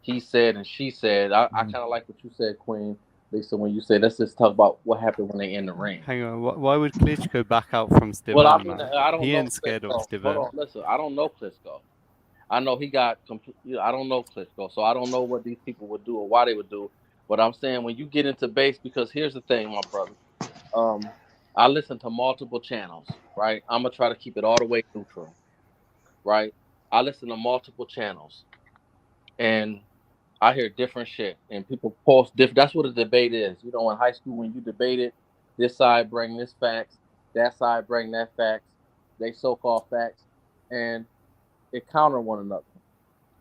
he said and she said. I kind of like what you said, Queen Lisa, when you said let's just talk about what happened when they in the ring. Hang on, why would Klitschko back out from Stivan? Well, I mean, I don't he know ain't scared Klitschko. of Stivan. Hold on, listen, I don't know Klitschko. I know he got I don't know Klitschko, so I don't know what these people would do or why they would do. But I'm saying when you get into base, because here's the thing, my brother. I listen to multiple channels, right? I'm gonna try to keep it all the way neutral, right? I listen to multiple channels, and I hear different shit, and people post different. That's what a debate is. You know, in high school when you debated, this side bring this facts, that side bring that facts, they so-called facts, and it counter one another.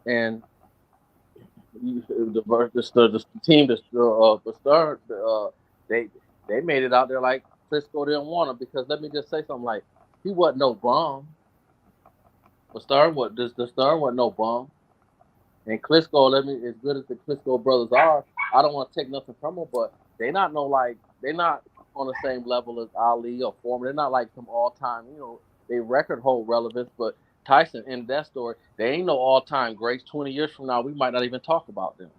And the team, they made it out there like Klitschko didn't want him because let me just say something like he wasn't no bum. But Stern wasn't no bum. And Klitschko, as good as the Klitschko brothers are, I don't want to take nothing from them, but they're not on the same level as Ali or Foreman. They're not like some all-time, they record hold relevance, but Tyson, in that story, they ain't no all-time greats. 20 years from now, we might not even talk about them.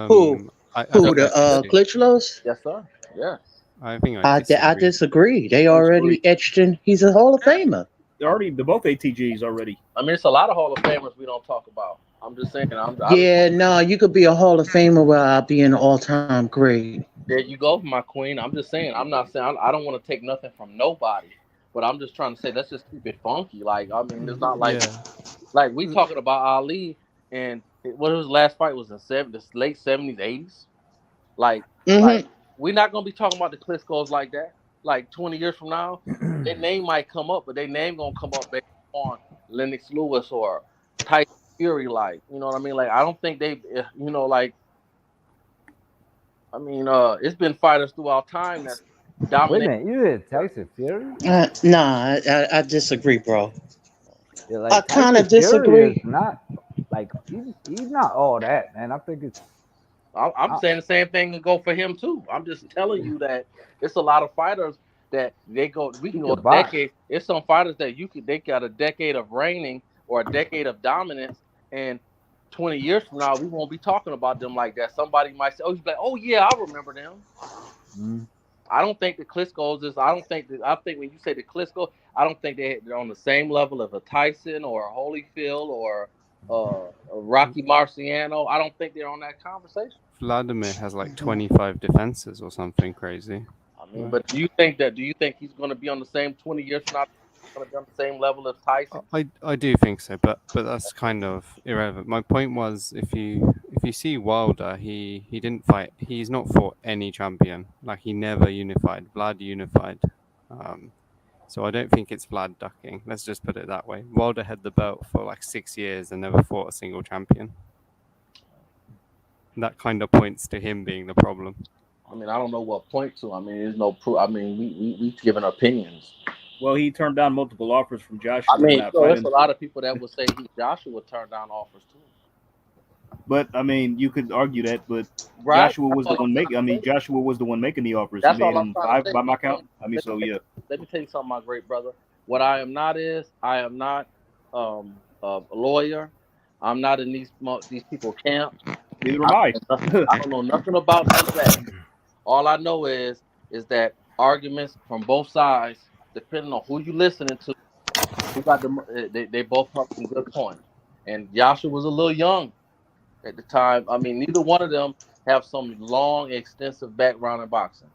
Who? The Klitschko's? Yes, sir. Yeah. I disagree. They already etched in. He's a Hall of Famer. They're both ATGs already. I mean, it's a lot of Hall of Famers we don't talk about. I'm just saying. You could be a Hall of Famer without being an all-time great. There you go, my queen. I'm just saying. I'm not saying I don't want to take nothing from nobody, but I'm just trying to say let's just keep it funky. Like, I mean, it's not like like we talking about Ali and what his last fight was in the late 70s, 80s. Like we're not gonna be talking about the Klitschko's like that. Like 20 years from now, their name might come up, but their name gonna come up based on Lennox Lewis or Tyson Fury. Like, you know what I mean? Like, I don't think they, it's been fighters throughout time that dominate. Wait a minute, you did Tyson Fury? Nah, I disagree, bro. Yeah, like, I kind of disagree. Not like he's not all that, man. I think it's. I'm saying the same thing can go for him too. I'm just telling you that it's a lot of fighters that we can go a decade. It's some fighters that they got a decade of reigning or a decade of dominance, and 20 years from now we won't be talking about them like that. Somebody might say, "Oh yeah, I remember them." I don't think the Klitschko's is. I think when you say the Klitschko, I don't think they're on the same level of a Tyson or a Holyfield or a Rocky Marciano. I don't think they're on that conversation. Vladimir has like 25 defenses or something crazy. I mean, but do you think he's going to be on the same 20 years from now? Going to be on the same level as Tyson? I do think so, but that's kind of irrelevant. My point was, if you see Wilder, he didn't fight. He's not fought any champion. Like, he never unified. Vlad unified. So I don't think it's Vlad ducking. Let's just put it that way. Wilder had the belt for like 6 years and never fought a single champion. That kind of points to him being the problem. I mean, I don't know what point to. I mean, there's no proof. I mean, we giving opinions. Well, he turned down multiple offers from Joshua. I mean, there's a lot of people that would say Joshua turned down offers too. But I mean, you could argue that, but Joshua was the one making. I mean, Joshua was the one making the offers. That's he made all I'm trying to say. by my count. I mean, so yeah. Let me tell you something, my great brother. What I am not a lawyer. I'm not in these people camp. Neither am I. I don't know nothing about none of that. All I know is that arguments from both sides, depending on who you listening to, who got they both have some good points. And Joshua was a little young at the time. I mean, neither one of them have some long, extensive background in boxing.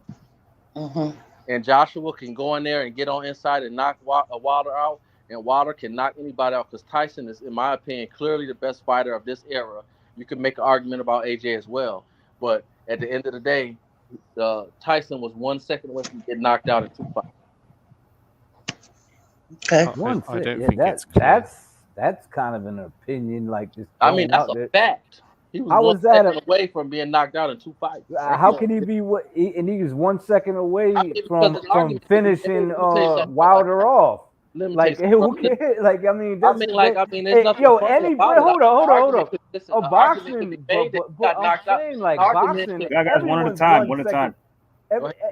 And Joshua can go in there and get on inside and knock Wilder out, and Wilder can knock anybody out because Tyson is, in my opinion, clearly the best fighter of this era. You can make an argument about AJ as well, but at the end of the day, Tyson was 1 second away from getting knocked out in 2 fights. Okay, I don't think it's clear. That's kind of an opinion, like this. I mean, that's a fact. He was 1 second away from being knocked out in 2 fights. How can he be? And he was 1 second away from finishing Wilder off. Like who cares? Like I mean, that's there's nothing yo. funny Any about it. hold on. Listen, A an argument could boxing, be made that he but got I'm knocked out. saying like An argument boxing. could- guys, one at a time. One at a time.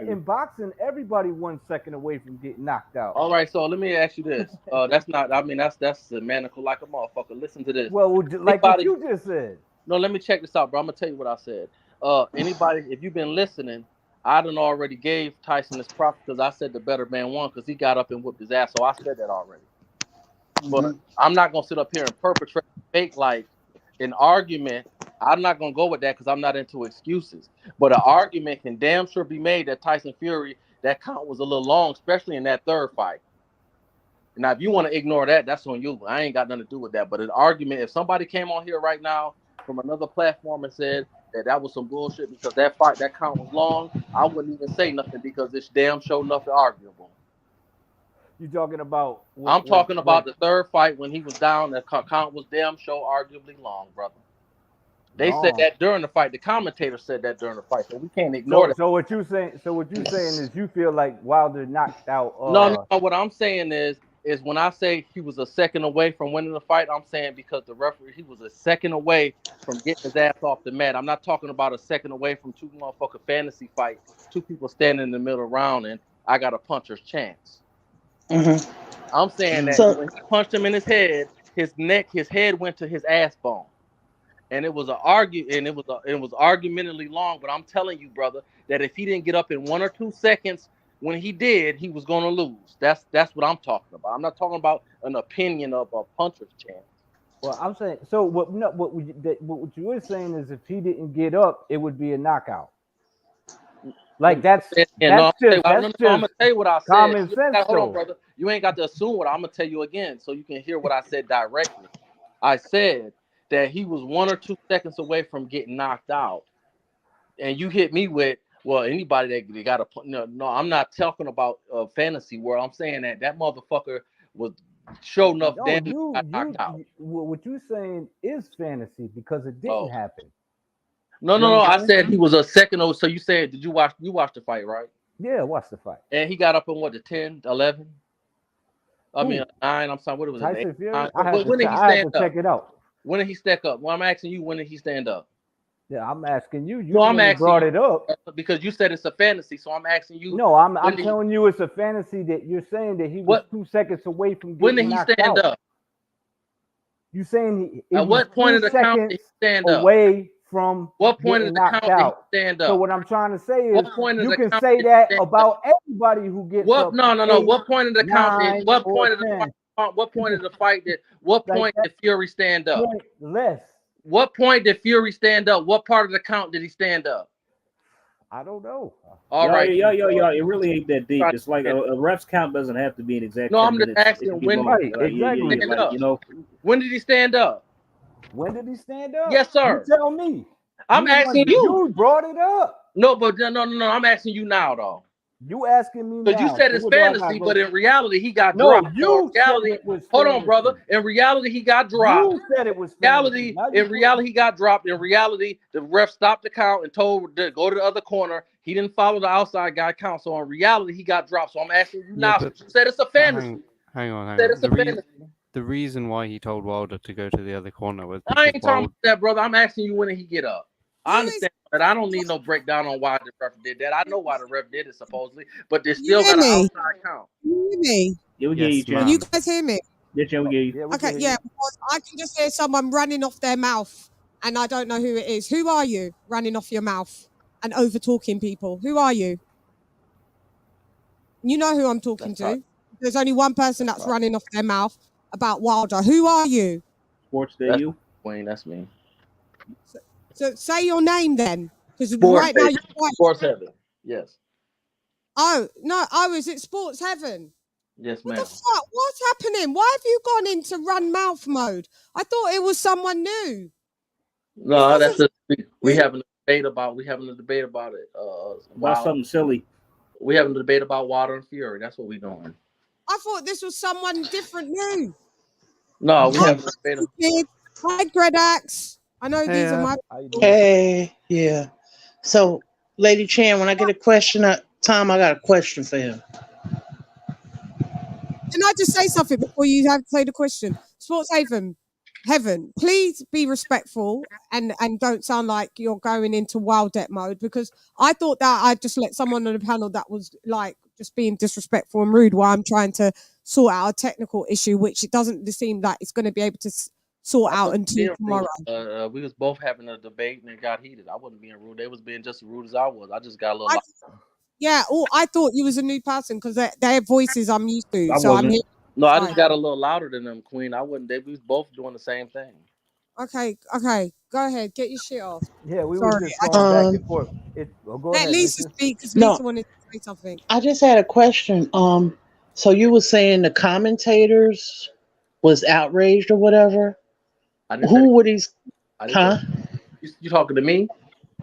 In boxing, everybody 1 second away from getting knocked out. All right, so let me ask you this. That's not. I mean, that's semantical like a motherfucker. Listen to this. Well, like what you just said. No, let me check this out, bro. I'm gonna tell you what I said. Anybody, if you've been listening, I done already gave Tyson this props because I said the better man won because he got up and whooped his ass. So I said that already. But I'm not gonna sit up here and perpetrate fake like an argument. I'm not gonna go with that because I'm not into excuses. But an argument can damn sure be made that Tyson Fury, that count was a little long, especially in that third fight. Now, if you want to ignore that, that's on you. I ain't got nothing to do with that. But an argument, if somebody came on here right now from another platform and said that was some bullshit because that count was long, I wouldn't even say nothing because it's damn sure nothing arguable. You talking about? I'm talking about the third fight when he was down. That count was damn sure arguably long, brother. They said that during the fight. The commentator said that during the fight, so we can't ignore that. So what you saying? So what you saying is you feel like Wilder knocked out? No. What I'm saying is when I say he was a second away from winning the fight, I'm saying because the referee, he was a second away from getting his ass off the mat. I'm not talking about a second away from two motherfucking fantasy fights, two people standing in the middle round, and I got a puncher's chance. I'm saying that when he punched him in his head, his head went to his ass bone, and it was argumentatively long. But I'm telling you, brother, that if he didn't get up in 1 or 2 seconds when he did, he was gonna lose. That's what I'm talking about. I'm not talking about an opinion of a puncher's chance. Well, I'm saying so. What you were saying is if he didn't get up, it would be a knockout. Like I'm gonna tell you what I said. Common sense. Hold on, brother. You ain't got to assume what I'm gonna tell you again, so you can hear what I said directly. I said that he was 1 or 2 seconds away from getting knocked out, and you hit me with, well, anybody that got a no. I'm not talking about fantasy world. I'm saying that motherfucker was sure enough. Knocked out. What you saying is fantasy because it didn't happen. No. I said he was a second. So you said, did you watch the fight, right? Yeah, watch the fight. And he got up in what, the 10, 11? I mean, 9. I'm sorry. What was it? 8? When did he stand up? Check it out. When did he stack up? Well, I'm asking you, when did he stand up? Yeah, I'm asking you. No, I'm asking brought it up because you said it's a fantasy. So I'm asking you. No, I'm telling you it's a fantasy that you're saying that he was 2 seconds away from getting when did he stand up? You saying at what point of the count did he stand up? Away from what point of the count did he stand up? So what I'm trying to say is you can say that about everybody who gets up. No. What point of the count? What point of the fight did? What point did Fury stand up? Less. What point did Fury stand up? What part of the count did he stand up? I don't know. All right, it really ain't that deep. It's like a ref's count doesn't have to be an exact. No, I'm just asking when. When did he stand up? When did he stand up? Yes, sir. You tell me. I'm asking you. You brought it up. No, but no. I'm asking you now, though. You asking me because you said it's fantasy, but in reality he got dropped. You reality, hold on, brother. In reality, he got dropped. You said it was fantasy. In reality, he got dropped. In reality, the ref stopped the count and told to go to the other corner. He didn't follow the outside guy count. So in reality, he got dropped. So I'm asking you now. You said it's a fantasy. Hang on. The reason why he told Wilder to go to the other corner was I ain't talking about that, brother. I'm asking you when did he get up? I understand that. I don't need no breakdown on why the ref did that. I know why the ref did it supposedly, but they still got an outside count. You hear me? Yeah, we get you, Jen. Can you guys hear me? Yeah, Jen, we get you. Okay, yeah, because I can just hear someone running off their mouth, and I don't know who it is. Who are you running off your mouth and over talking people? Who are you? You know who I'm talking to. There's only one person that's running off their mouth about Wilder. Who are you? Sports Day, you? Wayne, that's me. So say your name then, because right now you're quite... Sports Heaven. Yes. Oh no! Oh, is it Sports Heaven? Yes, ma'am. What the fuck? What's happening? Why have you gone into run mouth mode? I thought it was someone new. No, that's we having a debate about. We having a debate about it. About something silly. We having a debate about Wilder and Fury. That's what we doing. I thought this was someone different new. No, we having a debate. Hi, Gredax. I know these are my. Hey, yeah. So, LadyChann, when I get a question, Tom, I got a question for him. Can I just say something before you have to say the question? Sports Heaven, please be respectful and don't sound like you're going into wild debt mode, because I thought that I'd just let someone on the panel that was like just being disrespectful and rude while I'm trying to sort out a technical issue, which it doesn't seem like it's going to be able to sort out until tomorrow. We was both having a debate and it got heated. I wasn't being rude. They was being just as rude as I was. I just got a little. Yeah, I thought you was a new person because their voices I'm used to. I'm here. No, I just got a little louder than them, Queen. I wasn't. We was both doing the same thing. Okay. Go ahead. Get your shit off. Yeah, we were just going back and forth. Go let ahead, Lisa speak because Lisa wanted to say something. I just had a question. So you were saying the commentators was outraged or whatever? Who were these? Huh? You talking to me?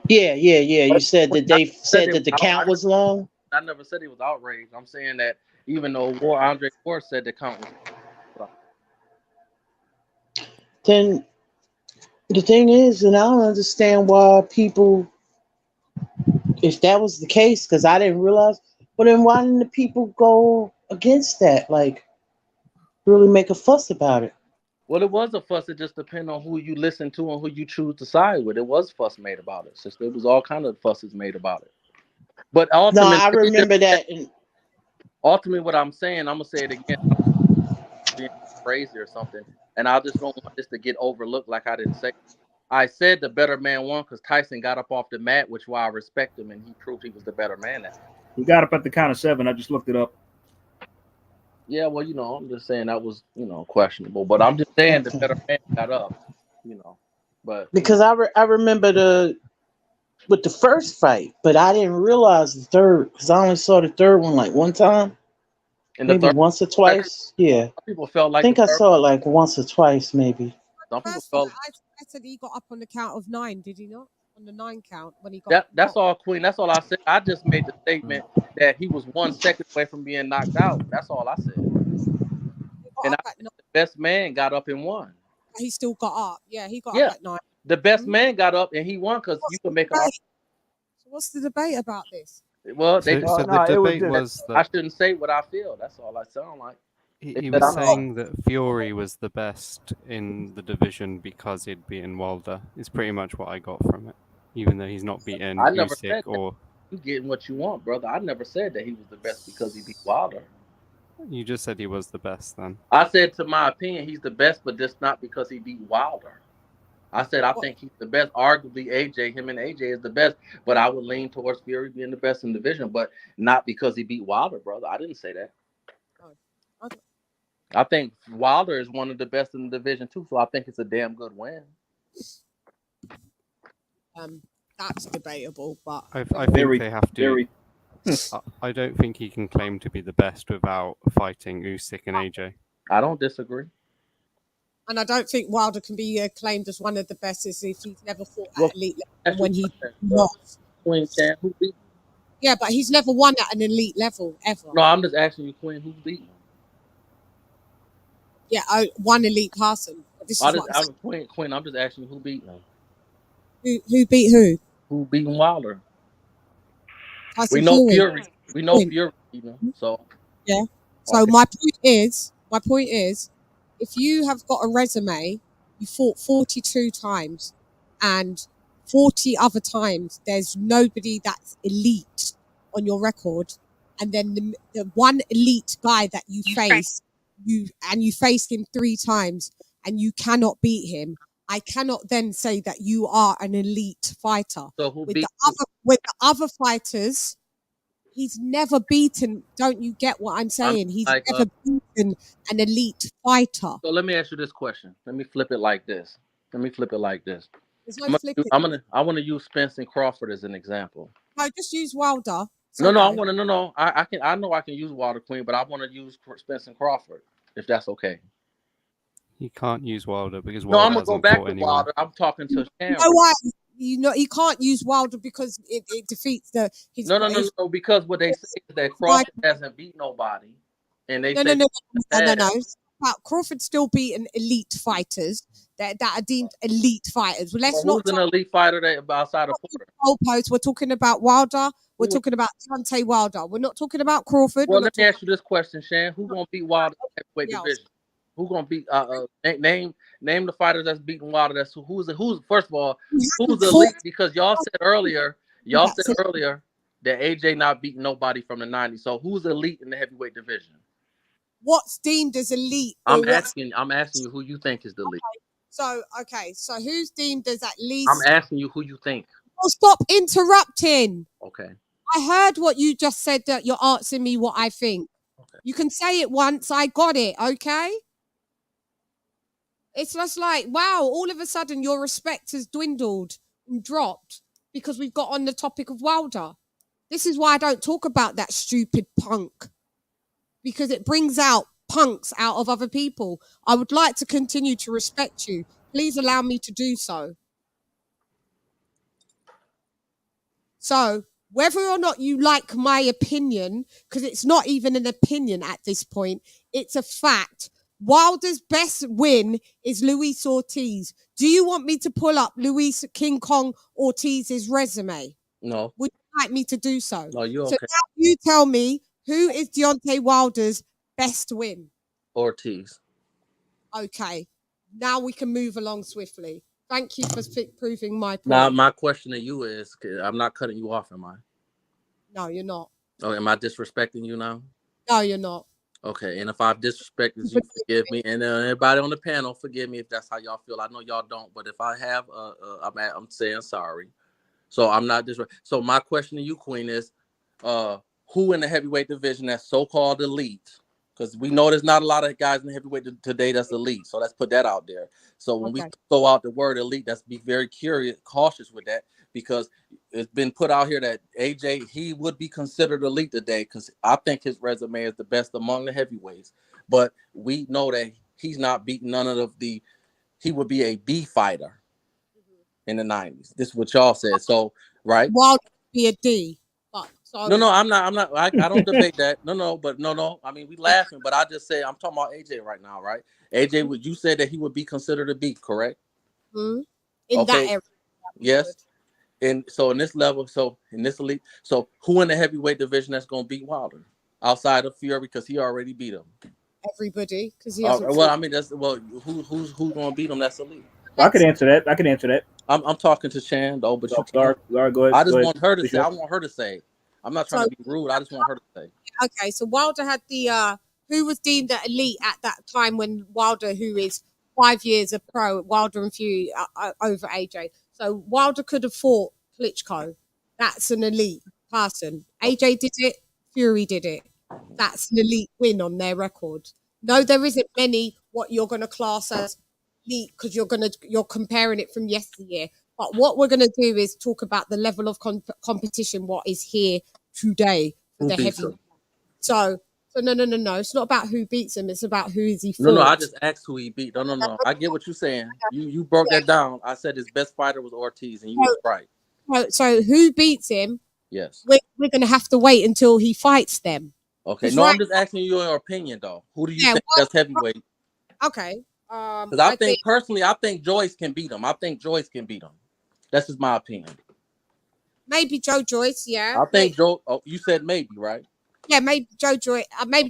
Yeah. You said that they said that the count was long. I never said he was outraged. I'm saying that even though Andre Ward said the count was long. Then the thing is, and I don't understand why people, if that was the case, because I didn't realize, well then why didn't the people go against that? Like really make a fuss about it? Well, it was a fuss. It just depends on who you listen to and who you choose to side with. It was fuss made about it. So there was all kind of fusses made about it. But ultimately, no, I remember that. Ultimately, what I'm saying, I'm gonna say it again, being crazy or something, and I just don't want this to get overlooked like I didn't say. I said the better man won because Tyson got up off the mat, which why I respect him, and he proved he was the better man. He got up at the count of 7. I just looked it up. Yeah, well, I'm just saying that was, questionable. But I'm just saying the better man got up, But because I remember with the first fight, but I didn't realize the third because I only saw the third one like one time, and maybe once or twice. Yeah, people felt like I think I saw it like once or twice, maybe. Some people felt. I said he got up on the count of 9. Did he not? On the 9 count when he got. That's all, Queen. That's all I said. I just made the statement that he was 1 second away from being knocked out. That's all I said. And the best man got up and won. He still got up. Yeah, he got up at 9. The best man got up and he won because you can make an argument. So what's the debate about this? Well, the debate was that I shouldn't say what I feel. That's all I sound like. He was saying that Fury was the best in the division because he'd beaten Wilder. It's pretty much what I got from it, even though he's not beaten Usyk or. You getting what you want, brother. I never said that he was the best because he beat Wilder. You just said he was the best then. I said, to my opinion, he's the best, but just not because he beat Wilder. I said, I think he's the best. Arguably, him and AJ is the best, but I would lean towards Fury being the best in the division, but not because he beat Wilder, brother. I didn't say that. Okay. I think Wilder is one of the best in the division, too, so I think it's a damn good win. That's debatable, but... I think they have to... I don't think he can claim to be the best without fighting Usyk and AJ. I don't disagree. And I don't think Wilder can be claimed as one of the best if he's never fought at elite level when he lost. Queen Chan, who beat him? Yeah, but he's never won at an elite level, ever. No, I'm just asking you, Queen, who beat him? Yeah, one elite person. Queen, I'm just asking you, who beat him? Who beat who? Who beat Wilder? Tyson we know Fury. We know Fury beat him, so... Yeah. So my point is, if you have got a resume, you fought 42 times, and 40 other times there's nobody that's elite on your record, and then the one elite guy that you face, you faced him 3 times, and you cannot beat him. I cannot then say that you are an elite fighter. So with the other fighters, he's never beaten. Don't you get what I'm saying? He's never beaten an elite fighter. So let me ask you this question. Let me flip it like this. There's no flipping. I want to use Spence and Crawford as an example. No, just use Wilder. No. I know I can use Wilder, Queen, but I want to use Spence and Crawford, if that's okay. You can't use Wilder because Wilder I'm gonna go back to Wilder. I'm talking to Chan. You know why? You can't use Wilder because it defeats the. No. Because what they say is that Crawford hasn't beat nobody, and they no. Crawford still beaten elite fighters. that are deemed elite fighters. Well, let's Well, not who's an elite fighter that outside of Porter? goalposts. We're talking about Wilder. We're talking about Deontay Wilder. We're not talking about Crawford. Well, let me ask you this question, Shan. Who's gonna beat Wilder in the heavyweight else. division? Who's gonna beat? Name the fighters that's beating Wilder. That's who's first of all, who's the elite? Because y'all said earlier that AJ not beating nobody from the 90s. So who's elite in the heavyweight division? What's deemed as elite? I'm asking you who you think is the elite. So who's deemed as at least? I'm asking you who you think. Oh, stop interrupting. Okay. I heard what you just said, that you're asking me what I think. Okay. You can say it once, I got it, okay? It's just like, wow, all of a sudden your respect has dwindled and dropped because we've got on the topic of Wilder. This is why I don't talk about that stupid punk, because it brings out punks out of other people. I would like to continue to respect you. Please allow me to do so. So, whether or not you like my opinion, because it's not even an opinion at this point, it's a fact. Wilder's best win is Luis Ortiz. Do you want me to pull up Luis King Kong Ortiz's resume? No. Would you like me to do so? No, you okay. So now you tell me, who is Deontay Wilder's best win? Ortiz. Okay. Now we can move along swiftly. Thank you for proving my point. Now, my question to you is, I'm not cutting you off, am I? No, you're not. Oh, am I disrespecting you now? No, you're not. Okay, and if I've disrespected you, forgive me. And everybody on the panel, forgive me if that's how y'all feel. I know y'all don't, but if I have, I'm saying sorry. So I'm not So my question to you, Queen, is who in the heavyweight division that's so-called elite? Because we know there's not a lot of guys in the heavyweight today that's elite. So let's put that out there. So when we throw out the word elite, let's be very cautious with that, because it's been put out here that AJ, he would be considered elite today, because I think his resume is the best among the heavyweights. But we know that he's not beating none of he would be a B fighter in the 90s. This is what y'all said. So, right? Wilder would be a D. No, I'm not. I don't debate that. No. I mean, we laughing, but I just say I'm talking about AJ right now, right? AJ, you said that he would be considered a beat, correct? Mm-hmm. In that area. Yes. And so in this level, in this elite, so who in the heavyweight division that's going to beat Wilder outside of Fury, because he already beat him? Everybody, because he hasn't. Well, I mean, who's going to beat him? That's elite. I can answer that. I'm talking to Chan though, but Laura, go ahead. I just want her to say. I want her to say. I'm not trying to be rude. I just want her to say. Okay, so Wilder had the who was deemed the elite at that time when Wilder, who is 5 years a pro, Wilder and Fury over AJ. So Wilder could have fought Klitschko. That's an elite person. AJ did it. Fury did it. That's an elite win on their record. No, there isn't many what you're going to class as elite, because you're comparing it from yesteryear. But what we're going to do is talk about the level of competition, what is here today for the heavyweight. So no. It's not about who beats him. It's about who is he fought. No. I just asked who he beat. No. I get what you're saying. You broke that down. I said his best fighter was Ortiz, and you was right. So who beats him? Yes. We're going to have to wait until he fights them. Okay. No, I'm just asking you your opinion, though. Who do you think that's heavyweight? Okay. Because I think personally, I think Joyce can beat him. That's just my opinion. Maybe Joe Joyce, yeah. I think Joe. Oh, you said maybe, right? Yeah, maybe Joe Joyce. Maybe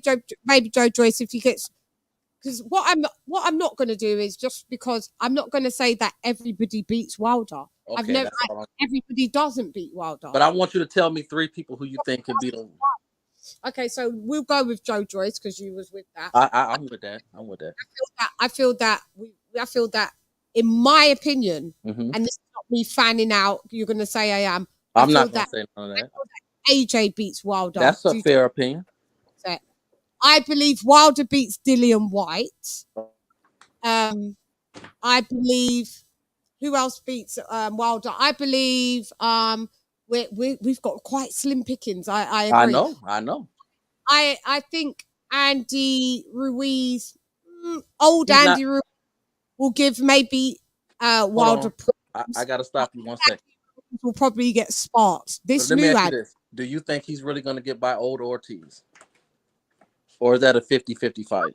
Joe Joyce if he gets. Because what I'm not going to do is, just because I'm not going to say that everybody beats Wilder. Okay, everybody doesn't beat Wilder. But I want you to tell me 3 people who you think can beat him. Okay, so we'll go with Joe Joyce because you was with that. I'm with that. I feel that. In my opinion, and this is not me fanning out, you're going to say I am. I'm not going to say none of that. AJ beats Wilder. That's a fair opinion. I believe Wilder beats Dillian White. I believe who else beats Wilder? I believe we've got quite slim pickings. I agree. I know. I think Andy Ruiz, Andy Ruiz, will give maybe Wilder. I got to stop you 1 second. Will probably get sparked. Let me ask you this. Do you think he's really going to get by old Ortiz? Or is that a 50-50 fight?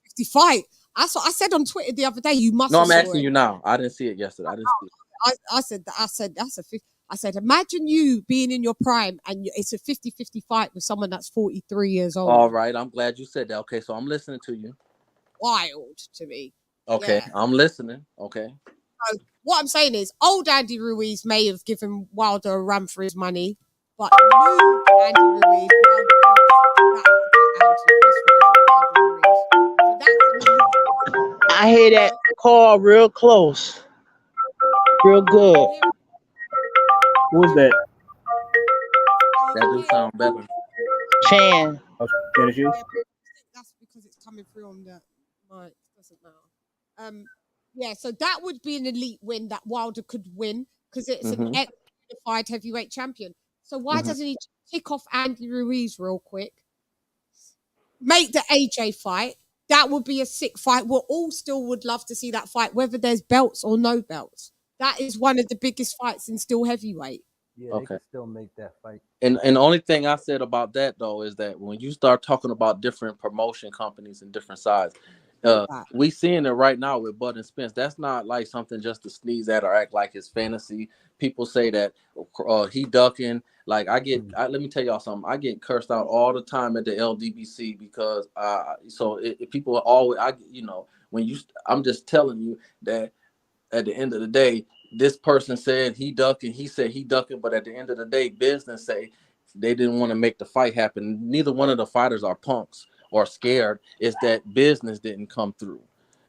50 fight. That's what I said on Twitter the other day. You must. No, I'm asking you now. I didn't see it yesterday. I didn't see it. I said that's a. I said, imagine you being in your prime and it's a 50-50 fight with someone that's 43 years old. All right, I'm glad you said that. Okay, so I'm listening to you. Wild to me. Okay, yeah. I'm listening. Okay. So what I'm saying is, old Andy Ruiz may have given Wilder a run for his money, but new Andy Ruiz, I hear that call real close, real good. Who was that? That do sound better. Chan. Oh, Chan is you? That's because it's coming through on the mic. Doesn't matter. Yeah, so that would be an elite win that Wilder could win because it's an ex-unified heavyweight champion. So why doesn't he kick off Andy Ruiz real quick? Make the AJ fight. That would be a sick fight. We all still would love to see that fight, whether there's belts or no belts. That is one of the biggest fights in still heavyweight. Yeah, they can still make that fight. And the only thing I said about that though is that when you start talking about different promotion companies and different sides, we seeing it right now with Bud and Spence. That's not like something just to sneeze at or act like it's fantasy. People say that he ducking. Like let me tell y'all something. I get cursed out all the time at the LDBC because people always I'm just telling you that at the end of the day, this person said he ducking, he said he ducking, but at the end of the day, business say they didn't want to make the fight happen. Neither one of the fighters are punks or scared. It's that business didn't come through.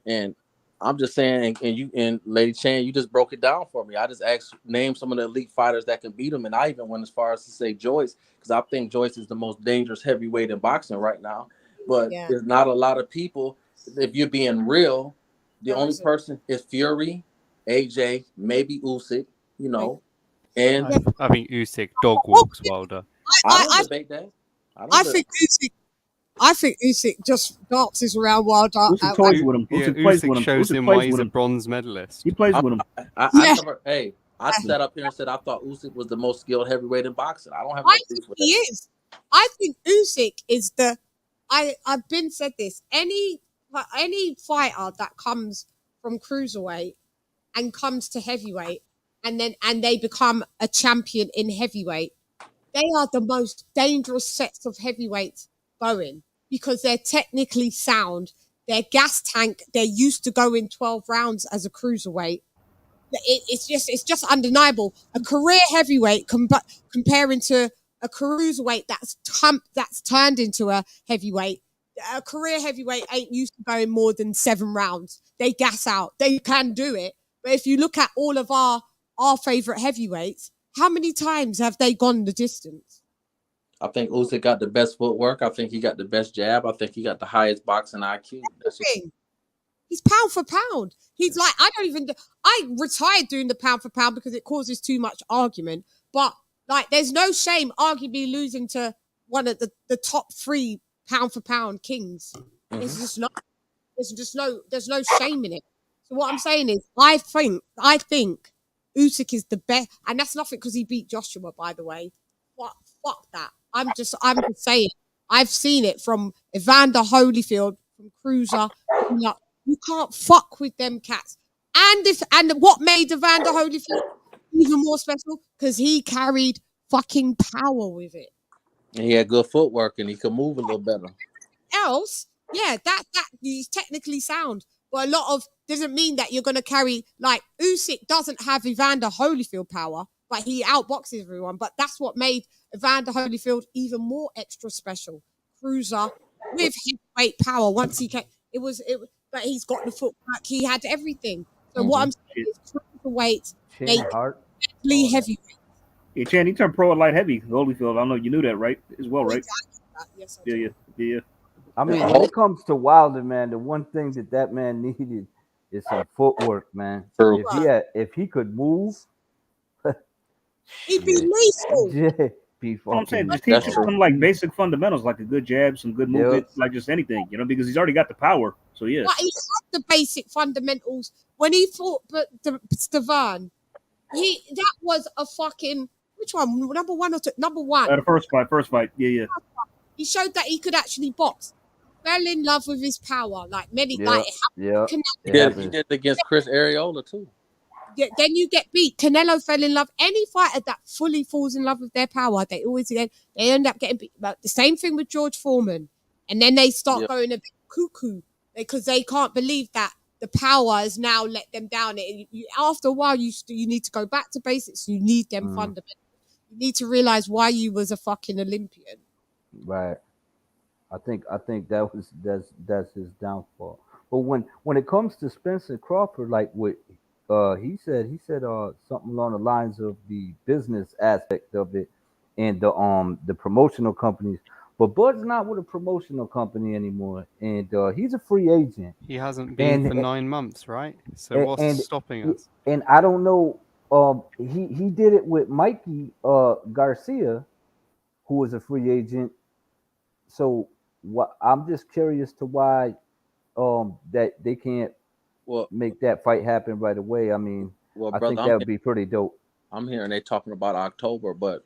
And I'm just saying, and Lady Chan, you just broke it down for me. I just asked, name some of the elite fighters that can beat him, and I even went as far as to say Joyce, because I think Joyce is the most dangerous heavyweight in boxing right now. But there's not a lot of people. If you're being real, the only person is Fury, AJ, maybe Usyk, and I think Usyk dog walks Wilder. I don't debate that. I think Usyk just dances around Wilder. Usyk toys with him. Usyk plays with him. Shows him why he's a bronze medalist. He plays with him. I sat up here and said I thought Usyk was the most skilled heavyweight in boxing. I don't have no beef with that. He is. I think Usyk is the. I've been said this. Any fighter that comes from cruiserweight and comes to heavyweight and they become a champion in heavyweight, they are the most dangerous sets of heavyweights going because they're technically sound. Their gas tank, they're used to going 12 rounds as a cruiserweight. It's just undeniable. A career heavyweight comparing to a cruiserweight that's turned into a heavyweight. A career heavyweight ain't used to going more than 7 rounds. They gas out. They can do it. But if you look at all of our favorite heavyweights, how many times have they gone the distance? I think Usyk got the best footwork. I think he got the best jab. I think he got the highest boxing IQ. He's pound for pound. He's like, I retired doing the pound for pound because it causes too much argument. But like, there's no shame arguably losing to one of the top 3 pound for pound kings. There's just no shame in it. So what I'm saying is, I think Usyk is the best, and that's nothing because he beat Joshua, by the way. Fuck that. I'm just saying. I've seen it from Evander Holyfield, from Cruiser. You can't fuck with them cats. And what made Evander Holyfield even more special? Because he carried fucking power with it. And he had good footwork and he could move a little better. Else, yeah, that he's technically sound. But a lot of doesn't mean that you're gonna carry, like, Usyk doesn't have Evander Holyfield power, but he outboxes everyone. But that's what made Evander Holyfield even more extra special. Cruiser with heavyweight power. Once he came, but he's got the footwork. He had everything. So what I'm saying is, cruiserweight make deadly heavyweight. Yeah, Chan, he turned pro at light heavy. Holyfield, I don't know, you knew that, right? As well, right? Yes, Yeah. I mean, when it comes to Wilder, man, the one thing that man needed is some footwork, man. True. If he could move, he'd be lethal. I'm saying, just teach him some like basic fundamentals, like a good jab, some good movement, like just anything, because he's already got the power. So yeah. But he had the basic fundamentals when he fought Stavan. That was a fucking, which one? Number 1 or 2? Number 1. The first fight. Yeah. He showed that he could actually box. fell in love with his power, like many. Yeah, Like yeah. Canelo. He did it against Chris Areola too. Then you get beat. Canelo fell in love. Any fighter that fully falls in love with their power, they end up getting beat. But the same thing with George Foreman, and then they start going a bit cuckoo because they can't believe that the power has now let them down. After a while, you need to go back to basics. You need them fundamentals. You need to realize why you was a fucking Olympian. Right. I think that's his downfall. But when it comes to Spencer Crawford, like what he said something along the lines of the business aspect of it and the promotional companies. But Bud's not with a promotional company anymore, and he's a free agent. He hasn't been for 9 months, right? So what's stopping us? And I don't know. He did it with Mikey Garcia, who was a free agent. So I'm just curious to why that they can't make that fight happen right away. I mean, I think that would be pretty dope. I'm hearing they talking about October, but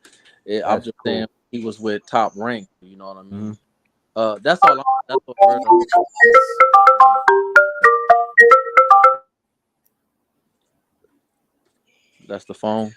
I'm just saying he was with Top Rank. You know what I mean? That's all. That's what that's the phone.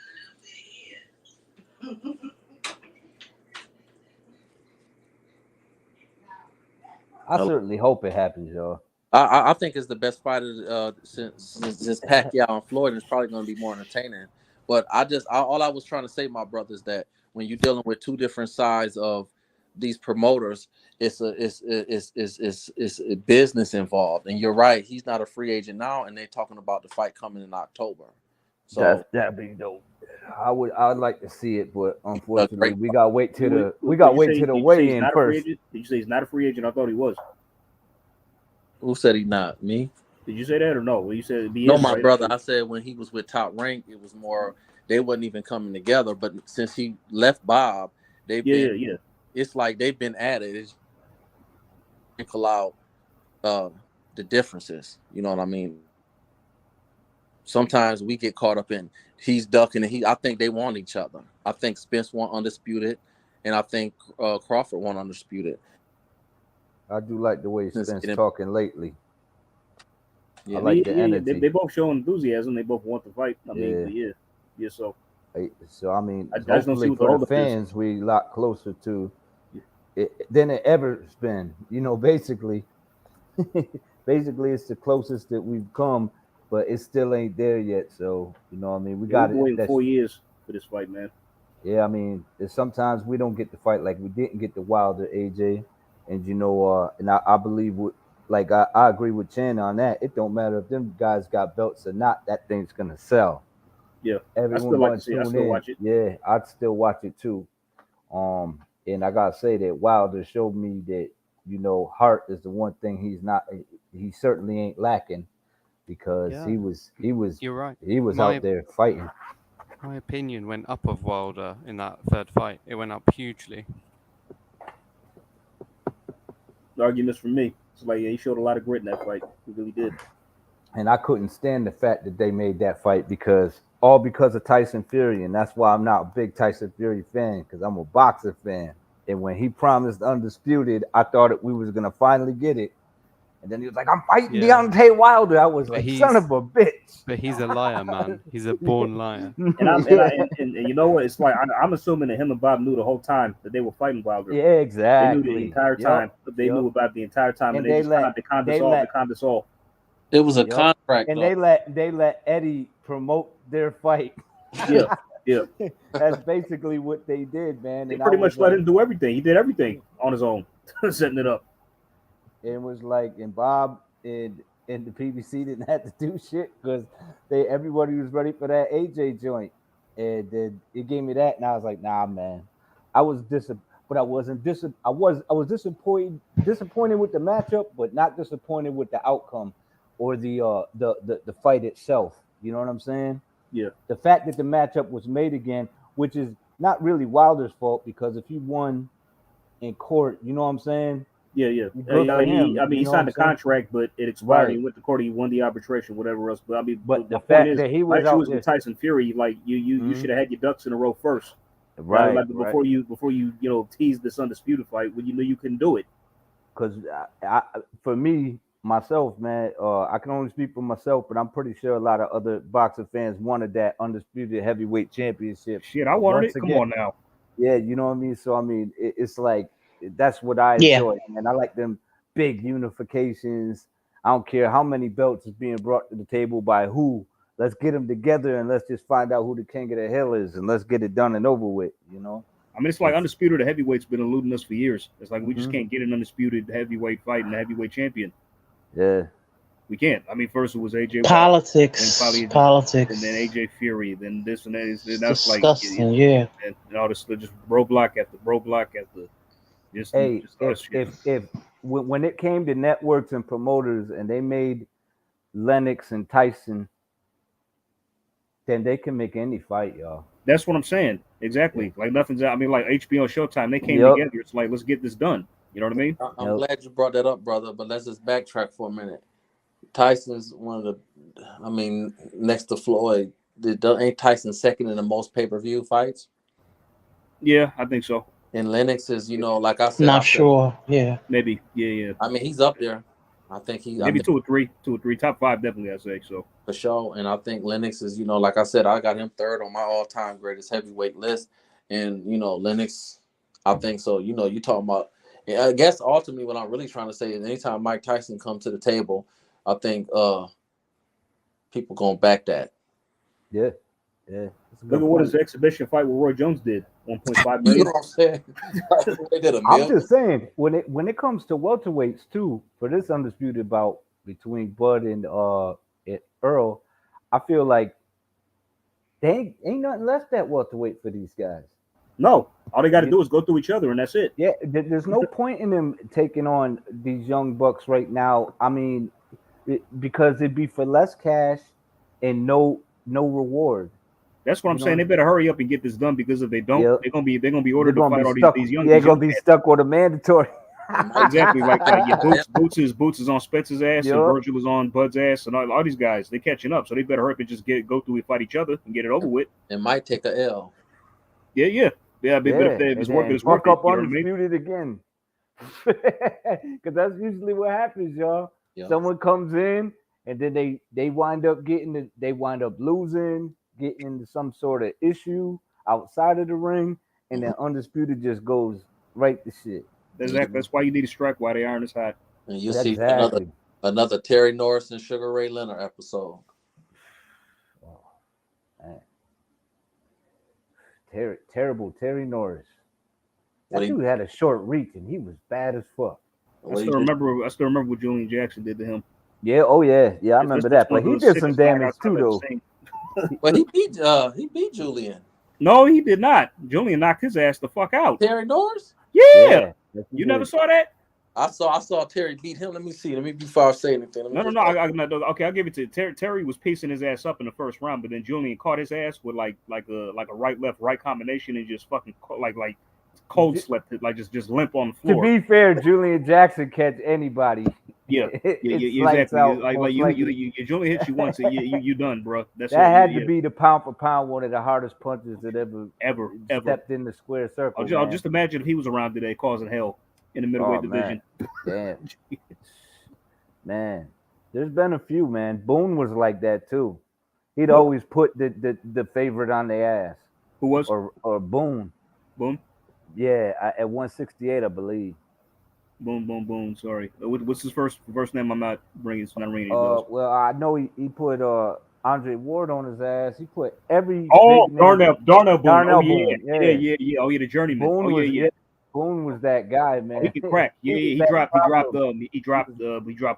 I certainly hope it happens, y'all. I think it's the best fighter since Pacquiao and Floyd. It's probably going to be more entertaining. But all I was trying to say, my brother, is that when you're dealing with two different sides of these promoters, it's a business involved. And you're right, he's not a free agent now, and they're talking about the fight coming in October. So that'd be dope. I'd like to see it, but unfortunately, we gotta wait till the weigh-in first. Did you say he's not a free agent? I thought he was. Who said he not? Me? Did you say that or no? Well, you said no, my brother. I said when he was with Top Rank, it was more they wasn't even coming together. But since he left Bob, they've been. It's like they've been at it. It's equal out the differences. You know what I mean? Sometimes we get caught up in he's ducking and I think they want each other. I think Spence want undisputed, and I think Crawford want undisputed. I do like the way Spence talking lately. Yeah, I like the energy. They both show enthusiasm. They both want to fight. I mean, So I mean, hopefully for the fans, we a lot closer to it than it ever's been. You know, basically, it's the closest that we've come, but it still ain't there yet. So you know, what I mean, we got wait 4 years for this fight, man. Yeah, I mean, sometimes we don't get the fight like we didn't get the Wilder AJ. And you know, and I believe I agree with Chan on that. It don't matter if them guys got belts or not. That thing's gonna sell. Yeah, everyone I still watch it. Yeah, I'd still watch it too. And I gotta say that Wilder showed me that heart is the one thing he certainly ain't lacking, because he was. You're right. He was out there fighting. My opinion went up of Wilder in that third fight. It went up hugely. The arguments from me. It's like he showed a lot of grit in that fight. He really did. And I couldn't stand the fact that they made that fight because of Tyson Fury, and that's why I'm not a big Tyson Fury fan, because I'm a boxer fan. And when he promised undisputed, I thought we was gonna finally get it. And then he was like, "I'm fighting Deontay Wilder." I was like, "Son of a bitch!" But he's a liar, man. He's a born liar. And you know what? It's like I'm assuming that him and Bob knew the whole time that they were fighting Wilder. Yeah, exactly. They knew the entire time. They knew about the entire time, and they conned us all. It was a contract, and though. they let Eddie promote their fight. Yeah. That's basically what they did, man. They pretty much let him do everything. He did everything on his own, setting it up. It was like, and Bob and the PBC didn't have to do shit because everybody was ready for that AJ joint, and then it gave me that, and I was like, nah, man. I was but I wasn't I was disappointed with the matchup, but not disappointed with the outcome or the fight itself. You know what I'm saying? Yeah. The fact that the matchup was made again, which is not really Wilder's fault, because if he won in court, you know what I'm saying? Yeah. He signed the contract, but it expired. Right. He went to court. He won the arbitration, whatever else. But I mean, the fact that he was out with Tyson Fury, like you should have had your ducks in a row first, right? Before you tease this undisputed fight when you knew you couldn't do it. because for me, myself, man, I can only speak for myself, but I'm pretty sure a lot of other boxing fans wanted that undisputed heavyweight championship. Shit, I wanted Once it. Come again, on now. yeah, you know what I mean. So I mean, it's like that's what I Yeah. enjoy, and I like them big unifications. I don't care how many belts is being brought to the table by who. Let's get them together and let's just find out who the king of the hill is, and let's get it done and over with. You know. I mean, it's like undisputed heavyweight's been eluding us for years. It's like we just Mm-hmm. can't get an undisputed heavyweight fight and a heavyweight champion. Yeah. We can't. I mean, first it was AJ Politics, Wilder, politics. and then AJ Fury, then this and that. It's That's disgusting, like, yeah. and all this just roadblock after roadblock after. Hey, just all this shit. if when it came to networks and promoters and they made Lennox and Tyson, then they can make any fight, y'all. That's what I'm saying. Exactly. Like nothing's out. I mean, like HBO, Showtime, they came Yep. together. It's like, let's get this done. You know what I mean? I'm glad you brought that up, brother. But let's just backtrack for a minute. Tyson's one of the, I mean, next to Floyd, ain't Tyson second in the most pay-per-view fights? Yeah, I think so. And Lennox is, you know, like I said, Not sure. Yeah. Maybe. Yeah. I mean, he's up there. I think he's maybe 2 or 3, top 5 definitely. I say so for sure. And I think Lennox is, you know, like I said, I got him third on my all-time greatest heavyweight list. And you know, Lennox, I think so. You know, you talking about. I guess ultimately, what I'm really trying to say is, anytime Mike Tyson comes to the table, I think people gonna back that. Yeah. Look at what his exhibition fight with Roy Jones did. 1.5 million. You know what I'm saying? They did $1 million. I'm just saying, when it comes to welterweights too, for this undisputed bout between Bud and Earl, I feel like they ain't nothing left at welterweight for these guys. No, all they got to do is go through each other, and that's it. Yeah, there's no point in them taking on these young bucks right now. I mean, because it'd be for less cash and no reward. That's what I'm saying. They better hurry up and get this done, because if they don't, they're gonna be ordered to fight all these young. They're gonna be stuck with a mandatory. Exactly, like Boots is on Spencer's ass, and Virgil is on Bud's ass, and all these guys, they catching up. So they better hurry up and just go through and fight each other and get it over with. It might take a L. Yeah. But if it's working, it's working. Fuck up undisputed again, because that's usually what happens, y'all. Yep. Someone comes in and then they wind up losing, getting into some sort of issue outside of the ring, and then undisputed just goes right to shit. Exactly. That's why you need to strike while the iron is hot. And you see another Terry Norris and Sugar Ray Leonard episode. Oh, man. Terrible Terry Norris. That dude had a short reach and he was bad as fuck. I still remember what Julian Jackson did to him. Yeah, I remember that. But he did some damage too, though. But he beat Julian. No, he did not. Julian knocked his ass the fuck out. Terry Norris? Yeah. You never saw that? I saw Terry beat him. Let me see. Let me before I say anything. No. Okay, I'll give it to you. Terry was piecing his ass up in the first round, but then Julian caught his ass with like a right left right combination and just fucking like cold slept it, like just limp on the floor. To be fair, Julian Jackson catch anybody. Yeah, exactly. Like you Julian hits you once, and you done, bro. That had to be the pound for pound one of the hardest punches that ever stepped in the square circle. I'll just imagine if he was around today, causing hell in the middleweight division. Damn. Man, there's been a few, man. Boone was like that too. He'd always put the favorite on the ass. Who was? Or Boone. Boone? Yeah, at 168, I believe. Boom. Sorry. What's his first name? I'm not ringing. It's not ringing. Well, I know he put Andre Ward on his ass. He put every. Darnell Boone. Boone. Yeah. Oh yeah, the journeyman. Boone Boone was that guy, man. He could crack. Yeah, he dropped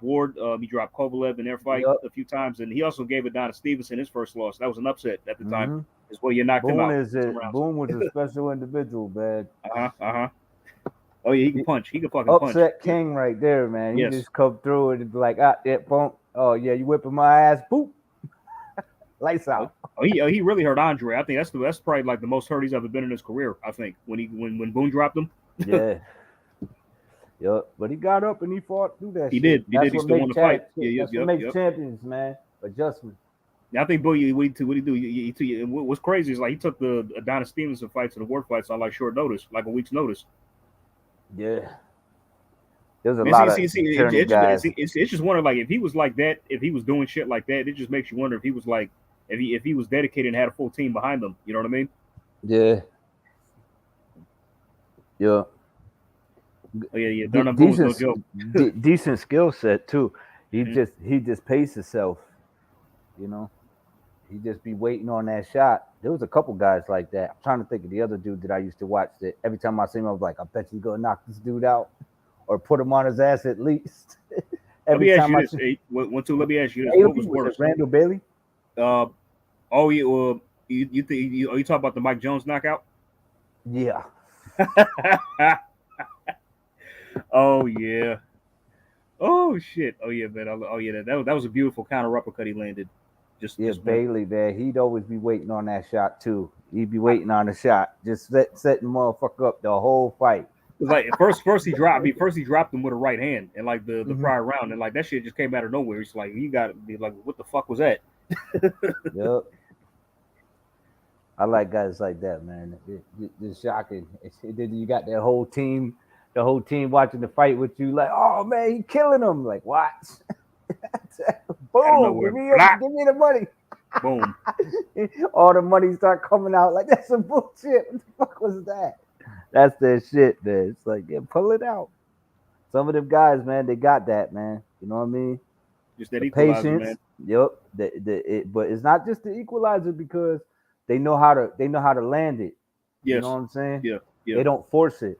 Ward. He dropped Kovalev in their fight a few times, and he also gave it down to Stevenson his first loss. That was an upset at the time. Is where you knocked him out. Boone was a special individual, man. Oh yeah, he can punch. He can fucking punch. Upset king right there, man. He just come through and be like, boom. Oh yeah, you whipping my ass, boop. Lights out. Oh, he really hurt Andre. I think that's probably like the most hurt he's ever been in his career. I think when Boone dropped him. Yeah. Yep. But he got up and he fought through that. He did. He still won the fight. That's what makes champions, man. Adjustment. Yeah, I think Boone. What he do? What's crazy is like he took the Adonis Stevenson fights and the Ward fights on like short notice, like a week's notice. Yeah. There's a lot of attorney guys. It's just wondering, like, if he was like that, if he was doing shit like that, it just makes you wonder if he was like, if he was dedicated and had a full team behind him. You know what I mean? Yeah. Yeah. Oh, yeah. Dun was no joke. Decent skill set too. He just paced himself. You know, he just be waiting on that shot. There was a couple guys like that. I'm trying to think of the other dude that I used to watch. That every time I see him, I was like, I bet you gonna knock this dude out, or put him on his ass at least. Every time I see. Let me ask you this. What was worse, Randall Bailey? Oh yeah. You talk about the Mike Jones knockout? Yeah. Oh yeah. Oh shit. Oh yeah, man. Oh yeah. That was a beautiful counter uppercut he landed. Just Bailey, man. He'd always be waiting on that shot too. He'd be waiting on the shot, just setting motherfucker up the whole fight. Like first he dropped him with a right hand, and like the prior round, and like that shit just came out of nowhere. It's like you got to be like, what the fuck was that? Yep. I like guys like that, man. It's shocking. Then you got the whole team watching the fight with you, like, oh man, he killing him. Like, what? Boom! Give me the money. Boom! All the money start coming out. Like, that's some bullshit. What the fuck was that? That's that shit, man. It's like, yeah, pull it out. Some of them guys, man, they got that, man. You know what I mean? Just that patience, man. Yep. But it's not just the equalizer because they know how to land it. Yes. You know what I'm saying? Yeah. They don't force it.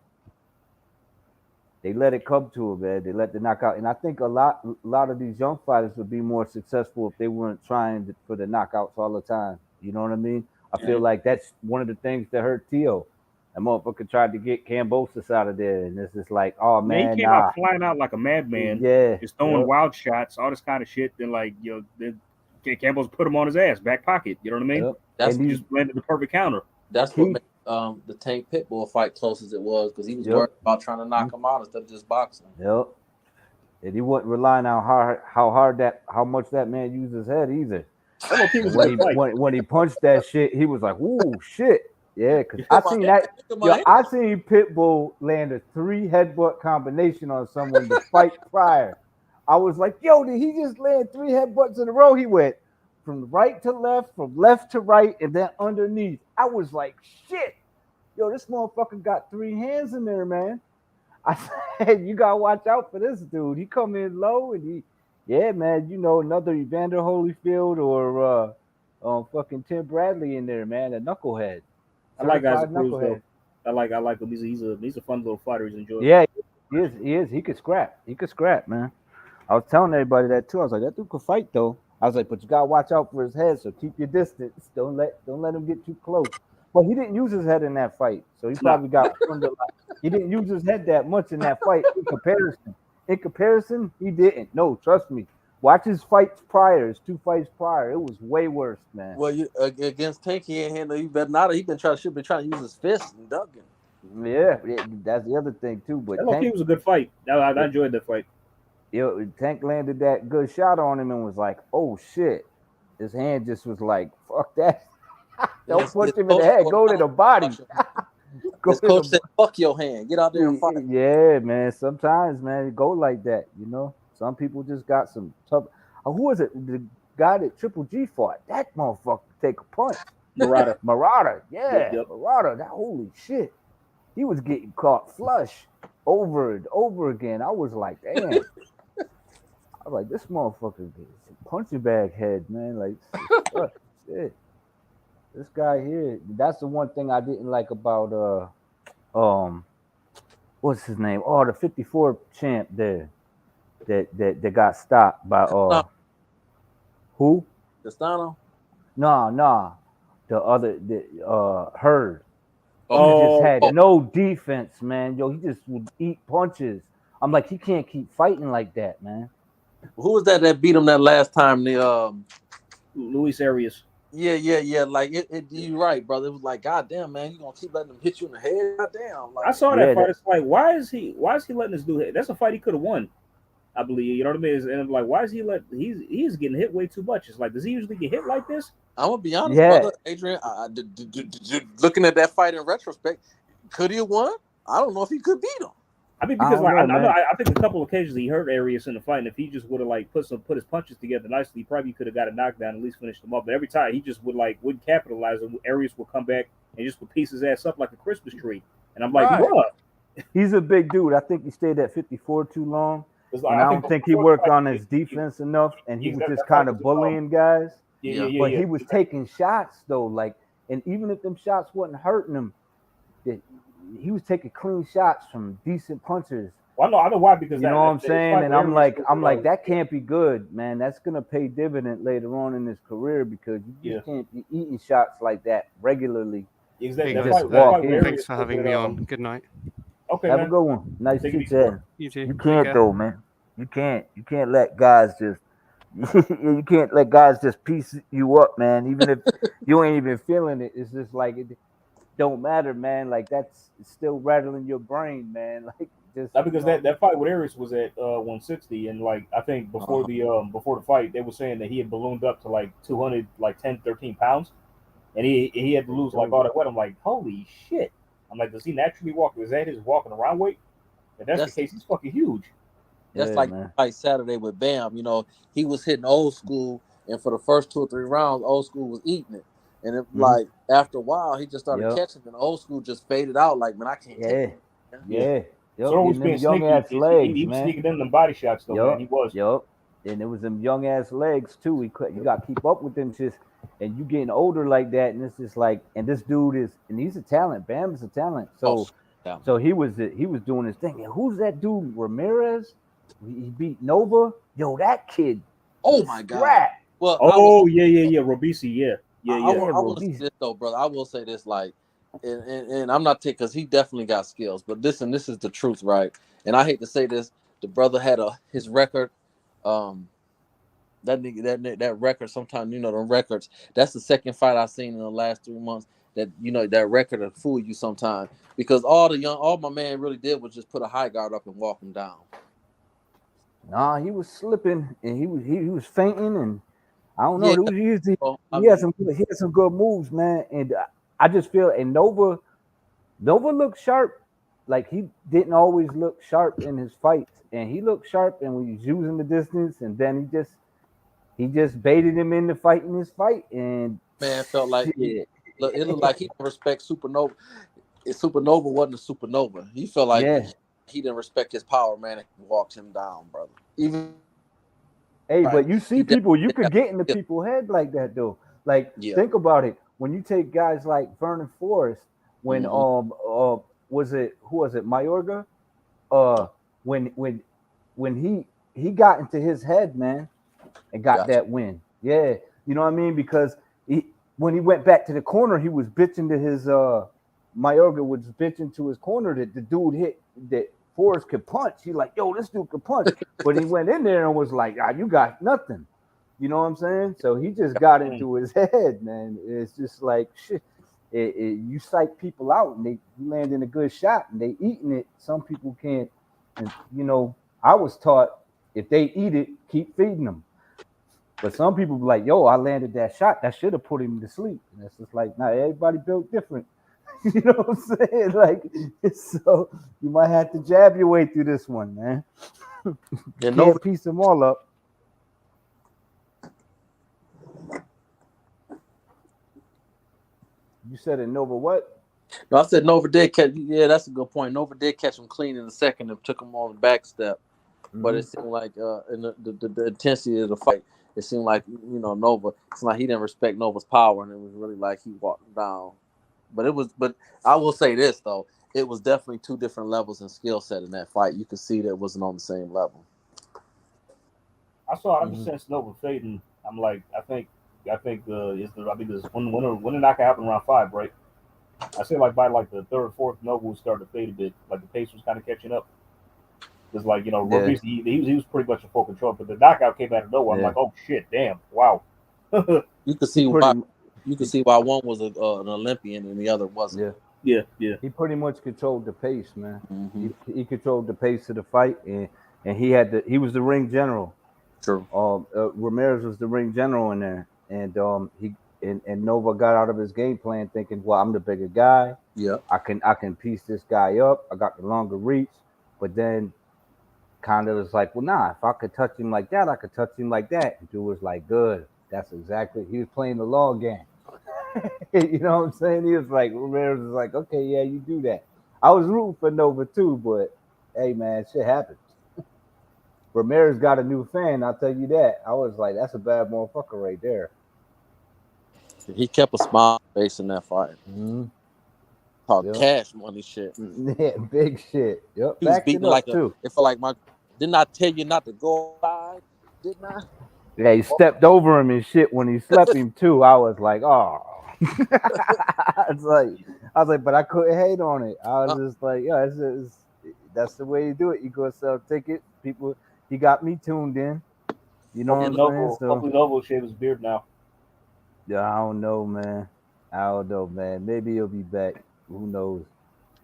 They let it come to it, man. They let the knockout. And I think a lot of these young fighters would be more successful if they weren't trying for the knockouts all the time. You know what I mean? I feel like that's one of the things that hurt Tio. That motherfucker tried to get Kambosos out of there, and it's just like, oh man, he came out flying out like a madman. Yeah, just throwing wild shots, all this kind of shit. Then like, then Kambosos put him on his ass, back pocket. You know what I mean? Yep. That's just landed the perfect counter. What made the Tank Pitbull fight close as it was, because he was worried about trying to knock him out instead of just boxing. Yep. And he wasn't relying on how much that man used his head either. When he punched that shit, he was like, "Ooh, shit." Yeah, because I seen Pitbull land a 3 headbutt combination on someone the fight prior. I was like, yo, did he just land 3 headbutts in a row? He went from right to left, from left to right, and then underneath. I was like, shit. Yo, this motherfucker got 3 hands in there, man. I said, you gotta watch out for this dude. He come in low and man, another Evander Holyfield or fucking Tim Bradley in there, man, a knucklehead. I like guys like Cruz, though. I like him. He's a fun little fighter. He's enjoyable. Yeah, he is. He could scrap, man. I was telling everybody that too. I was like, that dude could fight though. I was like, but you gotta watch out for his head, so keep your distance. Don't let him get too close. But he didn't use his head in that fight, so he probably got under. He didn't use his head that much in that fight. In comparison, he didn't. No, trust me. Watch his fights prior. His 2 fights prior, it was way worse, man. Well, against Tank, he ain't handle. He better not. He been trying to use his fists and ducking. Yeah, that's the other thing too. But Tank was a good fight. I enjoyed that fight. Tank landed that good shot on him and was like, "Oh shit!" His hand just was like, "Fuck that! Don't punch him in the head. Go to the body." His coach said, "Fuck your hand. Get out there and fight." Yeah, man. Sometimes, man, it go like that. Some people just got some tough. Who was it? The guy that Triple G fought. That motherfucker take a punch. Marauder. Yeah, yep. Marauder. That holy shit. He was getting caught flush over and over again. I was like, damn. I was like, this motherfucker is a punching bag head, man. Like, shit. This guy here. That's the one thing I didn't like about what's his name? Oh, the 54 champ there. That got stopped by who? Castano? Nah. The other Hurd. He just had no defense, man. Yo, he just would eat punches. I'm like, he can't keep fighting like that, man. Who was that beat him that last time? The Luis Arias. Yeah. Like you're right, brother. It was like, goddamn, man, you gonna keep letting him hit you in the head? Goddamn. Like, I saw that fight. It's like, why is he letting this dude hit? That's a fight he could have won, I believe. You know what I mean? And I'm like, why is he's getting hit way too much? It's like, does he usually get hit like this? I'm gonna be honest, brother, Adrian. Looking at that fight in retrospect, could he have won? I don't know if he could beat him. I mean, because I think a couple of occasions he hurt Arias in the fight, and if he just would have like put his punches together nicely, he probably could have got a knockdown and at least finished him off. But every time he just wouldn't capitalize, and Arias would come back and just would piece his ass up like a Christmas tree. And I'm like, what? He's a big dude. I think he stayed at 54 too long. And I don't think he worked on his defense enough, and he was just kind of bullying guys. But he was taking shots though, like, and even if them shots wasn't hurting him, he was taking clean shots from decent punchers. Well, I know why, because you know what I'm saying. And I'm like, that can't be good, man. That's gonna pay dividend later on in his career because you just can't be eating shots like that regularly. Exactly. Thanks for having me on. Good night. Okay, have a good one. Nice to meet you. You too. You can't though, man. You can't let guys just you can't let guys just piece you up, man. Even if you ain't even feeling it, it's just like it don't matter, man. Like that's still rattling your brain, man. Like just because that fight with Arias was at 160, and like I think before the fight they were saying that he had ballooned up to like 200, like 10, 13 pounds, and he had to lose like all that weight. I'm like, holy shit. I'm like, does he naturally walk? Is that his walking around weight? If that's the case, he's fucking huge. That's like Saturday with Bam. You know, he was hitting old school, and for the first 2 or 3 rounds, old school was eating it. And it, like after a while, he just started catching, and old school just faded out. Like, man, I can't take it. Yep. So always being young sneaky. ass legs, he was man. sneaking in them body shots though, man. He was. And it was them young ass legs too. You got to keep up with them shits. And you getting older like that, and it's just like, and this dude is, and he's a talent. Bam is a talent. So, so he was doing his thing. And who's that dude? Ramirez? He beat Nova. Yo, that kid. Oh my god. Well, Robisi, I will say this though, brother. I will say this, like, and I'm not taking because he definitely got skills, but this is the truth, right? And I hate to say this, the brother had his record. That nigga, that record. Sometimes the records. That's the second fight I've seen in the last 3 months. That that record will fool you sometimes because all my man really did was just put a high guard up and walk him down. Nah, he was slipping and he was fainting and I don't know. He had some good moves, man. And I just feel and Nova looked sharp. Like he didn't always look sharp in his fights, and he looked sharp and when he was using the distance, and then he just baited him into fighting his fight, and man felt like it looked like he didn't respect Supernova. Supernova wasn't a supernova. He felt like he didn't respect his power, man, and walked him down, brother. But you see people, you could get into people's head like that though. Like think about it. When you take guys like Vernon Forrest, when who was it Mayorga? When he got into his head, man, and got that win. Yeah, you know what I mean? Because when he went back to the corner, he was bitching to his Mayorga was bitching to his corner that the dude hit that Forrest could punch. He's like, yo, this dude could punch. But he went in there and was like, you got nothing. You know what I'm saying? So he just got into his head, man. It's just like shit. You psych people out and you land in a good shot and they eating it. Some people can't. And I was taught if they eat it, keep feeding them. But some people be like, yo, I landed that shot. That should have put him to sleep. And it's just like, nah, everybody built different. You know what I'm saying? Like, so you might have to jab your way through this one, man. You can't piece them all up. You said it, Nova what? No, I said Nova did catch. Yeah, that's a good point. Nova did catch him clean in the second and took him on the back step. But it seemed like in the intensity of the fight, it seemed like Nova. It's like he didn't respect Nova's power, and it was really like he walked him down. But I will say this though, it was definitely 2 different levels in skill set in that fight. You could see that it wasn't on the same level. I just sensed Nova fading. I'm like, I think when the knockout happened around 5, right? I say like by like the 3rd or 4th, Nova was starting to fade a bit. Like the pace was kind of catching up. Because like he was pretty much in full control, but the knockout came out of nowhere. I'm like, oh shit, damn, wow. You could see why. You could see why one was an Olympian and the other wasn't. Yeah. He pretty much controlled the pace, man. Mm-hmm. He controlled the pace of the fight, and he was the ring general. True. Ramirez was the ring general in there, and Nova got out of his game plan thinking, well, I'm the bigger guy. Yeah. I can piece this guy up. I got the longer reach. But then kind of was like, well, nah, if I could touch him like that, I could touch him like that. And dude was like, good. That's exactly, he was playing the long game. You know what I'm saying? He was like, Ramirez was like, okay, yeah, you do that. I was rooting for Nova too, but hey, man, shit happens. Ramirez got a new fan, I'll tell you that. I was like, that's a bad motherfucker right there. He kept a smile face in that fight. Mm-hmm. Talk cash money shit. Yeah, big shit. Yep. He was Backed it beating up like too. it felt like didn't I tell you not to go outside? Didn't I? Yeah, he stepped over him and shit when he slept him too. I was like, oh. I was like, but I couldn't hate on it. I was just like, yeah, that's the way you do it. You go sell tickets. People, he got me tuned in. You know what I'm saying? So, hopefully Novo shave his beard now. Yeah, I don't know, man. Maybe he'll be back. Who knows?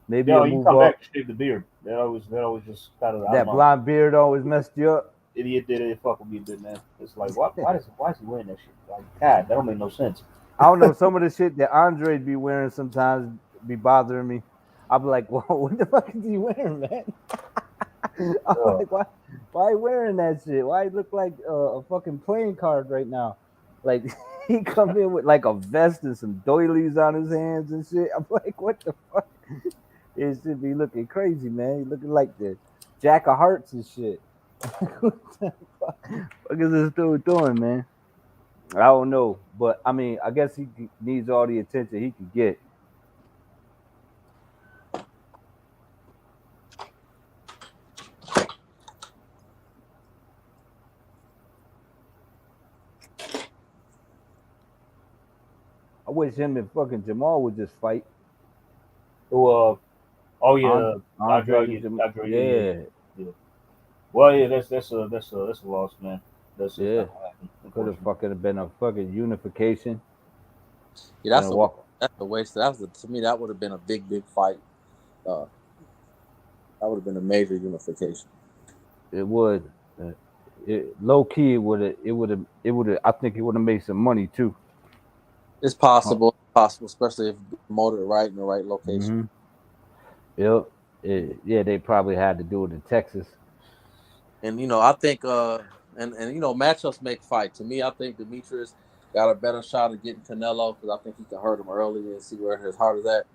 Maybe he'll move come up. back to shave the beard. That always just kind of that blonde beard always messed you up. Idiot did it. Fuck with me, did man. It's like, why is he wearing that shit? Like, God, that don't make no sense. I don't know. Some of the shit that Andre be wearing sometimes be bothering me. I'll be like, well, what the fuck is he wearing, man? I'm like, why are you wearing that shit? Why he look like a fucking playing card right now? Like, he come in with like a vest and some doilies on his hands and shit. I'm like, what the fuck? It should be looking crazy, man. He looking like the Jack of Hearts and shit. What the fuck is this dude doing, man? I don't know, but I mean, I guess he needs all the attention he can get. I wish him and fucking Jamal would just fight. Oh yeah, Andre, yeah. Well, yeah, that's a loss, man. That's could have fucking been a fucking unification. Yeah, that's a waste. To me, that would have been a big fight. That would have been a major unification. It would. Low key, it would have. I think it would have made some money too. It's possible, especially if promoted right in the right location. Mm-hmm. Yep. Yeah, they probably had to do it in Texas. And I think and matchups make fight. To me, I think Demetrius got a better shot at getting Canelo because I think he can hurt him early and see where his heart is at.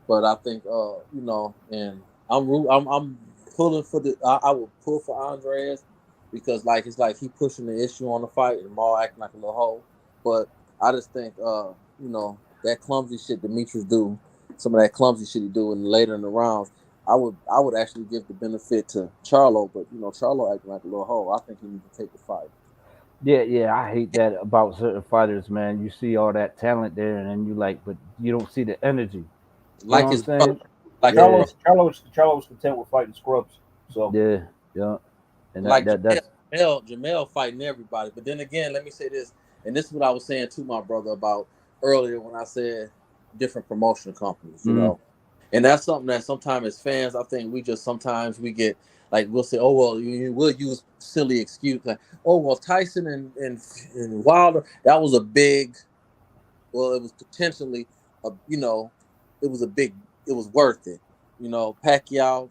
But I think and I'm pulling for I would pull for Andres because it's like he pushing the issue on the fight and Maul acting like a little hoe. But I just think that clumsy shit Demetrius do, some of that clumsy shit he do, and later in the rounds, I would actually give the benefit to Charlo, but Charlo acting like a little hoe. I think he needs to take the fight. Yeah, I hate that about certain fighters, man. You see all that talent there, and then but you don't see the energy. Like his saying? Like Charlo was content with fighting scrubs. So yeah, and like that's Jamel fighting everybody. But then again, let me say this, and this is what I was saying to my brother about earlier when I said different promotion companies, you know. And that's something that sometimes as fans, I think we get we'll say, oh well, we'll use silly excuse like, oh well, Tyson and Wilder, that was a big. Well, it was potentially, it was worth it. Pacquiao,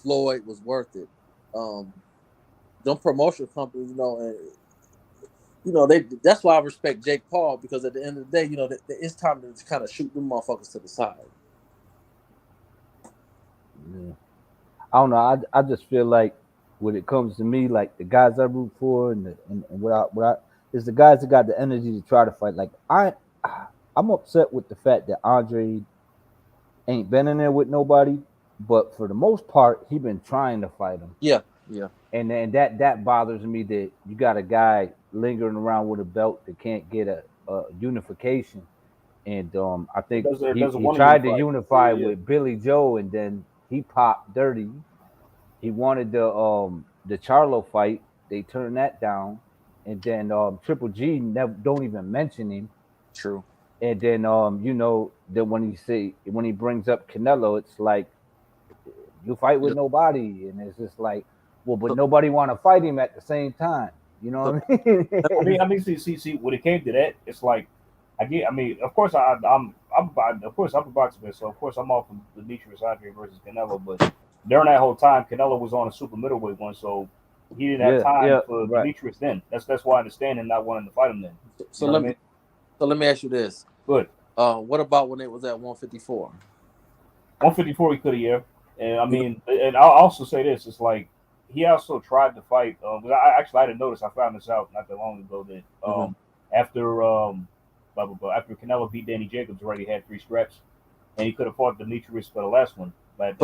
Floyd was worth it. Them promotion companies, that's why I respect Jake Paul because at the end of the day, it's time to kind of shoot them motherfuckers to the side. Yeah. I don't know. I just feel like when it comes to me, like the guys I root for and what I is the guys that got the energy to try to fight. Like I'm upset with the fact that Andre ain't been in there with nobody, but for the most part, he been trying to fight him. Yeah. And then that bothers me that you got a guy lingering around with a belt that can't get a unification. And I think he tried to unify with Billy Joe, and then he popped dirty. He wanted the Charlo fight. They turned that down, and then Triple G don't even mention him. True. And then that when he brings up Canelo, it's like you fight with nobody, and it's just like, well, but nobody want to fight him at the same time. You know what I mean? I mean, see, when it came to that, it's like. Of course, I'm a boxer fan, so of course I'm off of Demetrius Andre versus Canelo. But during that whole time, Canelo was on a super middleweight one, so he didn't have time for Demetrius then. That's why I understand him not wanting to fight him then. So let me ask you this. Good. What about when it was at 154? 154 he could have, yeah. And I mean, and I'll also say this: it's like he also tried to fight. I didn't notice. I found this out not that long ago that after after Canelo beat Danny Jacobs, already had 3 straps, and he could have fought Demetrius for the last one. But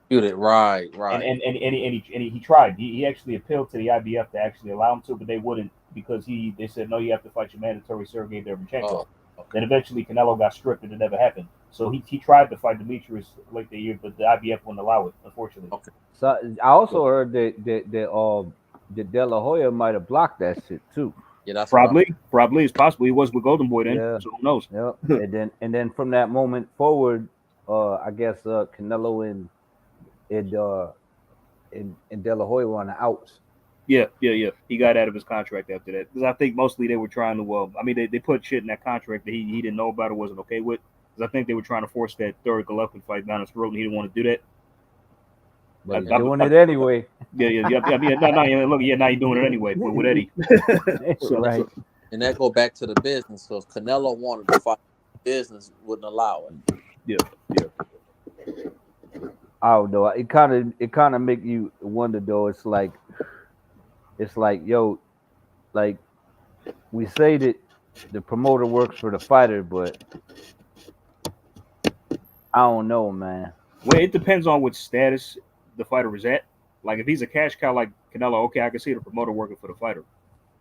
right. And he tried. He actually appealed to the IBF to actually allow him to, but they wouldn't because they said no, you have to fight your mandatory Sergey Derevchenko. Then eventually Canelo got stripped and it never happened. So he tried to fight Demetrius late the year, but the IBF wouldn't allow it, unfortunately. Okay. So I also heard that De La Hoya might have blocked that shit too. Yeah, that's probably it's possible he was with Golden Boy then. Yeah. So who knows? Yeah. and then from that moment forward, I guess Canelo and De La Hoya were on the outs. Yeah. He got out of his contract after that because I think mostly they were trying to. I mean, they put shit in that contract that he didn't know about or wasn't okay with. Because I think they were trying to force that third Golovkin fight down his throat, and he didn't want to do that. But he's doing it anyway. Yeah. Look, now you're doing it anyway, but with Eddie. Right. And that go back to the business. So if Canelo wanted to fight, business wouldn't allow it. Yeah. I don't know. It kind of make you wonder though. It's like, yo, like we say that the promoter works for the fighter, but I don't know, man. Well, it depends on what status the fighter is at. Like if he's a cash cow like Canelo, okay, I can see the promoter working for the fighter.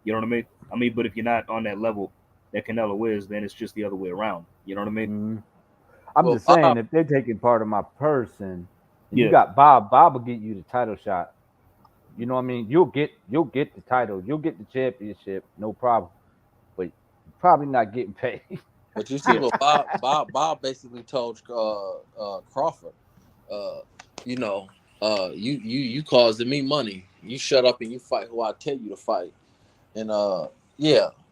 You know what I mean? But if you're not on that level that Canelo is, then it's just the other way around. You know what I mean? Mm-hmm. I'm just saying, if they're taking part of my person, you got Bob will get you the title shot. You know what I mean? You'll get the title, you'll get the championship, no problem. But you're probably not getting paid. But you see what Bob basically told Crawford, you causing me money. You shut up and you fight who I tell you to fight. And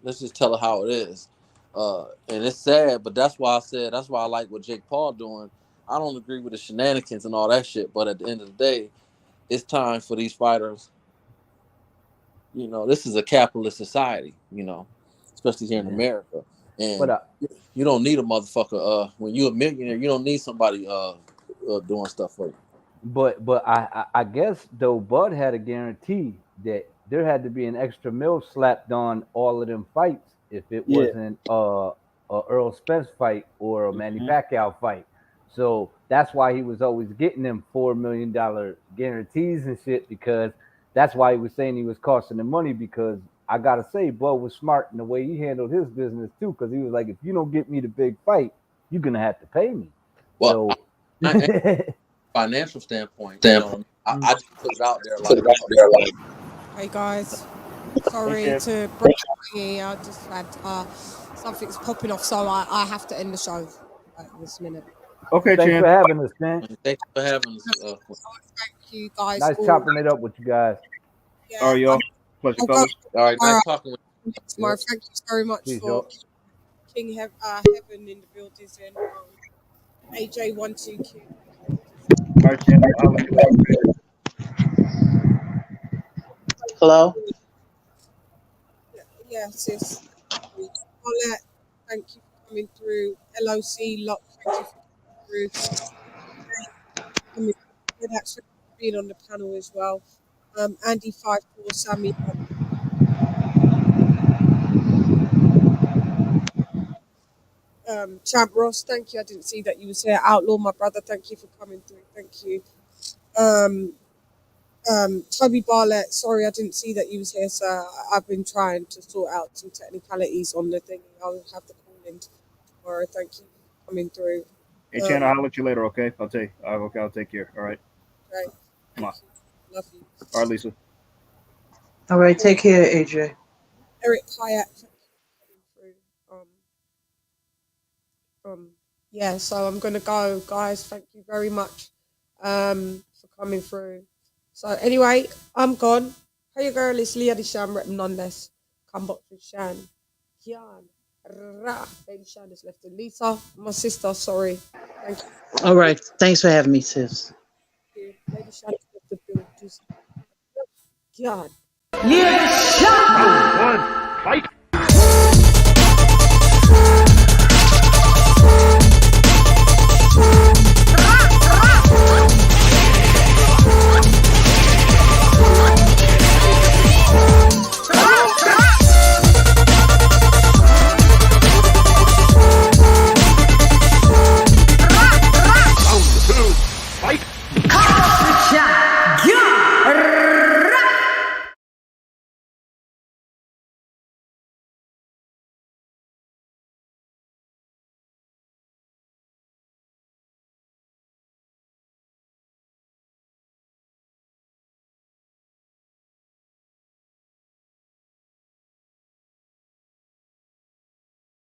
let's just tell her how it is. And it's sad, but that's why I like what Jake Paul doing. I don't agree with the shenanigans and all that shit, but at the end of the day, it's time for these fighters. You know, this is a capitalist society, especially here in America. And you don't need a motherfucker. When you're a millionaire, you don't need somebody doing stuff for you. But I guess though Bud had a guarantee that there had to be an extra mil slapped on all of them fights if it wasn't a Earl Spence fight or a Manny Pacquiao fight. So that's why he was always getting them $4 million guarantees and shit, because that's why he was saying he was costing them money, because I gotta say, Bud was smart in the way he handled his business too, because he was like, if you don't get me the big fight, you're gonna have to pay me. Well, financial standpoint, I just put it out there. Hey guys, sorry to break here. I just had something's popping off, so I have to end the show this minute. Okay, thanks for having us, man. Thanks for having us. Thank you guys. Nice chopping it up with you guys. Yeah, all right, y'all. Pleasure, fellas. All right, nice talking with you. Tomorrow. Thank you very much for King Heaven in the building, and AJ12Q. Hello? Yeah, sis. Paulette, thank you for coming through. LOC, Lock, thank you for coming through. That's being on the panel as well. Andy 54, Sammy. Champ Ross, thank you. I didn't see that you was here. Outlaw, my brother, thank you for coming through. Thank you. Toby Barlett, sorry I didn't see that you was here, sir. I've been trying to sort out some technicalities on the thing. I'll have to call in tomorrow. Thank you for coming through. Hey, Chan, I'll let you later, okay? I'll take care. All right. Great. Come on. Love you. All right, Lisa. All right, take care, AJ. Eric Hyatt, thank you for coming through. Yeah, so I'm gonna go, guys. Thank you very much for coming through. So anyway, I'm gone. Hey girl, it's LadyChann repping nonetheless. Come box with CHANN. LadyChann is left in Lisa, my sister, sorry. Thank you. All right. Thanks for having me, sis. Thank you. Lady Shann the build. God. LadyChann. Fight.